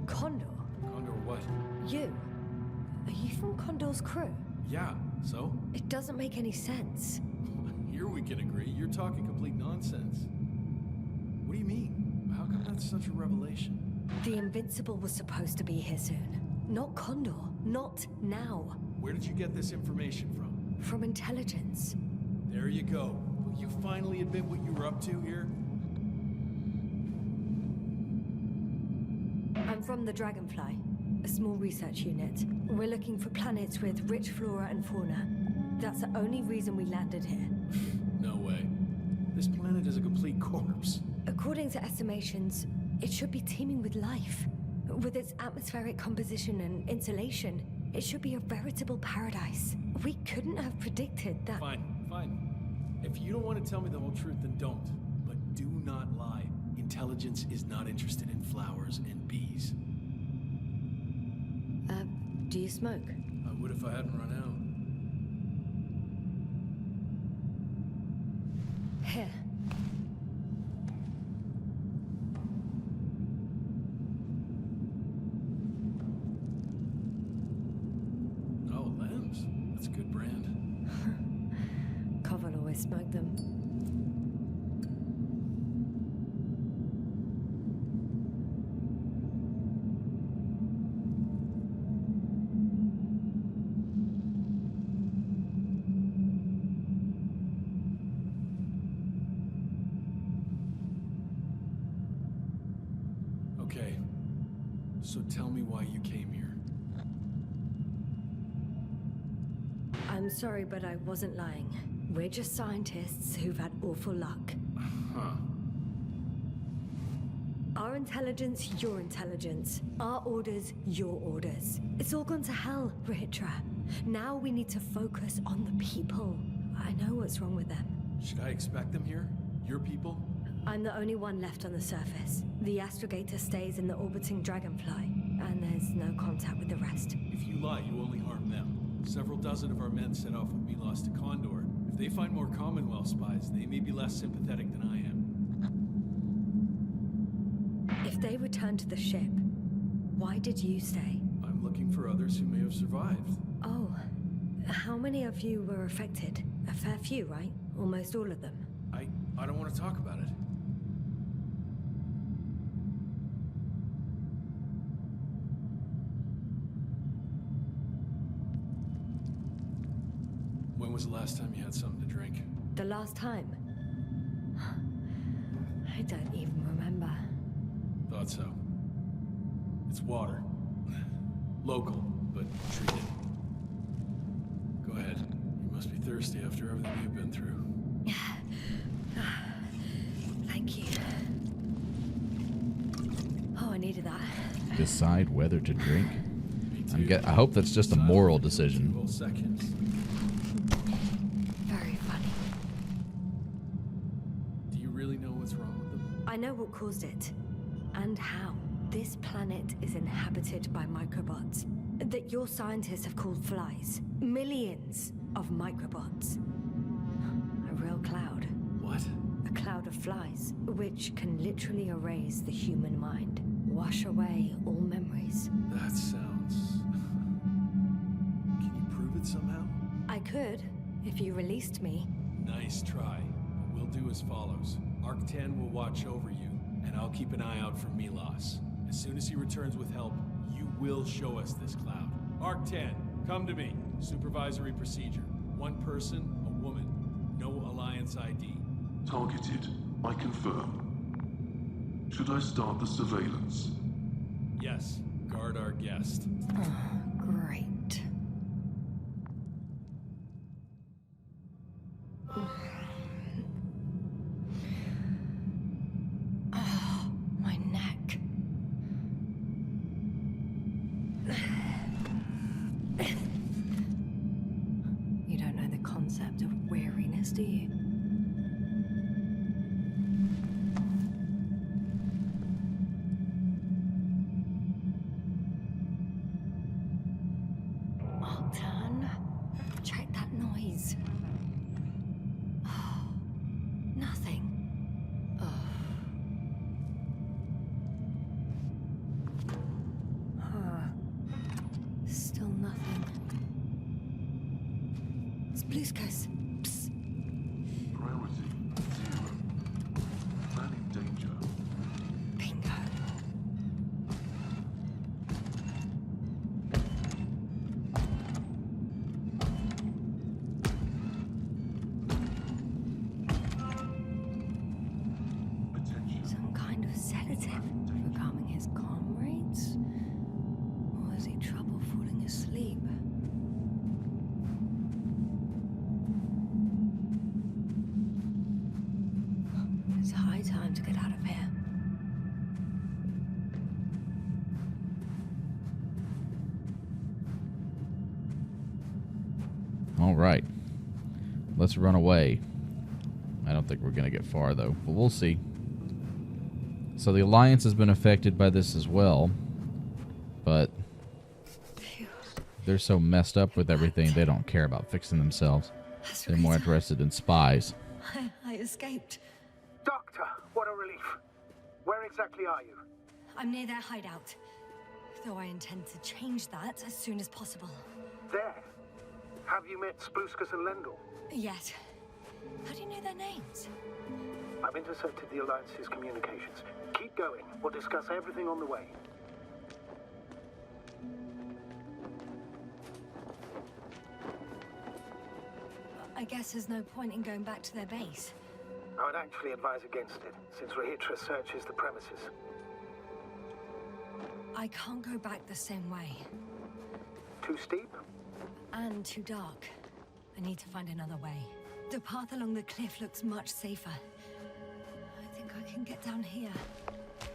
Speaker 2: Kondor?
Speaker 3: Kondor what?
Speaker 2: You? Are you from Kondor's crew?
Speaker 3: Yeah, so?
Speaker 2: It doesn't make any sense.
Speaker 3: Here we can agree. You're talking complete nonsense. What do you mean? How come that's such a revelation?
Speaker 2: The Invincible was supposed to be here soon. Not Kondor. Not now.
Speaker 3: Where did you get this information from?
Speaker 2: From intelligence.
Speaker 3: There you go. Will you finally admit what you were up to here?
Speaker 2: I'm from the Dragonfly, a small research unit. We're looking for planets with rich flora and fauna. That's the only reason we landed here.
Speaker 3: No way. This planet is a complete corpse.
Speaker 2: According to estimations, it should be teeming with life. With its atmospheric composition and insulation, it should be a veritable paradise. We couldn't have predicted that.
Speaker 3: Fine. If you don't want to tell me the whole truth, then don't. But do not lie. Intelligence is not interested in flowers and bees.
Speaker 2: Do you smoke?
Speaker 3: I would if I hadn't run out.
Speaker 2: Here.
Speaker 3: Oh, Lambs. That's a good brand.
Speaker 2: Covel always smoked them.
Speaker 3: Okay. So tell me why you came here.
Speaker 2: I'm sorry, but I wasn't lying. We're just scientists who've had awful luck.
Speaker 3: Huh.
Speaker 2: Our intelligence, your intelligence. Our orders, your orders. It's all gone to hell, Rohytra. Now we need to focus on the people. I know what's wrong with them.
Speaker 3: Should I expect them here? Your people?
Speaker 2: I'm the only one left on the surface. The astrogator stays in the orbiting Dragonfly, and there's no contact with the rest.
Speaker 3: If you lie, you only harm them. Several dozen of our men set off with Milos to Kondor. If they find more Commonwealth spies, they may be less sympathetic than I am.
Speaker 2: If they return to the ship, why did you stay?
Speaker 3: I'm looking for others who may have survived.
Speaker 2: Oh, how many of you were affected? A fair few, right? Almost all of them.
Speaker 3: I don't want to talk about it. was the last time you had something to drink?
Speaker 2: The last time? I don't even remember.
Speaker 3: Thought so. It's water. Local, but treated. Go ahead. You must be thirsty after everything you've been through.
Speaker 2: Thank you. Oh, I needed that.
Speaker 1: Decide whether to drink. I hope that's just a moral decision.
Speaker 2: Very funny.
Speaker 3: Do you really know what's wrong with them?
Speaker 2: I know what caused it. And how. This planet is inhabited by microbots that your scientists have called flies. Millions of microbots. A real cloud.
Speaker 3: What?
Speaker 2: A cloud of flies, which can literally erase the human mind. Wash away all memories.
Speaker 3: That sounds... Can you prove it somehow?
Speaker 2: I could, if you released me.
Speaker 3: Nice try. What we'll do as follows. Arc-10 will watch over you, and I'll keep an eye out for Milos. As soon as he returns with help, you will show us this cloud. Arc-10, come to me. Supervisory procedure. One person, a woman. No Alliance ID.
Speaker 11: Targeted. I confirm. Should I start the surveillance?
Speaker 3: Yes. Guard our guest.
Speaker 2: Oh, great. Oh, my neck. You don't know the concept of weariness, do you? Check that noise. Oh, nothing. Oh. Still nothing. Spluskas. Psst.
Speaker 11: Priority 0. Man in danger.
Speaker 2: Bingo. Some kind of sedative for calming his comrades? Or has he trouble falling asleep? It's high time to get out of here.
Speaker 1: All right. Let's run away. I don't think we're going to get far, though, but we'll see. So the Alliance has been affected by this as well, but they're so messed up with everything, they don't care about fixing themselves. They're more interested in spies.
Speaker 2: I escaped.
Speaker 8: Doctor, what a relief. Where exactly are you?
Speaker 2: I'm near their hideout, though I intend to change that as soon as possible.
Speaker 8: There. Have you met Spluskas and Lendl?
Speaker 2: Yet. How do you know their names?
Speaker 8: I've intercepted the Alliance's communications. Keep going. We'll discuss everything on the way.
Speaker 2: I guess there's no point in going back to their base.
Speaker 8: I would actually advise against it, since Rohytra searches the premises.
Speaker 2: I can't go back the same way.
Speaker 8: Too steep?
Speaker 2: And too dark. I need to find another way. The path along the cliff looks much safer. I think I can get down here.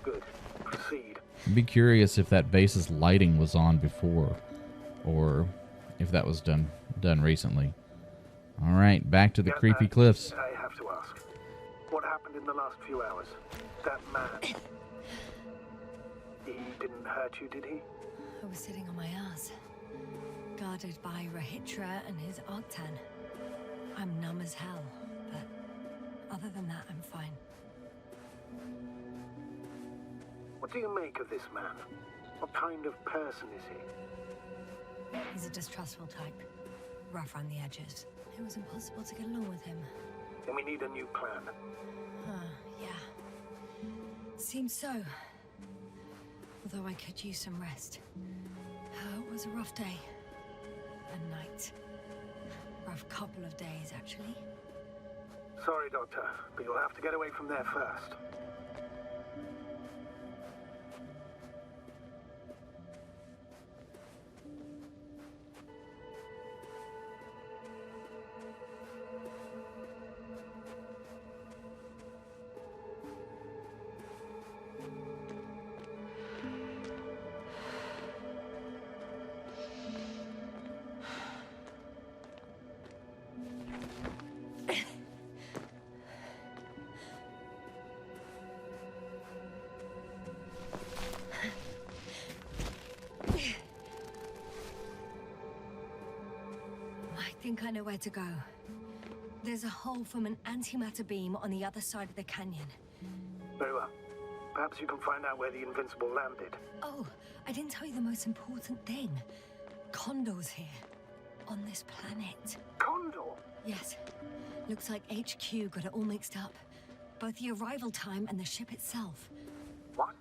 Speaker 8: Good. Proceed.
Speaker 1: I'd be curious if that base's lighting was on before, or if that was done recently. All right, back to the creepy cliffs.
Speaker 8: I have to ask. What happened in the last few hours? That man. He didn't hurt you, did he?
Speaker 2: I was sitting on my ass, guarded by Rohytra and his Arc-10. I'm numb as hell, but other than that, I'm fine.
Speaker 8: What do you make of this man? What kind of person is he?
Speaker 2: He's a distrustful type, rough around the edges. It was impossible to get along with him.
Speaker 8: Then we need a new plan.
Speaker 2: Yeah. Seems so. Although I could use some rest. It was a rough day. A night. Rough rough couple of days, actually.
Speaker 8: Sorry, Doctor, but you'll have to get away from there first.
Speaker 2: I think I know where to go. There's a hole from an antimatter beam on the other side of the canyon.
Speaker 8: Very well. Perhaps you can find out where the Invincible landed.
Speaker 2: Oh, I didn't tell you the most important thing. Kondor's here. On this planet.
Speaker 8: Kondor?
Speaker 2: Yes. Looks like HQ got it all mixed up. Both the arrival time and the ship itself.
Speaker 8: What?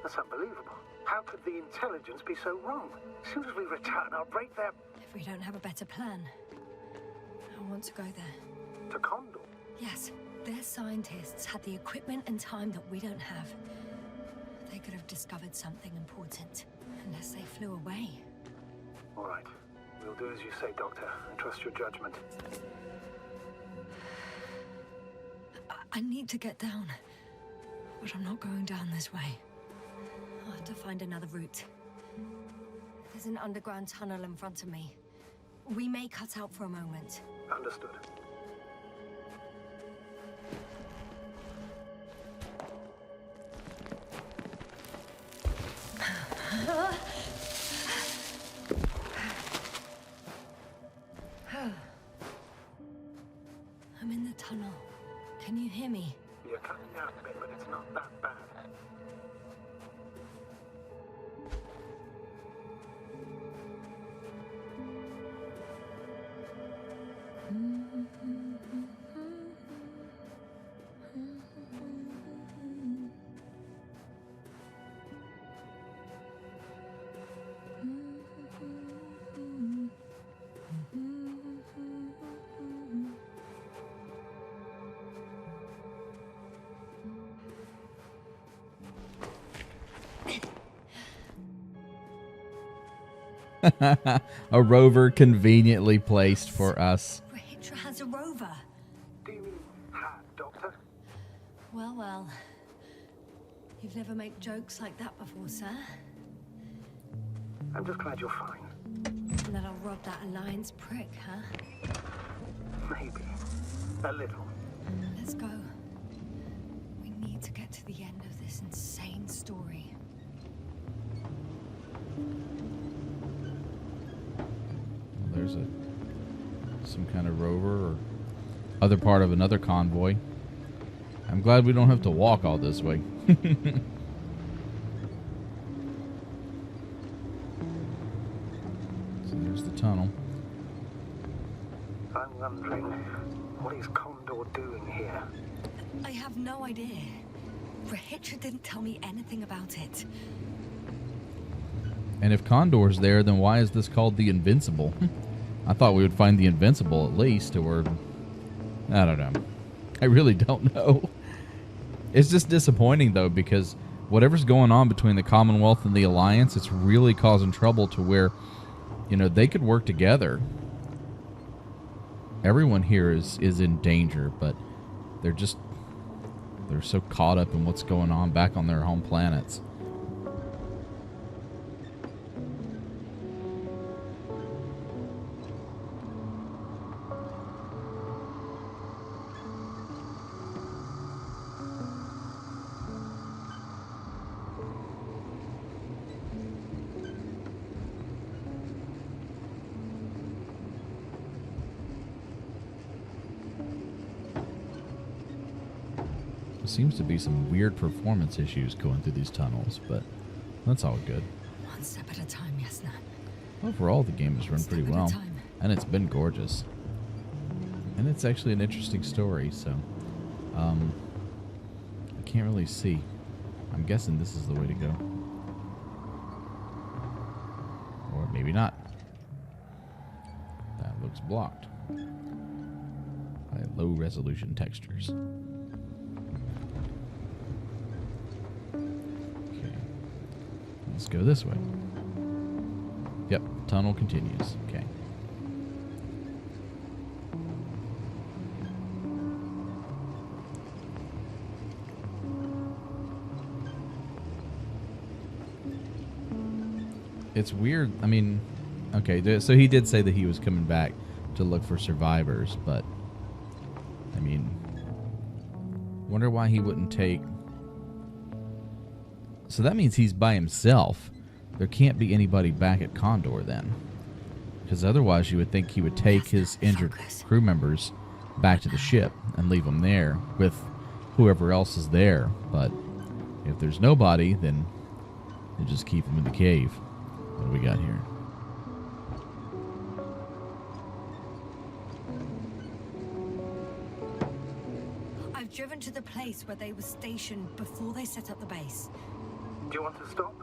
Speaker 8: That's unbelievable. How could the intelligence be so wrong? As soon as we return, I'll break their...
Speaker 2: If we don't have a better plan, I want to go there.
Speaker 8: To Kondor?
Speaker 2: Yes. Their scientists had the equipment and time that we don't have. They could have discovered something important, unless they flew away.
Speaker 8: All right. We'll do as you say, Doctor. I trust your judgment.
Speaker 2: I need to get down, but I'm not going down this way. I'll have to find another route. There's an underground tunnel in front of me. We may cut out for a moment.
Speaker 8: Understood.
Speaker 2: I'm in the tunnel. Can you hear me?
Speaker 8: You're cutting out a bit, but it's not that bad.
Speaker 1: A rover conveniently placed for us.
Speaker 2: Rohytra has a rover.
Speaker 8: Do you mean hat, Doctor?
Speaker 2: Well, well. You've never made jokes like that before, sir.
Speaker 8: I'm just glad you're fine.
Speaker 2: And that I'll rob that Alliance prick, huh?
Speaker 8: Maybe. A little.
Speaker 2: Let's go. We need to get to the end of this insane story.
Speaker 1: There's some kind of rover or other part of another convoy. I'm glad we don't have to walk all this way. So there's the tunnel.
Speaker 8: I'm wondering, what is Kondor doing here?
Speaker 2: I have no idea. Rohytra didn't tell me anything about it.
Speaker 1: And if Kondor's there, then why is this called the Invincible? I thought we would find the Invincible at least, or... I don't know. I really don't know. It's just disappointing, though, because whatever's going on between the Commonwealth and the Alliance, it's really causing trouble to where, you know, they could work together. Everyone here is in danger, but they're so caught up in what's going on back on their home planets. Seems to be some weird performance issues going through these tunnels, but that's all good.
Speaker 2: One step at a time, Yasna.
Speaker 1: Overall, the game has run pretty well, and it's been gorgeous. And it's actually an interesting story, so I can't really see. I'm guessing this is the way to go. Or maybe not. That looks blocked by low resolution textures. Okay. Let's go this way. Yep, tunnel continues. Okay. It's weird. I mean, okay, so he did say that he was coming back to look for survivors, but I mean, wonder why he wouldn't take. So that means he's by himself. There can't be anybody back at Kondor then, because otherwise you would think he would take his injured crew members back to the ship and leave them there with whoever else is there. But if there's nobody, then they just keep them in the cave. What do we got here?
Speaker 2: I've driven to the place where they were stationed before they set up the base.
Speaker 8: Do you want to stop?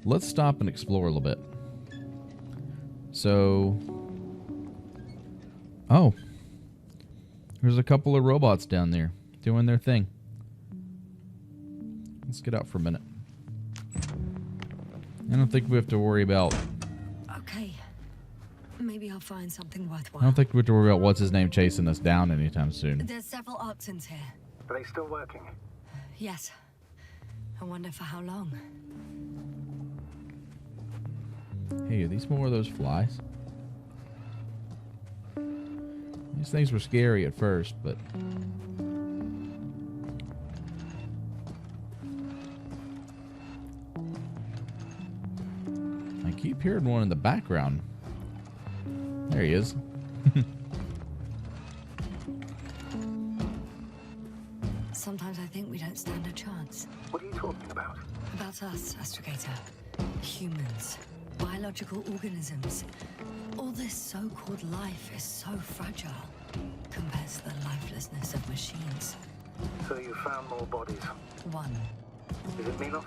Speaker 1: Let's stop and explore a little bit. So, oh, there's a couple of robots down there doing their thing. Let's get out for a minute. I don't think we have to worry about.
Speaker 2: Okay, maybe I'll find something worthwhile.
Speaker 1: I don't think we have to worry about what's his name chasing us down anytime soon.
Speaker 2: There's several Arxons here.
Speaker 8: Are they still working?
Speaker 2: Yes. I wonder for how long.
Speaker 1: Hey, are these more of those flies? These things were scary at first, but I keep hearing one in the background. There he is.
Speaker 2: Sometimes I think we don't stand a chance.
Speaker 8: What are you talking about?
Speaker 2: About us, Astrogator. Humans. Biological organisms. All this so-called life is so fragile compared to the lifelessness of machines.
Speaker 8: So you found more bodies.
Speaker 2: One.
Speaker 8: Is it Milos?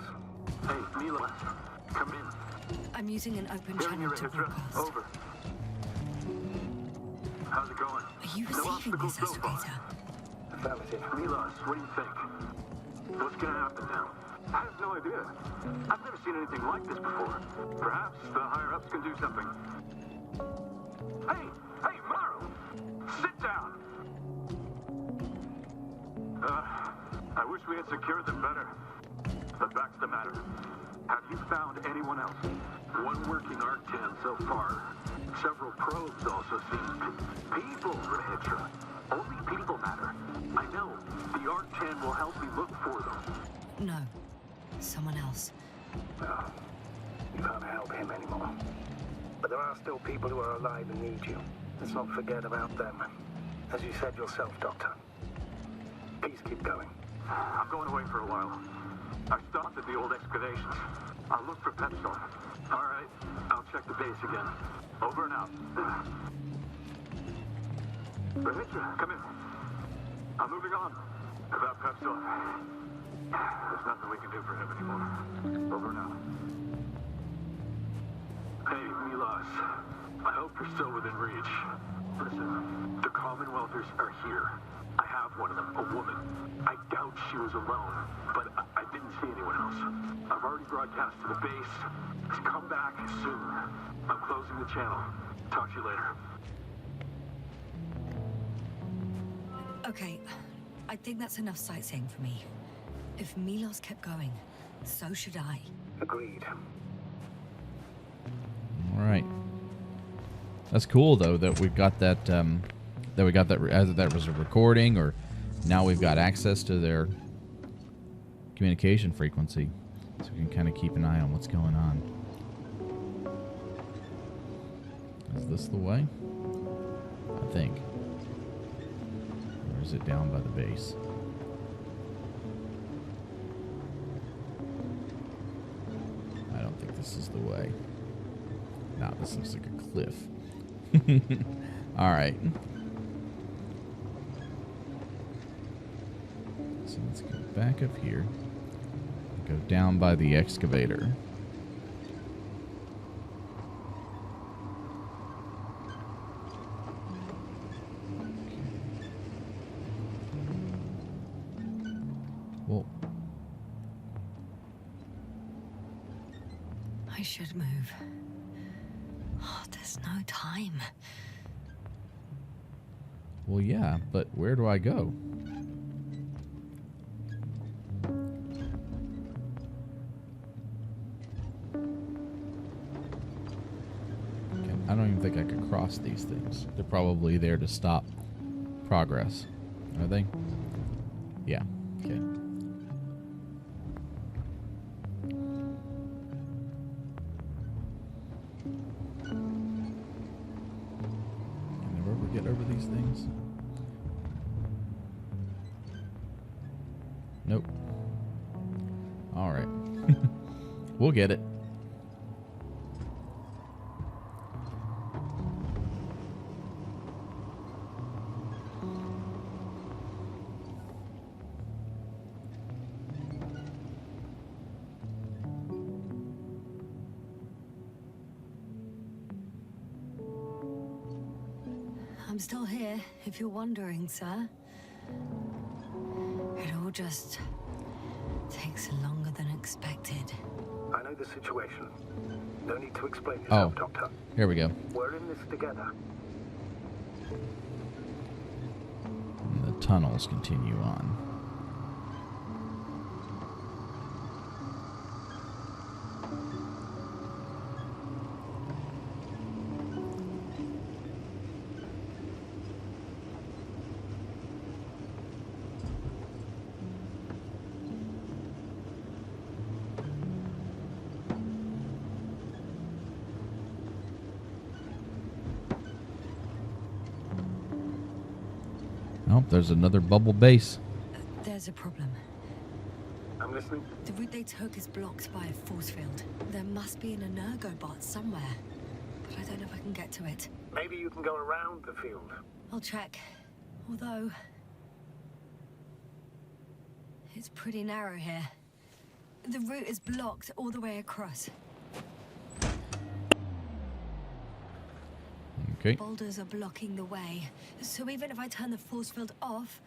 Speaker 10: Hey, Milos, come in.
Speaker 2: I'm using an open
Speaker 10: Hearing you,
Speaker 2: channel to
Speaker 10: Rohytra.
Speaker 2: broadcast.
Speaker 10: Over. How's it going?
Speaker 2: Are you
Speaker 10: No
Speaker 2: receiving
Speaker 10: obstacles
Speaker 2: this,
Speaker 10: so far.
Speaker 2: Astrogator?
Speaker 8: Affirmative.
Speaker 10: Milos, what do you think? What's gonna happen now? I have no idea. I've never seen anything like this before. Perhaps the higher-ups can do something. Hey, Morrow! Sit down! I wish we had secured them better. But back to the matter. Have you found anyone else? One working Arc-10 so far. Several probes also seem. People, Rohytra. Only people matter. I know. The Arc-10 will help me look for them.
Speaker 2: No. Someone else.
Speaker 8: No. You can't help him anymore. But there are still people who are alive and need you. Let's not forget about them. As you said yourself, Doctor. Please keep going.
Speaker 10: I'm going away for a while. I stopped at the old excavations. I'll look for Pepsol. All right, I'll check the base again. Over and out. Rohytra, come in. I'm moving on. About Pepsol. There's nothing we can do for him anymore. Over and out. Hey, Milos. I hope you're still within reach. Listen, the Commonwealthers are here. I have one of them, a woman. I doubt she was alone, but I didn't see anyone else. I've already broadcast to the base. Come back soon. I'm closing the channel. Talk to you later.
Speaker 2: Okay, I think that's enough sightseeing for me. If Milos kept going, so should I.
Speaker 8: Agreed.
Speaker 1: All right. That's cool though that we've got that. Either that was a recording, or now we've got access to their communication frequency, so we can kind of keep an eye on what's going on. Is this the way? I think. Or is it down by the base? I don't think this is the way. No, this looks like a cliff. All right. Let's go back up here. Go down by the excavator. Well,
Speaker 2: I should move. Oh, there's no time.
Speaker 1: well, yeah, but where do I go? I don't even think I could cross these things. They're probably there to stop progress. Are they? Yeah. Okay. Can I ever get over these things? Nope. All right. We'll get it.
Speaker 2: I'm still here, if you're wondering, sir. It all just takes longer than expected.
Speaker 8: I know the situation. No need to explain yourself, Doctor.
Speaker 1: Here we go.
Speaker 8: We're in this together.
Speaker 1: And the tunnels continue on. Oh, there's another bubble base.
Speaker 2: There's a problem.
Speaker 8: I'm listening.
Speaker 2: The route they took is blocked by a force field. There must be an energobot somewhere, but I don't know if I can get to it.
Speaker 8: Maybe you can go around the field.
Speaker 2: I'll check. Although it's pretty narrow here. The route is blocked all the way across.
Speaker 1: Okay.
Speaker 2: Boulders are blocking the way, so even if I turn the force field off,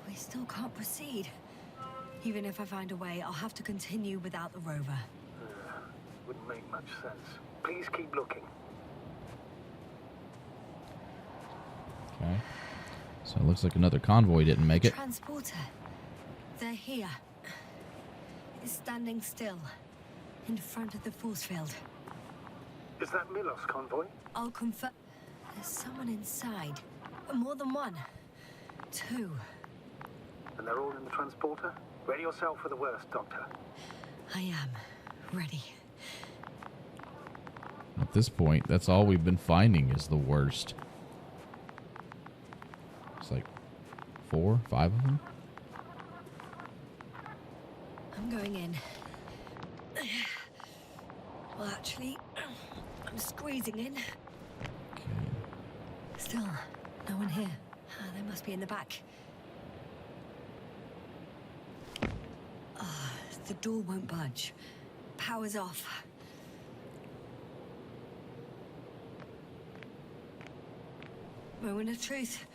Speaker 2: we still can't proceed. Even if I find a way, I'll have to continue without the rover.
Speaker 8: Wouldn't make much sense. Please keep looking.
Speaker 1: Okay. So it looks like another convoy didn't make it.
Speaker 2: Transporter. They're here. It's standing still, in front of the force field.
Speaker 8: Is that Milos convoy?
Speaker 2: I'll confirm. There's someone inside. More than one. Two.
Speaker 8: And they're all in the transporter? Ready yourself for the worst, Doctor.
Speaker 2: I am ready.
Speaker 1: At this point, that's all we've been finding is the worst. It's like 4, 5 of them.
Speaker 2: I'm going in. Well, actually, I'm squeezing in.
Speaker 1: Okay.
Speaker 2: Still, no one here. They must be in the back. The door won't budge. Power's off. Moment of truth.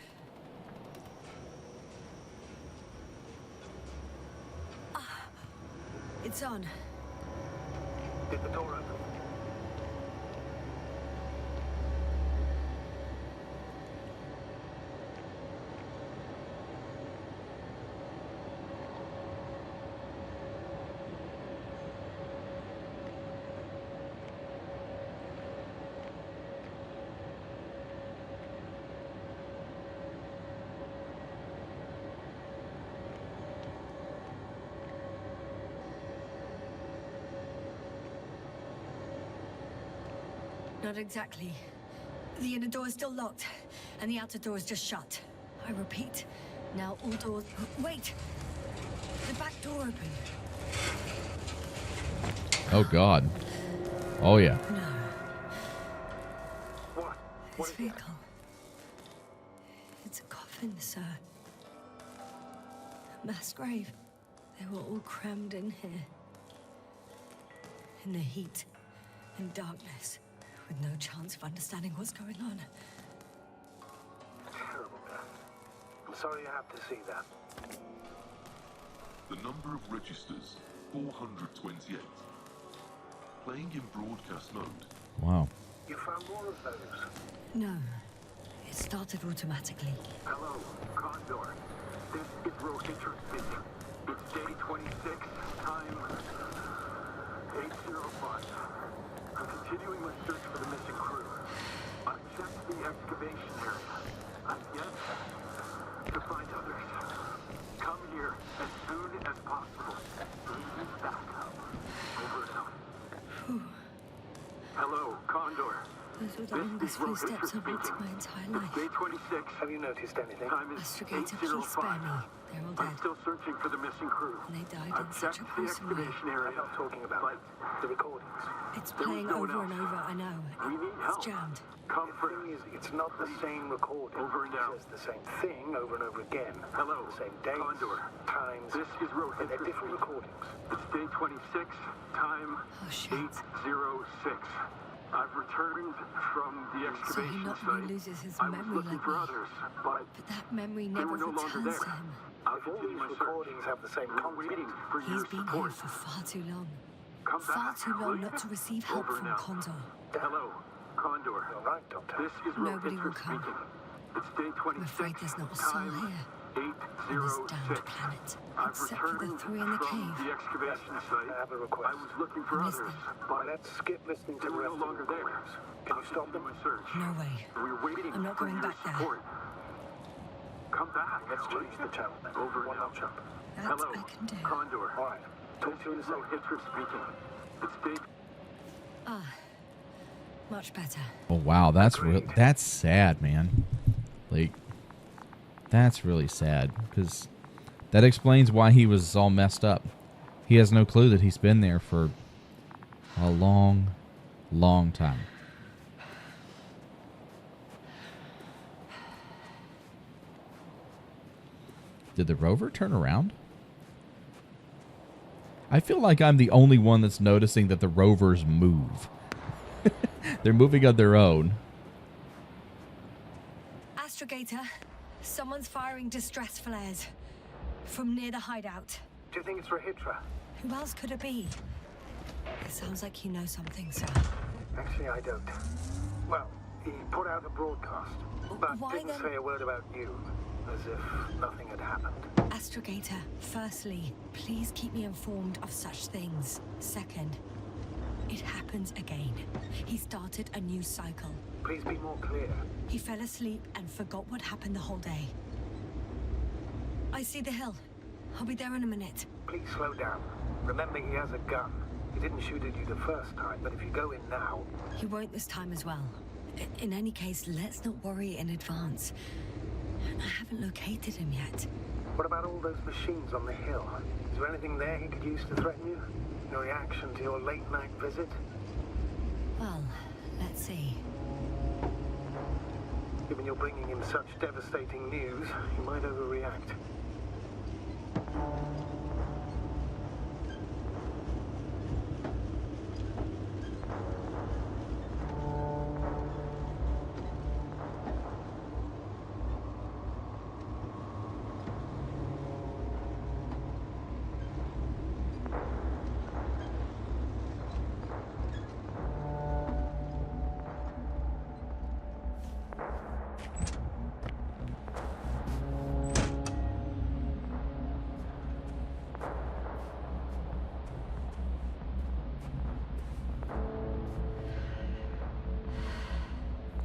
Speaker 2: It's on.
Speaker 8: Did the door open?
Speaker 2: Not exactly. The inner door is still locked, and the outer door is just shut. I repeat, now all doors... Wait! The back door opened.
Speaker 1: Oh, God. Oh, yeah.
Speaker 2: No.
Speaker 8: What?
Speaker 2: This vehicle. It's a coffin, sir. Mass grave. They were all crammed in here. In the heat, in darkness, with no chance of understanding what's going on.
Speaker 8: Terrible death. I'm sorry you have to see that.
Speaker 11: The number of registers, 428. Playing in broadcast mode.
Speaker 1: Wow.
Speaker 8: You found more of those?
Speaker 2: No. It started automatically.
Speaker 8: Hello, Kondor. This is Rohytra speaking. It's day 26, time 8:05. I'm continuing my search for the missing crew. I've checked the excavation area. I've yet to find others. Come here as soon as possible. Please back up. Over and out. Hello, Kondor.
Speaker 2: Those were the longest footsteps I've walked my entire life.
Speaker 8: Day 26. Have you noticed anything? Time is
Speaker 2: Astrogator, please spare me. They're all dead.
Speaker 8: I'm still searching for the missing crew.
Speaker 2: And they died
Speaker 8: I've
Speaker 2: in such a
Speaker 8: checked the
Speaker 2: gruesome way.
Speaker 8: excavation area. I'm not talking about the recordings.
Speaker 2: It's
Speaker 8: There was
Speaker 2: playing
Speaker 8: no one
Speaker 2: over and
Speaker 8: else.
Speaker 2: over, I know.
Speaker 8: We need
Speaker 2: It's
Speaker 8: help.
Speaker 2: jammed.
Speaker 8: Comfort. It's not the same recording. Over and out. It says the same thing over and over again. Hello. The same dates, Kondor. Times. This is Rohytra. But they're different recordings. It's day 26, time
Speaker 2: Oh, shit.
Speaker 8: 8:06. I've returned from the
Speaker 2: So he
Speaker 8: excavation
Speaker 2: not
Speaker 8: site.
Speaker 2: only loses his
Speaker 8: I was
Speaker 2: memory
Speaker 8: looking
Speaker 2: like
Speaker 8: for
Speaker 2: me,
Speaker 8: others, but
Speaker 2: but that memory
Speaker 8: they
Speaker 2: never
Speaker 8: were no longer
Speaker 2: returns
Speaker 8: there.
Speaker 2: to him.
Speaker 8: I'll continue my recordings have the same content. Waiting for
Speaker 2: He's
Speaker 8: your
Speaker 2: been here
Speaker 8: support.
Speaker 2: for far too long.
Speaker 8: Come
Speaker 2: Far
Speaker 8: back,
Speaker 2: too
Speaker 8: will
Speaker 2: long
Speaker 8: you?
Speaker 2: not to receive help
Speaker 8: Over
Speaker 2: from
Speaker 8: now.
Speaker 2: Kondor.
Speaker 8: Hello, Kondor. All right, Doctor. This is
Speaker 2: Nobody
Speaker 8: Rohytra
Speaker 2: will come.
Speaker 8: speaking. It's day 26.
Speaker 2: I'm afraid there's not a soul
Speaker 8: time
Speaker 2: here. On this
Speaker 8: 8:06.
Speaker 2: damned planet.
Speaker 8: I've
Speaker 2: Except for the
Speaker 8: returned
Speaker 2: three in the
Speaker 8: from
Speaker 2: cave.
Speaker 8: the excavation site. I have a request. I was looking for
Speaker 2: I'm
Speaker 8: others,
Speaker 2: listening.
Speaker 8: but let's skip listening to the rest no longer there. Can you stop them? My search.
Speaker 2: No way.
Speaker 8: We're waiting
Speaker 2: I'm not
Speaker 8: for
Speaker 2: going
Speaker 8: your
Speaker 2: back there.
Speaker 8: support. Come back. Let's change the channel. Over and out.
Speaker 2: That
Speaker 8: Hello,
Speaker 2: I can do.
Speaker 8: Kondor. All right. Talk to you in a second. Rohytra speaking. It's Dave.
Speaker 2: Ah, much better.
Speaker 1: Oh wow, that's sad, man. Like, that's really sad because that explains why he was all messed up. He has no clue that he's been there for a long, long time. Did the rover turn around? I feel like I'm the only one that's noticing that the rovers move. They're moving on their own.
Speaker 2: Astrogator, someone's firing distress flares from near the hideout.
Speaker 8: Do you think it's Rohytra?
Speaker 2: Who else could it be? It sounds like you know something, sir.
Speaker 8: Actually, I don't. Well, he put out a broadcast, but
Speaker 2: Why
Speaker 8: didn't
Speaker 2: then?
Speaker 8: say a word about you, as if nothing had happened.
Speaker 2: Astrogator, firstly, please keep me informed of such things. Second, it happens again. He started a new cycle.
Speaker 8: Please be more clear.
Speaker 2: He fell asleep and forgot what happened the whole day. I see the hill. I'll be there in a minute.
Speaker 8: Please slow down. Remember, he has a gun. He didn't shoot at you the first time, but if you go in now...
Speaker 2: He won't this time as well. In any case, let's not worry in advance. I haven't located him yet.
Speaker 8: What about all those machines on the hill? Is there anything there he could use to threaten you? Your reaction to your late-night visit?
Speaker 2: Well, let's see.
Speaker 8: Given you're bringing him such devastating news, he might overreact.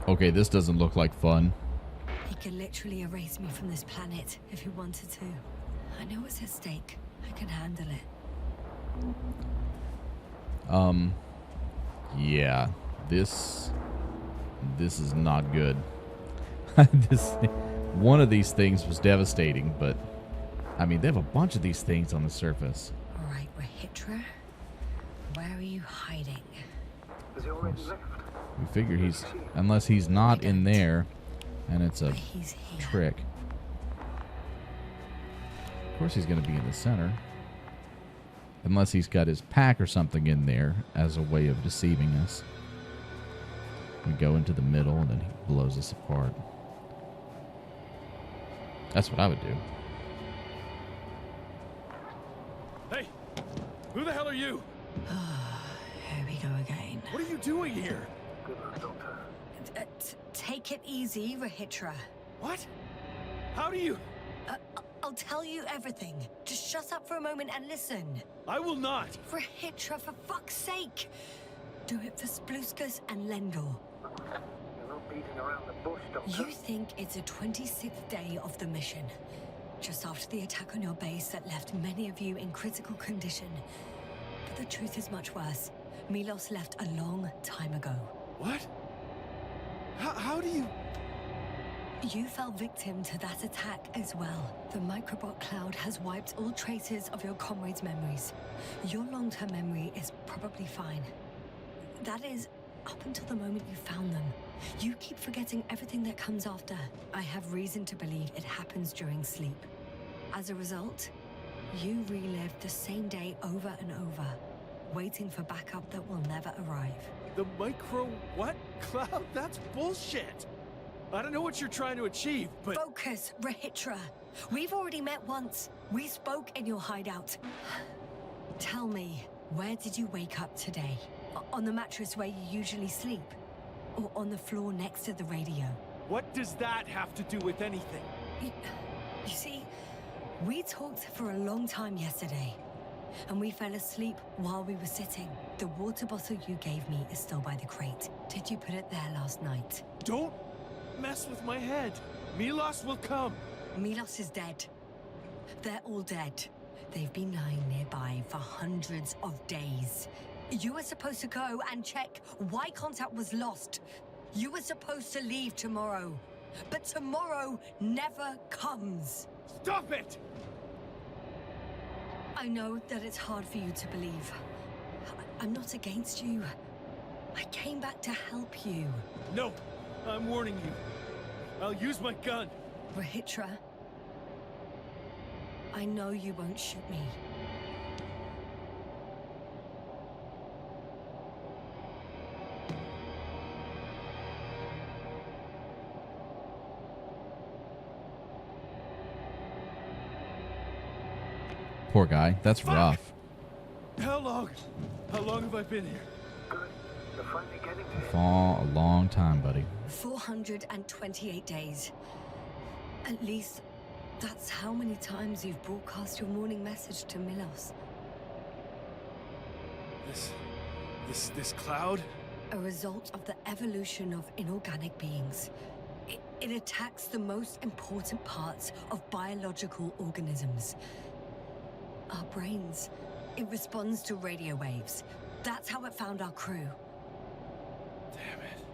Speaker 1: Okay, this doesn't look like fun.
Speaker 2: He could literally erase me from this planet if he wanted to. I know what's at stake. I can handle it.
Speaker 1: Yeah, this is not good. One of these things was devastating, but I mean, they have a bunch of these things on the surface.
Speaker 2: All right, Rohytra, where are you hiding?
Speaker 8: Has he already left?
Speaker 1: We figure unless he's not in there, and it's a
Speaker 2: He's here.
Speaker 1: trick. course he's going to be in the center. Unless he's got his pack or something in there as a way of deceiving us. We go into the middle and then he blows us apart. That's what I would do.
Speaker 3: Hey! Who the hell are you?
Speaker 2: Here we go again.
Speaker 3: What are you doing here?
Speaker 8: Good luck, Doctor.
Speaker 2: Take it easy, Rohytra.
Speaker 3: What? How do you...
Speaker 2: I'll tell you everything. Just shut up for a moment and listen.
Speaker 3: I will not.
Speaker 2: Rohytra, for fuck's sake! Do it for Spluskus and Lendor.
Speaker 8: You're not beating around the bush, Doctor.
Speaker 2: You think it's the 26th day of the mission. Just after the attack on your base that left many of you in critical condition. But the truth is much worse. Milos left a long time ago.
Speaker 3: What? How do you...
Speaker 2: You fell victim to that attack as well. The microbot cloud has wiped all traces of your comrades' memories. Your long-term memory is probably fine. That is, up until the moment you found them. You keep forgetting everything that comes after. I have reason to believe it happens during sleep. As a result, you relived the same day over and over, waiting for backup that will never arrive.
Speaker 3: The micro... what? Cloud? That's bullshit! I don't know what you're trying to achieve, but...
Speaker 2: Focus, Rohytra. We've already met once. We spoke in your hideout. Tell me, where did you wake up today? On the mattress where you usually sleep? Or on the floor next to the radio?
Speaker 3: What does that have to do with anything?
Speaker 2: You see, we talked for a long time yesterday. And we fell asleep while we were sitting. The water bottle you gave me is still by the crate. Did you put it there last night?
Speaker 3: Don't mess with my head. Milos will come.
Speaker 2: Milos is dead. They're all dead. They've been lying nearby for hundreds of days. You were supposed to go and check why contact was lost. You were supposed to leave tomorrow. But tomorrow never comes.
Speaker 3: Stop it!
Speaker 2: I know that it's hard for you to believe. I'm not against you. I came back to help you.
Speaker 3: No, I'm warning you. I'll use my gun.
Speaker 2: Rohytra, I know you won't shoot me.
Speaker 1: Poor guy. That's rough.
Speaker 3: How long have I been here?
Speaker 8: Good. You're finally getting to it.
Speaker 1: For a long time, buddy.
Speaker 2: 428 days. At least, that's how many times you've broadcast your morning message to Milos.
Speaker 3: This cloud?
Speaker 2: A result of the evolution of inorganic beings. It attacks the most important parts of biological organisms. Our brains. It responds to radio waves. That's how it found our crew.
Speaker 3: Damn it.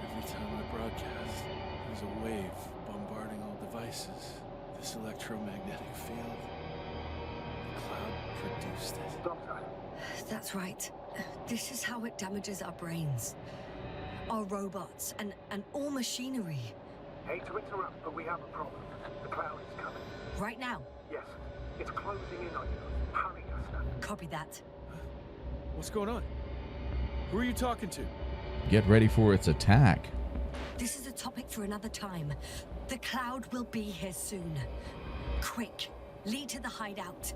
Speaker 3: Every time I broadcast, there's a wave bombarding all devices. This electromagnetic field. The cloud produced it.
Speaker 8: Doctor,
Speaker 2: That's right. This is how it damages our brains. Our robots and all machinery.
Speaker 8: hate to interrupt, but we have a problem. The cloud is coming.
Speaker 2: Right now.
Speaker 8: Yes, it's closing in on you. Hurry, Yasna.
Speaker 2: Copy that.
Speaker 3: What's going on? Who are you talking to?
Speaker 1: Get ready for its attack.
Speaker 2: This is a topic for another time. The cloud will be here soon. Quick, lead to the hideout.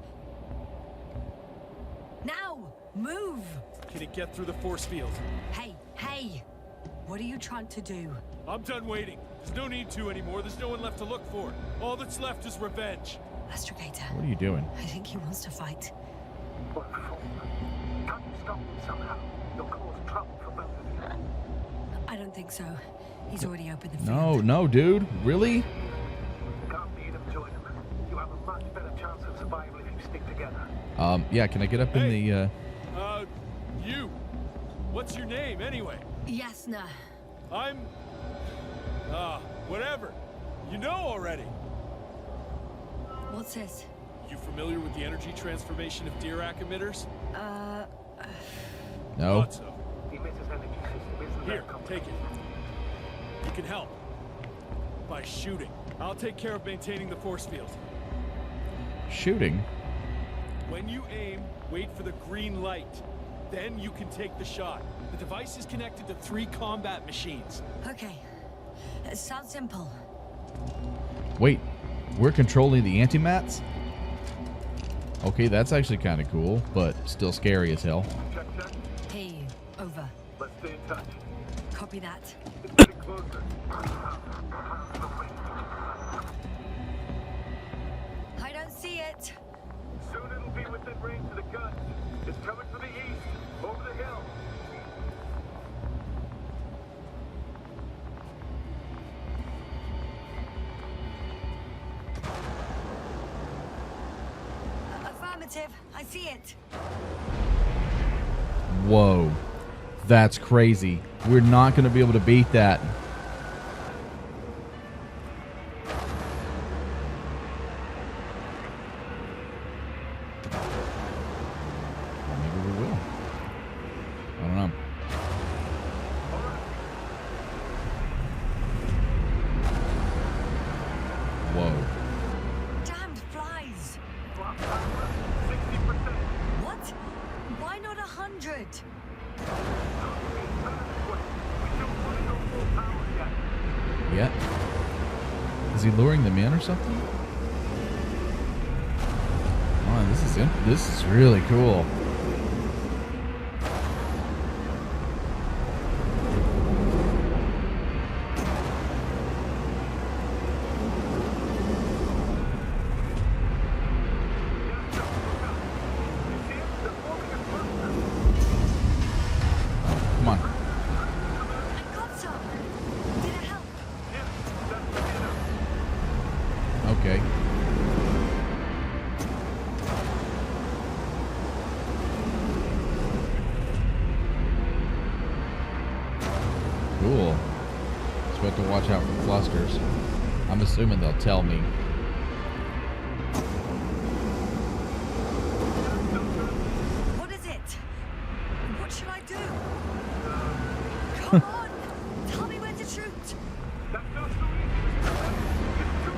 Speaker 2: Now, move!
Speaker 3: Can it get through the force field?
Speaker 2: Hey! What are you trying to do?
Speaker 3: I'm done waiting. There's no need to anymore. There's no one left to look for. All that's left is revenge.
Speaker 2: Astrogator.
Speaker 1: What are you doing?
Speaker 2: I think he wants to fight.
Speaker 8: What for? Can't you stop him somehow? You'll cause trouble for both of you.
Speaker 2: I don't think so. He's already opened the field.
Speaker 1: No, dude. Really?
Speaker 8: Can't beat him, join him. You have a much better chance of survival if you stick together.
Speaker 1: Yeah, can I get up in the,
Speaker 3: You. What's your name, anyway?
Speaker 2: Yasna.
Speaker 3: I'm... whatever. You know already.
Speaker 2: What's this?
Speaker 3: You familiar with the energy transformation of Dirac emitters?
Speaker 1: No.
Speaker 3: Thought so.
Speaker 8: The emitter's energy system isn't
Speaker 3: Here,
Speaker 8: that
Speaker 3: take
Speaker 8: complicated.
Speaker 3: it. You can help. By shooting. I'll take care of maintaining the force field.
Speaker 1: Shooting?
Speaker 3: When you aim, wait for the green light. Then you can take the shot. The device is connected to 3 combat machines.
Speaker 2: Okay. It sounds simple.
Speaker 1: Wait, we're controlling the antimats? Okay, that's actually kind of cool, but still scary as hell.
Speaker 8: Check, check.
Speaker 2: Hear you. Over.
Speaker 8: Let's stay in touch.
Speaker 2: Copy that.
Speaker 8: It's getting closer.
Speaker 2: I don't see it.
Speaker 8: Soon it'll be within range of the guns. It's coming from the east, over the hill.
Speaker 2: Affirmative. I see it.
Speaker 1: Whoa. That's crazy. We're not going to be able to beat that. Or maybe we will. I don't know. Whoa.
Speaker 2: Damned flies.
Speaker 8: 60%.
Speaker 2: What? Why not 100?
Speaker 1: Yeah. Is he luring them in or something? Oh, this is really cool. Come on.
Speaker 2: I got some. Did it help?
Speaker 1: Okay. Cool. Just have to watch out for clusters. I'm assuming they'll tell me.
Speaker 2: What is it? What should I do? Come on! Tell me where to shoot!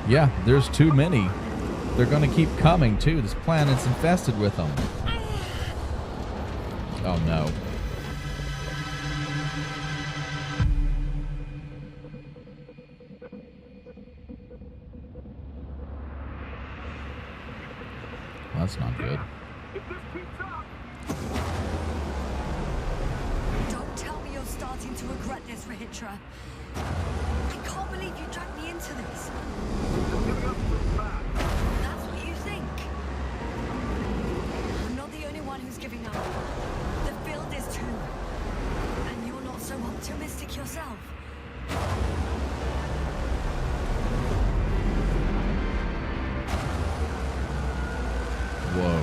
Speaker 1: Yeah, there's too many. They're gonna keep coming too. This planet's infested with them. Oh no. That's not good.
Speaker 2: Don't tell me you're starting to regret this, Rohytra. I can't believe you dragged me into this. That's what you think. I'm not the only one who's giving up. The field is too. And you're not so optimistic yourself.
Speaker 1: Whoa.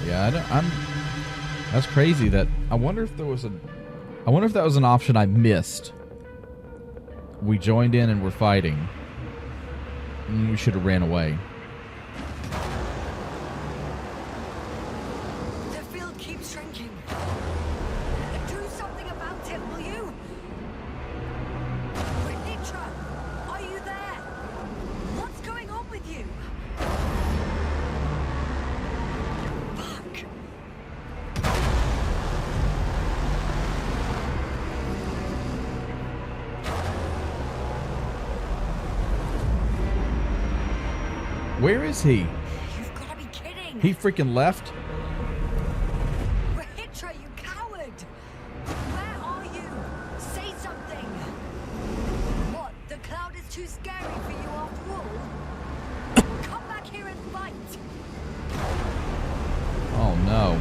Speaker 1: Yeah, that's crazy. That I wonder if that was an option I missed. We joined in and we're fighting. And we should have ran away.
Speaker 2: The field keeps shrinking. Do something about it, will you? Rohytra, are you there? What's going on with you? Fuck.
Speaker 1: Where is he?
Speaker 2: You've got to be kidding.
Speaker 1: He freaking left?
Speaker 2: Rohytra, you coward! Where are you? Say something! What, the cloud is too scary for you after all? Come back here and fight!
Speaker 1: Oh no.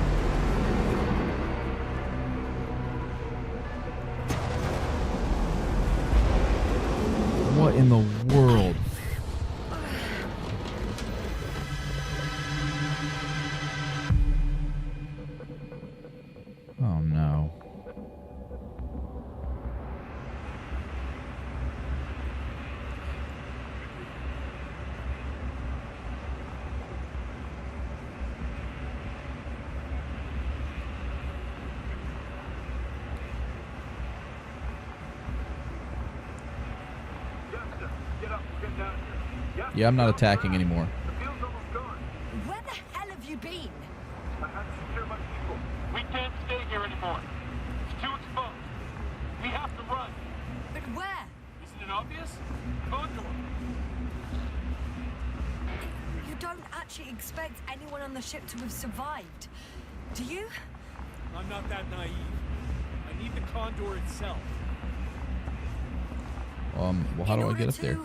Speaker 1: What in the world? Oh no. Yeah, I'm not attacking anymore.
Speaker 8: The field's almost gone.
Speaker 2: Where the hell have you been?
Speaker 8: I had to secure my people.
Speaker 12: We can't stay here anymore. It's too exposed. We have to run.
Speaker 2: But where?
Speaker 12: Isn't it obvious? Kondor.
Speaker 2: You don't actually expect anyone on the ship to have survived, do you?
Speaker 3: I'm not that naive. I need the Condor itself.
Speaker 1: Well, how do I get up there?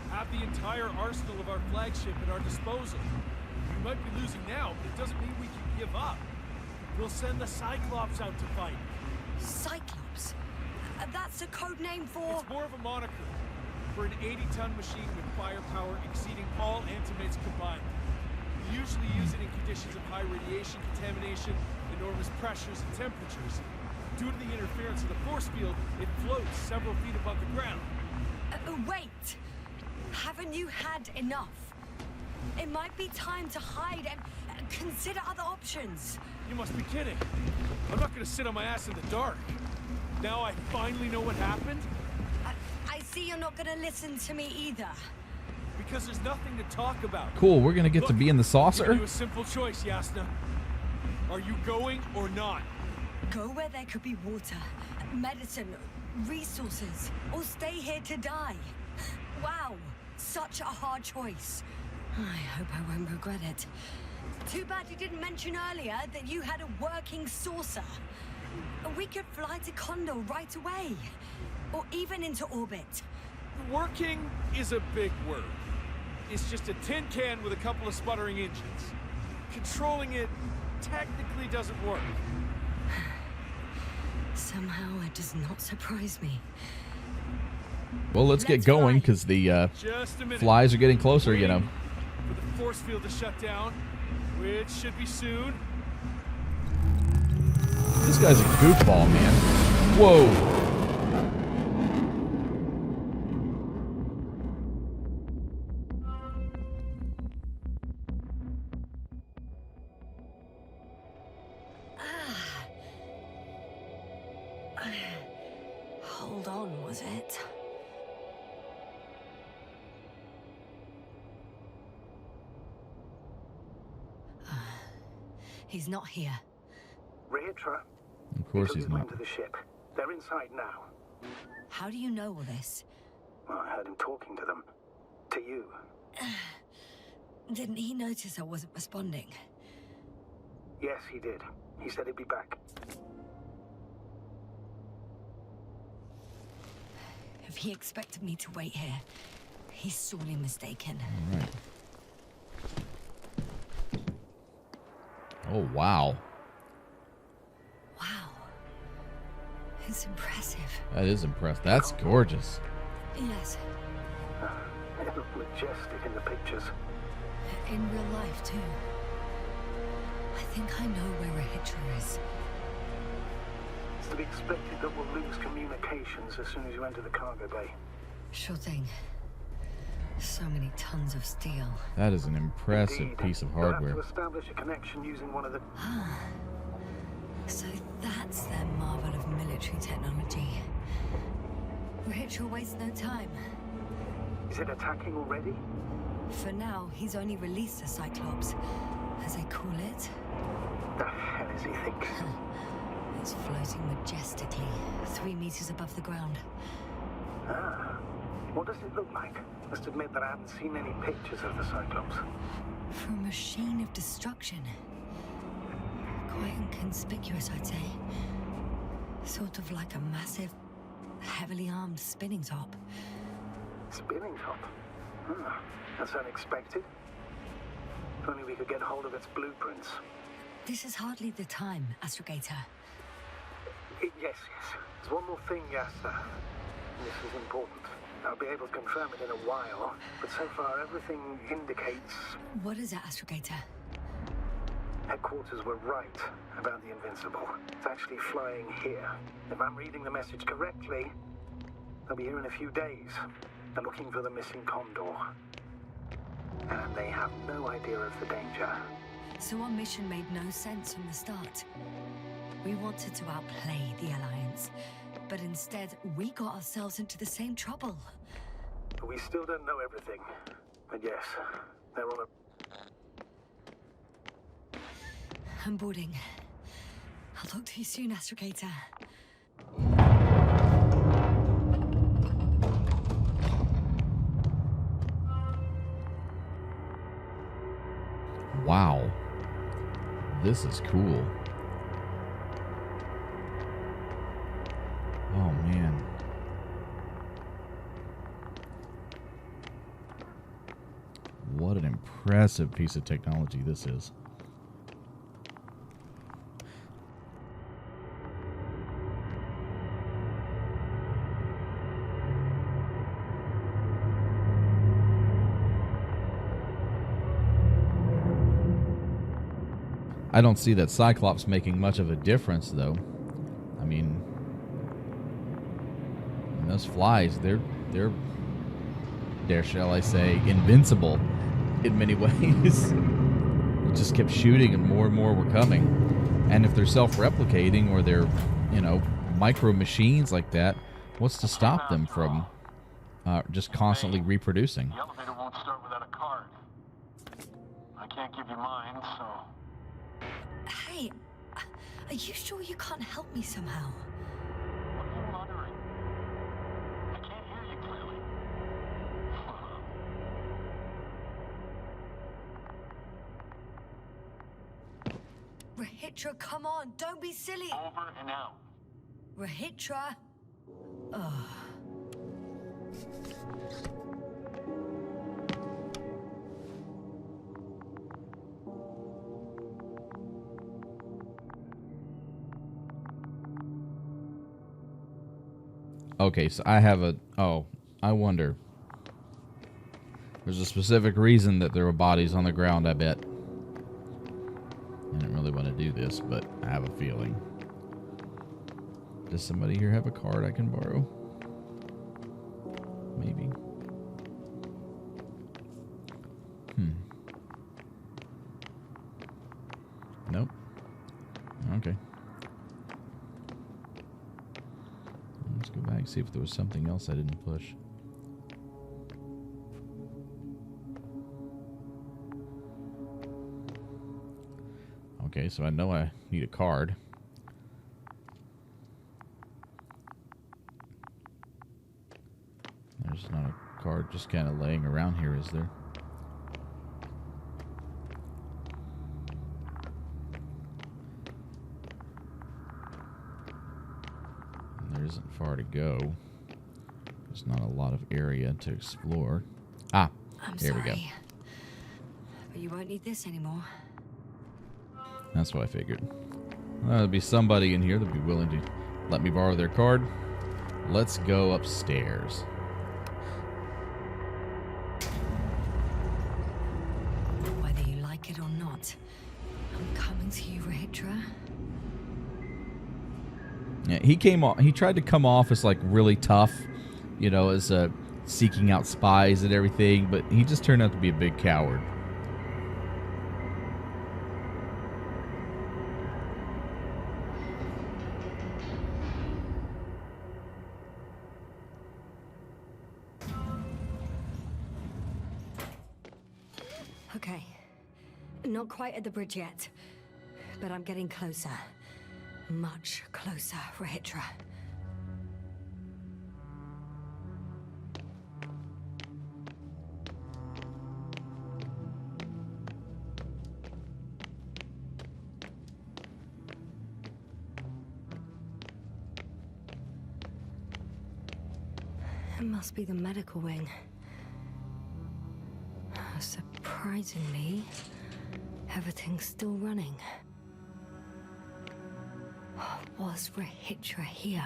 Speaker 3: Have the entire arsenal of our flagship at our disposal. We might be losing now, but it doesn't mean we can give up. We'll send the Cyclops out to fight.
Speaker 2: Cyclops? That's a code name for...
Speaker 3: It's more of a moniker for an 80-ton machine with firepower exceeding all antimates combined. We usually use it in conditions of high radiation contamination, enormous pressures and temperatures. Due to the interference of the force field, it floats several feet above the ground.
Speaker 2: Wait! Haven't you had enough? It might be time to hide and consider other options.
Speaker 3: You must be kidding. I'm not gonna sit on my ass in the dark. Now I finally know what happened?
Speaker 2: I see you're not gonna listen to me either.
Speaker 3: Because there's nothing to talk about.
Speaker 1: Cool, we're gonna get to be in the saucer?
Speaker 3: Give you a simple choice, Yasna. Are you going or not?
Speaker 2: Go where there could be water, medicine, resources, or stay here to die. Wow, such a hard choice. I hope I won't regret it. Too bad you didn't mention earlier that you had a working saucer. We could fly to Kondor right away, or even into orbit.
Speaker 3: Working is a big word. It's just a tin can with a couple of sputtering engines. Controlling it technically doesn't work.
Speaker 2: Somehow it does not surprise me.
Speaker 1: Well, let's get going, because the flies are getting closer, you know.
Speaker 3: For the force field to shut down, which should be soon.
Speaker 1: This guy's a goofball, man. Whoa.
Speaker 2: Hold on, was it? He's not here.
Speaker 8: Rohytra.
Speaker 1: Of course he's not.
Speaker 8: Into the ship. They're inside now.
Speaker 2: How do you know all this?
Speaker 8: Well, I heard him talking to them. To you.
Speaker 2: Didn't he notice I wasn't responding?
Speaker 8: Yes, he did. He said he'd be back.
Speaker 2: If he expected me to wait here, he's sorely mistaken.
Speaker 1: All right. Oh, wow.
Speaker 2: Wow. It's impressive.
Speaker 1: That is impressive. That's gorgeous.
Speaker 2: Yes.
Speaker 8: It looked majestic in the pictures.
Speaker 2: In real life, too. I think I know where Rohytra is.
Speaker 8: It's to be expected that we'll lose communications as soon as you enter the cargo bay.
Speaker 2: Sure thing. So many tons of steel.
Speaker 1: That is an impressive
Speaker 8: Indeed.
Speaker 1: piece of
Speaker 8: We'll
Speaker 1: hardware.
Speaker 8: have to establish a connection using one of the...
Speaker 2: So that's their marvel of military technology. Rohytra wastes no time.
Speaker 8: Is it attacking already?
Speaker 2: For now, he's only released the Cyclops, as they call it.
Speaker 8: The hell is he thinking?
Speaker 2: It's floating majestically, 3 meters above the ground.
Speaker 8: Ah. What does it look like? Must admit that I haven't seen any pictures of the Cyclops.
Speaker 2: For a machine of destruction. Quite inconspicuous, I'd say. Sort of like a massive, heavily armed spinning top.
Speaker 8: Spinning top? That's unexpected. If only we could get hold of its blueprints.
Speaker 2: This is hardly the time, Astrogator.
Speaker 8: Yes. There's one more thing, Yasna. This is important. I'll be able to confirm it in a while, but so far everything indicates...
Speaker 2: What is it, Astrogator?
Speaker 8: Headquarters were right about the Invincible. It's actually flying here. If I'm reading the message correctly, they'll be here in a few days. They're looking for the missing Kondor. And they have no idea of the danger.
Speaker 2: So our mission made no sense from the start. We wanted to outplay the Alliance, but instead we got ourselves into the same trouble.
Speaker 8: But we still don't know everything. And yes, they're on a...
Speaker 2: I'm boarding. I'll talk to you soon, Astrogator.
Speaker 1: Wow. This is cool. Oh, man. What an impressive piece of technology this is. I don't see that Cyclops making much of a difference, though. I mean, those flies, they're, dare shall I say, invincible in many ways. It just kept shooting and more were coming. And if they're self-replicating or they're, you know, micro machines like that, what's to stop them from just constantly reproducing?
Speaker 12: The elevator won't start without a card. I can't give you mine, so...
Speaker 2: Hey, are you sure you can't help me somehow?
Speaker 12: What are you muttering? I can't hear you clearly.
Speaker 2: Rohytra, come on, don't be silly.
Speaker 12: Over and out.
Speaker 2: Rohytra. Ugh.
Speaker 1: Okay, so I have a... Oh, I wonder. There's a specific reason that there were bodies on the ground, I bet. I didn't really want to do this, but I have a feeling. Does somebody here have a card I can borrow? Maybe. Nope. Okay. Let's go back, see if there was something else I didn't push. Okay, so I know I need a card. There's not a card just kind of laying around here, is there? There isn't far to go. There's not a lot of area to explore. Ah, there we go.
Speaker 2: But you won't need this anymore.
Speaker 1: That's what I figured. There'll be somebody in here that'll be willing to let me borrow their card. Let's go upstairs.
Speaker 2: Whether you like it or not, I'm coming to you, Rohytra.
Speaker 1: Yeah, he tried to come off as like really tough, you know, as seeking out spies and everything, but he just turned out to be a big coward.
Speaker 2: Okay. Not quite at the bridge yet, but I'm getting closer. Much closer, Rohytra. It must be the medical wing. Surprisingly, everything's still running. Was Rohytra here?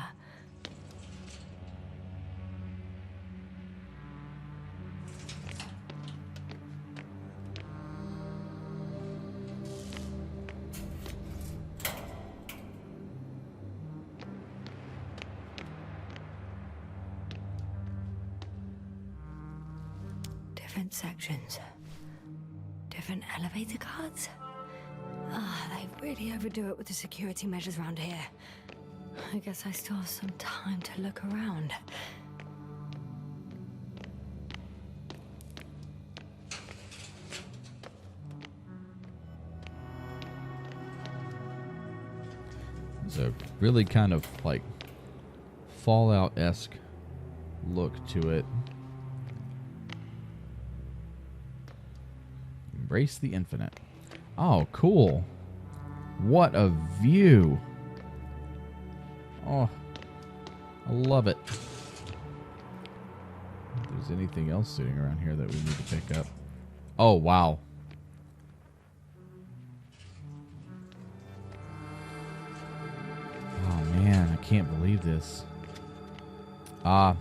Speaker 2: Different sections. Different elevator cards? They really overdo it with the security measures around here. I guess I still have some time to look around.
Speaker 1: a really kind of like Fallout-esque look to it. Embrace the infinite. Oh, cool. What a view. Oh, I love it. If there's anything else sitting around here that we need to pick up. Oh, wow. Oh, man, I can't believe this. Ah,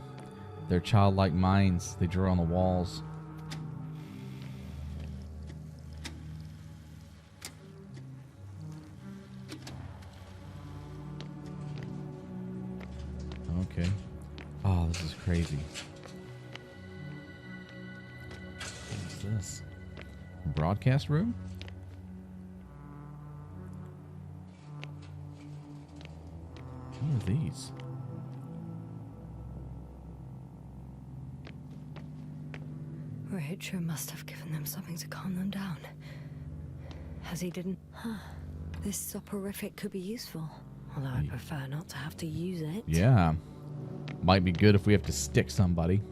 Speaker 1: they're childlike minds they draw on the walls. Okay. Oh, this is crazy. What is this? Broadcast room? What are these?
Speaker 2: Rohytra must have given them something to calm them down. As he didn't. Huh. This soporific could be useful. Although I prefer not to have to use it.
Speaker 1: Yeah. Might be good if we have to stick somebody.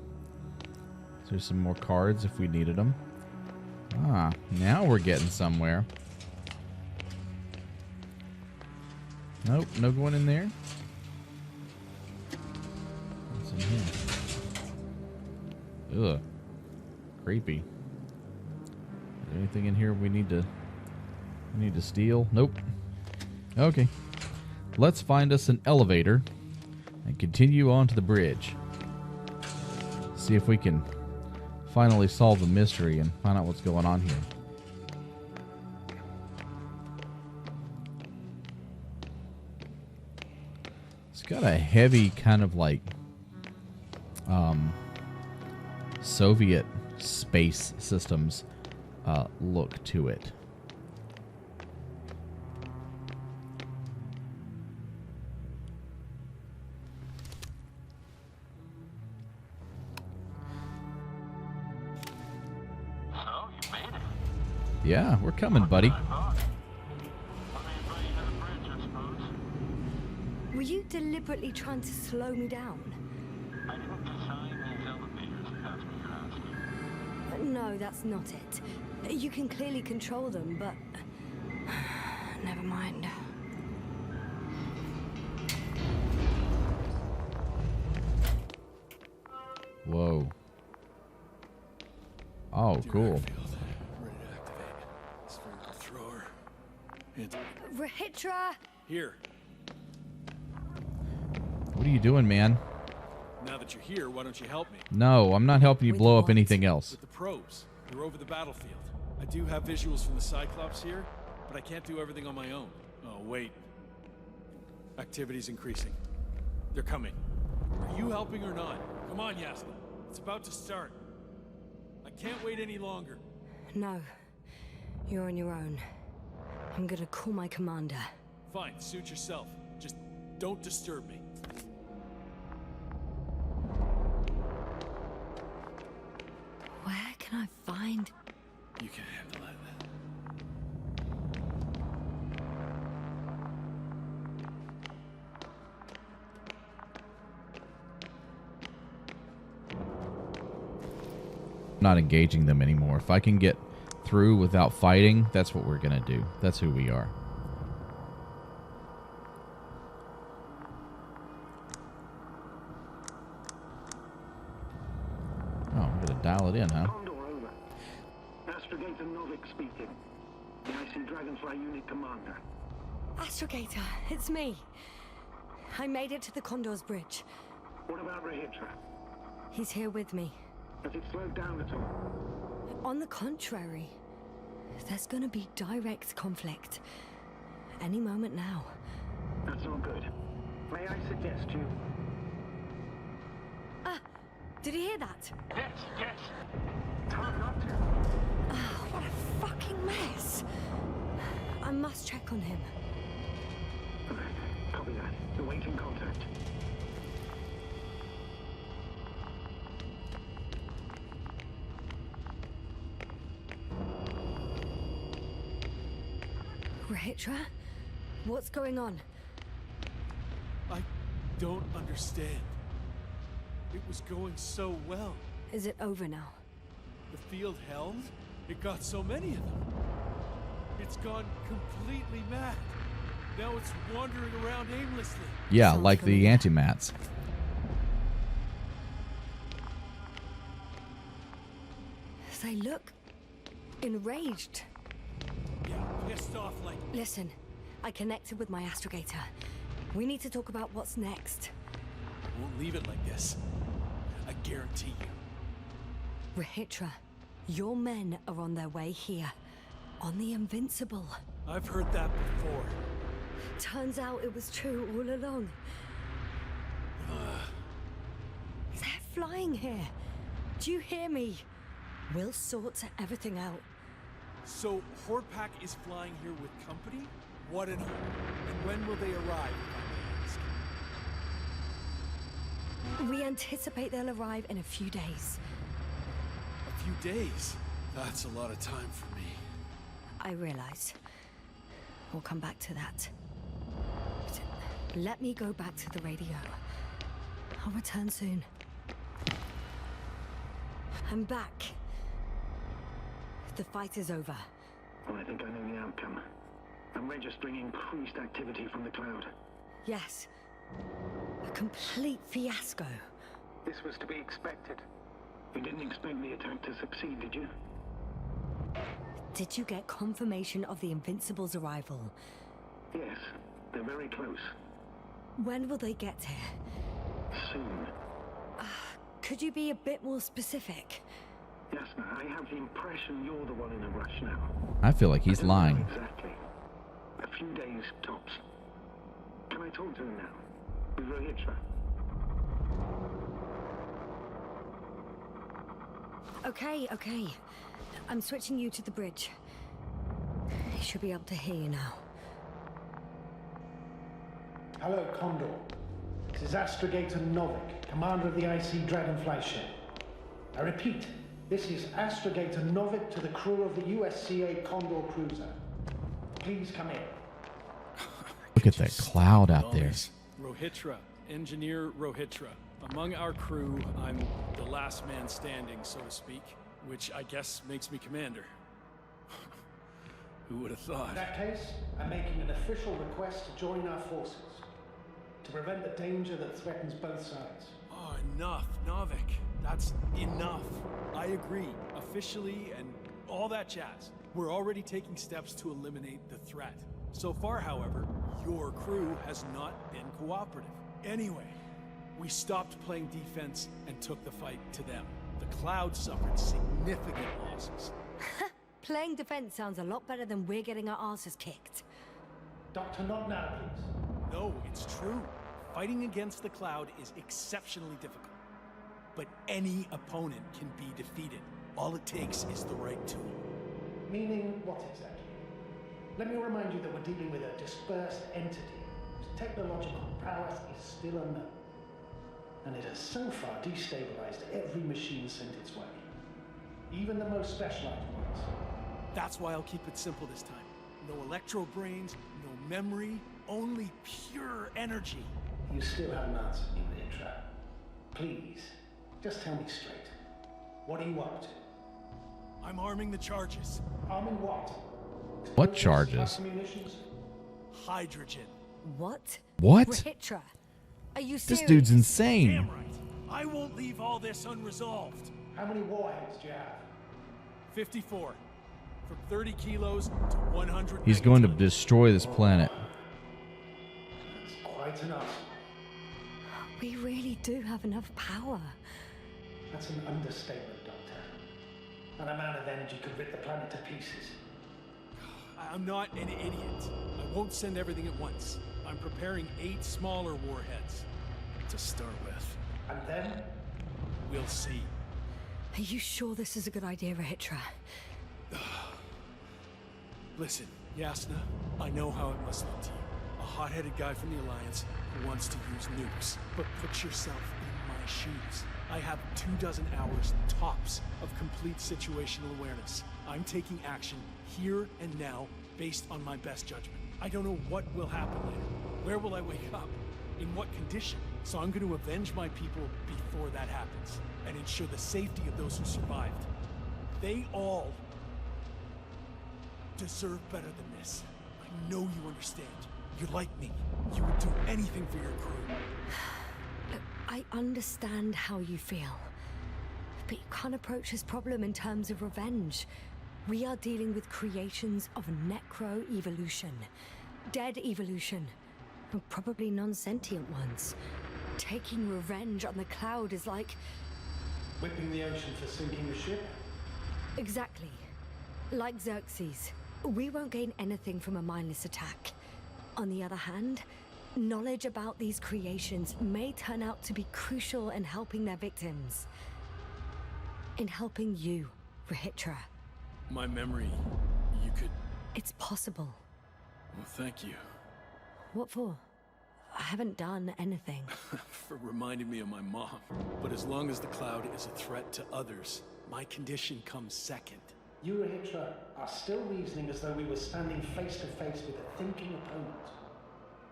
Speaker 1: There's some more cards if we needed them. Ah, now we're getting somewhere. Nope, no going in there. What's in here? Ugh. Creepy. Is there anything in here we need to steal? Nope. Okay. Let's find us an elevator and continue on to the bridge. See if we can finally solve the mystery and find out what's going on here. It's got a heavy kind of like Soviet space systems look to it. Yeah, we're coming, buddy.
Speaker 2: Were you deliberately trying to slow me down?
Speaker 12: I didn't design these elevators, if that's what you're asking.
Speaker 2: No, that's not it. You can clearly control them, but... Never mind.
Speaker 1: Whoa. Oh, cool.
Speaker 2: Rohytra!
Speaker 3: Here.
Speaker 1: What are you doing, man?
Speaker 3: Now that you're here, why don't you help me?
Speaker 1: No, I'm not helping you blow up anything else.
Speaker 3: With the probes. They're over the battlefield. I do have visuals from the Cyclops here, but I can't do everything on my own. Oh, wait. Activity's increasing. They're coming. Are you helping or not? Come on, Yasna. It's about to start. I can't wait any longer.
Speaker 2: No. You're on your own. I'm gonna call my commander.
Speaker 3: Fine, suit yourself. Just don't disturb me.
Speaker 2: Where can I find...
Speaker 3: You can handle it.
Speaker 1: Not engaging them anymore. If I can get through without fighting, that's what we're gonna do. That's who we are. Oh, I'm gonna dial it in, huh?
Speaker 8: Kondor, over. Astrogator Novik speaking. The IC Dragonfly Unit Commander.
Speaker 2: Astrogator, it's me. I made it to the Kondor's bridge.
Speaker 8: What about Rohytra?
Speaker 2: He's here with me.
Speaker 8: Has it slowed down at all?
Speaker 2: On the contrary. There's gonna be direct conflict. Any moment now.
Speaker 8: That's all good. May I suggest you...
Speaker 2: Did you hear that?
Speaker 12: Yes, yes.
Speaker 8: It's hard not to.
Speaker 2: Oh, what a fucking mess. I must check on him.
Speaker 8: Copy that. Awaiting contact.
Speaker 2: Rohytra? What's going on?
Speaker 3: don't understand. It was going so well.
Speaker 2: Is it over now?
Speaker 3: The field held? It got so many of them. It's gone completely mad. Now it's wandering around aimlessly.
Speaker 1: Yeah,
Speaker 2: Sounds
Speaker 1: like the
Speaker 2: familiar.
Speaker 1: antimats.
Speaker 2: They look enraged.
Speaker 3: Yeah, pissed off like...
Speaker 2: Listen, I connected with my astrogator. We need to talk about what's next.
Speaker 3: I won't leave it like this. I guarantee you.
Speaker 2: Rohytra, your men are on their way here. On the Invincible.
Speaker 3: I've heard that before.
Speaker 2: Turns out it was true all along. They're flying here. Do you hear me? We'll sort everything out.
Speaker 3: So, Horpack is flying here with company? What an honor. And when will they arrive, if I may ask?
Speaker 2: We anticipate they'll arrive in a few days.
Speaker 3: A few days? That's a lot of time for me.
Speaker 2: I realize. We'll come back to that. But let me go back to the radio. I'll return soon. I'm back. The fight is over.
Speaker 8: Well, I think I know the outcome. I'm registering increased activity from the cloud.
Speaker 2: Yes. A complete fiasco.
Speaker 8: This was to be expected. You didn't expect the attack to succeed, did you?
Speaker 2: Did you get confirmation of the Invincible's arrival?
Speaker 8: Yes, they're very close.
Speaker 2: When will they get here?
Speaker 8: Soon.
Speaker 2: Could you be a bit more specific?
Speaker 8: Yasna, I have the impression you're the one in a rush now.
Speaker 1: I feel like he's
Speaker 8: I don't know
Speaker 1: lying.
Speaker 8: exactly. A few days tops. Can I talk to him now? With Rohytra?
Speaker 2: Okay. I'm switching you to the bridge. He should be able to hear you now.
Speaker 4: Hello, Kondor. This is Astrogator Novik, commander of the IC Dragonfly ship. I repeat, this is Astrogator Novik to the crew of the USCA Kondor cruiser. Please come in.
Speaker 1: Look at that cloud out there.
Speaker 3: Rohytra, Engineer Rohytra. Among our crew, I'm the last man standing, so to speak, which I guess makes me commander. Who would have thought?
Speaker 4: In that case, I'm making an official request to join our forces. To prevent the danger that threatens both sides.
Speaker 3: Oh, enough, Novik. That's enough. I agree, officially and all that jazz. We're already taking steps to eliminate the threat. So far, however, your crew has not been cooperative. Anyway, we stopped playing defense and took the fight to them. The Cloud suffered significant losses.
Speaker 2: Playing defense sounds a lot better than we're getting our asses kicked.
Speaker 4: Doctor, not now, please.
Speaker 3: No, it's true. Fighting against the Cloud is exceptionally difficult. But any opponent can be defeated. All it takes is the right tool.
Speaker 4: Meaning what exactly? Let me remind you that we're dealing with a dispersed entity whose technological prowess is still unknown. And it has so far destabilized every machine sent its way. Even the most specialized ones.
Speaker 3: That's why I'll keep it simple this time. No electro brains, no memory, only pure energy.
Speaker 4: You still haven't answered me, Rohytra. Please, just tell me straight. What are you up to?
Speaker 3: I'm arming the charges.
Speaker 4: Arming what?
Speaker 1: What charges?
Speaker 4: Munitions?
Speaker 3: Hydrogen.
Speaker 2: What?
Speaker 1: What?
Speaker 2: Rohytra, are you serious?
Speaker 1: This dude's insane.
Speaker 3: Damn right. I won't leave all this unresolved.
Speaker 4: How many warheads do you have?
Speaker 3: 54. From 30 kilos to 100
Speaker 1: He's going to
Speaker 3: megatons.
Speaker 1: destroy this planet.
Speaker 4: That's quite enough.
Speaker 2: We really do have enough power.
Speaker 4: That's an understatement, Doctor. And a man of energy could rip the planet to pieces.
Speaker 3: I'm not an idiot. I won't send everything at once. I'm preparing 8 smaller warheads to start with.
Speaker 4: And then?
Speaker 3: We'll see.
Speaker 2: Are you sure this is a good idea, Rohytra?
Speaker 3: Listen, Yasna, I know how it must look to you. A hot-headed guy from the Alliance who wants to use nukes. But put yourself in my shoes. I have 24 hours tops of complete situational awareness. I'm taking action here and now based on my best judgment. I don't know what will happen later. Where will I wake up? In what condition? So I'm going to avenge my people before that happens, and ensure the safety of those who survived. They all deserve better than this. I know you understand. You're like me. You would do anything for your crew.
Speaker 2: Look, I understand how you feel. But you can't approach this problem in terms of revenge. We are dealing with creations of necro-evolution. Dead evolution. And probably non-sentient ones. Taking revenge on the Cloud is like...
Speaker 4: Whipping the ocean for sinking a ship?
Speaker 2: Exactly. Like Xerxes. We won't gain anything from a mindless attack. On the other hand, knowledge about these creations may turn out to be crucial in helping their victims. In helping you, Rohytra.
Speaker 3: My memory, you could...
Speaker 2: It's possible.
Speaker 3: Well, thank you.
Speaker 2: What for? I haven't done anything.
Speaker 3: For reminding me of my mom. But as long as the Cloud is a threat to others, my condition comes second.
Speaker 4: You, Rohytra, are still reasoning as though we were standing face to face with a thinking opponent.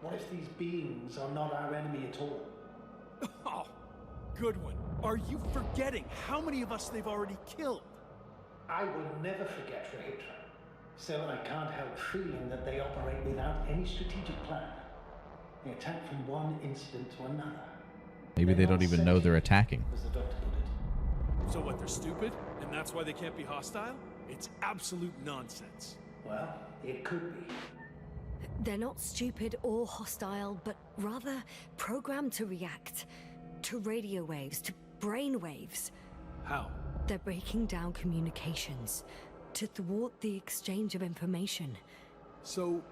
Speaker 4: What if these beings are not our enemy at all?
Speaker 3: Oh, good one. Are you forgetting how many of us they've already killed?
Speaker 4: I will never forget, Rohytra. Still, I can't help feeling that they operate without any strategic plan. They attack from one incident to another.
Speaker 1: Maybe they don't even know they're attacking.
Speaker 4: As the doctor put it.
Speaker 3: So what, they're stupid? And that's why they can't be hostile? It's absolute nonsense.
Speaker 4: Well, it could be.
Speaker 2: They're not stupid or hostile, but rather programmed to react. To radio waves, to brain waves.
Speaker 3: How?
Speaker 2: They're breaking down communications. To thwart the exchange of information.
Speaker 3: So...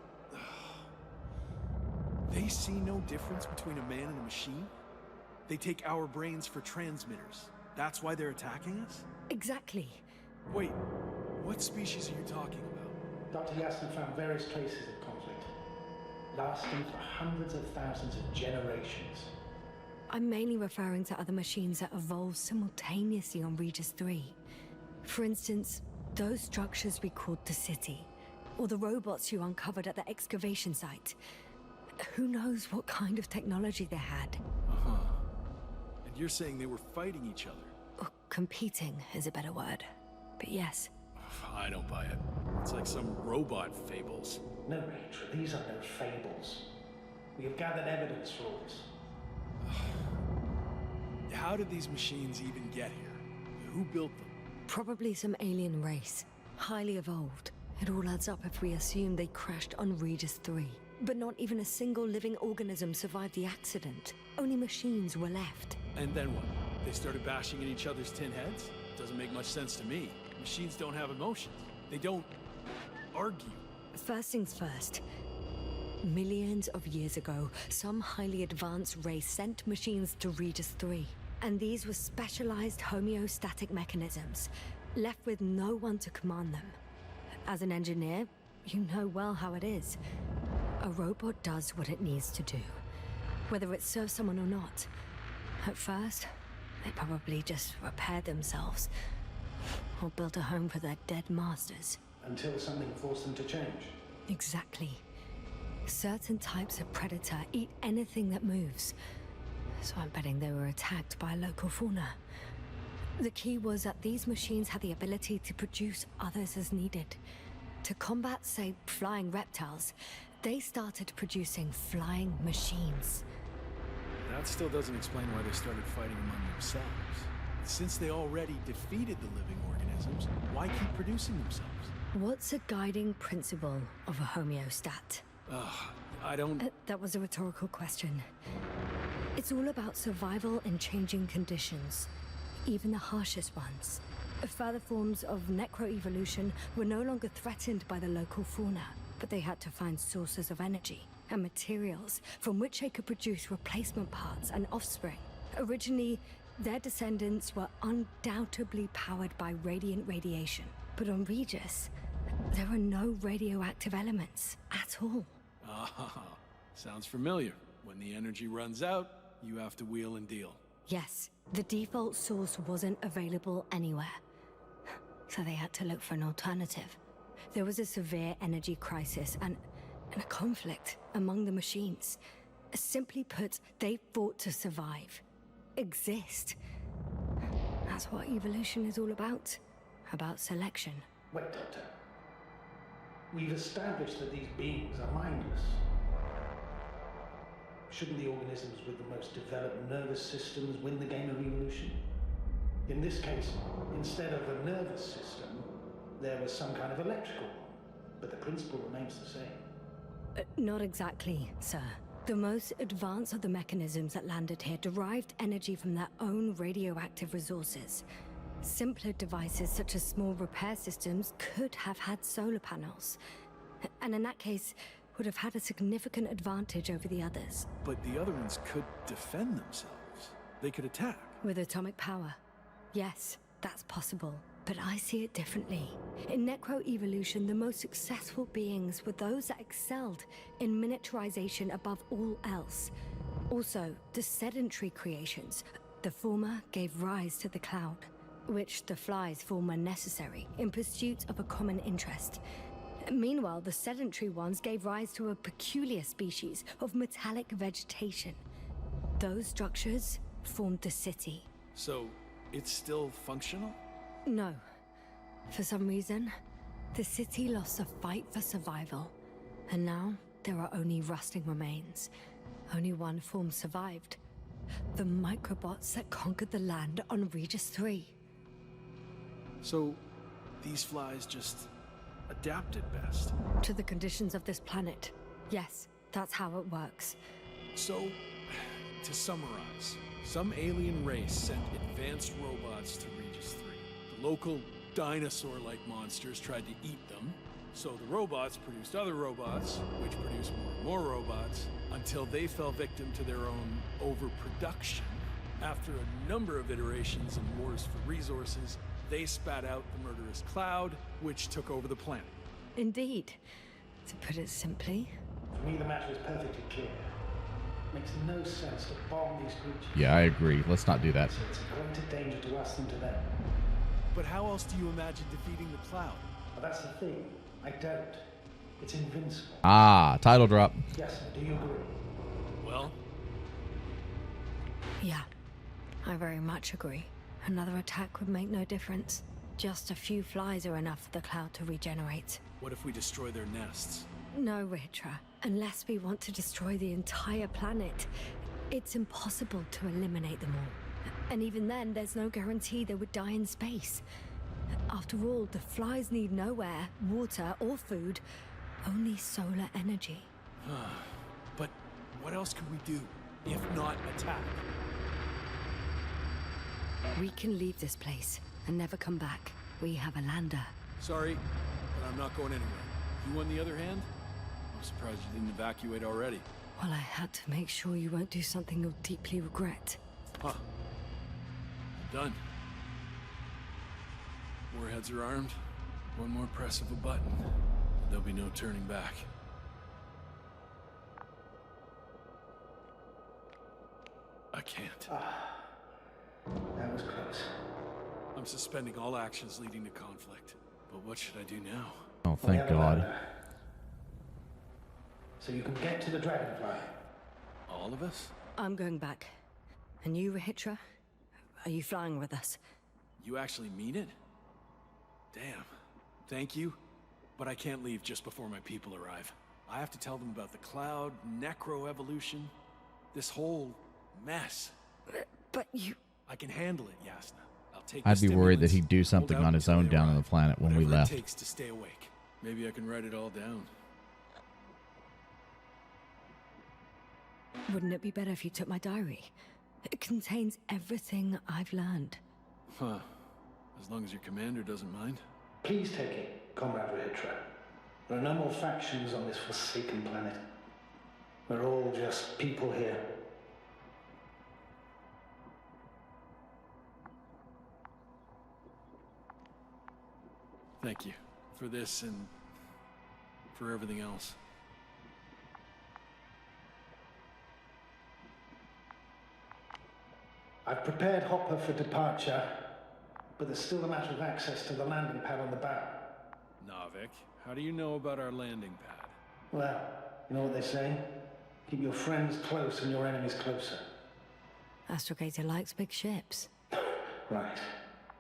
Speaker 3: they see no difference between a man and a machine? They take our brains for transmitters. That's why they're attacking us?
Speaker 2: Exactly.
Speaker 3: Wait, what species are you talking about?
Speaker 4: Dr. Yasna found various traces of conflict, lasting for hundreds of thousands of generations.
Speaker 2: I'm mainly referring to other machines that evolved simultaneously on REGIS III. For instance, those structures we called the City, or the robots you uncovered at the excavation site. Who knows what kind of technology they had?
Speaker 3: Uh-huh. And you're saying they were fighting each other?
Speaker 2: Or competing is a better word. But yes.
Speaker 3: I don't buy it. It's like some robot fables.
Speaker 4: No, Rohytra, these are no fables. We have gathered evidence for all this.
Speaker 3: How did these machines even get here? Who built them?
Speaker 2: Probably some alien race. Highly evolved. It all adds up if we assume they crashed on REGIS III. But not even a single living organism survived the accident. Only machines were left.
Speaker 3: And then what? They started bashing in each other's tin heads? Doesn't make much sense to me. Machines don't have emotions. They don't... argue.
Speaker 2: First things first. Millions of years ago, some highly advanced race sent machines to REGIS III. And these were specialized homeostatic mechanisms, left with no one to command them. As an engineer, you know well how it is. A robot does what it needs to do, whether it serves someone or not. At first, they probably just repaired themselves, or built a home for their dead masters.
Speaker 4: Until something forced them to change.
Speaker 2: Exactly. Certain types of predator eat anything that moves. So I'm betting they were attacked by local fauna. The key was that these machines had the ability to produce others as needed. To combat, say, flying reptiles, they started producing flying machines.
Speaker 3: That still doesn't explain why they started fighting among themselves. Since they already defeated the living organisms, why keep producing themselves?
Speaker 2: What's a guiding principle of a homeostat?
Speaker 3: I don't...
Speaker 2: That was a rhetorical question. It's all about survival in changing conditions, even the harshest ones. Further forms of necroevolution were no longer threatened by the local fauna, but they had to find sources of energy and materials from which they could produce replacement parts and offspring. Originally, their descendants were undoubtedly powered by radiant radiation, but on REGIS, there are no radioactive elements at all.
Speaker 3: Ah, sounds familiar. When the energy runs out, you have to wheel and deal.
Speaker 2: Yes, the default source wasn't available anywhere, so they had to look for an alternative. There was a severe energy crisis and a conflict among the machines. Simply put, they fought to survive. Exist. That's what evolution is all about. About selection.
Speaker 4: Wait, Doctor. We've established that these beings are mindless. Shouldn't the organisms with the most developed nervous systems win the game of evolution? In this case, instead of a nervous system, there was some kind of electrical one, but the principle remains the same.
Speaker 2: Not exactly, sir. The most advanced of the mechanisms that landed here derived energy from their own radioactive resources. Simpler devices such as small repair systems could have had solar panels. And in that case, would have had a significant advantage over the others.
Speaker 3: But the other ones could defend themselves. They could attack.
Speaker 2: With atomic power. Yes, that's possible. But I see it differently. In necroevolution, the most successful beings were those that excelled in miniaturization above all else. Also, the sedentary creations. The former gave rise to the cloud, which the flies form when necessary, in pursuit of a common interest. Meanwhile, the sedentary ones gave rise to a peculiar species of metallic vegetation. Those structures formed the city.
Speaker 3: So, it's still functional?
Speaker 2: No. For some reason, the city lost a fight for survival. And now, there are only rusting remains. Only one form survived. The microbots that conquered the land on REGIS III.
Speaker 3: So, these flies just adapted best.
Speaker 2: To the conditions of this planet. Yes, that's how it works.
Speaker 3: So, to summarize, some alien race sent advanced robots to REGIS III. The local dinosaur-like monsters tried to eat them, so the robots produced other robots, which produced more and more robots, until they fell victim to their own overproduction. After a number of iterations and wars for resources, they spat out the murderous cloud, which took over the planet.
Speaker 2: Indeed. To put it simply.
Speaker 4: For me, the matter is perfectly clear. Makes no sense to bomb these creatures.
Speaker 1: Yeah, I agree. Let's not do that.
Speaker 4: So it's a greater danger to us than to them.
Speaker 3: But how else do you imagine defeating the cloud?
Speaker 4: Well, that's the thing. I don't. It's invincible.
Speaker 1: Ah, title drop.
Speaker 4: Yes, do you agree?
Speaker 3: Well?
Speaker 2: Yeah, I very much agree. Another attack would make no difference. Just a few flies are enough for the cloud to regenerate.
Speaker 3: What if we destroy their nests?
Speaker 2: No, Rohytra. Unless we want to destroy the entire planet, it's impossible to eliminate them all. And even then, there's no guarantee they would die in space. After all, the flies need no air, water, or food, only solar energy.
Speaker 3: But what else could we do, if not attack?
Speaker 2: We can leave this place and never come back. We have a lander.
Speaker 3: Sorry, but I'm not going anywhere. You, on the other hand? I'm surprised you didn't evacuate already.
Speaker 2: Well, I had to make sure you won't do something you'll deeply regret.
Speaker 3: Huh. Done. Warheads are armed. One more press of a button. There'll be no turning back. I can't.
Speaker 4: That was close.
Speaker 3: I'm suspending all actions leading to conflict. But what should I do now?
Speaker 1: Oh, thank God.
Speaker 4: So you can get to the Dragonfly.
Speaker 3: All of us?
Speaker 2: I'm going back. And you, Rohytra? Are you flying with us?
Speaker 3: You actually mean it? Damn. Thank you. But I can't leave just before my people arrive. I have to tell them about the cloud, necroevolution, this whole mess.
Speaker 2: But you...
Speaker 3: I can handle it, Yasna. I'll take
Speaker 1: I'd
Speaker 3: the
Speaker 1: be worried that
Speaker 3: stimulants,
Speaker 1: he'd do something
Speaker 3: hold out
Speaker 1: on his
Speaker 3: until
Speaker 1: own
Speaker 3: they
Speaker 1: down on
Speaker 3: arrive.
Speaker 1: the planet when we
Speaker 3: Whatever
Speaker 1: left.
Speaker 3: it takes to stay awake. Maybe I can write it all down.
Speaker 2: Wouldn't it be better if you took my diary? It contains everything I've learned.
Speaker 3: Huh. As long as your commander doesn't mind.
Speaker 4: Please take it, Comrade Rohytra. There are no more factions on this forsaken planet. We're all just people here.
Speaker 3: Thank you for this and for everything else.
Speaker 4: I've prepared Hopper for departure, but there's still a matter of access to the landing pad on the bow.
Speaker 3: Navik, how do you know about our landing pad?
Speaker 4: Well, you know what they say? Keep your friends close and your enemies closer.
Speaker 2: Astrogator likes big ships.
Speaker 4: Right.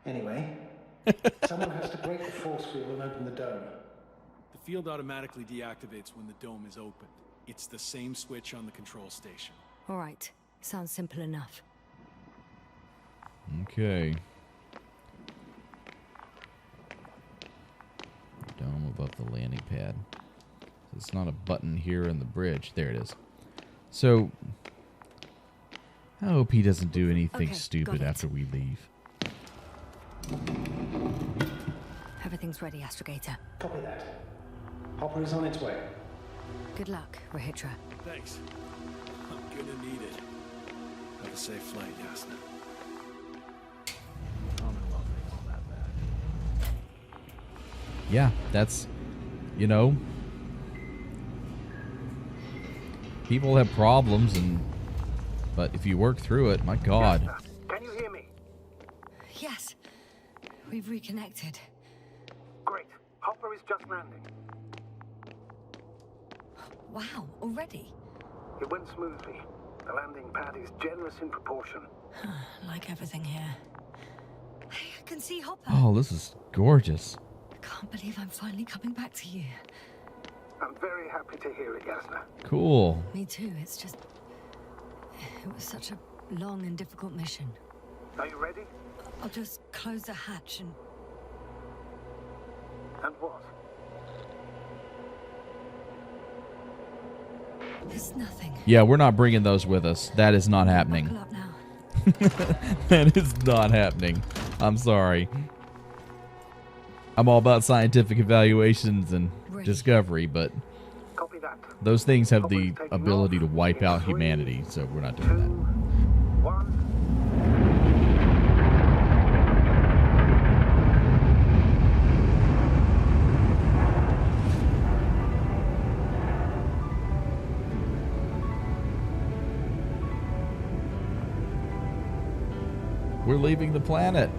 Speaker 4: Anyway, someone has to break the force field and open the dome.
Speaker 3: The field automatically deactivates when the dome is opened. It's the same switch on the control station.
Speaker 2: All right. Sounds simple enough.
Speaker 1: Okay. Dome above the landing pad. It's not a button here in the bridge. There it is. So, I hope he doesn't do anything stupid after we leave.
Speaker 2: Everything's ready, Astrogator.
Speaker 4: Copy that. Hopper is on its way.
Speaker 2: Good luck, Rohytra.
Speaker 3: Thanks. I'm gonna need it. Have a safe flight, Yasna.
Speaker 4: Commonwealth ain't all that bad.
Speaker 1: Yeah, that's, you know, people have problems, but if you work through it, my God.
Speaker 8: Yasna, can you hear me?
Speaker 2: Yes. We've reconnected.
Speaker 8: Great. Hopper is just landing.
Speaker 2: Wow, already?
Speaker 8: It went smoothly. The landing pad is generous in proportion.
Speaker 2: Like everything here. Hey, I can see Hopper.
Speaker 1: Oh, this is gorgeous.
Speaker 2: I can't believe I'm finally coming back to you.
Speaker 8: I'm very happy to hear it, Yasna.
Speaker 1: Cool.
Speaker 2: Me too. It's just... It was such a long and difficult mission.
Speaker 8: Are you ready?
Speaker 2: I'll just close the hatch and...
Speaker 8: And what?
Speaker 2: There's nothing.
Speaker 1: Yeah, we're not bringing those with us. That is not happening.
Speaker 2: Buckle up now.
Speaker 1: That is not happening. I'm sorry. I'm all about scientific evaluations and discovery, but
Speaker 8: Copy that.
Speaker 1: those things have the ability to wipe out humanity, so we're not doing that.
Speaker 8: 1.
Speaker 1: We're leaving the planet.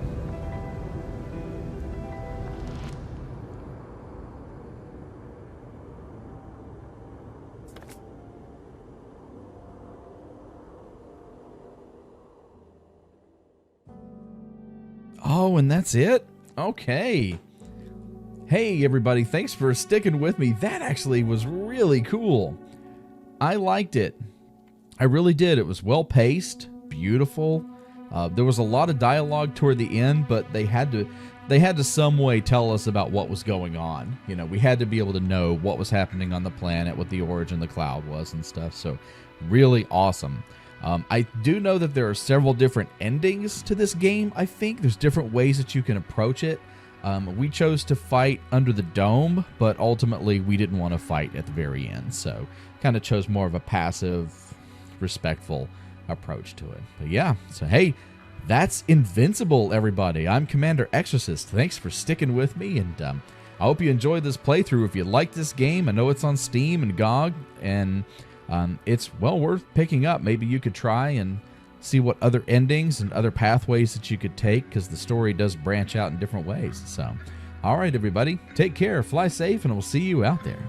Speaker 1: Oh, and that's it? Okay. Hey, everybody. Thanks for sticking with me. That actually was really cool. I liked it. I really did. It was well-paced, beautiful. There was a lot of dialogue toward the end, but they had to some way tell us about what was going on. You know, we had to be able to know what was happening on the planet, what the origin of the cloud was and stuff. So really awesome. I do know that there are several different endings to this game. I think there's different ways that you can approach it. We chose to fight under the dome, but ultimately we didn't want to fight at the very end. So kind of chose more of a passive, respectful approach to it. But yeah, so hey, that's Invincible, everybody. I'm Commander Exorcist. Thanks for sticking with me, and I hope you enjoyed this playthrough. If you like this game, I know it's on Steam and GOG, and it's well worth picking up. Maybe you could try and see what other endings and other pathways that you could take, because the story does branch out in different ways. So, all right, everybody, take care, fly safe, and we'll see you out there.